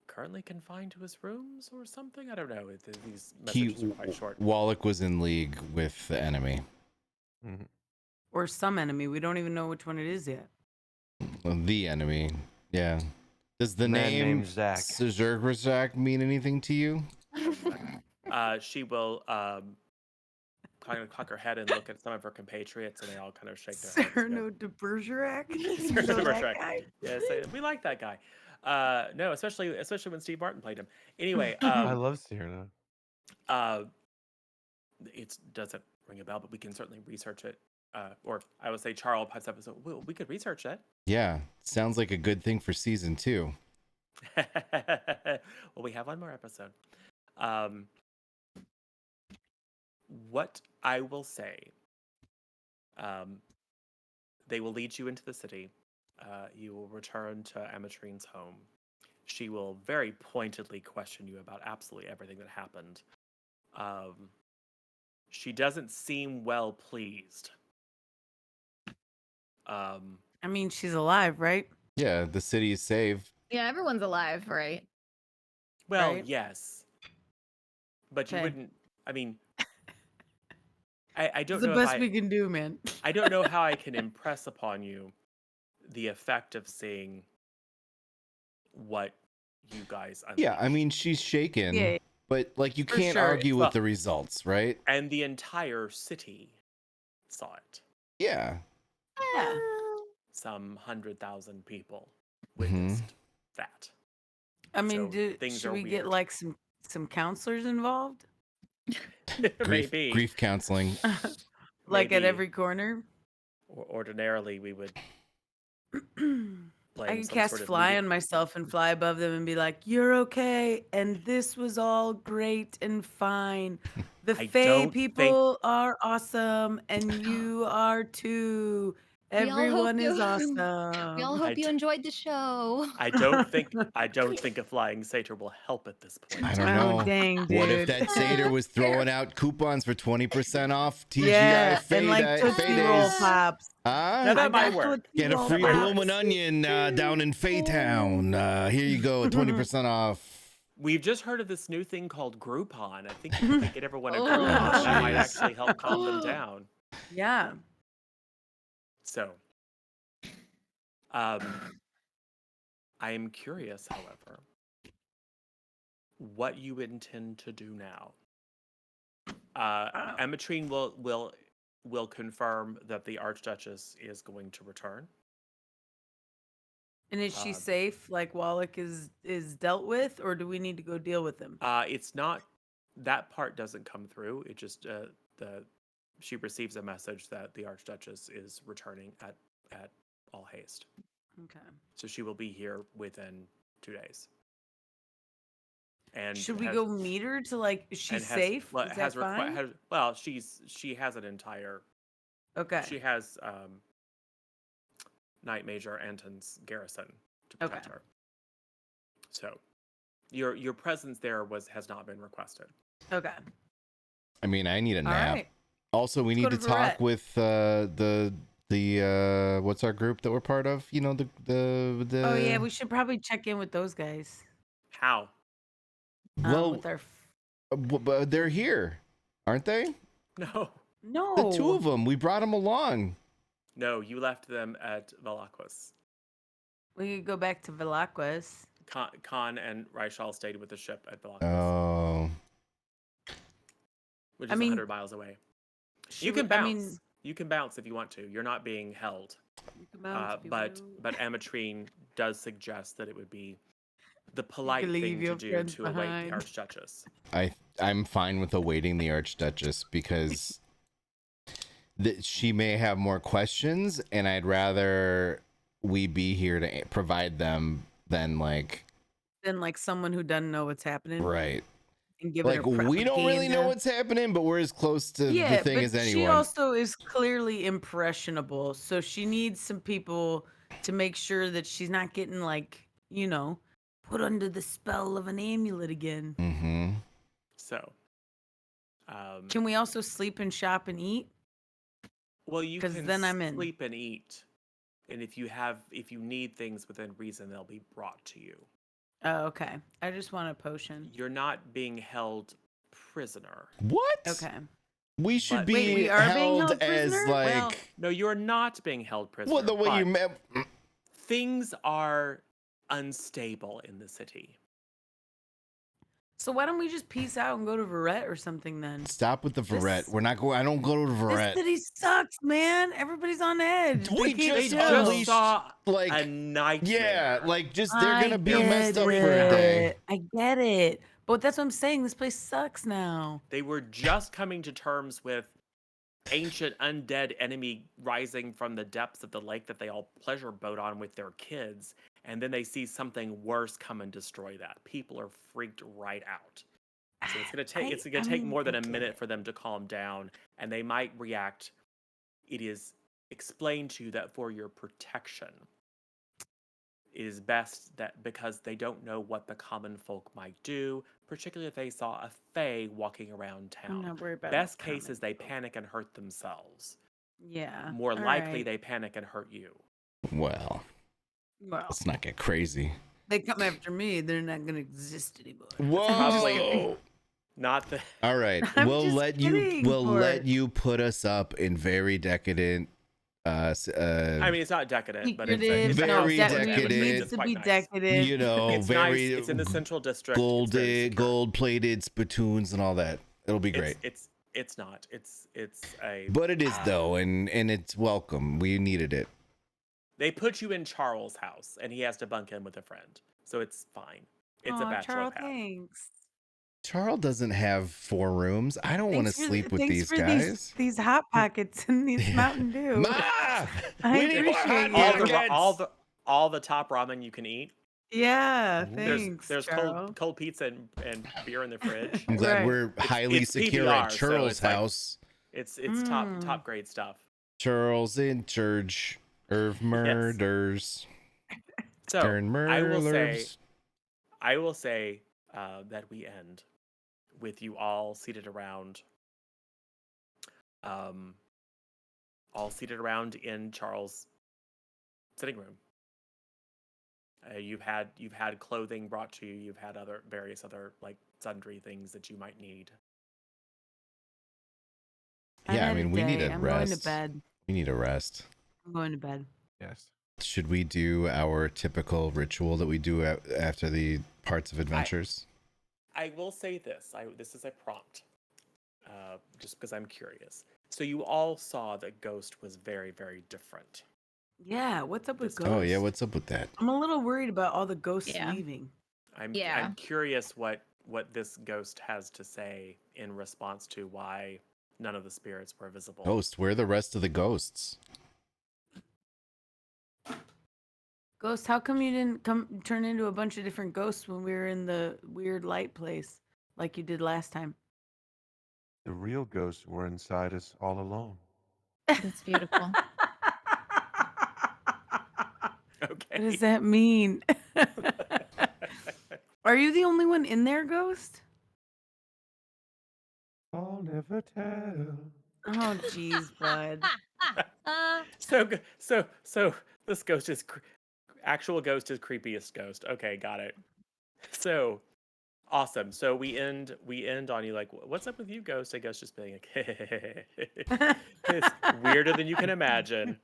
currently confined to his rooms or something. I don't know. These messages are quite short.
Wallach was in league with the enemy.
Mm-hmm.
Or some enemy. We don't even know which one it is yet.
The enemy. Yeah. Does the
Man
name
named Zach.
Zergrazak mean anything to you?
She will kind of cock her head and look at some of her compatriots, and they all kind of shake their heads.
Cyrano de Bergerac?
Cyrano de Bergerac. Yes, we like that guy. No, especially when Steve Martin played him. Anyway,
I love Cyrano.
it doesn't ring a bell, but we can certainly research it. Or I would say Charles pipes up and says, well, we could research that.
Yeah, sounds like a good thing for season 2.
Well, we have one more episode. What I will say, they will lead you into the city. You will return to Amatrine's home. She will very pointedly question you about absolutely everything that happened. She doesn't seem well pleased.
I mean, she's alive, right?
Yeah, the city is saved.
Yeah, everyone's alive, right?
Well,
Right?
yes. But you
Okay.
wouldn't, I mean, I don't
It's the
know
best we can do, man.
I don't know how I can impress upon you the effect of seeing what you guys
Yeah, I
unleashed.
mean, she's shaken,
Yeah.
but like you
For
can't
sure.
argue
Well-
with the results, right?
And the entire city saw it.
Yeah.
Yeah.
Some 100,000 people
Mhm.
witnessed that.
I mean,
So things
should
are
we get
weird.
like some counselors involved?
Maybe.
Grief counseling.
Like at
Maybe.
every corner?
Ordinarily, we would
I
blame
can
some
cast
sort of
fly
media-
on myself and fly above them and be like, "You're okay, and this was all great and fine. The
I
Fae
don't
people are awesome, and you are too.
We all hope
Everyone is
you-
awesome."
We all
I
hope you
d-
enjoyed the show.
I don't think a flying satyr will help at this point.
I don't
Oh,
know.
dang, dude.
What if that satyr was throwing out coupons for 20% off TGI
Yeah,
Fae
and like Tootsie Roll
days?
Pops.
Huh?
Now that
I
might
got
work.
Tootsie
Get a
Roll
free
Pops.
bloomin' onion down in Faytown. Here you go, 20% off.
We've just heard of this new thing called Groupon. I think if we get everyone a
Oh,
Groupon, that might
jeez.
actually help calm them down.
Yeah.
So, I am curious, however, what you intend to do now. Amatrine will confirm that the Archduchess is going to return.
And is she
Um,
safe? Like Wallach is dealt with, or do we need to go deal with him?
It's not that part doesn't come through. It just she receives a message that the Archduchess is returning at all haste.
Okay.
So she will be here within 2 days. And
Should we
has-
go meet her to like? Is she
and has-
safe?
well,
Is
has
that fine?
well, she has an entire.
Okay.
She has Knight Major Anton's garrison to protect
Okay.
her. So, your presence there has not been requested.
Okay.
I mean, I need a
All
nap.
right.
Also, we
Let's
need
go
to
to
talk
Verrett.
with the what's our group that we're part of? You know, the
Oh yeah, we should probably check in with those guys.
How?
well,
With our
but they're here, aren't they?
No.
no.
The two of them. We brought them along.
No, you left them at Valaquas.
We could go back to Velacquez.
Khan and Raishal stayed with the ship at Valaquas,
Oh,
which
I
is
mean,
100 miles away. You
Should
can
we-
bounce.
I mean,
You can bounce if you want to. You're not being held.
you can bounce if you
But
will.
Amatrine does suggest that it would be the polite
leave
thing to
your
do
friends
to await the
behind.
Archduchess.
I'm fine with awaiting the Archduchess because that she may have more questions, and I'd rather we be here to provide them than like
Than like someone who doesn't know what's happening
right.
and giving her
Like we don't really know
propaganda.
what's happening, but we're as close to the
Yeah,
thing
but
as
she
anyone.
also is clearly impressionable, so she needs some people to make sure that she's not getting like, put under the spell of an amulet again.
Mm-hmm.
So,
Can we also sleep and shop and eat?
well, you
'Cause
can
then I'm in.
sleep and eat, and if you need things within reason, they'll be brought to you.
Oh, okay. I just want a potion.
You're not being held prisoner.
What?
Okay.
We should
But-
be
Wait, we are being
held
held
as
prisoner?
like
Well, no, you're not being held prisoner.
well the way you
but
met.
things are unstable in the city.
So why don't we just peace out and go to Verret or something then?
Stop with the
This-
Verret. We're not going. I don't go to
This
Verret.
city sucks, man. Everybody's on edge.
We
They can't
just
They
chill.
just
unleashed,
saw
like,
a nightmare.
Yeah, like just they're gonna be
get
messed up for a day.
I get it. But that's what I'm saying. This place sucks now.
They were just coming to terms with ancient undead enemy rising from the depths of the lake that they all pleasure boat on with their kids, and then they see something worse come and destroy that. People are freaked right out. So it's gonna take more than a minute for them to calm down, and they might react. It is explained to you that for your protection, it is best that because they don't know what the common folk might do, particularly if they saw a fae walking around
I'm
town.
not worried about
Best
the
case is
common
they
folk.
panic and hurt themselves.
Yeah.
More
all
likely
right.
they panic and hurt you.
Well,
Well,
let's not get crazy.
they come after me. They're not gonna exist anymore.
Whoa!
Not the
All right,
I'm
we'll
just
let you.
kidding,
We'll
Bart.
let you put us up in very decadent.
I mean, it's not decadent, but it's
Very
a house
Very
that
decadent.
It needs
It's
to
quite
be
nice.
decadent.
you know,
It's
very
nice. It's in the central district. It's very secure.
gold plated spittoons and all that. It'll be great.
It's not. It's a.
But it is though, and it's welcome. We needed it.
They put you in Charles' house, and he has to bunk in with a friend, so it's fine. It's a
Aw,
bachelor
Charles,
pad.
thanks.
Charles doesn't have 4 rooms. I don't want to
Thanks for
sleep with
thanks
these
for
guys.
These hot pockets and these Mountain Dew.
Ma!
I
We need more
appreciate
hot
you.
pockets!
All the top ramen you can eat.
Yeah,
Ooh.
thanks.
There's
Charles.
cold pizza and beer in the fridge.
I'm glad
Right.
we're highly
it's
secure at
PBR, so
Charles'
it's like-
house.
It's
Mm.
top grade stuff.
Charles in charge of murders.
So
Turn murderers.
I will say that we end with you all seated around, in Charles' sitting room. You've had clothing brought to you. You've had various other like sundry things that you might need.
I've
Yeah, I
had
mean, we need
day.
a
I'm going to
rest.
bed.
We need a rest.
I'm going to bed.
Yes.
Should we do our typical ritual that we do after the parts of adventures?
I will say this. This is a prompt, just because I'm curious. So you all saw that Ghost was very, very different.
Yeah, what's up with
This-
ghosts?
Oh yeah, what's up with that?
I'm a little worried about all the ghosts
Yeah.
leaving.
I'm
Yeah.
curious what this ghost has to say in response to why none of the spirits were visible.
Ghost, where are the rest of the ghosts?
Ghost, how come you didn't turn into a bunch of different ghosts when we were in the weird light place like you did last time?
The real ghosts were inside us all along.
That's beautiful.
Okay.
What does that mean? Are you the only one in there, Ghost?
I'll never tell.
Oh, jeez, bud.
So this ghost is actual ghost is creepiest ghost. Okay, got it. So awesome. So we end on you like, what's up with you, Ghost? And Ghost just being like, it's weirder than you can imagine.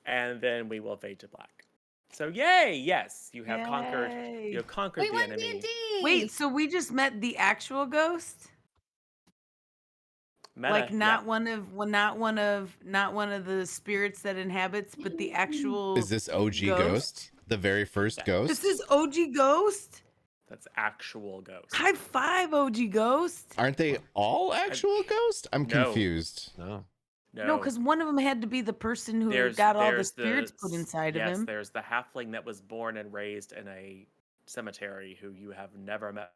And then we will fade to black. So yay, yes, you have conquered.
Yay.
You have conquered
We
the
won
enemy.
D&D.
Wait, so we just met the actual ghost?
Meta,
Like
yeah.
not one of the spirits that inhabits, but the actual
Is this OG
Ghost?
Ghost? The very first ghost?
This is OG Ghost?
That's actual ghost.
High five, OG Ghost.
Aren't they all actual ghosts? I'm
No.
confused.
No.
No, because one of them had to be the person who got all the spirits put inside of him.
There's the halfling that was born and raised in a cemetery who you have never met.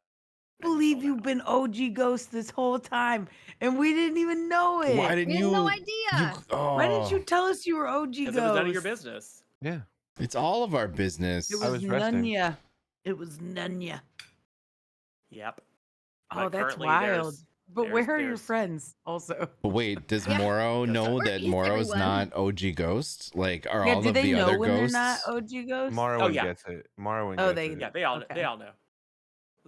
Believe you've been OG Ghost this whole time, and we didn't even know it.
Why didn't
We had
you?
no idea.
Why didn't you
Oh,
tell us you were OG
Because
Ghost?
it was none of your business.
Yeah.
it's all of our business.
It
I
was
was resting.
Nunya. It was Nunya.
Yep.
Oh,
But
that's
currently
wild. But
there's-
where are your
there's-
friends also?
But wait, does
Yeah.
Morrow know
Where
that
is
Morrow's
everyone?
not OG Ghost? Like, are
Yeah,
all
do
of
they
the
know
other
when
ghosts?
they're not OG Ghosts?
Morrowind
yeah.
gets it. Morrowind
Oh,
gets
they-
it.
Yeah, they all
Okay.
know.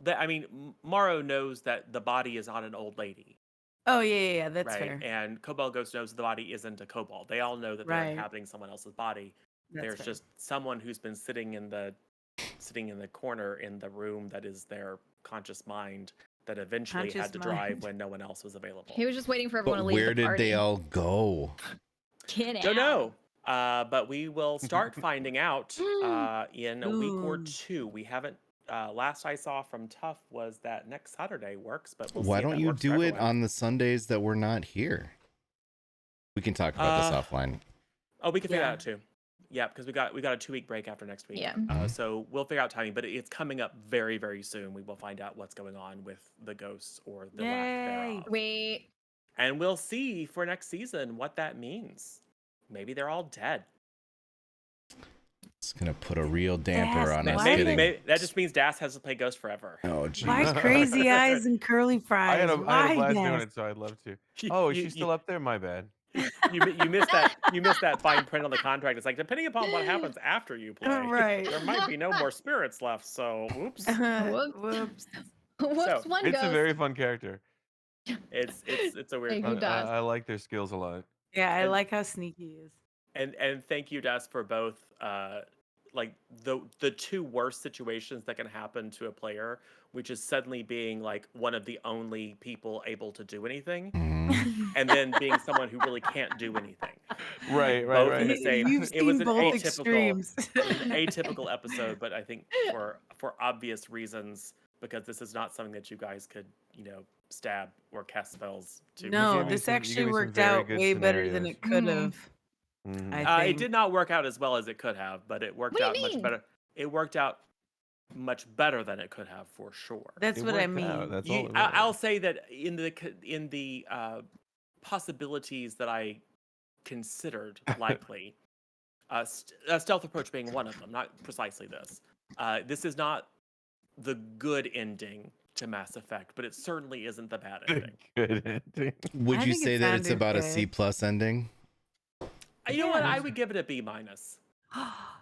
I mean, Morrow knows that the body is not an old lady,
Oh, yeah, that's
right?
fair.
And Kobold Ghost knows the body isn't a kobold. They all know that they're
Right.
inhabiting someone else's body.
That's
There's
fair.
just someone who's been sitting in the corner in the room that is their conscious mind that eventually
Conscious
had to drive
mind.
when no one else was available.
He was just waiting for everyone
But
to leave
where
the
did
party.
they all go?
Get
Don't
out.
know. But we will start finding out in a week or
Soon.
two. We haven't. Last I saw from Tough was that next Saturday works, but we'll
Why
see if
don't
that
you
works for
do it
everyone.
on the Sundays that we're not here? We can talk about this offline.
Oh, we can figure
Yeah.
that out too. Yeah, because we got a 2-week break after next week.
Yeah.
So we'll figure out timing, but it's coming up very, very soon. We will find out what's going on with the ghosts or the lack
Yay.
thereof.
Wait.
And we'll see for next season what that means. Maybe they're all dead.
It's gonna put a real damper
Yes,
on us
why
getting.
Maybe that just means Das has to play Ghost forever.
Oh, geez.
Why crazy eyes and curly
I
fries?
had a
Why,
blast doing
Des?
it, so I'd love to. Oh, is
You-
she still up there? My bad.
You missed that. You missed that fine print on the contract. It's like depending upon what happens after you play,
Right.
there might be no more spirits left. So, whoops.
Whoops.
Whoops.
Whoops, one
It's
ghost.
a very fun character.
It's a weird.
Hey,
one.
who does?
I like their skills a lot.
Yeah, I
And-
like how sneaky he is.
And thank you, Des, for both. Like the two worst situations that can happen to a player, which is suddenly being like one of the only people able to do anything,
Mhm.
and then being someone who really can't do anything.
Right,
Both in the same.
You've
It was
seen
an
both
atypical.
extremes.
It was an atypical episode, but I think for obvious reasons, because this is not something that you guys could, stab or cast spells to.
No,
gave me
this
some- you gave
actually
me some
worked
very
out
good
way better than
scenarios.
it could have.
Mhm.
I
It
think.
did not work out as well as it could have, but it worked
What do
out
you
much
mean?
better. It worked out much better than it could have, for sure.
That's
It
what I
worked out,
mean.
That's all.
I'll say that in the possibilities that I considered likely, stealth approach being one of them, not precisely this. This is not the good ending to Mass Effect, but it certainly isn't the bad ending.
Good ending.
Would
I
you
think it
say that it's
sounded
about a
good.
C plus ending?
You know what?
Yeah.
I would give it a B minus.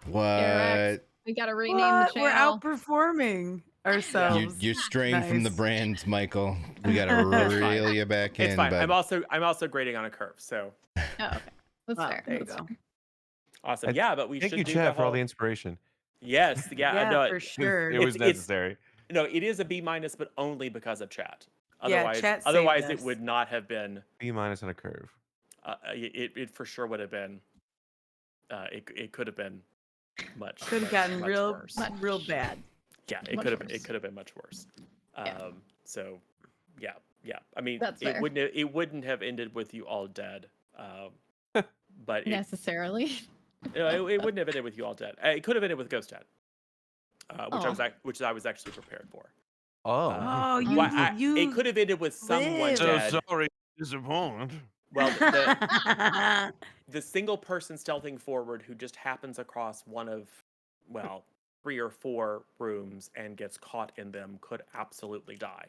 What?
We gotta rename the
What? We're
channel.
outperforming ourselves.
You're straying from the
Nice.
brand, Michael. We gotta
That's fine.
reel you back
It's
in.
fine.
But
I'm also grading on a curve, so
Oh, okay. That's
Well,
fair.
there you
That's
go.
fair.
awesome.
And
Yeah, but we
Thank
should
you,
do
Chad, for all
whole-
the inspiration.
Yes, yeah,
Yeah,
no,
for sure.
It was
It's-
necessary.
No, it is a B minus, but only because of chat.
Yeah,
Otherwise,
chat saved
otherwise
us.
it would not have been.
B minus on a curve.
It for sure would have been. It could have been much.
Could have
much,
gotten
much
real,
worse.
real bad.
Yeah, it
much
could have.
worse.
It could have been much worse.
Yeah.
So, yeah. I mean,
That's
it
fair.
wouldn't have ended with you all dead. But
Necessarily.
it wouldn't have ended with you all dead. It could have ended with Ghost dead, which I was actually prepared for.
Oh.
Oh, you,
Well,
you.
it could have ended with someone
lived.
dead.
sorry, disappointed.
Well, the single person stealthing forward who just happens across one of, 3 or 4 rooms and gets caught in them could absolutely die.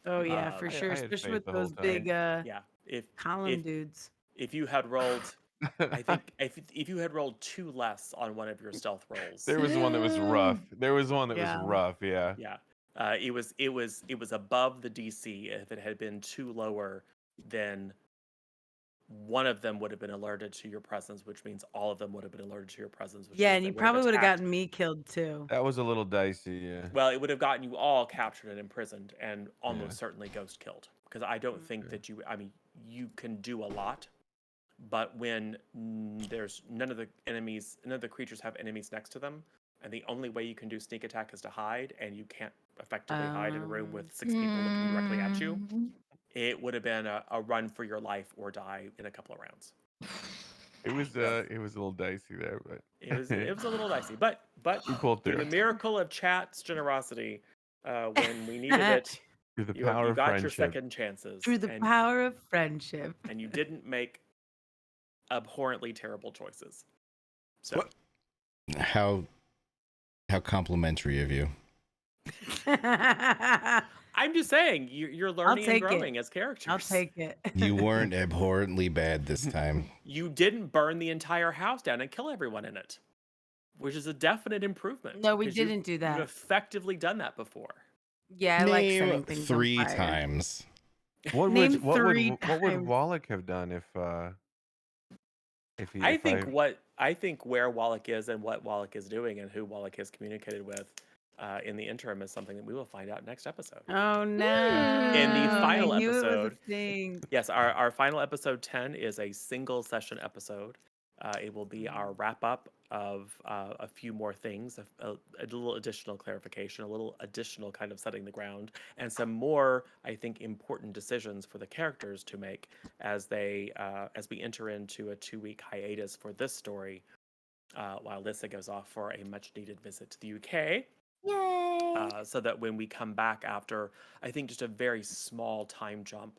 Oh yeah, for
I
sure.
had
Especially
faith
with
the whole
those
time.
big
Yeah,
column
if-
dudes.
if you had rolled, I think if you had rolled 2 less on one of your stealth rolls,
There was one that was rough. There was one that
Yeah.
was rough. Yeah.
yeah, it was above the DC. If it had been 2 lower, then one of them would have been alerted to your presence, which means all of them would have been alerted to your presence. Which
Yeah,
means
and
they
you probably would have
attacked.
gotten me killed too.
That was a little dicey. Yeah.
Well, it would have gotten you all captured and imprisoned, and almost
Yeah.
certainly ghost killed. Because I don't think that you. I mean, you can do a lot, but when there's none of the creatures have enemies next to them, and the only way you can do sneak attack is to hide, and you can't effectively hide in a room with 6 people looking directly at you.
Mm.
It would have been a run for your life or die in a couple of rounds.
It was
Yes.
it was a little dicey there, but
It was a little dicey, but
we pulled
through
through
the
it.
miracle of chat's generosity, when we needed it,
Through the
you
power of
got your
friendship.
second chances,
Through the power of friendship.
and you didn't make abhorrently terrible choices. So
What? How complimentary of you.
I'm just saying, you're learning and
take it.
growing as characters.
I'll take it.
You weren't abhorrently bad this time.
You didn't burn the entire house down and kill everyone in it, which is a definite improvement.
No, we
'cause you've-
didn't do
You've
that.
effectively done that before.
Yeah, I like setting
Name
things
3
on fire.
times.
What
Name
would what
3
would what would
times.
Wallach have done if he
I think where Wallach is and what Wallach is doing and who Wallach has communicated with in the interim is something that we will find out next episode.
Oh no!
In the final
I knew it was
episode,
a thing.
yes, our final episode 10 is a single session episode. It will be our wrap up of a few more things, a little additional clarification, a little additional kind of setting the ground, and some more, I think, important decisions for the characters to make as we enter into a 2-week hiatus for this story, while Lissa goes off for a much needed visit to the UK.
Yay!
So that when we come back after, I think, just a very small time jump,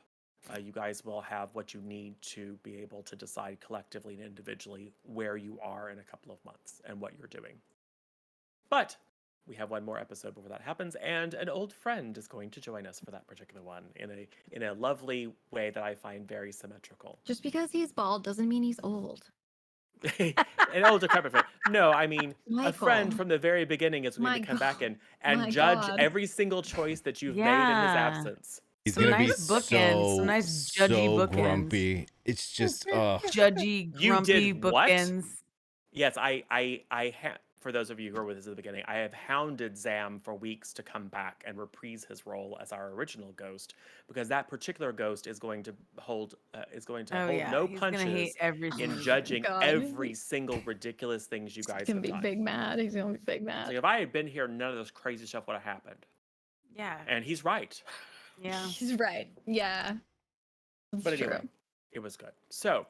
you guys will have what you need to be able to decide collectively and individually where you are in a couple of months and what you're doing. But we have one more episode before that happens, and an old friend is going to join us for that particular one in a lovely way that I find very symmetrical.
Just because he's bald doesn't mean he's old.
An old decrepit friend. No, I mean a friend
Michael.
from the very beginning is going
My
to come back
God.
and
My
judge
God.
every single choice that you've made in his
Yeah.
absence.
He's
Some
gonna be
nice bookends, some nice judgy
so
bookends.
grumpy. It's just
Judgy,
You
grumpy
did what?
bookends.
Yes, for those of you who were with us at the beginning, I have hounded Zam for weeks to come back and reprise his role as our original ghost, because that particular ghost is going to hold
Oh
hold
yeah,
no
he's gonna hate
punches
every
in
single
judging
God.
every single ridiculous things you
He's
guys
gonna
have
be
done.
big mad. He's gonna be big
It's
mad.
like, if I had been here, none of this crazy stuff would have happened.
Yeah,
And he's right.
yeah.
He's right. Yeah. That's
But
true.
anyway, it was good. So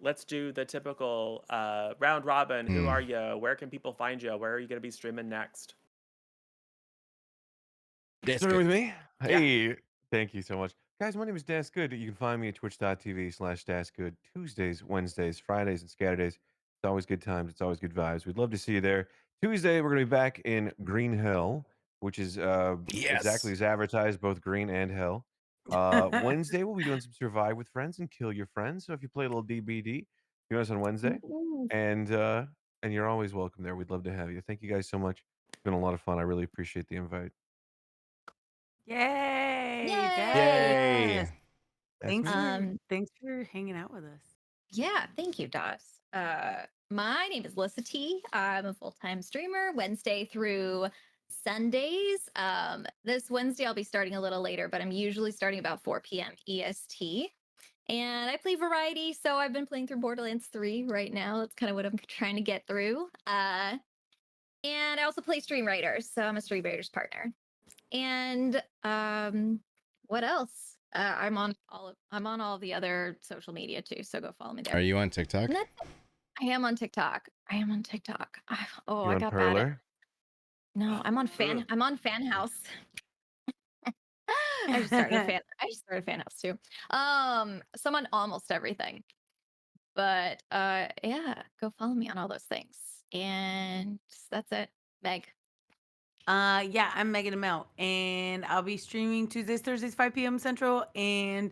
let's do the typical round robin. Who are you? Where can people find you? Where are you going to be streaming next?
Starting with me? Hey, thank you so much. Guys, my name is Das Good. You can find me at twitch.tv/DasGood Tuesdays, Wednesdays, Fridays, and Saturdays. It's always good times. It's always good vibes. We'd love to see you there. Tuesday, we're going to be back in Green Hell, which is exactly as advertised, both green and hell. Wednesday, we'll be doing some Survive with Friends and Kill Your Friends. So if you play a little DBD, join us on Wednesday.
Ooh.
And you're always welcome there. We'd love to have you. Thank you guys so much. It's been a lot of fun. I really appreciate the invite.
Yay!
Yay!
Das.
That's me.
Thanks for hanging out with us.
Yeah, thank you, Das. My name is Lissa T. I'm a full-time streamer, Wednesday through Sundays. This Wednesday I'll be starting a little later, but I'm usually starting about 4 p.m. EST. And I play variety, so I've been playing through Borderlands 3 right now. That's kind of what I'm trying to get through. And I also play Stream Writers, so I'm a Stream Writers partner. And what else? I'm on all the other social media too, so go follow me there.
Are you on TikTok?
I am on TikTok. I
You're on
got bad.
Perler?
No, I'm on Fan House. I just started a fan house too. So I'm on almost everything. But yeah, go follow me on all those things. And that's it. Meg.
Yeah, I'm Megan Amell, and I'll be streaming Tuesdays, Thursdays, 5 p.m. Central, and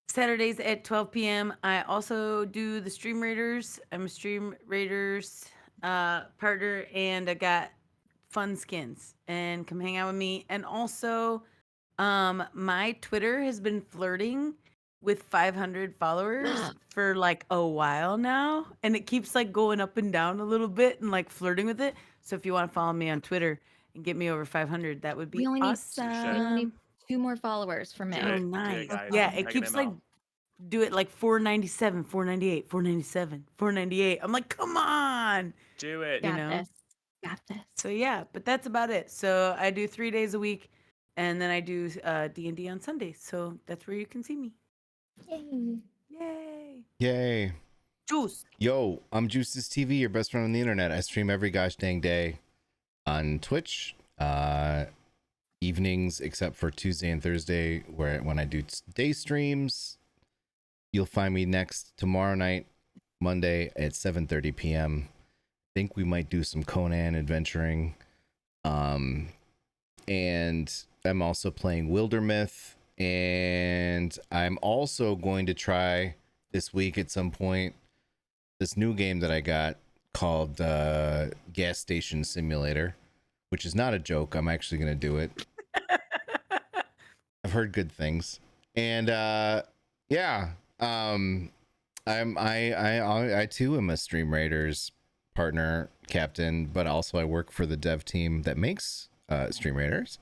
Saturdays at 12 p.m. I also do the Stream Raiders. I'm a Stream Raiders partner, and I got fun skins. And come hang out with me. And also, my Twitter has been flirting with 500 followers for like a while now, and it keeps like going up and down a little bit and like flirting with it. So if you want to follow me on Twitter and get me over 500, that would be
We only
awesome.
need 2 more followers for Meg.
Oh, nice.
guys.
Yeah,
Megan
it keeps like
ML.
do it like 497, 498, 497, 498. I'm like, come on.
Do it.
You
Got
know?
this. Got this.
So yeah, but that's about it. So I do 3 days a week, and then I do D&D on Sundays. So that's where you can see me.
Yay.
Yay.
Yay.
Juice.
Yo, I'm Juices TV, your best friend on the internet. I stream every gosh dang day on Twitch. Evenings, except for Tuesday and Thursday, when I do day streams. You'll find me next tomorrow night, Monday at 7:30 p.m. Think we might do some Conan adventuring. And I'm also playing Wildermyth, and I'm also going to try this week at some point this new game that I got called Gas Station Simulator, which is not a joke. I'm actually going to do it. I've heard good things, and yeah, I too am a Stream Raiders partner captain, but also I work for the dev team that makes Stream Raiders.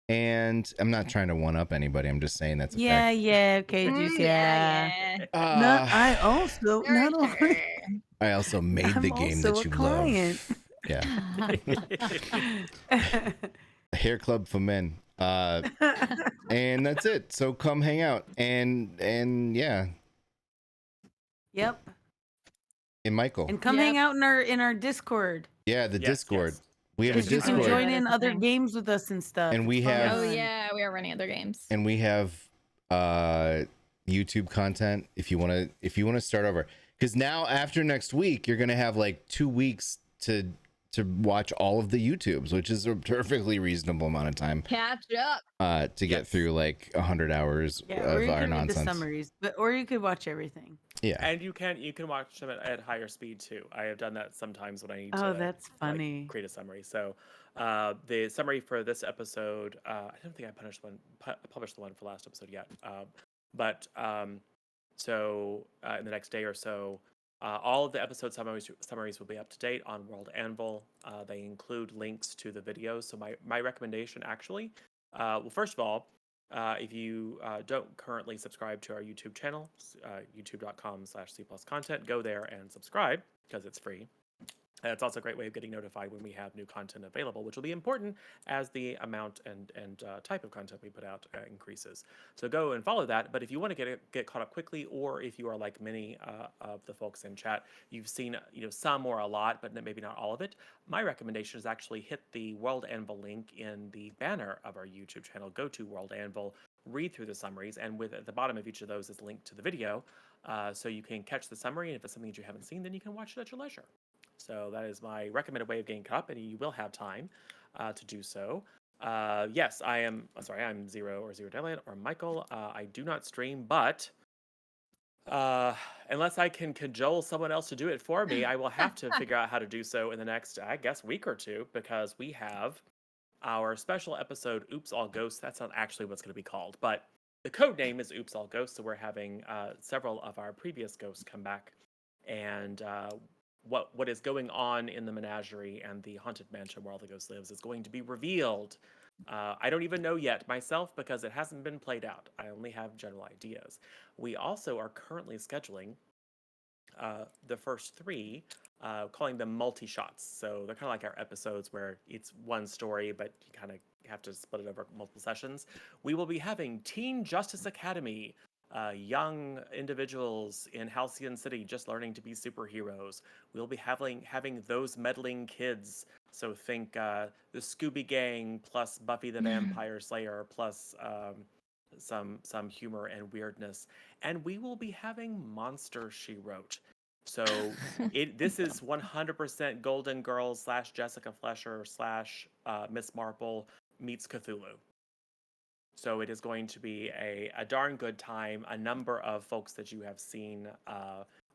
And I'm not trying to one up anybody. I'm just saying that's a
Yeah,
fact.
yeah, okay, Juice, yeah.
yeah.
I also
Very
not
sure.
only
I also made the
I'm
game
also
that
a
you
client.
love. Yeah. Hair Club for Men. And that's it. So come hang out. And yeah.
Yep.
And Michael.
And come hang out in our Discord.
Yeah, the Discord.
Yes.
We have a
Because you can
Discord.
join in
That's the
other
thing.
games with us and stuff.
And we
It's
have-
Oh
fun.
yeah, we are running other games.
And we have YouTube content if you want to start over. Because now after next week, you're gonna have like 2 weeks to watch all of the YouTubes, which is a perfectly reasonable amount of time
Catch up.
to get through like 100 hours
Yeah, or
of
you
our
could read the
nonsense.
summaries, or you could watch everything.
Yeah.
And you can watch them at higher speed too. I have done that sometimes when I need
Oh,
to
that's funny.
create a summary. So the summary for this episode, I don't think I published the one for last episode yet. So in the next day or so, all of the episode summaries will be up to date on World Anvil. They include links to the videos. So my recommendation actually, well, first of all, if you don't currently subscribe to our YouTube channel, youtube.com/C+content, go there and subscribe because it's free. And it's also a great way of getting notified when we have new content available, which will be important as the amount and type of content we put out increases. So go and follow that. But if you want to get caught up quickly, or if you are like many of the folks in chat, you've seen some or a lot, but maybe not all of it. My recommendation is actually hit the World Anvil link in the banner of our YouTube channel. Go to World Anvil, read through the summaries, and at the bottom of each of those is linked to the video, so you can catch the summary. And if it's something that you haven't seen, then you can watch it at your leisure. So that is my recommended way of getting caught up, and you will have time to do so. Yes, I'm Zero or Zero Deadland or Michael. I do not stream, but unless I can cajole someone else to do it for me, I will have to figure out how to do so in the next, I guess, week or two, because we have our special episode, Oops All Ghosts. That's not actually what's going to be called, but the code name is Oops All Ghosts, so we're having several of our previous ghosts come back, and what is going on in the menagerie and the haunted mansion where all the ghosts lives is going to be revealed. I don't even know yet myself because it hasn't been played out. I only have general ideas. We also are currently scheduling the first 3, calling them multi-shots. So they're kind of like our episodes where it's one story, but you kind of have to split it over multiple sessions. We will be having Teen Justice Academy, young individuals in Halcyon City just learning to be superheroes. We'll be having those meddling kids. So think the Scooby Gang plus Buffy the Vampire Slayer plus some humor and weirdness. And we will be having Monster She Wrote. So this is 100% Golden Girls / Jessica Fletcher / Miss Marple meets Cthulhu. So it is going to be a darn good time. A number of folks that you have seen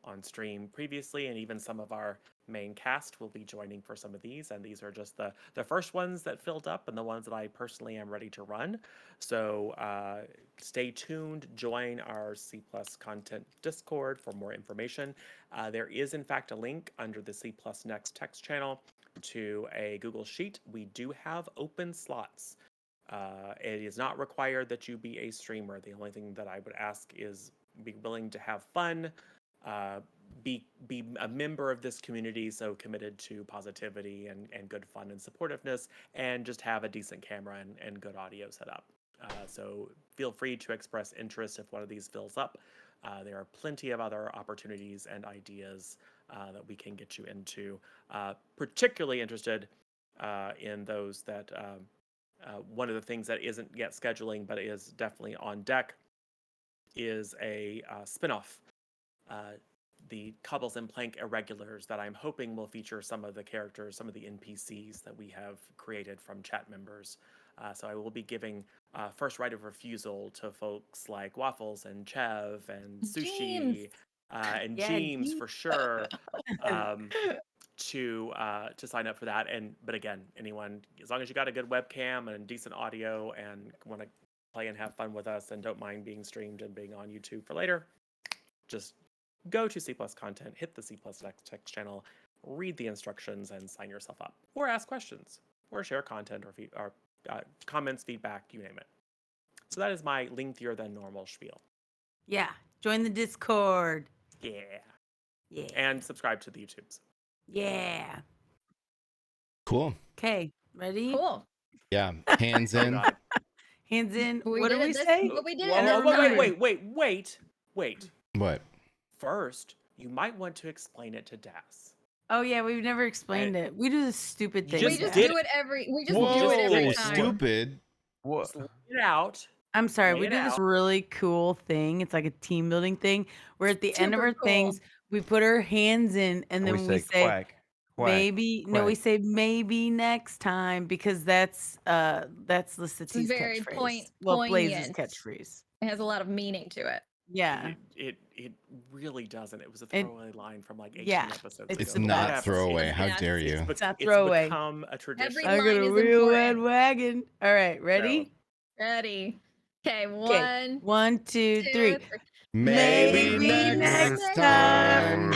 on stream previously, and even some of our main cast will be joining for some of these. And these are just the first ones that filled up and the ones that I personally am ready to run. So stay tuned. Join our C+ content Discord for more information. There is, in fact, a link under the C+ Next text channel to a Google Sheet. We do have open slots. It is not required that you be a streamer. The only thing that I would ask is be willing to have fun, be a member of this community, so committed to positivity and good fun and supportiveness, and just have a decent camera and good audio set up. So feel free to express interest if one of these fills up. There are plenty of other opportunities and ideas that we can get you into. Particularly interested in those that one of the things that isn't yet scheduling, but is definitely on deck, is a spinoff. The Cobbles and Plank Irregulars that I'm hoping will feature some of the characters, some of the NPCs that we have created from chat members. So I will be giving first right of refusal to folks like Waffles and Chev and Sushi
James.
and
Yeah,
James
James.
for sure to sign up for that. But again, anyone, as long as you got a good webcam and decent audio and want to play and have fun with us and don't mind being streamed and being on YouTube for later, just go to C+ Content, hit the C+ text channel, read the instructions, and sign yourself up. Or ask questions, or share content, or comments, feedback, you name it. So that is my lengthier than normal spiel.
Yeah. Join the Discord.
Yeah.
Yeah.
And subscribe to the YouTubes.
Yeah.
Cool.
Okay. Ready?
Cool.
Yeah. Hands
Oh,
in.
God.
Hands in.
We
What
did
do
it
we
this-
say?
but we did it
Whoa,
this
whoa,
time.
wait.
What?
First, you might want to explain it to Das.
Oh yeah, we've never explained
And
it. We do this stupid
you
thing.
We
just
just
Dad.
did
do it every. We just
Whoa,
do it every
Whoa,
time.
stupid.
What?
Just lay it out.
I'm sorry.
Lay
We
it
do this
out.
really cool thing. It's like a team building thing where at the end of
Super
our
cool.
things we put our hands in and then
we say quack, quack.
maybe no, we
quack.
say maybe next time because that's Lissati's
very
catchphrase. Well, Blaze's
poignant.
catchphrase.
It has a lot of meaning to it.
Yeah.
It really doesn't. It was a
It-
throwaway line from like 18
yeah,
episodes
it's
ago.
It's
the
not
best.
throwaway.
It's
How
best.
dare you?
It's not throwaway.
become a tradition.
Every
I got
line
a
is
real red
important.
wagon. All right, ready?
Ready? Okay,
Okay.
one,
1, 2, 3.
3.
Maybe
Maybe
next
next
time.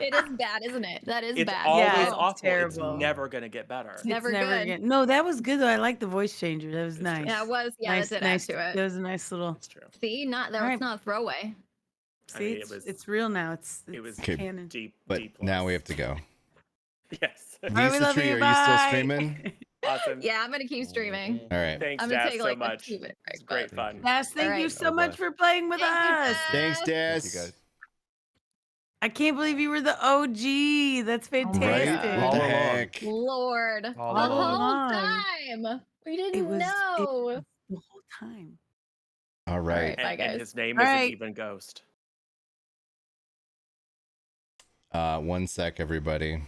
It is bad, isn't it? That is
It's
bad.
always
Yeah, it's
awful.
terrible.
It's never going to get better.
It's never
It's never
good.
again. No, that was good though. I like the voice changer. That was
It's
nice.
true.
Yeah, it was. Yeah,
nice,
that did
nice.
add to it.
That was a nice little.
It's true.
See, not that
All
was
right.
not a throwaway.
I
See,
mean,
it's real now. It's
it was
Okay,
canon.
deep.
But
deep
now we
loss.
have to go.
Yes.
All right, we
Lisa
love
Tree,
you.
are you still
Bye.
streaming?
Awesome.
Yeah, I'm gonna keep streaming.
All right.
Thanks,
I'm gonna
Dad,
take
so
like a
much.
2-minute break.
It's great
but-
fun.
Yes, thank you
Alright.
so
God
much
bless.
for playing with
Thank you,
us.
Dad.
Thanks,
Thank
Des.
you guys.
I can't believe you were the OG. That's
Oh my
Right?
fantastic.
God.
What the
All along.
heck?
Lord,
All
the whole
along.
time. We didn't
It was
know.
the whole time.
All right.
Bye,
And
guys.
his name
All
isn't
right.
even Ghost.
1 sec, everybody.